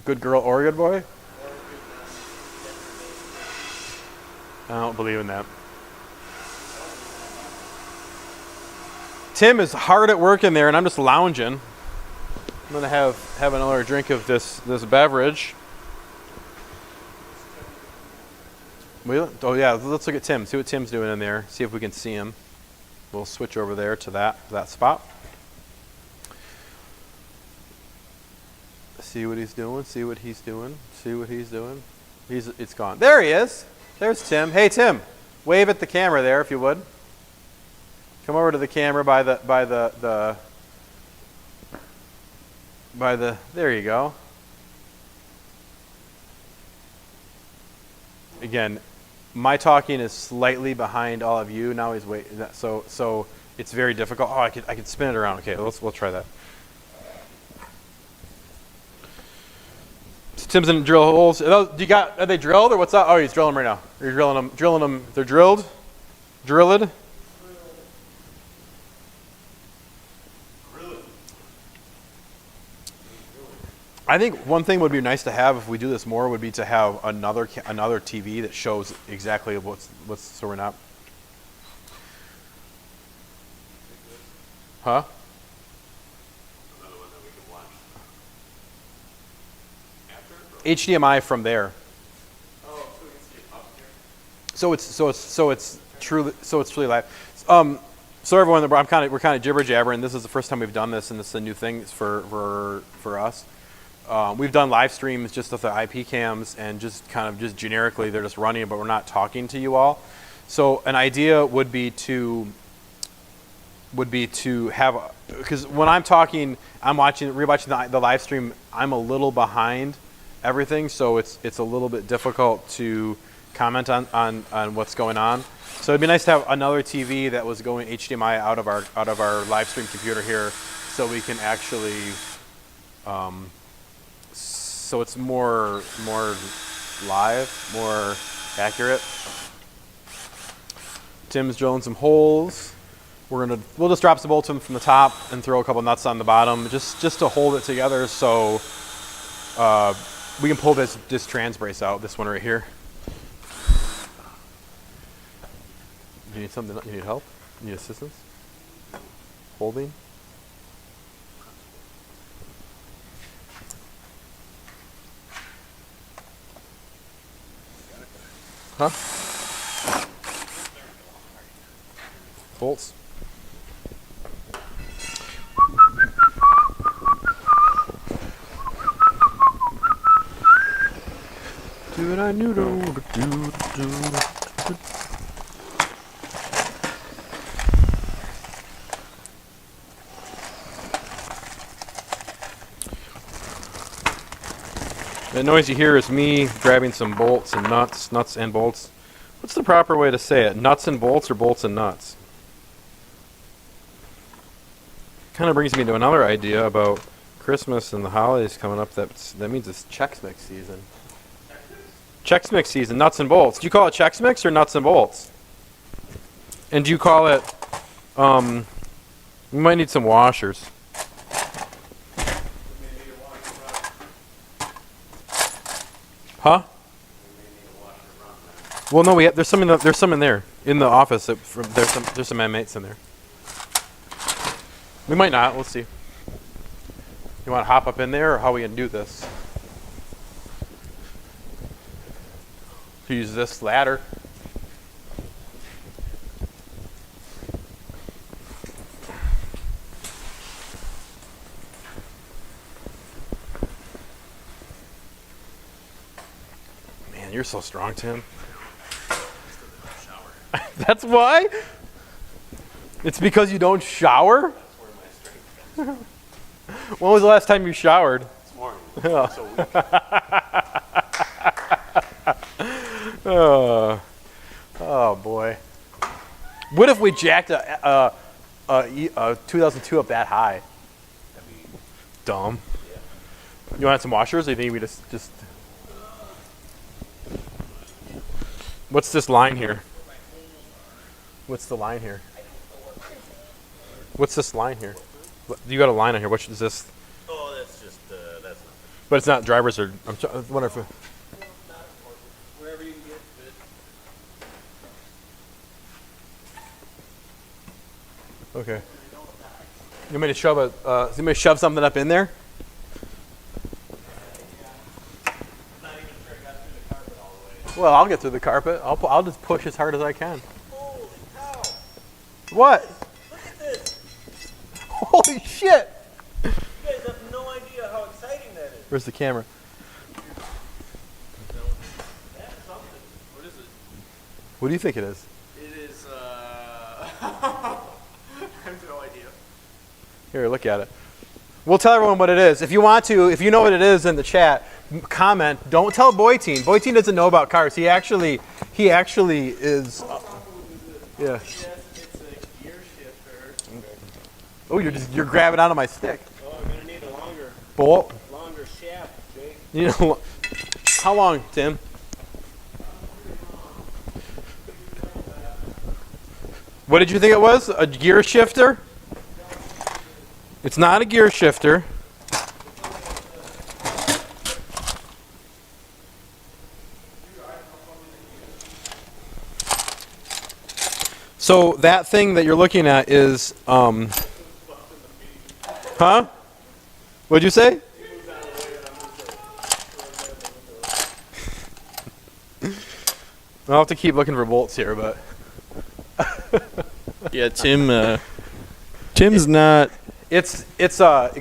Good girl or good boy? I don't believe in that. Tim is hard at work in there, and I'm just lounging. I'm gonna have another drink of this beverage. Oh yeah, let's look at Tim. See what Tim's doing in there. See if we can see him. We'll switch over there to that spot. See what he's doing. See what he's doing. See what he's doing. It's gone. There he is. There's Tim. Hey Tim, wave at the camera there if you would. Come over to the camera by the. There you go. Again, my talking is slightly behind all of you. Now he's waiting. So it's very difficult. Oh, I could spin it around. Okay, we'll try that. So Tim's in drill holes. Are they drilled or what's up? Oh, he's drilling them right now. You're drilling them. They're drilled. Drilled. I think one thing would be nice to have if we do this more would be to have another TV that shows exactly what's so we're not. Huh? Another one that we can watch after? HDMI from there. Oh, so we can see it up here. So it's truly live. So everyone, we're kind of jibber jabbering. This is the first time we've done this, and this is a new thing for us. We've done live streams just with the IP cams and just generically they're just running, but we're not talking to you all. So an idea would be to have, because when I'm talking, rewatching the live stream, I'm a little behind everything, so it's a little bit difficult to comment on what's going on. So it'd be nice to have another TV that was going HDMI out of our live stream computer here, so we can actually. So it's more live, more accurate. Tim's drilling some holes. We'll just drop some bolts in from the top and throw a couple nuts on the bottom, just to hold it together, so we can pull this trans brace out. This one right here. You need something? You need help? You need assistance? Holding? Huh? bolts. Do I knew do. The noise you hear is me grabbing some bolts and nuts and bolts. What's the proper way to say it? Nuts and bolts or bolts and nuts? Kind of brings me to another idea about Christmas and the holidays coming up. That means it's Chex Mix season. Chex Mix season, nuts and bolts. Do you call it Chex Mix or nuts and bolts? And do you call it, we might need some washers. Huh? Well, no, there's some in there in the office. There's some inmates in there. We might not. We'll see. You want to hop up in there, or how are we gonna do this? Use this ladder. Man, you're so strong, Tim. That's why? It's because you don't shower? When was the last time you showered? This morning. Oh boy. What if we jacked a 2002 up that high? That'd be Dumb. Yeah. You want some washers, or do you think we just... What's this line here? What's the line here? What's this line here? You got a line on here. What is this? Oh, that's just that's nothing. But it's not drivers or... I wonder if... Wherever you can get it. Okay. You want me to shove something up in there? Not even sure I got through the carpet all the way. Well, I'll get through the carpet. I'll just push as hard as I can. Holy cow! What? Look at this! Holy shit! You guys have no idea how exciting that is. Where's the camera? That's something. What is it? What do you think it is? It is, I have no idea. Here, look at it. We'll tell everyone what it is. If you want to, if you know what it is in the chat, comment. Don't tell Boyteen. Boyteen doesn't know about cars. He actually is. Yeah. Yes, it's a gear shifter. Oh, you're grabbing onto my stick. Oh, I'm gonna need a longer Bolt. shaft, Jake. You know, how long, Tim? What did you think it was? A gear shifter? It's not a gear shifter. So that thing that you're looking at is, huh? What'd you say? I'll have to keep looking for bolts here, but. Yeah, Tim's not. It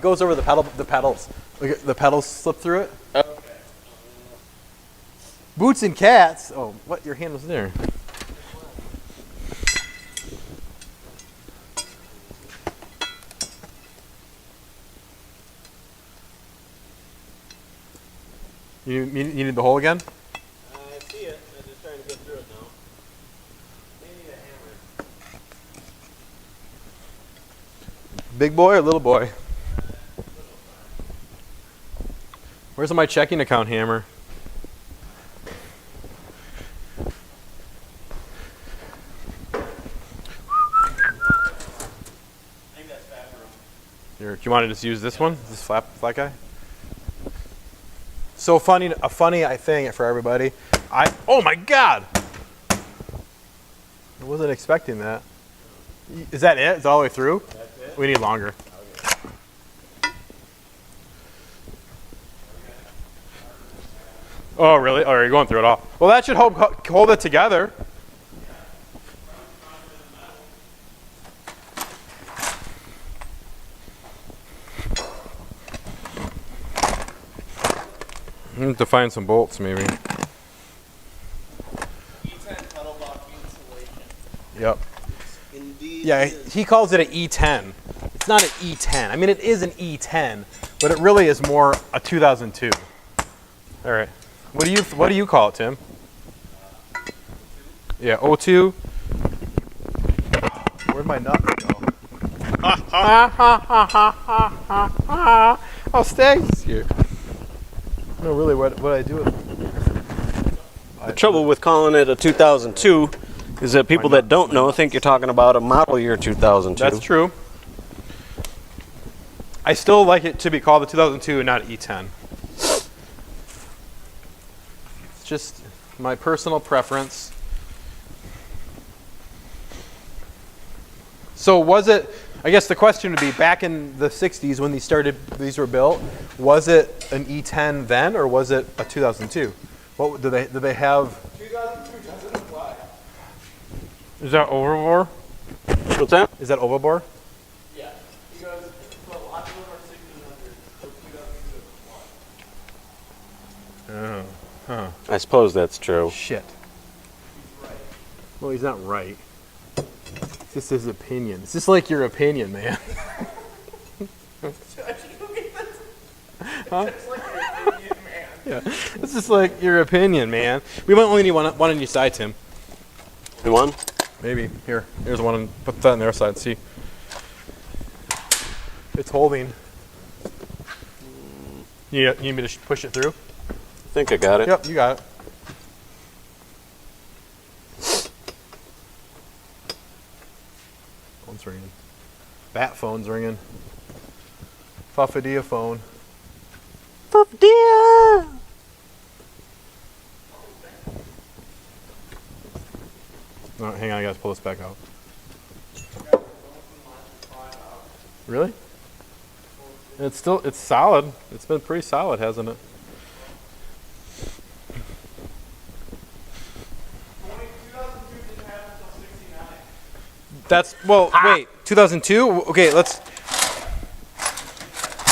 goes over the pedals. Look at the pedals slip through it. Okay. Boots and cats. Oh, what? Your hand was there. You need the hole again? I see it. I'm just trying to get through it now. Maybe a hammer. Big boy or little boy? Where's my checking account hammer? I think that's fat room. Here, do you want to just use this one? This flat guy? So funny, a funny thing for everybody. Oh my God! I wasn't expecting that. Is that it? Is it all the way through? That's it? We need longer. Okay. Oh, really? Oh, you're going through it all. Well, that should hold it together. need to find some bolts, maybe. E10 pedal lock insulation. Yep. Indeed. Yeah, he calls it an E10. It's not an E10. I mean, it is an E10, but it really is more a 2002. All right. What do you call it, Tim? Yeah, 02. Where'd my nut go? Oh, Stag's here. No, really, what I do with it? The trouble with calling it a 2002 is that people that don't know think you're talking about a model year 2002. That's true. I still like it to be called the 2002 and not E10. It's just my personal preference. So was it, I guess the question would be, back in the 60s when these were built, was it an E10 then or was it a 2002? What did they have? 2002 doesn't apply. Is that overbore? What's that? Is that overbore? Yeah, because a lot of them are 1600, so 2002 doesn't apply. I suppose that's true. Shit. Well, he's not right. It's just his opinion. It's just like your opinion, man. Huh? It's like an opinion, man. Yeah. It's just like your opinion, man. We might only need one on your side, Tim. You won? Maybe. Here's one. Put that on their side. See. It's holding. You need me to push it through? I think I got it. Yep, you got it. Phone's ringing. Bat phone's ringing. Fuffadia phone. Fuffadia! Oh, hang on, I gotta pull this back out. Really? It's solid. It's been pretty solid, hasn't it? Only 2002 didn't happen until 69. That's, well, wait, 2002? Okay, let's.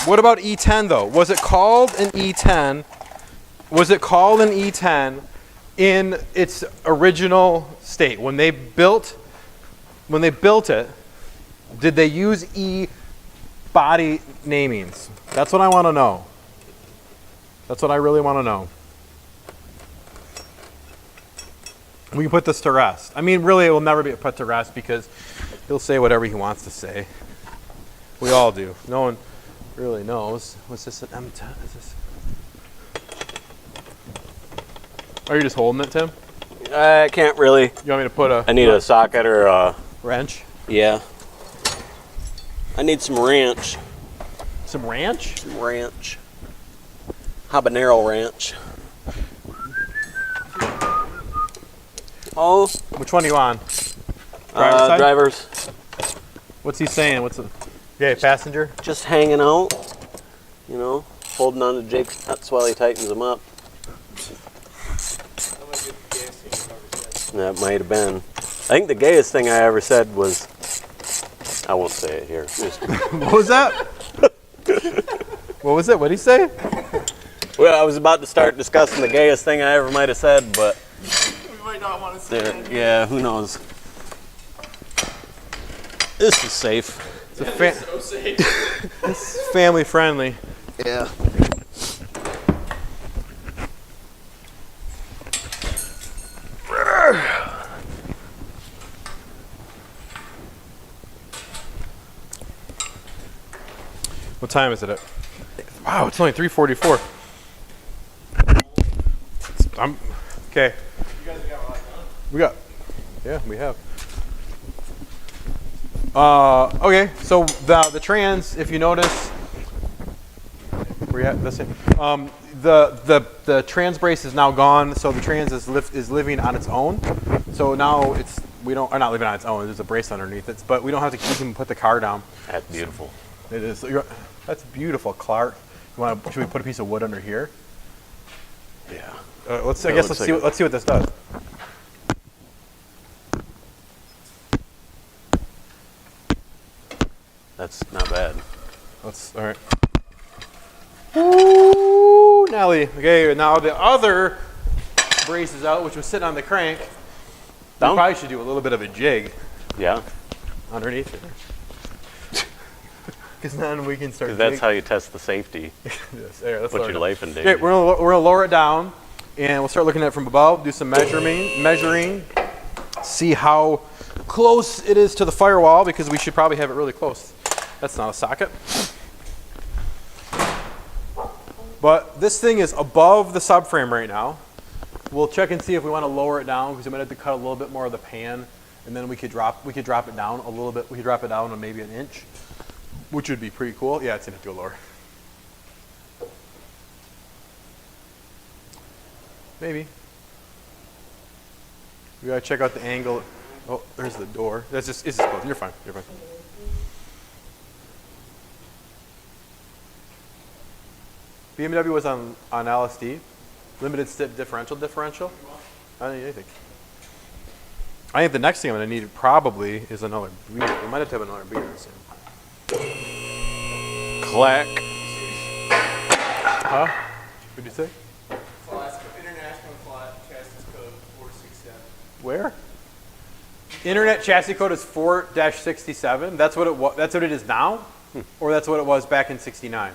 What about E10 though? Was it called an E10? Was it called an E10 in its original state? When they built it, did they use E body namings? That's what I want to know. That's what I really want to know. We can put this to rest. I mean, really, it will never be put to rest because he'll say whatever he wants to say. We all do. No one really knows. Was this an M10? Is this? Are you just holding it, Tim? I can't really. You want me to put a I need a socket or a. wrench? Yeah. I need some ranch. Some ranch? Some ranch. Habanero ranch. Oh. Which one are you on? Driver's side? Drivers. What's he saying? What's the? Yeah, passenger. Just hanging out. You know, holding on to Jake's nuts while he tightens them up. That might have been. I think the gayest thing I ever said was. I won't say it here. What was that? What was it? What did he say? Well, I was about to start discussing the gayest thing I ever might have said, but We might not want to say that. yeah, who knows? This is safe. It's So safe. it's family friendly. Yeah. What time is it at? Wow, it's only 3:44. I'm okay. You guys got a lot done. We got. Yeah, we have. Okay, so the trans, if you notice, where you at? This the trans brace is now gone, so the trans is living on its own. So now we don't are not living on its own. There's a brace underneath it, but we don't have to keep and put the car down. That's beautiful. It is. That's beautiful, Clark. Should we put a piece of wood under here? Yeah. Let's That let's looks see. like Let's see what this does. That's not bad. All right. Ooh, now finally, okay, now the other brace is out, which was sitting on the crank. We Down? probably should do a little bit of a jig Yeah, underneath it. Because then we can start. 'cause that's how you test the safety. Yes, there, let's Put lower your it life in down. danger. Okay, we're gonna lower it down, and we'll start looking at it from above. Do some measuring. See how close it is to the firewall, because we should probably have it really close. That's not a socket. But this thing is above the subframe right now. We'll check and see if we want to lower it down, because we might have to cut a little bit more of the pan, and then we could drop it down a little bit. We could drop it down to maybe an inch, which would be pretty cool. Yeah, it's gonna have to go lower. Maybe. We gotta check out the angle. Oh, there's the door. It's just closed. You're fine. You're fine. BMW was on LSD, limited step differential. I don't need anything. I think the next thing I'm gonna need probably is another beer. We might have to have another beer soon. Clack. Huh? What'd you say? International Flat Chassis Code 467. Where? Internet chassis code is 4-67. That's what it was. That's what it is now, or that's what it was back in '69.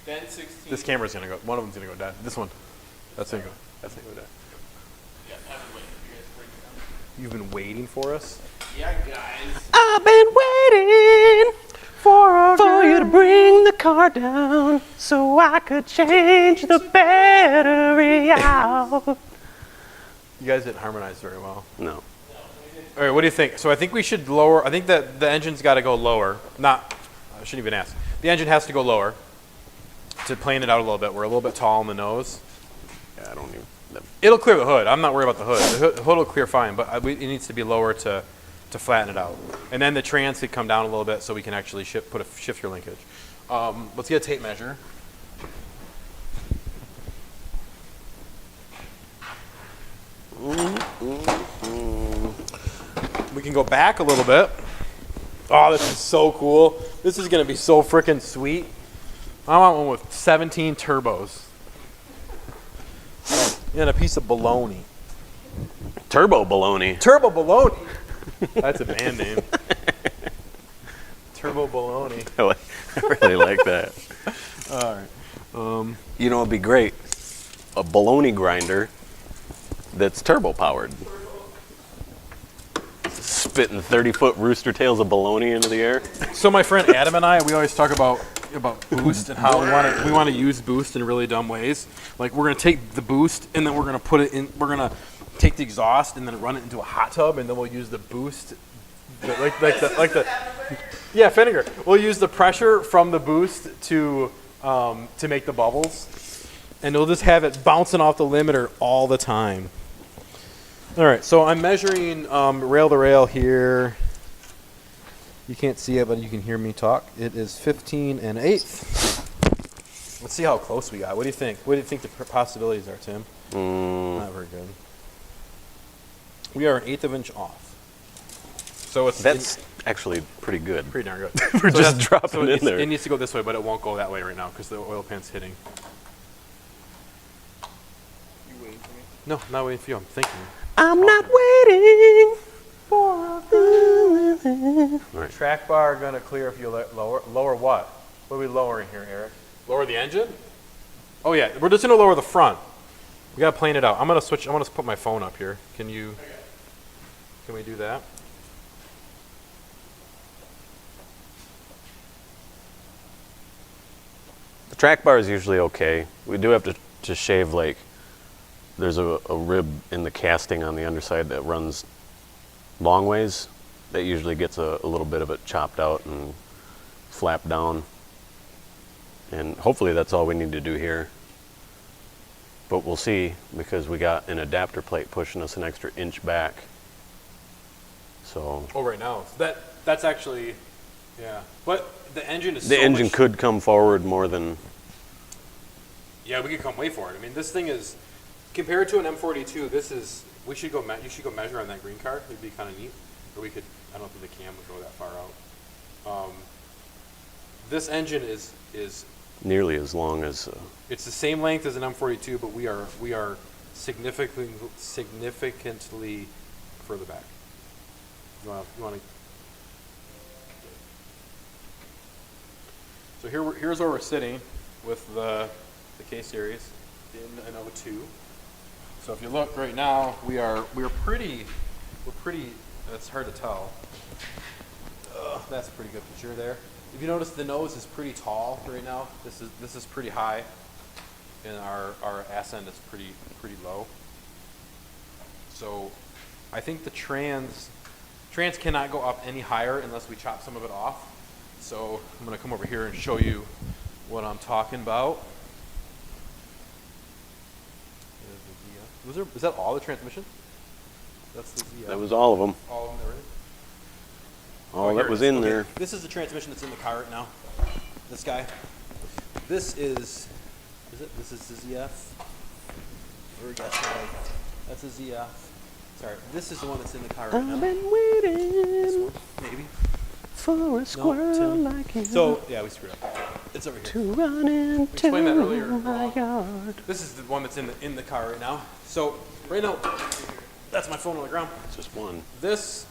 Then 16. This camera's gonna go. One of them's gonna go dead. This one. That's gonna go. That's gonna go dead. Yeah, I've been waiting for you guys to break it down. You've been waiting for us. Yeah, guys. I've been waiting for you to bring the car down so I could change the battery out. You guys didn't harmonize very well. No. All right, what do you think? So I think we should lower. I think that the engine's got to go lower. I shouldn't even ask. The engine has to go lower to plane it out a little bit. We're a little bit tall on the nose. Yeah, I don't even. It'll clear the hood. I'm not worried about the hood. The hood will clear fine, but it needs to be lower to flatten it out. And then the trans could come down a little bit so we can actually shift your linkage. Let's get a tape measure. We can go back a little bit. Oh, this is so cool. This is going to be so freaking sweet. I want one with 17 turbos. And a piece of bologna. Turbo baloney. Turbo bologna. That's a band name. Turbo bologna. I really like that. All right. You know, it'd be great. A baloney grinder that's turbo powered. Spitting 30-foot rooster tails of baloney into the air. So my friend Adam and I, we always talk about boost and how we want to use boost in really dumb ways. Like we're gonna take the boost and then we're gonna put it in. We're gonna take the exhaust and then run it into a hot tub and then we'll use the boost, yeah, vinegar. We'll use the pressure from the boost to make the bubbles, and we'll just have it bouncing off the limiter all the time. All right, so I'm measuring rail to rail here. You can't see it, but you can hear me talk. It is 15 1/8. Let's see how close we got. What do you think? What do you think the possibilities are, Tim? Not very good. We are 1/8 of an inch off. So That's actually pretty good. pretty darn good. We're just dropping it in needs, there. It needs to go this way, but it won't go that way right now because the oil pan's hitting. You waiting for me? No, I'm not waiting for you. I'm thinking. I'm not waiting for The track bar gonna clear if you lower. Lower what? What are we lowering here, Eric? Lower the engine? Oh yeah, we're just gonna lower the front. We gotta plane it out. I'm gonna switch. I'm gonna put my phone up here. Can you? Can we do that? The track bar is usually okay. We do have to shave, like, there's a rib in the casting on the underside that runs long ways. That usually gets a little bit of it chopped out and flapped down. And hopefully that's all we need to do here. But we'll see, because we got an adapter plate pushing us an extra inch back. So Oh, right now. That's actually, yeah. But the engine is the so engine much- could come forward more than. Yeah, we could come way forward. I mean, this thing is, compared to an M42, this is, you should go measure on that green car. It'd be kind of neat. Or we could, I don't think the cam would go that far out. This engine is nearly as long as. It's the same length as an M42, but we are significantly further back. You want to. So here's where we're sitting with the K series in an 02. So if you look right now, we're pretty. It's hard to tell. That's a pretty good picture there. If you notice, the nose is pretty tall right now. This is pretty high, and our ass end is pretty low. So I think the trans cannot go up any higher unless we chop some of it off. So I'm going to come over here and show you what I'm talking about. Is that all the transmission? That's the ZF. That was all of them. All of them, right? All here that it was is. in Okay. there. This is the transmission that's in the car right now. This guy. This is it? This is the ZF. Or that's a ZF. Sorry, this is the one that's in the car right now. I've been This waiting one, maybe. for a squirrel Tim. like you So yeah, we screwed up. It's over here. to run into explained that earlier. my yard. This is the one that's in the car right now. So right now, that's my phone on the ground. Just one. This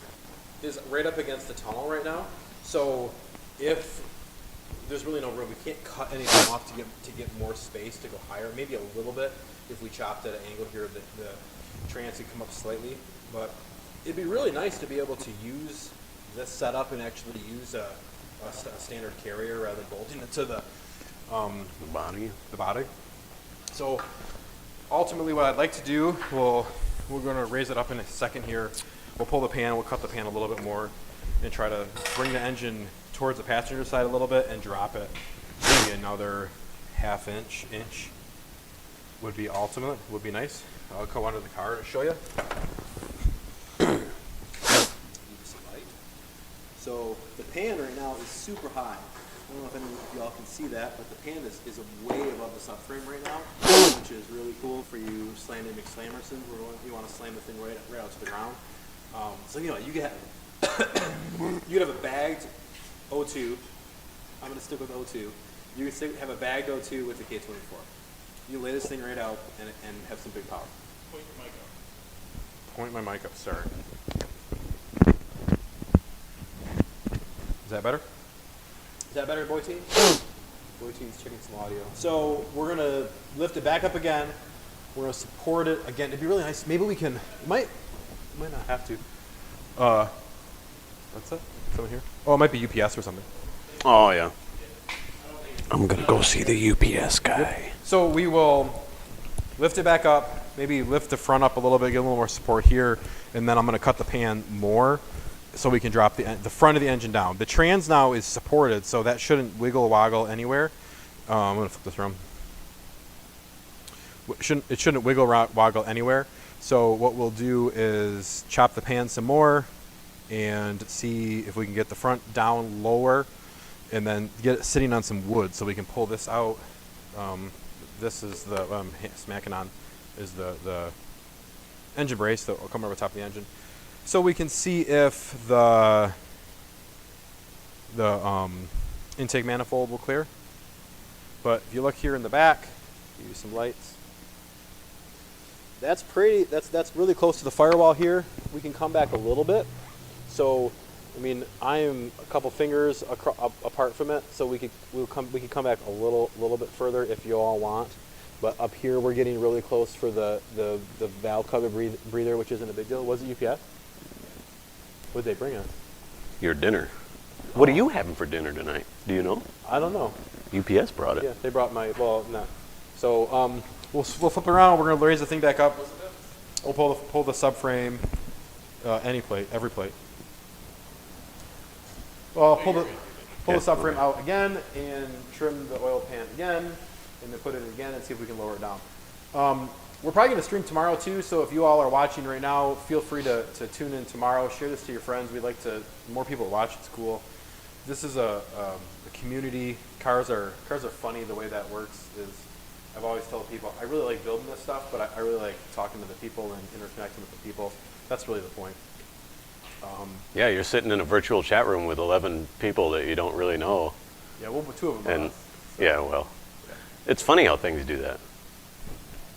is right up against the tunnel right now. So if there's really no room, we can't cut anything off to get more space to go higher. Maybe a little bit if we chopped at an angle here, the trans could come up slightly. But it'd be really nice to be able to use this setup and actually use a standard carrier rather than bolting it to the body. So ultimately, what I'd like to do, we're going to raise it up in a second here. We'll pull the pan, we'll cut the pan a little bit more, and try to bring the engine towards the passenger side a little bit and drop it maybe another half inch would be ultimate, would be nice. I'll go under the car to show you. So the pan right now is super high. I don't know if any of y'all can see that, but the pan is way above the subframe right now, which is really cool for you slam-in McSlammersons where you want to slam the thing right out to the ground. So you could have a bagged O2. I'm going to stick with O2. You can have a bagged O2 with the K24. You lay this thing right out and have some big power. Point your mic up. Point my mic up, sorry. Is that better? Is that better, Boy Team? Boy Team's checking some audio. So we're going to lift it back up again. We're going to support it again. It'd be really nice. Maybe we can, might not have to. What's that? Someone here? Oh, it might be UPS or something. Oh yeah. I'm gonna go see the UPS guy. So we will lift it back up, maybe lift the front up a little bit, get a little more support here, and then I'm going to cut the pan more so we can drop the front of the engine down. The trans now is supported, so that shouldn't wiggle or woggle anywhere. I'm going to flip this around. It shouldn't wiggle or woggle anywhere. So what we'll do is chop the pan some more and see if we can get the front down lower and then get it sitting on some wood so we can pull this out. This is the smacking on is the engine brace that will come over the top of the engine. So we can see if the intake manifold will clear. But if you look here in the back, give you some lights. That's pretty. That's really close to the firewall here. We can come back a little bit. So, I mean, I'm a couple fingers apart from it, so we can come back a little bit further if you all want. But up here, we're getting really close for the valve cover breather, which isn't a big deal. Was it UPS? What did they bring us? Your dinner. What are you having for dinner tonight? Do you know? I don't know. UPS brought it. Yeah, they brought my, well, no. So we'll flip around. We're going to raise the thing back up. We'll pull the subframe, every plate. Well, pull the subframe out again and trim the oil pan again, and then put it in again and see if we can lower it down. We're probably going to stream tomorrow too, so if you all are watching right now, feel free to tune in tomorrow. Share this to your friends. We'd like more people to watch. It's cool. This is a community. Cars are funny. The way that works is, I've always told people, I really like building this stuff, but I really like talking to the people and interconnecting with the people. That's really the point. Yeah, you're sitting in a virtual chat room with 11 people that you don't really know. Yeah, well, two of them are And us, so. yeah, well, It's funny how things do that.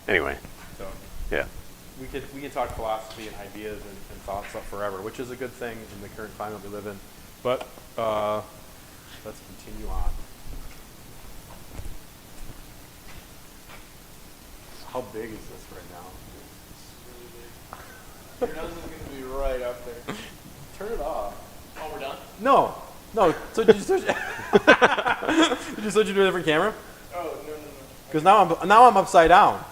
Anyway, So yeah. we could talk philosophy and ideas and thoughts up forever, which is a good thing in the current climate we live in. But let's continue on. How big is this right now? Your nose is going to be right up there. Turn it off. Oh, we're done? No. So did you switch? Did you switch it to a different camera? Oh, no. Because now I'm upside down.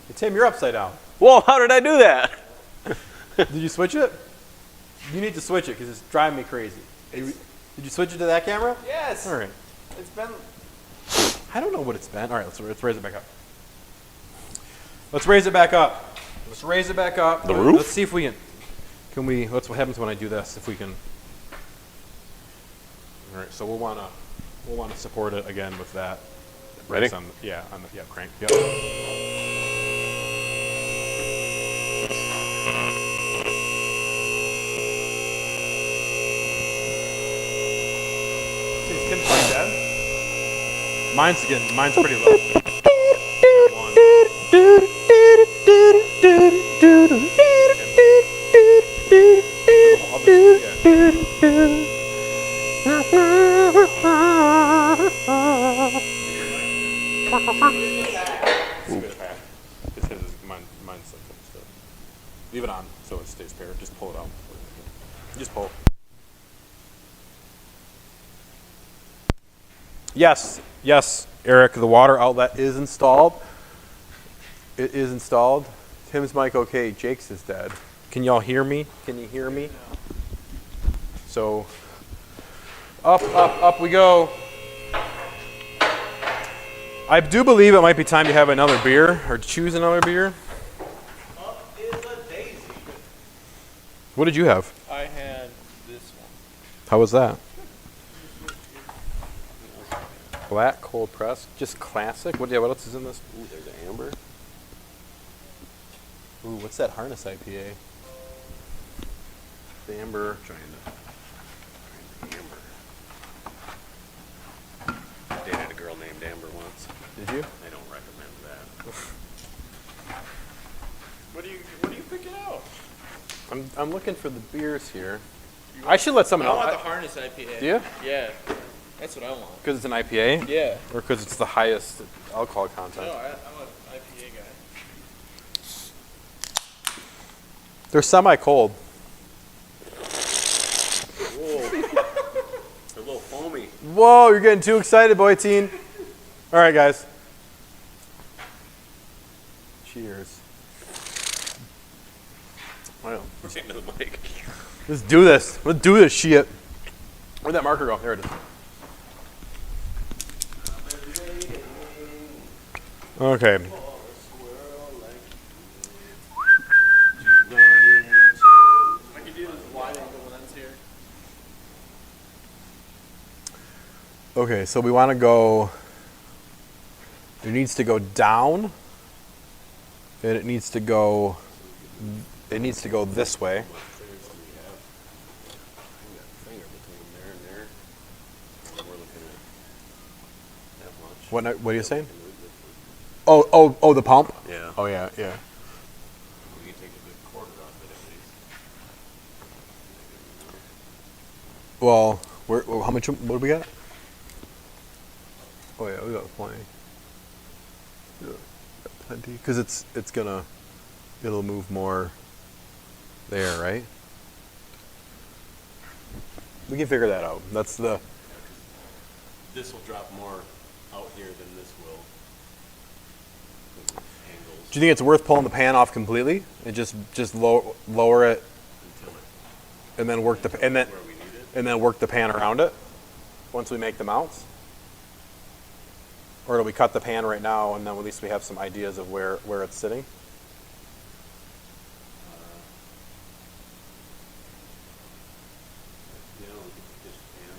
Hey, Tim, you're upside down. Whoa, how did I do that? Did you switch it? You need to switch it because it's driving me crazy. Did you switch it to that camera? Yes. All right. It's been. I don't know what it's been. All right, let's raise it back up. Let's raise it back up. Let's raise it back up. The roof? Let's see if we can we, what happens when I do this, if we can. All right, so we'll want to support it again with that. Ready? Crank. Yep. Tim's pretty dead. Mine's pretty low. Mine's like that. Leave it on so it stays paired. Just pull it out. Just pull. Yes, Eric, the water outlet is installed. It is installed. Tim's mic okay, Jake's is dead. Can y'all hear me? Can you hear me? So, up we go. I do believe it might be time to have another beer, or choose another beer. It's a daisy. What did you have? I had this one. How was that? Black cold press, just classic. What else is in this? Ooh, there's an amber. Ooh, what's that harness IPA? The amber. I dated a girl named Amber once. Did you? I don't recommend that. What are you picking out? I'm looking for the beers here. I should let someone I else. want the harness IPA. Do you? Yeah. That's what I want. Because it's an IPA? Yeah. Or because it's the highest alcohol content? No, I'm an IPA guy. They're semi-cold. Whoa. They're a little foamy. Whoa, you're getting too excited, boy teen. All right, guys. Cheers. Well, Into the mic. let's do this. Let's do this shit. Where'd that marker go? There it is. Okay. I could do this wide angle lens here. Okay, so we want to go. It needs to go down, and it needs to go. It needs to go this way. Finger between there and there. And we're looking at that much. What are you saying? Oh, the pump. Yeah. Oh yeah. We can take a good quarter off it at least. Well, how much? What do we got? Oh yeah, we got plenty. Yeah, got plenty. Because it'll move more. There, right? We can figure that out. That's the. This will drop more out here than this will. Angles Do you think it's worth pulling the pan off completely and just lower it until it and then work the where we need it. and then work the pan around it once we make the mounts? Or do we cut the pan right now and then at least we have some ideas of where it's sitting? You know, we could just pan.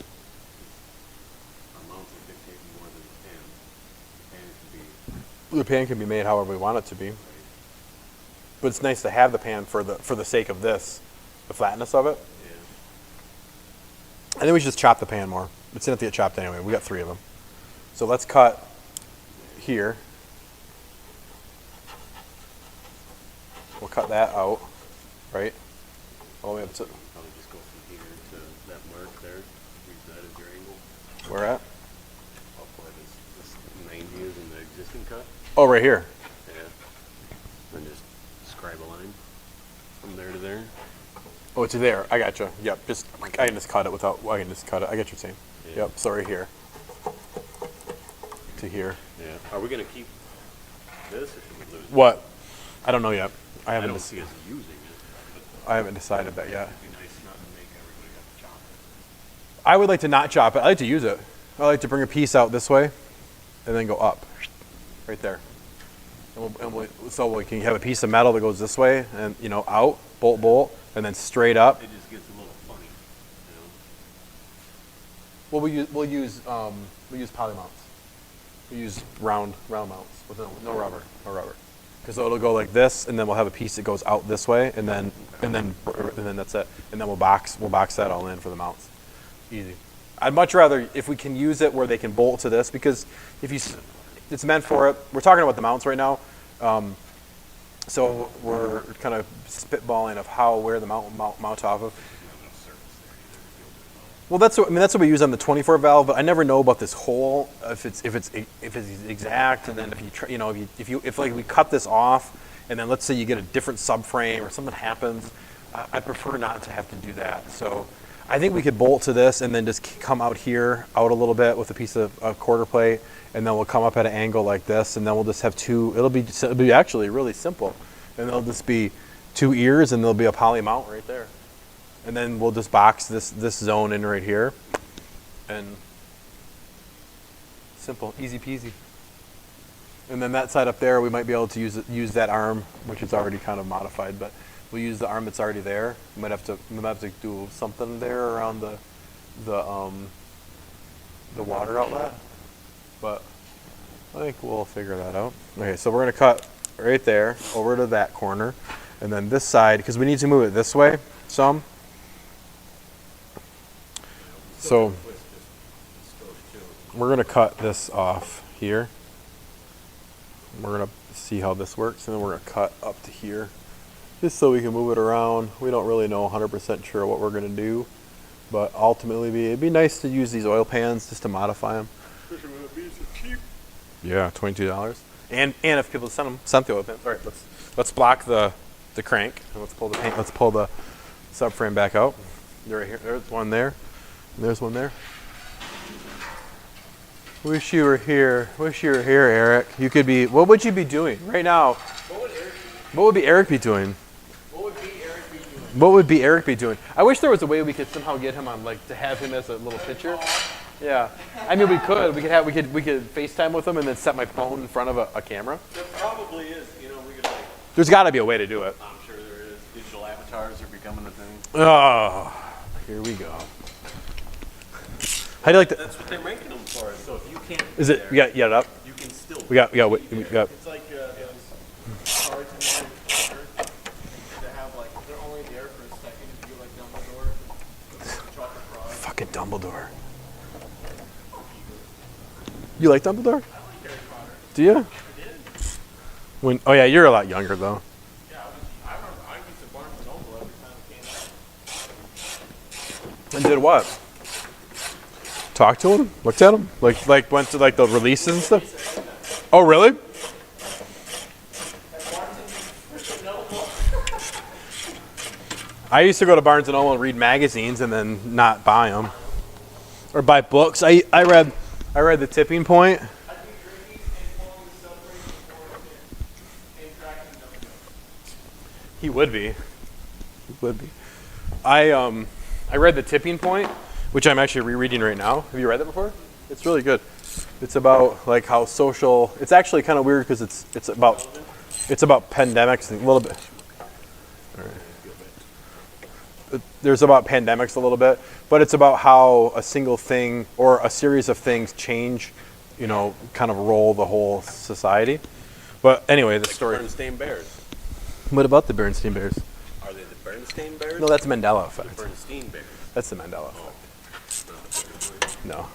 Our mounts are dictating more than the pan. The pan can be The pan can be made however we want it to be. But it's nice to have the pan for the sake of this, the flatness of it. yeah. I think we should just chop the pan more. It's going to have to get chopped anyway. We got 3 of them. So let's cut here. We'll cut that out, right? All the way up to Probably just go from here to that mark there. Use that as your angle. where at? How far this 90 is in the existing cut. Oh, right here. Yeah. Then just scribe a line from there to there. Oh, it's there. I gotcha. Yep. I can just cut it without. I can just cut it. I get what you're saying. Yeah. Yep. So right here to here. Yeah. Are we gonna keep this or should we lose it? What? I don't know yet. I I haven't. don't see us using it. But I haven't decided that yet. it'd be nice not to make everybody have to chop it. I would like to not chop it. I like to use it. I like to bring a piece out this way, and then go up, right there. So we can have a piece of metal that goes this way, and out, bolt, and then straight up. It just gets a little funny. You know? Well, we'll use poly mounts. We use round mounts with no rubber, because it'll go like this, and then we'll have a piece that goes out this way, and then that's it, and then we'll box that all in for the mounts. Easy. I'd much rather if we can use it where they can bolt to this, because it's meant for it. We're talking about the mounts right now, so we're kind of spitballing of where the mount off of. Well, that's what we use on the 24 valve, but I never know about this hole if it's exact, and then if we cut this off, and then let's say you get a different subframe or something happens, I prefer not to have to do that. So I think we could bolt to this and then just come out here out a little bit with a piece of quarter plate, and then we'll come up at an angle like this, and then we'll just have two. It'll be actually really simple, and it'll just be two ears, and there'll be a poly mount right there. And then we'll just box this zone in right here, and simple, easy peasy. And then that side up there, we might be able to use that arm, which is already kind of modified, but we'll use the arm that's already there. We might have to do something there around the water outlet, but I think we'll figure that out. Okay, so we're gonna cut right there over to that corner, and then this side, because we need to move it this way some. So we're going to cut this off here. We're going to see how this works, and then we're going to cut up to here just so we can move it around. We don't really know 100% sure what we're going to do, but ultimately it'd be nice to use these oil pans just to modify them. Especially when it be so cheap. Yeah, $22. And if people send the oil pans. All right, let's block the crank, and let's pull the subframe back out. They're right here. There's one there. And there's one there. Wish you were here. Wish you were here, Eric. You could be. What would you be doing right now? What would Eric be doing? What would Eric be doing? I wish there was a way we could somehow get him on, to have him as a little picture. Yeah. I mean, we could FaceTime with him and then set my phone in front of a camera. There probably is, we could There's got to be a way to do it. I'm sure there is. Digital avatars are becoming a thing. Oh, here we go. How do you like that? That's what they're making them for. So if you can't. Is it? You got it up. You can still. We got. It's like those cards in there that have they're only there for a second if you Dumbledore, chocolate frogs. Fucking Dumbledore. You like Dumbledore? I like Harry Potter. Do you? I did. Oh yeah, you're a lot younger though. Yeah, I remember I used to Barnes and Noble every time it came out. And did what? Talk to him? Looked at him? Like went to the releases and stuff? Oh really? I used to go to Barnes & Noble and read magazines and then not buy them. Or buy books. I read The Tipping Point. He would be. I read The Tipping Point, which I'm actually rereading right now. Have you read that before? It's really good. It's about how social. It's actually kind of weird because it's about pandemics a little bit. All right. There's about pandemics a little bit, but it's about how a single thing or a series of things change, kind of roll the whole society. But anyway, the story. Bernstein Bears. What about the Bernstein Bears? Are they the Bernstein Bears? No, that's Mandela effect. Bernstein Bears. That's the Mandela effect. No.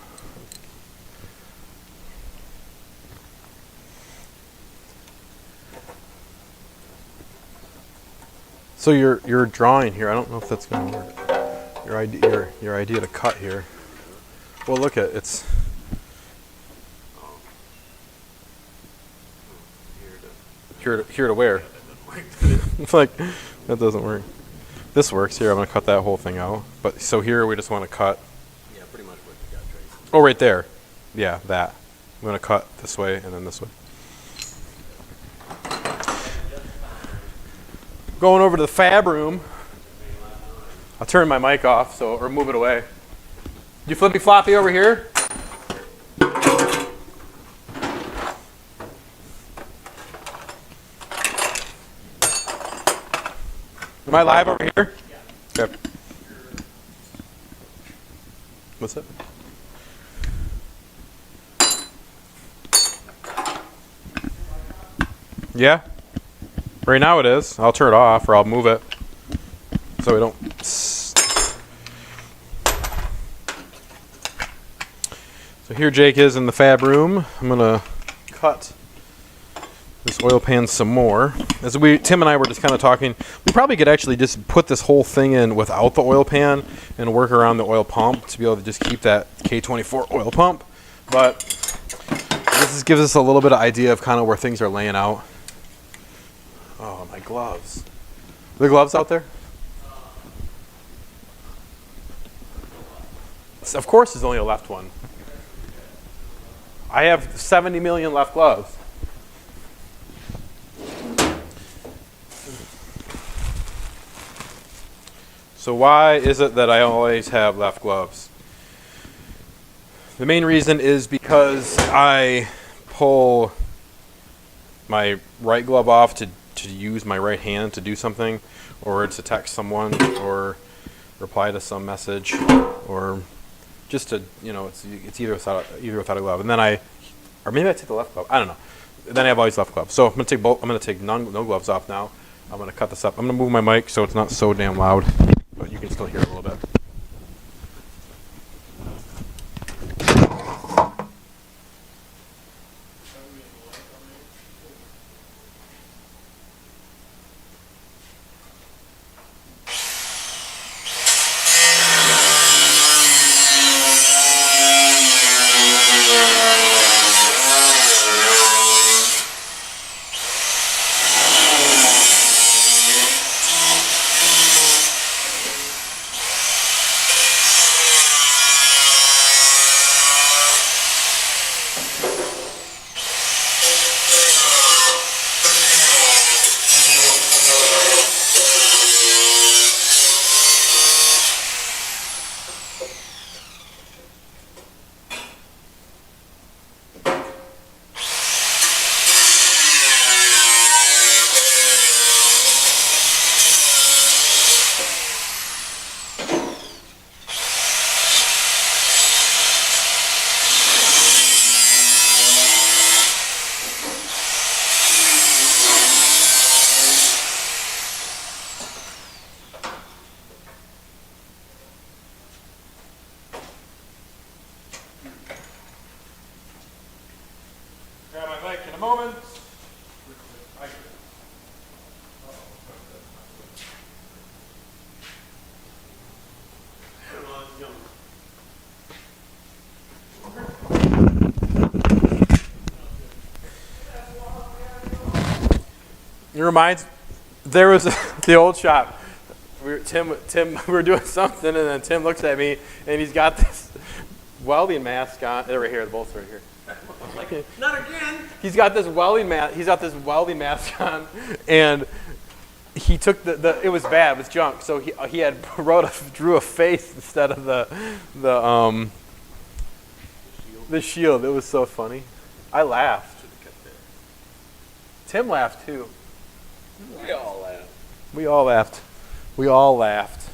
So your drawing here, I don't know if that's gonna work. Your idea to cut here. Well, look at it's. Here to where? It's like that doesn't work. This works here. I'm gonna cut that whole thing out. But so here we just want to cut. Yeah, pretty much what you got, Tracy. Oh, right there. Yeah, that. I'm gonna cut this way and then this way. Going over to the fab room. I'll turn my mic off, or move it away. You flippy floppy over here? Am I live over here? Yeah. Okay. What's that? Yeah? Right now it is. I'll turn it off or I'll move it so we don't. So here Jake is in the fab room. I'm going to cut this oil pan some more. As Tim and I were just kind of talking, we probably could actually just put this whole thing in without the oil pan and work around the oil pump to be able to just keep that K24 oil pump. But this gives us a little bit of idea of kind of where things are laying out. Oh, my gloves. Are there gloves out there? Of course there's only a left one. I have 70 million left gloves. So why is it that I always have left gloves? The main reason is because I pull my right glove off to use my right hand to do something, or to text someone, or reply to some message, or just to, it's either without a glove. And then or maybe I take the left glove. I don't know. Then I have always left gloves. So I'm gonna take both. I'm gonna take no gloves off now. I'm gonna cut this up. I'm gonna move my mic so it's not so damn loud, but you can still hear it a little bit. Grab my mic in a moment. It reminds, there was the old shop. Tim, we were doing something, and then Tim looks at me, and he's got this welding mask on. They're right here. The bolts right here. Like, not again. He's got this welding mask on, and he took it was bad, it was junk. So he had drew a face instead of the shield. It was so funny. I laughed. Tim laughed too. We all laughed. We all laughed. We all laughed.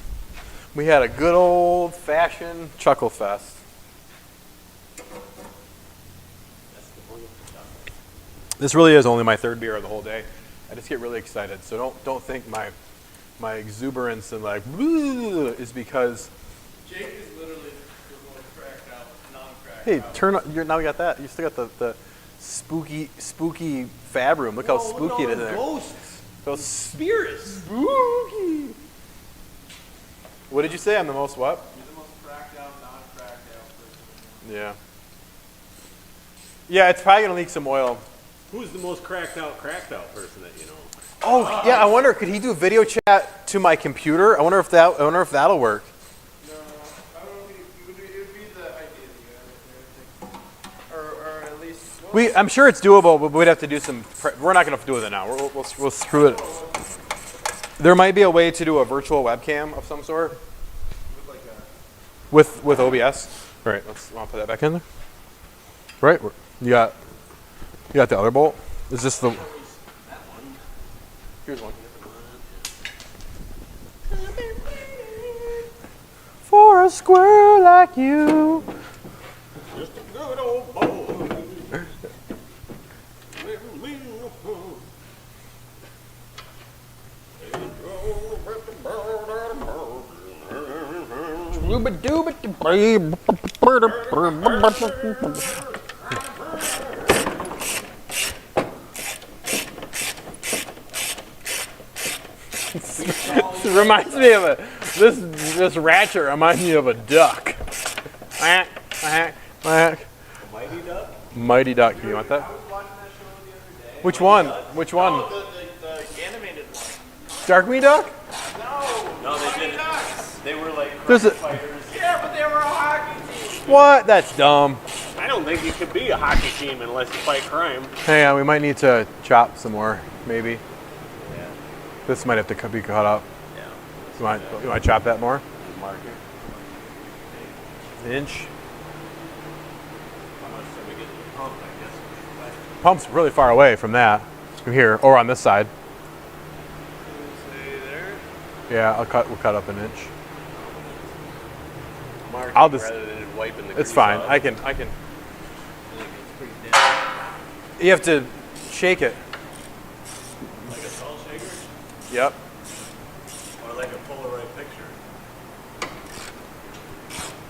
We had a good old-fashioned chuckle fest. This really is only my third beer of the whole day. I just get really excited. So don't think my exuberance and like woo is because. Jake is literally the one cracked out, non-cracked Hey, out. now we got that. You still got the spooky fab room. Look how spooky it is there. Ghosts. Those spirits. Spooky. What did you say? I'm the most what? You're the most cracked out, non-cracked out person. Yeah. Yeah, it's probably gonna leak some oil. Who's the most cracked out person that you know? Oh yeah, I wonder could he do video chat to my computer? I wonder if that'll work. No, I don't know if it would be the idea that you have, or at least. I'm sure it's doable, but we'd have to do some. We're not gonna do it now. We'll screw it. There might be a way to do a virtual webcam of some sort. With OBS. All right, want to put that back in there. Right, you got the other bolt. Is this the? Here's one. For a squirrel like you. Just a good old boy. It reminds me of this ratchet reminds me of a duck. Quack, quack, quack. Mighty Duck? Mighty Duck. You want that? Which one? Which one? The animated one. Darkwing Duck? No, they didn't. They were like There's a, fighters. Yeah, but they were a hockey team. what? That's dumb. I don't think you could be a hockey team unless you fight crime. Hang on, we might need to chop some more, maybe. Yeah. This might have to be cut up. Yeah. You want to chop that more? Marker. An inch. How much did we get to the pump, I guess? Pump's really far away from that. From here, or on this side. Say there. Yeah, we'll cut up an inch. Marking I'll just- rather than wiping the It's grease fine. off. I can. I think it's pretty damn. You have to shake it. Like a salt shaker? Yep. Or like a Polaroid picture?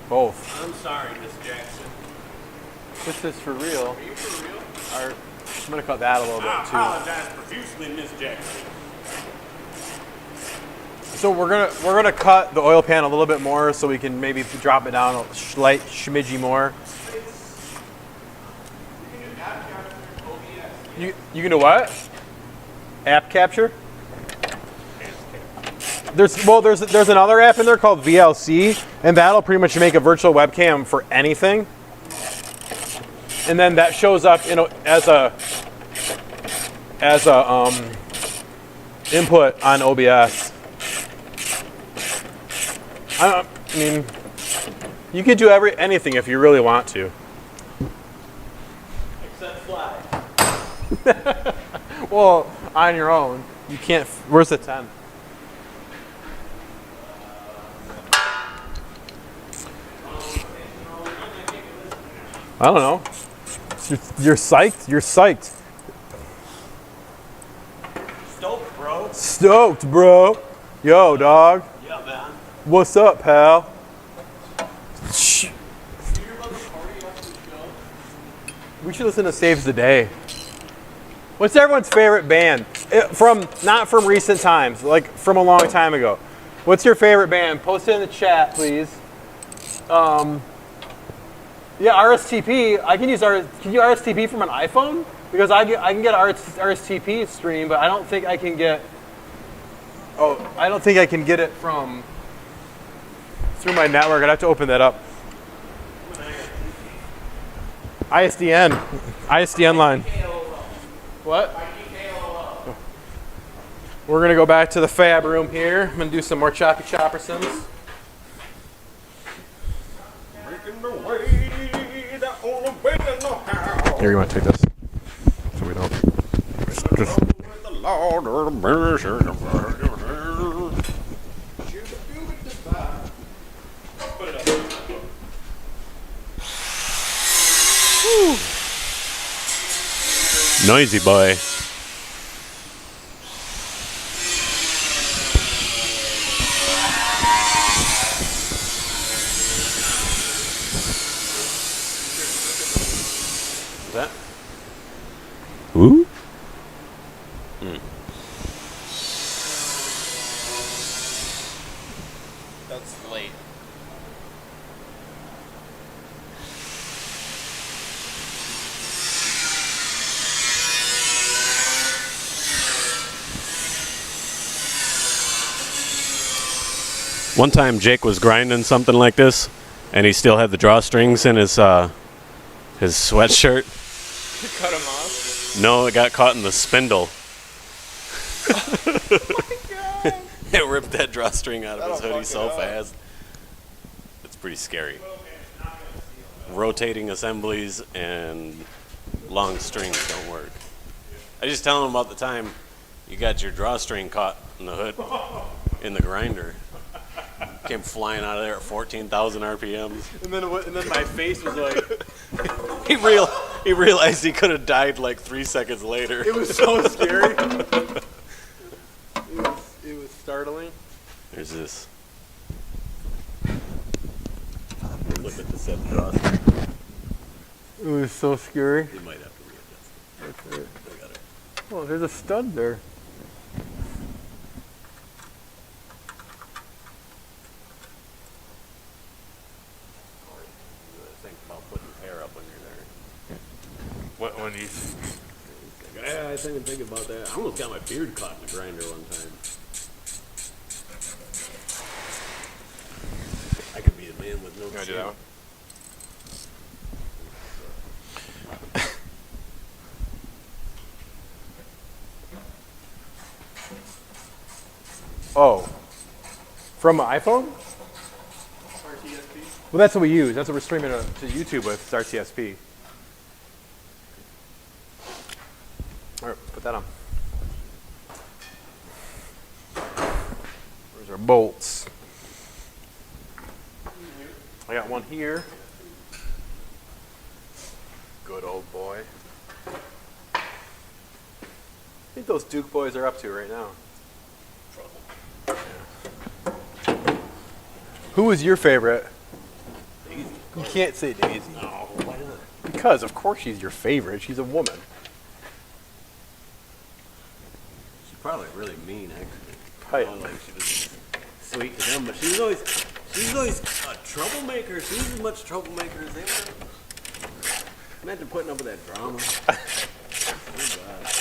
Both. I'm sorry, Miss Jackson. This is for real. Are you for real? I'm gonna cut that a little I bit too. apologize profusely, Miss Jackson. So we're gonna cut the oil pan a little bit more so we can maybe drop it down a slight schmidgy more. You can do what? App capture? There's another app in there called VLC, and that'll pretty much make a virtual webcam for anything. And then that shows up as a input on OBS. I mean, you could do anything if you really want to. Except fly. Well, on your own, you can't. Where's the 10? I don't know. You're psyched. You're psyched. Stoked, bro. Stoked, bro. Yo, dog. Yeah, man. What's up, pal? We should listen to Saves the Day. What's everyone's favorite band? Not from recent times, like from a long time ago. What's your favorite band? Post it in the chat, please. Yeah, RSTP. I can use Can you RSTP from an iPhone? Because I can get RSTP stream, but I don't think I can get. Oh, I don't think I can get it through my network. I'd have to open that up. ISDN line. What? We're gonna go back to the fab room here. I'm gonna do some more choppy choppersons. Making the way, the only way to know how. Here, you want to take this? So we don't. Just. With the Lord or the mercy. Put it up. Noisy boy. That? Ooh? That's late. One time Jake was grinding something like this, and he still had the drawstrings in his sweatshirt. You cut him off? No, it got caught in the spindle. It ripped that drawstring out of his hoodie so fast. It's pretty scary. Rotating assemblies and long strings don't work. I just telling him about the time you got your drawstring caught in the hood in the grinder. Came flying out of there at 14,000 RPMs. And then my face was like, He realized he could have died like 3 seconds later. it was so scary. It was startling. There's this. Look at the set drawstring. It was so scary. You might have to readjust it. That's it. I got it. Oh, there's a stud there. Think about putting hair up when you're there. What one these? Yeah, I didn't think about that. I almost got my beard caught in the grinder one time. I could be a man with no Can I do chin. that one? Oh, from an iPhone? RTSP? Well, that's what we use. That's what we're streaming to YouTube with. It's RTSP. All right, put that on. Where's our bolts? I got one here. Good old boy. I think those Duke boys are up to right now. Who is your favorite? Daisy. You can't say Daisy. No, why not? Because, of course, she's your favorite. She's a woman. She's probably really mean, actually. Hi. You know, like she was sweet to them, but she's always a troublemaker. She's as much troublemaker as they were. Imagine putting up with that drama. Oh, God.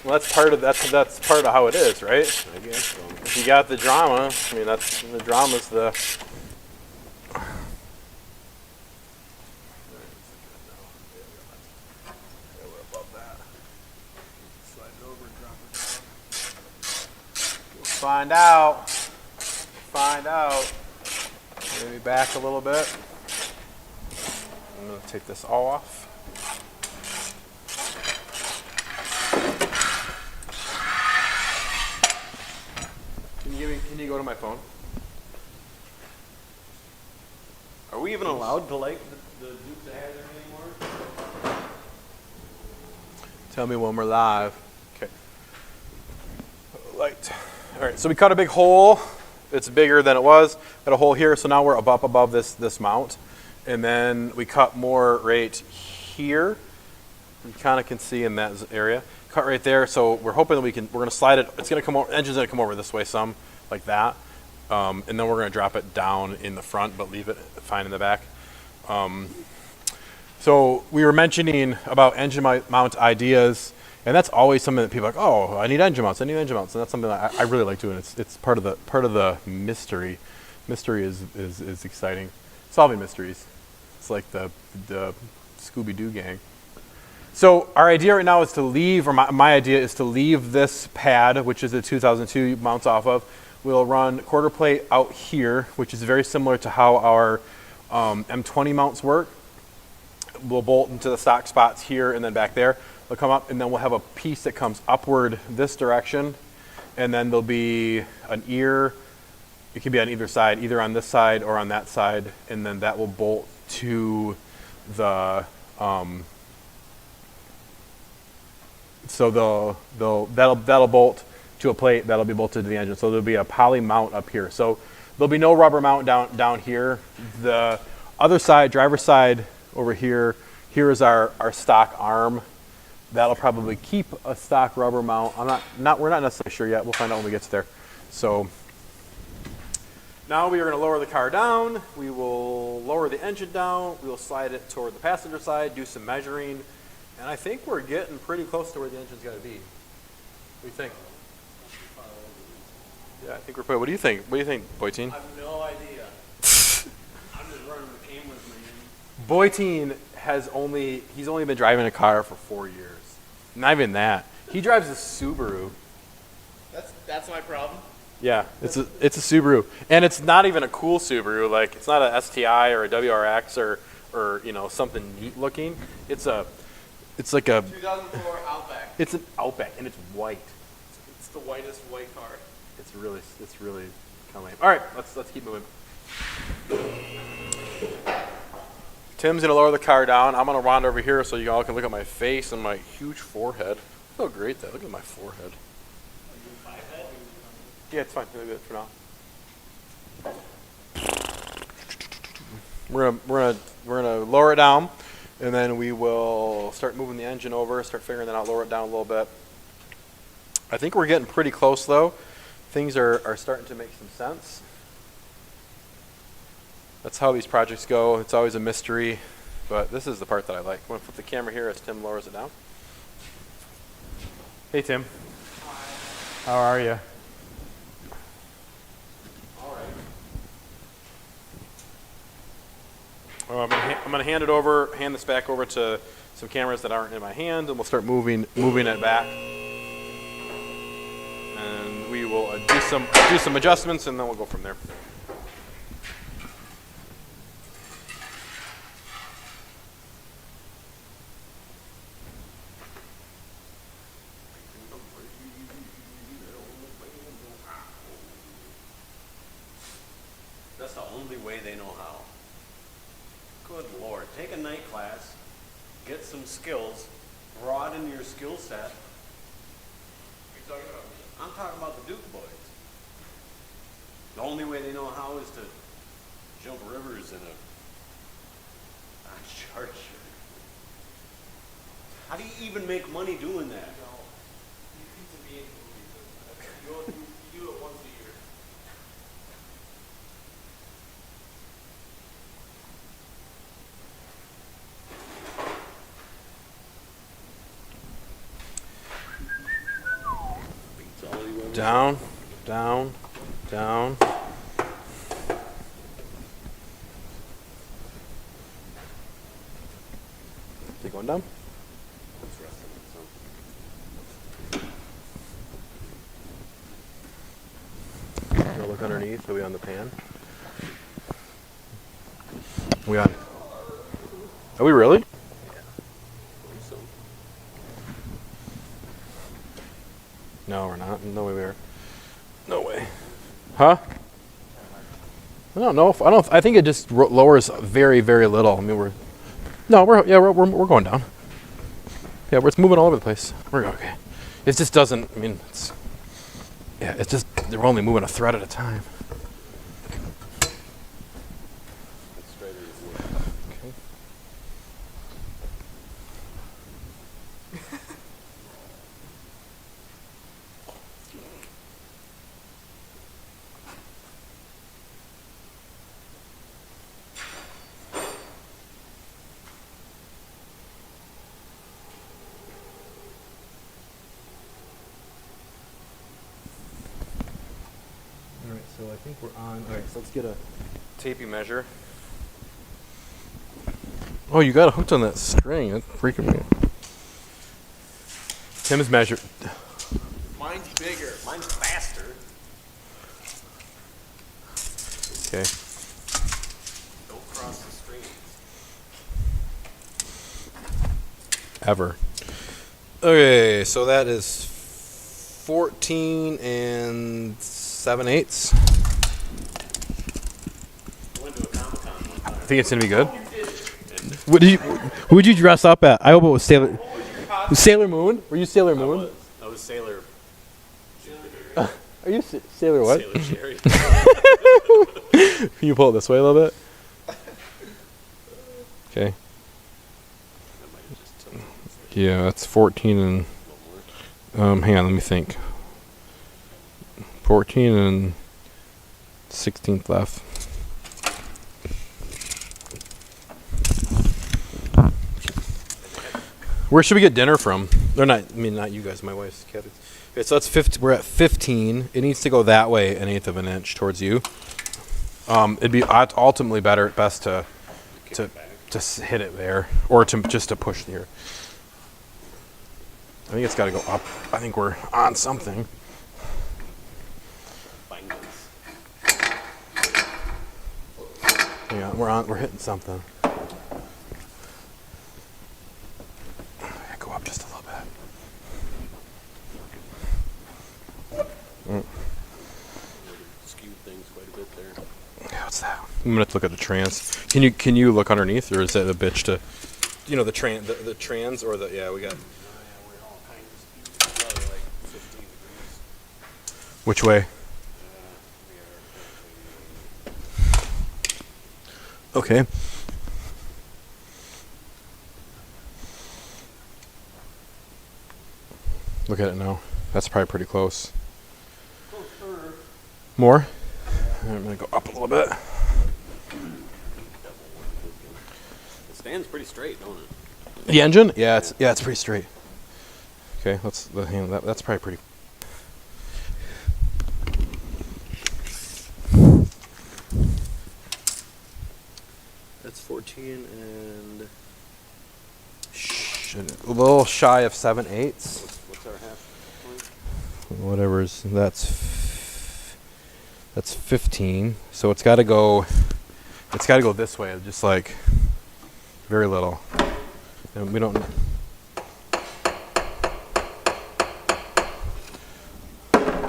Well, that's part of how it is, right? I guess so. If you got the drama, I mean, that's the drama's the. Find out. Find out. Maybe back a little bit. I'm gonna take this off. Can you go to my phone? Are we even allowed to light the Dukes of Hazzard anymore? Tell me when we're live. Okay. Light. All right, so we cut a big hole. It's bigger than it was. Got a hole here, so now we're up above this mount. And then we cut more right here. You kind of can see in that area. Cut right there, so we're hoping that we're gonna slide it. It's gonna come over, engine's gonna come over this way some, like that. And then we're gonna drop it down in the front, but leave it fine in the back. So we were mentioning about engine mount ideas, and that's always something that people are like, oh, I need engine mounts, and that's something that I really like doing. It's part of the mystery. Mystery is exciting. Solving mysteries. It's like the Scooby-Doo gang. So our idea right now is to leave, or my idea is to leave this pad, which is the 2002 mounts off of. We'll run quarter plate out here, which is very similar to how our M20 mounts work. We'll bolt into the stock spots here and then back there. They'll come up, and then we'll have a piece that comes upward this direction, and then there'll be an ear. It can be on either side, either on this side or on that side, and then that will bolt to the. So that'll bolt to a plate that'll be bolted to the engine. So there'll be a poly mount up here. So there'll be no rubber mount down here. The other side, driver's side over here, here is our stock arm. That'll probably keep a stock rubber mount. We're not necessarily sure yet. We'll find out when we get to there. So Now we are going to lower the car down. We will lower the engine down. We will slide it toward the passenger side, do some measuring, and I think we're getting pretty close to where the engine's got to be. What do you think? Yeah, I think we're pretty. What do you think? What do you think, Boyteen? I have no idea. I'm just running the cameras, man. Boyteen he's only been driving a car for 4 years. Not even that. He drives a Subaru. That's my problem. Yeah, it's a Subaru, and it's not even a cool Subaru. Like, it's not a STI or a WRX or you know, something neat looking. It's like a 2004 Outback. It's an Outback, and it's white. It's the whitest white car. It's really kind of lame. All right, let's keep moving. Tim's gonna lower the car down. I'm gonna wander over here so you all can look at my face and my huge forehead. Look how great that. Look at my forehead. Yeah, it's fine. Leave it for now. We're gonna lower it down, and then we will start moving the engine over. Start figuring that out. Lower it down a little bit. I think we're getting pretty close though. Things are starting to make some sense. That's how these projects go. It's always a mystery, but this is the part that I like. I'm gonna put the camera here as Tim lowers it down. Hey Tim. Hi. How are you? I'm going to hand this back over to some cameras that aren't in my hand, and we'll start moving it back. And we will do some adjustments, and then we'll go from there. That's the only way they know how. Good Lord, take a night class, get some skills, broaden your skill set. What are you talking about? I'm talking about the Duke boys. The only way they know how is to jump rivers in a Charger. How do you even make money doing that? You see some being movies. You do it once a year. Down, down, down. Is it going down? It's resting, so. Gonna look underneath. Are we on the pan? Are we on? Are we really? No, we're not. No way we are. No way. Huh? I don't know. I think it just lowers very, very little. I mean, we're going down. Yeah, it's moving all over the place. We're okay. It just doesn't. I mean, it's just they're only moving a thread at a time. Okay. Alright, so I think we're on. Alright, so let's get a tapey measure. Oh, you got it hooked on that string. That's freaking me out. Tim's measured. Mine's bigger. Mine's faster. Okay. Don't cross the streams. Ever. Okay, so that is 14 and 7/8. Went to a Comic-Con one time. I think it's gonna be good. Who would you dress up at? I hope it was Sailor Moon. Were you Sailor Moon? I was Sailor. Are you Sailor what? Sailor Jerry. Can you pull it this way a little bit? Okay. Yeah, that's 14 and. Hang on, let me think. 14 and 16th left. Where should we get dinner from? Or not, I mean, not you guys, my wife's kid. Okay, so that's 50, we're at 15. It needs to go that way, 1/8 of an inch towards you. It'd be ultimately best to hit it there, or just to push here. I think it's got to go up. I think we're on something. Yeah, we're hitting something. Go up just a little bit. Skewed things quite a bit there. Yeah, what's that? I'm gonna have to look at the trans. Can you look underneath, or is that a bitch to, you know, the trans or the we got. We're all kinds of skewed. Probably like 15 degrees. Which way? Okay. Look at it now. That's probably pretty close. More? I'm gonna go up a little bit. It stands pretty straight, don't it? The engine? Yeah, it's pretty straight. Okay, that's probably pretty. That's 14 and A little shy of 7/8. what's our half point? Whatever's that's 15. So it's got to go this way, just like very little. And we don't.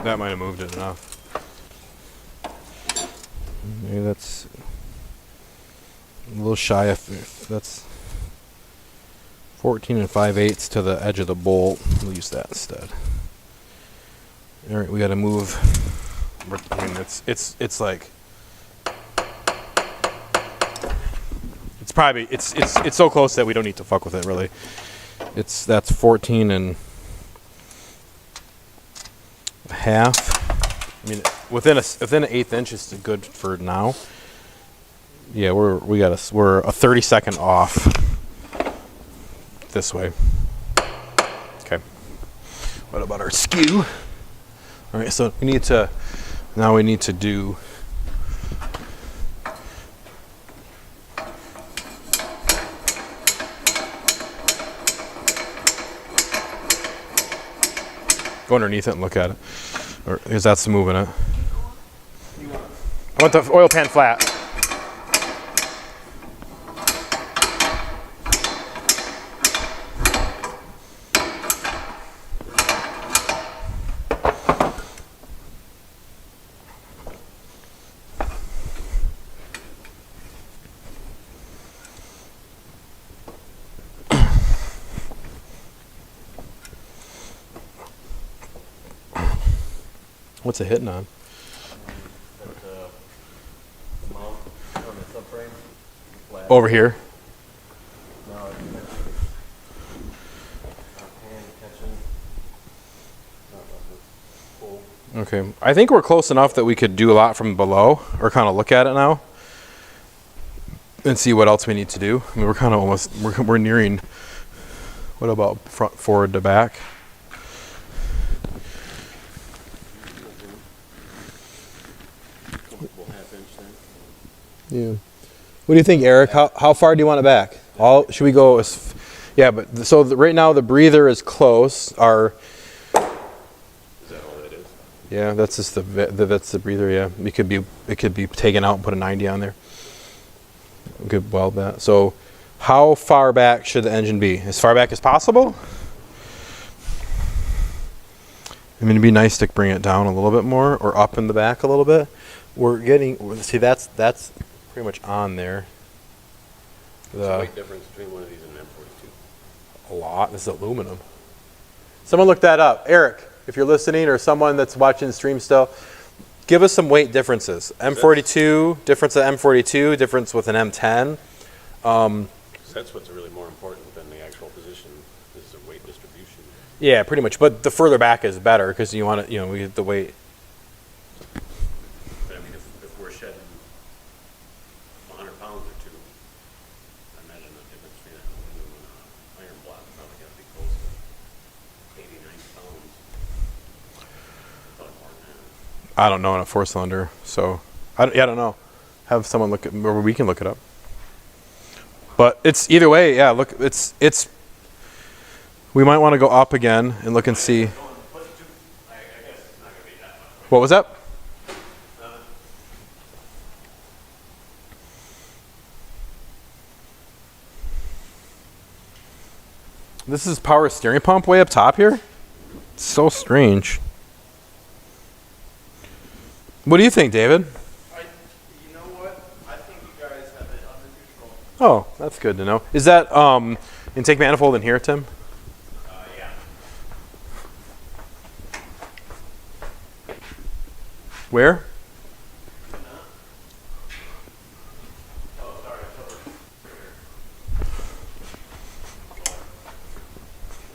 That might have moved it enough. Maybe that's a little shy of that's 14 5/8 to the edge of the bolt. We'll use that instead. All right, we got to move. I mean, it's like it's so close that we don't need to fuck with it really. That's 14 and a half. I mean, within an 1/8 inch is good for now. Yeah, we're a 30-second off this way. Okay. What about our skew? All right, so we need to do. Go underneath it and look at it, or because that's moving it. I want the oil pan flat. What's it hitting on? The mount on the subframe. Flat. Over here. No, it's not hand catching. Pull. Okay. I think we're close enough that we could do a lot from below, or kind of look at it now, and see what else we need to do. I mean, we're kind of almost we're nearing. What about front, forward to back? Yeah. What do you think, Eric? How far do you want it back? Should we go? Yeah, but right now the breather is close. Is that all that is? Yeah, that's just that's the breather. Yeah, it could be taken out and put a 90 on there. We could weld that. So, how far back should the engine be? As far back as possible. I mean, it'd be nice to bring it down a little bit more, or up in the back a little bit. That's pretty much on there. What's the weight difference between one of these and an M42? A lot. This is aluminum. Someone look that up. Eric, if you're listening, or someone that's watching the stream still, give us some weight differences. M42, difference of M42, difference with an M10. That's what's really more important than the actual position, is the weight distribution. Yeah, pretty much. But the further back is better, because you want to, we get the weight. But I mean, if we're I don't know on a 4-cylinder, so I don't know. Have someone look at, or we can look it up. But it's either way, yeah. Look, it's. We might want to go up again and look and see. What was that? This is power steering pump way up top here. It's so strange. What do you think, David? You know what? I think you guys have it under control. Oh, that's good to know. Is that intake manifold in here, Tim? Yeah. Where?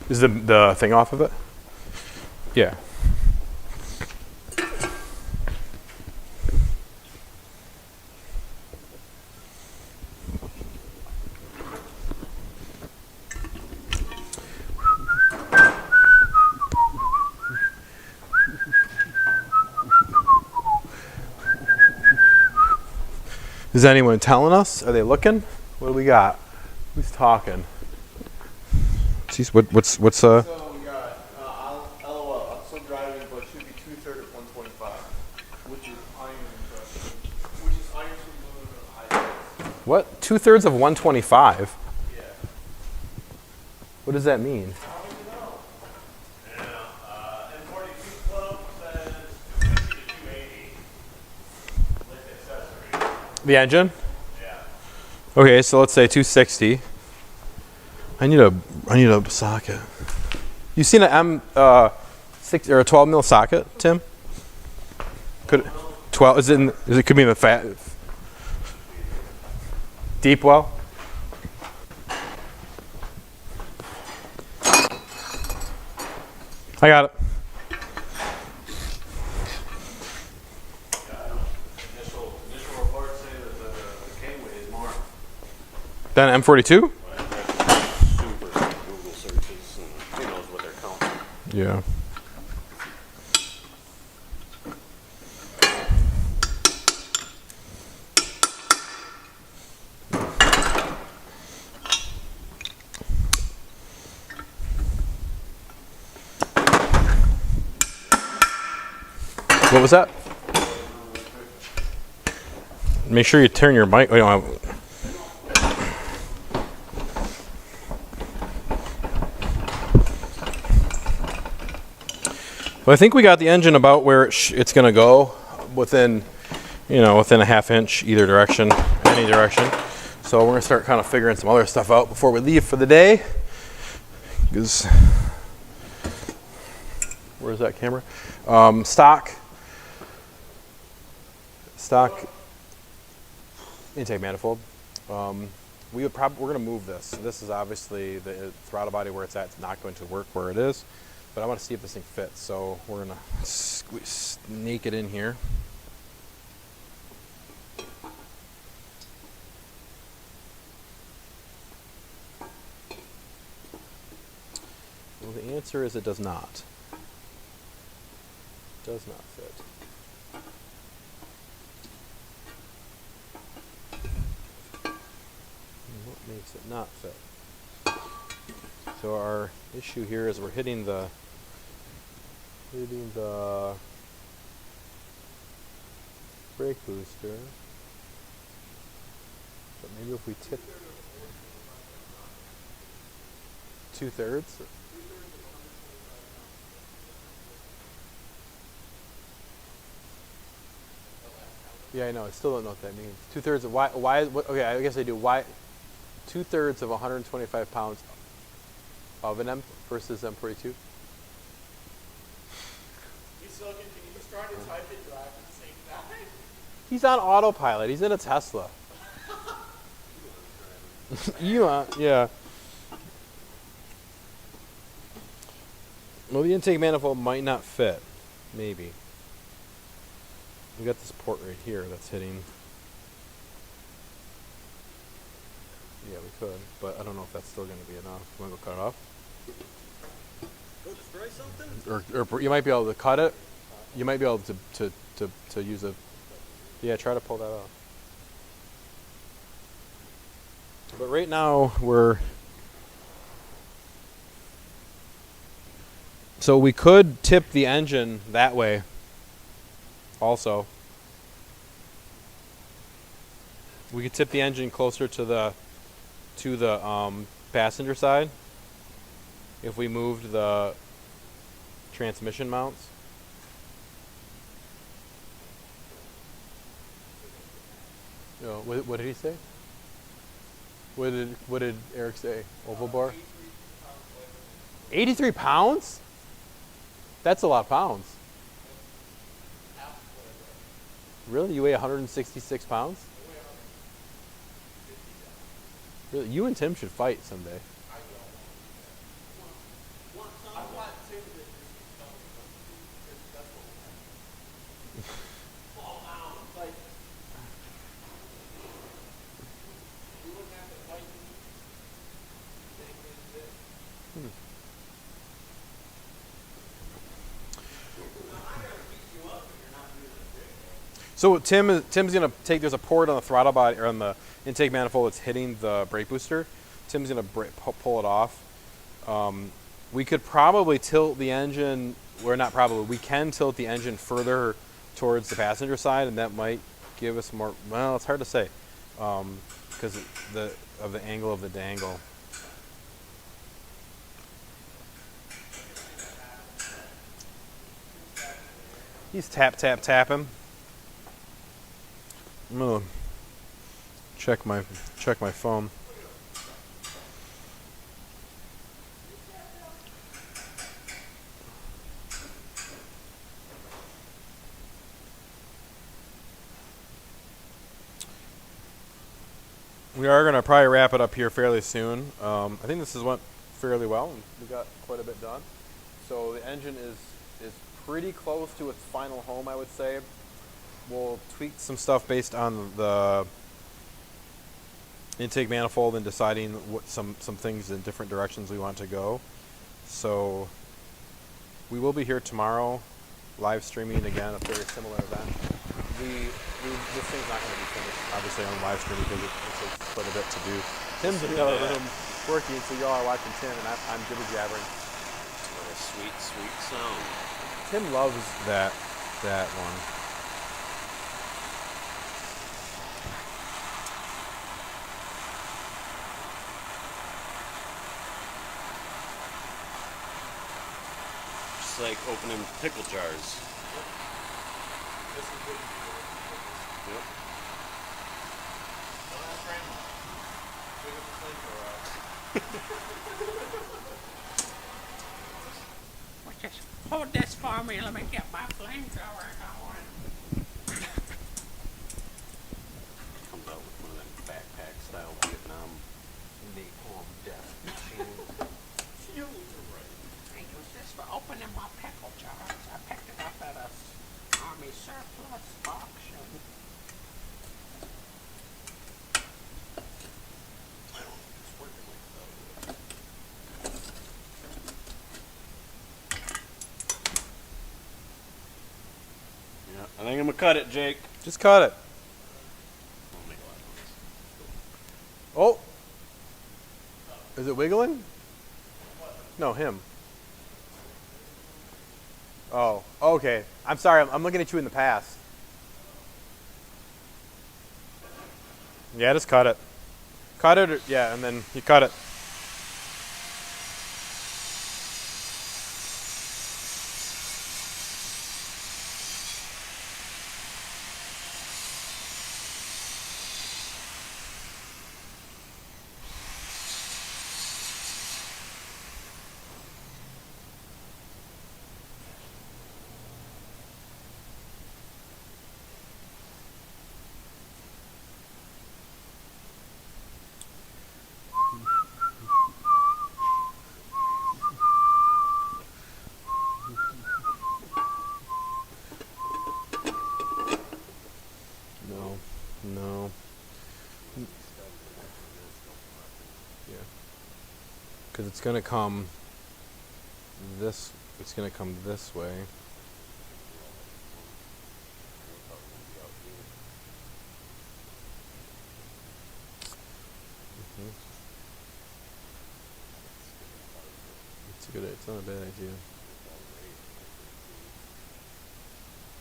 Is the thing off of it? Yeah. Is anyone telling us? Are they looking? What do we got? Who's talking? Jeez, what's So we got LOL. I'm still driving, but it should be 2/3 of 125, which is iron impression, which is iron to aluminum high. what? 2/3 of 125. Yeah. What does that mean? M42 Club says 250 to 280 with accessories. The engine? Yeah. Okay, so let's say 260. I need a socket. You seen an M6 or a 12 mil socket, Tim? Could 12 is it could be in the fat deep well? I got it. Initial reports say that the K weighs more. Then M42? Super Google searches and who knows what they're counting. Yeah. What was that? Make sure you turn your mic. Well, I think we got the engine about where it's going to go within a half inch either direction, any direction. So we're going to start kind of figuring some other stuff out before we leave for the day. Because where's that camera? Stock intake manifold. We're going to move this. So this is obviously the throttle body where it's at. It's not going to work where it is. But I want to see if this thing fits, so we're going to sneak it in here. Well, the answer is it does not. It does not fit. And what makes it not fit? So our issue here is we're hitting the brake booster. But maybe if we tip 2/3. Yeah, I know. I still don't know what that means. 2/3 of why? Okay, I guess I do. Why? 2/3 of 125 pounds of an M versus M42. He's so confused. He's trying to type and drive at the same time. He's on autopilot. He's in a Tesla. Yeah. Well, the intake manifold might not fit. Maybe. We got this port right here that's hitting. Yeah, we could, but I don't know if that's still going to be enough. You want to go cut it off? Go destroy something? Or you might be able to cut it. You might be able to to use a. Yeah, try to pull that off. But right now so we could tip the engine that way also. We could tip the engine closer to the passenger side if we moved the transmission mounts. What did he say? What did Eric say? Oval bar? 83 pounds? That's a lot of pounds. Really? You weigh 166 pounds? Really? You and Tim should fight someday. So Tim's gonna take. There's a port on the throttle body or on the intake manifold that's hitting the brake booster. Tim's gonna pull it off. We could probably tilt the engine. Or not probably. We can tilt the engine further towards the passenger side, and that might give us more. Well, it's hard to say because of the angle of the dangle. He's tapping. I'm gonna check my phone. We are gonna probably wrap it up here fairly soon. I think this has went fairly well, and we got quite a bit done. So the engine is pretty close to its final home, I would say. We'll tweak some stuff based on the intake manifold and deciding what some things in different directions we want to go. So we will be here tomorrow, live streaming again, a very similar event. This thing's not going to be finished, obviously, on live stream because it takes quite a bit to do. Tim's in the other room working, so y'all are watching Tim, and I'm jibber jabbering. What a sweet, sweet sound. Tim loves that one. Just like opening pickle jars. Yep. Just hold this for me. Let me get my flamethrower going. Comes out with one of them backpack style Vietnam napalm death machines. I use this for opening my pickle jars. I picked it up at a army surplus auction. I don't know if it's working like that. Yeah, I think I'm gonna cut it, Jake. Just cut it. I'll make a lot of noise. Oh. Is it wiggling? No, him. Oh, okay. I'm sorry. I'm looking at you in the past. Yeah, just cut it. Cut it, yeah, and then you cut it. No. Yeah. Because it's going to come this way. good. It's not a bad idea.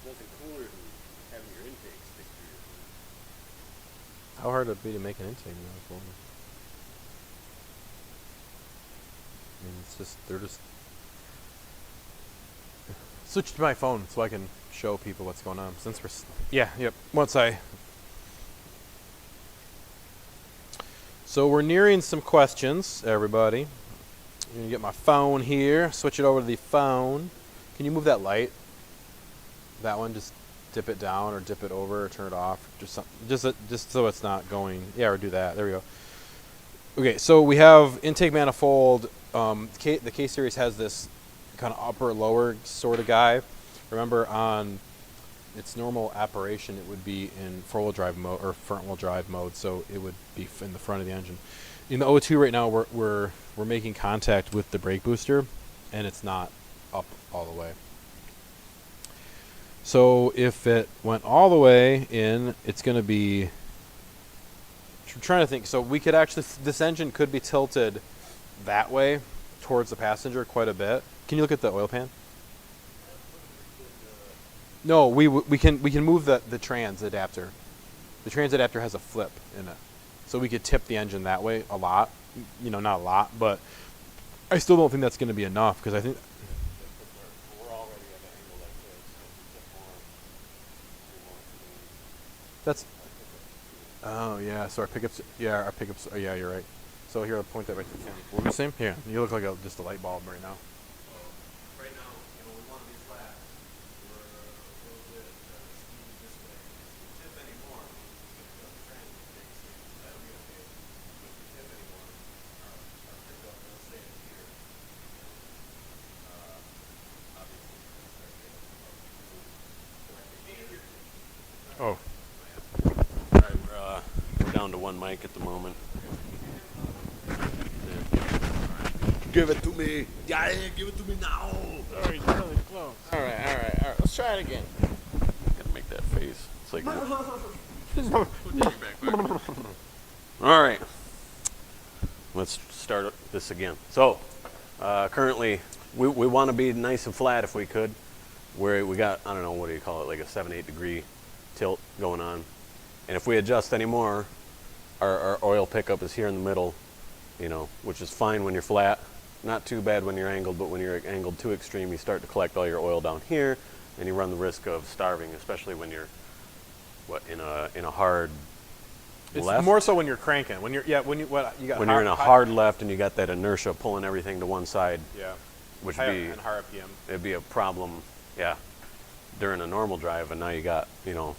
Nothing cooler than having your intake stick through your food. How hard would it be to make an intake manifold? I mean, it's just they're just. Switch to my phone so I can show people what's going on. Since we're yep. Once I. So we're nearing some questions, everybody. I'm gonna get my phone here. Switch it over to the phone. Can you move that light? That one, just dip it down or dip it over or turn it off. Just so it's not going. Yeah, or do that. There we go. Okay, so we have intake manifold. The K series has this kind of upper lower sort of guy. Remember, on its normal operation, it would be in four-wheel drive mode or front-wheel drive mode, so it would be in the front of the engine. In the O2 right now, we're making contact with the brake booster, and it's not up all the way. So if it went all the way in, it's going to be. I'm trying to think. So we could actually, this engine could be tilted that way towards the passenger quite a bit. Can you look at the oil pan? No, we can move the trans adapter. The trans adapter has a flip in it, so we could tip the engine that way a lot. Not a lot, but I still don't think that's going to be enough because I think. We're already at an angle like this. That's. Oh yeah, so our pickups. Yeah, our pickups. Oh yeah, you're right. So here, I'll point that right to the camera. What were you saying? Yeah, you look like just a light bulb right now. Right now, we want to be flat. We're a little bit skewed this way. If we tip anymore, the trend takes it. That'll be okay. But if we tip anymore, our pickup will stay in here. Obviously, Oh. All right, we're down to one mic at the moment. Give it to me. Yeah, give it to me now. Oh, he's really close. All right. Let's try it again. Gotta make that face. It's like. All right. Let's start this again. So, currently, we want to be nice and flat if we could. Where we got, I don't know, what do you call it, like a 7-8 degree tilt going on. And if we adjust any more, our oil pickup is here in the middle, which is fine when you're flat. Not too bad when you're angled, but when you're angled too extreme, you start to collect all your oil down here, and you run the risk of starving, especially when you're, in a hard It's left. more so when you're cranking. When you're you got When you're in a hard left and you got that inertia pulling everything to one side, yeah, which higher, be and higher RPM. it'd be a problem, yeah, during a normal drive, and now you got a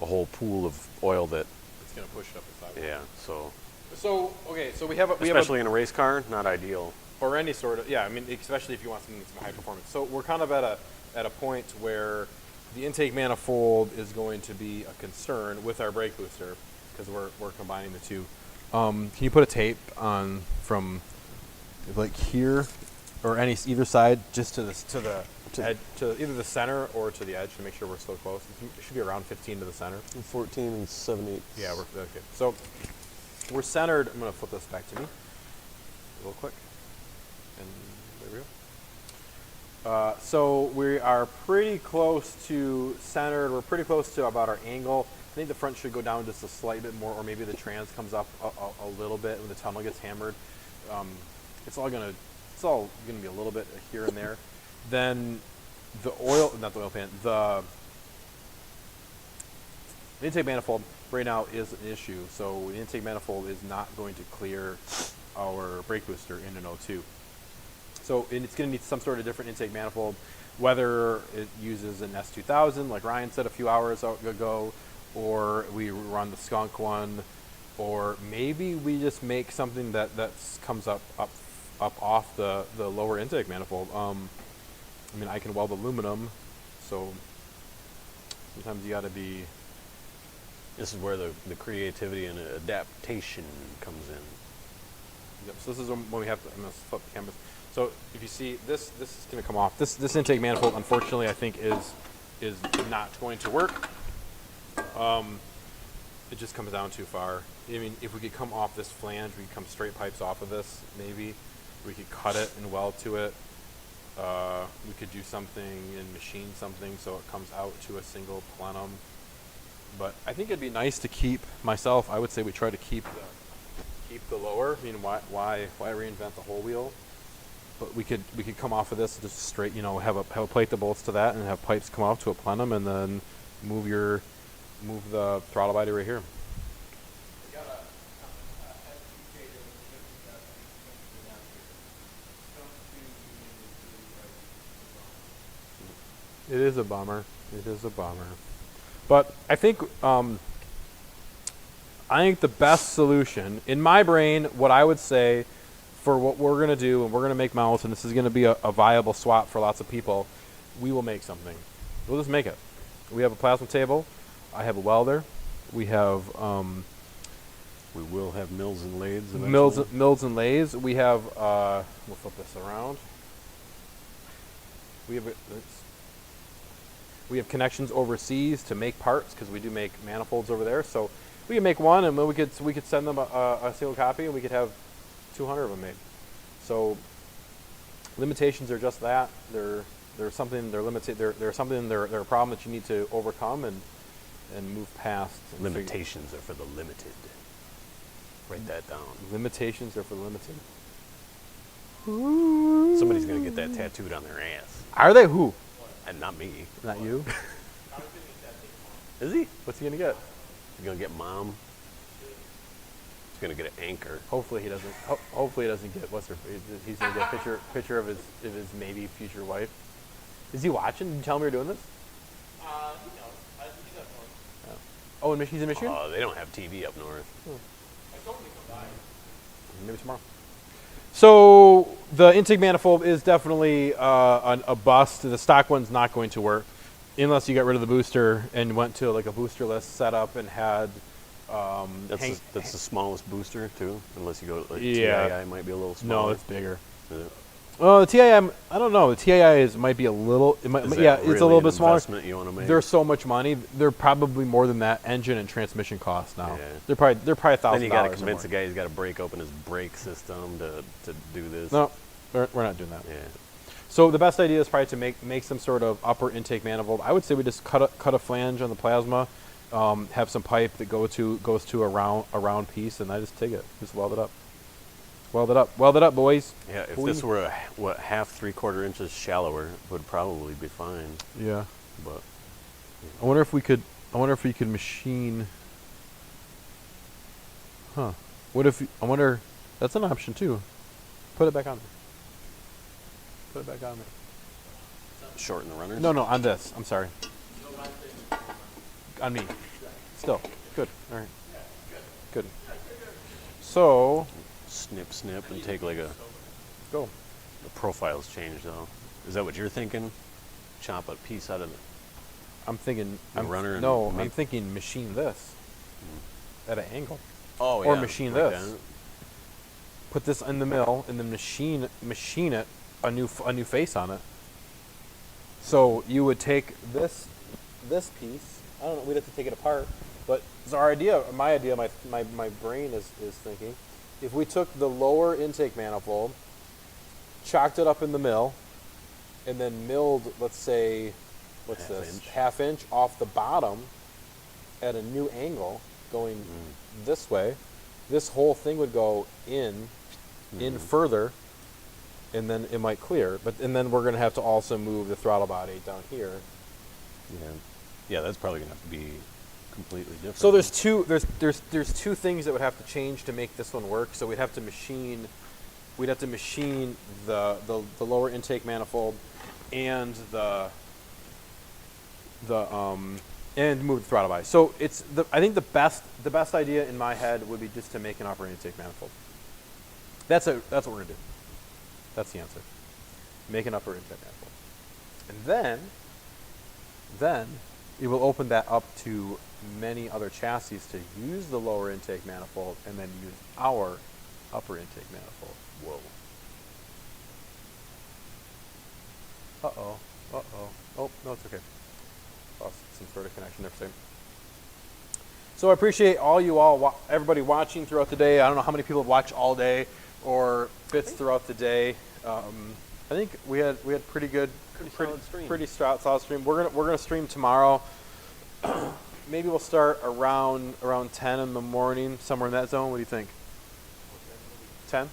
whole pool of oil that, It's gonna push it up the side. yeah, so So okay, so we have especially in a race car, not ideal. or any sort of I mean, especially if you want something that's high performance. So we're kind of at a point where the intake manifold is going to be a concern with our brake booster because we're combining the two. Can you put a tape on from like here or either side just to the edge, to either the center or to the edge to make sure we're still close? It should be around 15 to the center. 14 and 7/8. Yeah, we're okay. So we're centered. I'm gonna flip this back to me real quick, and there we go. So we are pretty close to centered. We're pretty close to about our angle. I think the front should go down just a slight bit more, or maybe the trans comes up a little bit when the tunnel gets hammered. It's all gonna be a little bit here and there. Then the not the oil pan, the intake manifold right now is an issue. So the intake manifold is not going to clear our brake booster in an O2. So it's going to need some sort of different intake manifold, whether it uses an S2000, like Ryan said a few hours ago, or we run the skunk one, or maybe we just make something that comes up off the lower intake manifold. I mean, I can weld aluminum, so sometimes you got to be. This is where the creativity and adaptation comes in. Yep. So this is when we have to. I'm gonna flip the canvas. So if you see this is going to come off. This intake manifold, unfortunately, I think is not going to work. It just comes down too far. I mean, if we could come off this flange, we could come straight pipes off of this. Maybe we could cut it and weld to it. We could do something and machine something so it comes out to a single plenum. But I think it'd be nice to keep myself. I would say we try to keep the lower. I mean, why reinvent the whole wheel? But we could come off of this just straight. You know, have a plate that bolts to that, and have pipes come off to a plenum, and then move the throttle body right here. We got a SDK that was just that down here. Don't do It is a bummer. It is a bummer. But I think the best solution in my brain, what I would say for what we're gonna do, and we're gonna make mounts, and this is gonna be a viable swap for lots of people. We will make something. We'll just make it. We have a plasma table. I have a welder. We have We will have mills and lathes eventually. mills and lathes. We have we'll flip this around. We have connections overseas to make parts because we do make manifolds over there. So we can make one, and then we could send them a single copy, and we could have 200 of them made. So limitations are just that. They're something. They're limited. They're something. They're a problem that you need to overcome and move past. And Limitations are for the limited. Write that down. limitations are for the limited. Somebody's gonna get that tattooed on their ass, Are they who? and not me. Not you. Is he? What's he gonna get? He's gonna get mom. He's gonna get an anchor. Hopefully he doesn't. Hopefully he doesn't get he's gonna get a picture of his maybe future wife. Is he watching? Did you tell him we were doing this? he knows. He's up north. Oh, he's in Michigan. Oh, they don't have TV up north. I told him to come by. Maybe tomorrow. So the intake manifold is definitely a bust. The stock one's not going to work unless you got rid of the booster and went to like a boosterless setup and had. That's the smallest booster too, unless you go like Yeah. TII might be a little smaller. No, it's bigger. Is it? Well, the TII, I don't know. The TII might be a little. Is that It's a little really bit an smaller. investment you want to make? They're so much money. They're probably more than that engine and transmission cost now. Yeah. They're probably $1,000. Then you got to convince the guy he's got to break open his brake system to do this. No, we're not doing that. Yeah. So the best idea is probably to make some sort of upper intake manifold. I would say we just cut a flange on the plasma, have some pipe that goes to a round piece, and I just TIG it. Just weld it up. Weld it up, boys. Yeah, if this were half 3/4 inches shallower, it would probably be fine. Yeah. But I wonder if we could machine. Huh. I wonder. That's an option too. Put it back on there. Put it back on there. shorten the runners. No, on this. I'm sorry. On me. Still. Good. All right. Good. So, Snip, and take like a. go. The profile's changed though. Is that what you're thinking? Chop a piece out of the. I'm thinking. runner and No, make- I'm thinking machine this at an angle. Oh, Or yeah, machine like this. that. Put this in the mill and then machine it a new face on it. So you would take this piece. I don't know. We'd have to take it apart. But it's our idea. My idea. My brain is thinking. If we took the lower intake manifold, chocked it up in the mill, and then milled, let's say, what's Half this? inch. Half inch off the bottom at a new angle going this way, this whole thing would go in further, and then it might clear. And then we're going to have to also move the throttle body down here. Yeah, that's probably gonna have to be completely different. So there's two things that would have to change to make this one work. So we'd have to machine the lower intake manifold and and move the throttle body. So I think the best idea in my head would be just to make an upper intake manifold. That's what we're gonna do. That's the answer. Make an upper intake manifold, and then it will open that up to many other chassis to use the lower intake manifold and then use our upper intake manifold. Whoa. Uh-oh. Oh, no, it's okay. Lost some sort of connection there for a second. So I appreciate everybody watching throughout the day. I don't know how many people watch all day or bits throughout the day. I think we had pretty good, solid stream. pretty solid stream. We're gonna stream tomorrow. Maybe we'll start around 10 in the morning, somewhere in that zone. What do you think? 10?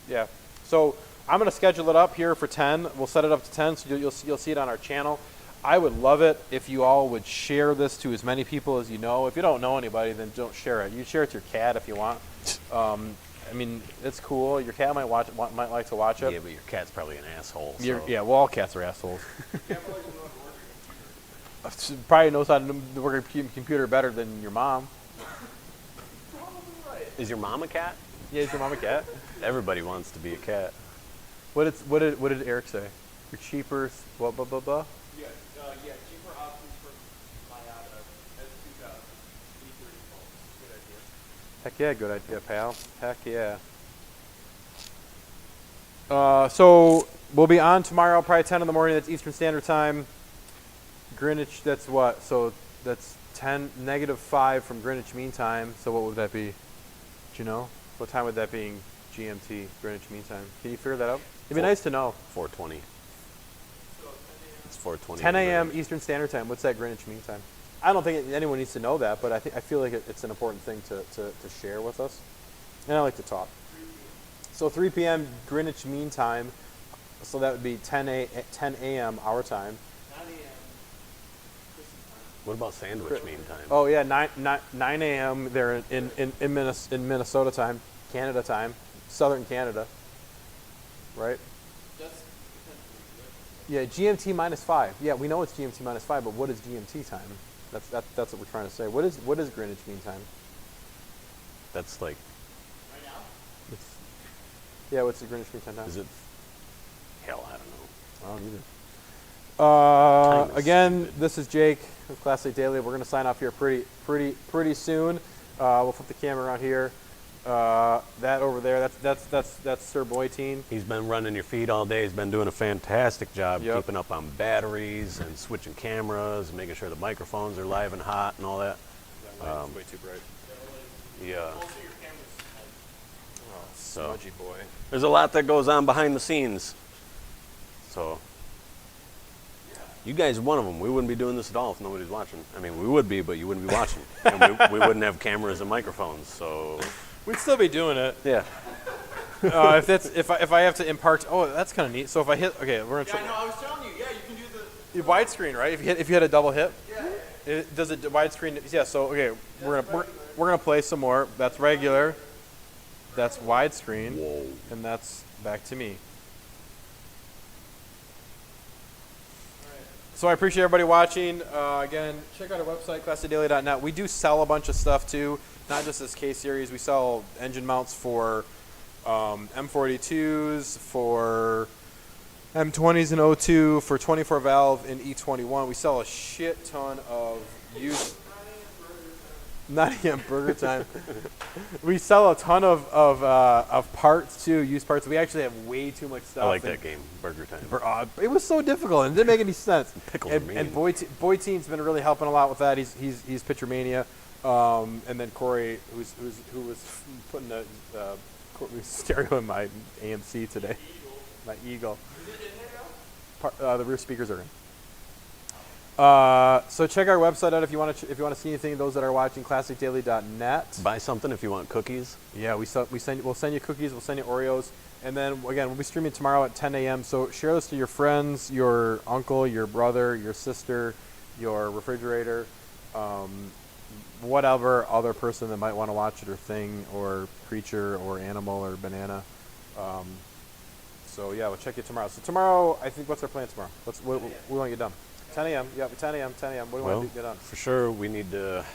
Yeah. So I'm gonna schedule it up here for 10. We'll set it up to 10, so you'll see it on our channel. I would love it if you all would share this to as many people as you know. If you don't know anybody, then don't share it. You share it to your cat if you want. I mean, it's cool. Your cat might like to watch it. Yeah, but your cat's probably an asshole. So. Yeah, well, all cats are assholes. Probably knows how to work a computer better than your mom. Is your mom a cat? Yeah, is your mom a cat? Everybody wants to be a cat. What did Eric say? Your cheaper, blah blah blah blah. Yeah, cheaper options for Miata S2000 E30 phones. Good idea. Heck yeah, good idea, pal. Heck yeah. So we'll be on tomorrow, probably 10 in the morning. That's Eastern Standard Time. Greenwich, that's what? So that's -5 from Greenwich Mean Time. So what would that be? Do you know? What time would that be in GMT, Greenwich Mean Time? Can you figure that out? It'd be nice to know. 4:20. It's 4:20. 10 a.m. Eastern Standard Time. What's that Greenwich Mean Time? I don't think anyone needs to know that, but I feel like it's an important thing to share with us. And I like to talk. So 3 p.m. Greenwich Mean Time. So that would be 10 a.m. our time. 9 a.m. Christmas time. What about sandwich mean time? Oh yeah, 9 a.m. there in Minnesota time, Canada time, Southern Canada, right? That's Yeah, GMT -5. Yeah, we know it's GMT -5, but what is GMT time? That's what we're trying to say. What is Greenwich Mean Time? That's like, right now. Yeah, what's the Greenwich Mean Time? is it? Hell, I don't know. I don't either. Time is Again, stupid. this is Jake with Classic Daily. We're gonna sign off here pretty soon. We'll flip the camera around here. That over there, that's Sir Boyteen. He's been running your feed all day. He's been doing a fantastic job Yep. keeping up on batteries and switching cameras and making sure the microphones are live and hot and all that. Way too bright. Yeah. Also, your camera's like, So Smudgy boy. there's a lot that goes on behind the scenes. So you guys are one of them. We wouldn't be doing this at all if nobody's watching. I mean, we would be, but you wouldn't be watching. And we wouldn't have cameras and microphones. So We'd still be doing it. yeah. If I have to impart, that's kind of neat. So if I hit, okay, we're gonna yeah, no, I was telling you, yeah, you can do the. widescreen, right? If you had a double hit, Yeah. does it widescreen? Yeah. So okay, we're gonna play some more. That's regular. That's widescreen. Whoa. And that's back to me. So I appreciate everybody watching. Again, check out our website, classicdaily.net. We do sell a bunch of stuff too, not just this K series. We sell engine mounts for M42s, for M20s and O2, for 24 valve and E21. We sell a shit ton of used. 9 a.m. burger time. We sell a ton of parts too, used parts. We actually have way too much stuff. I like that game, Burger Time. It was so difficult and it didn't make any sense. Pickles are mean. And Boyteen's been really helping a lot with that. He's Pitcher Mania, and then Corey, who was putting the stereo in my AMC today. My Eagle. The rear speakers are in. So check our website out if you want to see anything. Those that are watching, classicdaily.net. Buy something if you want cookies. Yeah, we'll send you cookies, we'll send you Oreos, and then again we'll be streaming tomorrow at 10 a.m. So share this to your friends, your uncle, your brother, your sister, your refrigerator, whatever other person that might want to watch it, or thing, or creature, or animal, or banana. So yeah, we'll check you tomorrow. So tomorrow, I think, what's our plan tomorrow? We want to get done. 10 a.m. Yep, 10 a.m. What do you want to get done? For sure, we need to.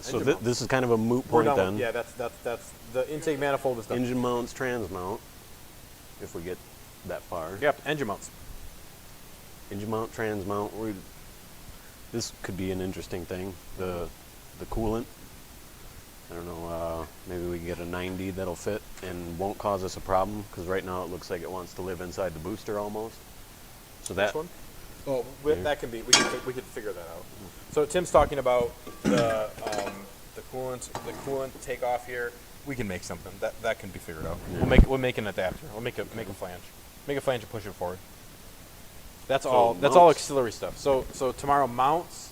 So Engine mount. this is kind of a moot We're point done. then. That's the intake manifold is done. Engine mounts, trans mount. If we get that far. Yep, engine mounts. Engine mount, trans mount. This could be an interesting thing. The coolant. I don't know. Maybe we can get a 90 that'll fit and won't cause us a problem, because right now it looks like it wants to live inside the booster almost. So that. Which one? Oh, that can be. We could figure that out. So Tim's talking about the coolant takeoff here. We can make something that can be figured out. Yeah. We'll make an adapter. We'll make a flange. Make a flange and push it forward. That's all. That's all auxiliary stuff. So tomorrow mounts.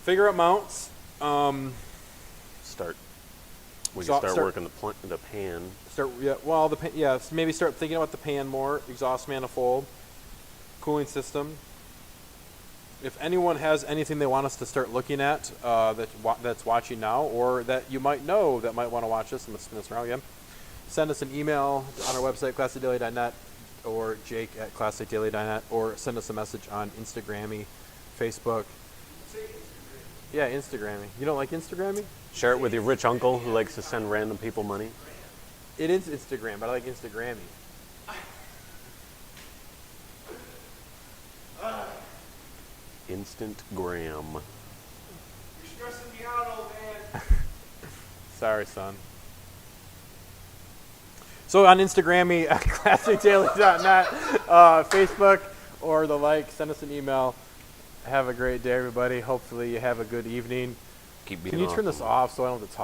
Figure out mounts. Start. We So- can start start- working the pan. Maybe start thinking about the pan more. Exhaust manifold, cooling system. If anyone has anything they want us to start looking at that's watching now, or that you might know that might want to watch us, I'm gonna spin this around again. Send us an email on our website, classicdaily.net, or Jake at classicdaily.net, or send us a message on Instagrammy, Facebook. Yeah, Instagrammy. You don't like Instagrammy? Share it with your rich uncle who likes to send random people money. It is Instagram, but I like Instagrammy. Instant gram. You're stressing me out, old man. Sorry, son. So on Instagrammy, classicdaily.net, Facebook, or the like, send us an email. Have a great day, everybody. Hopefully you have a good evening. Keep being Can you turn awesome. this off so I don't have to talk?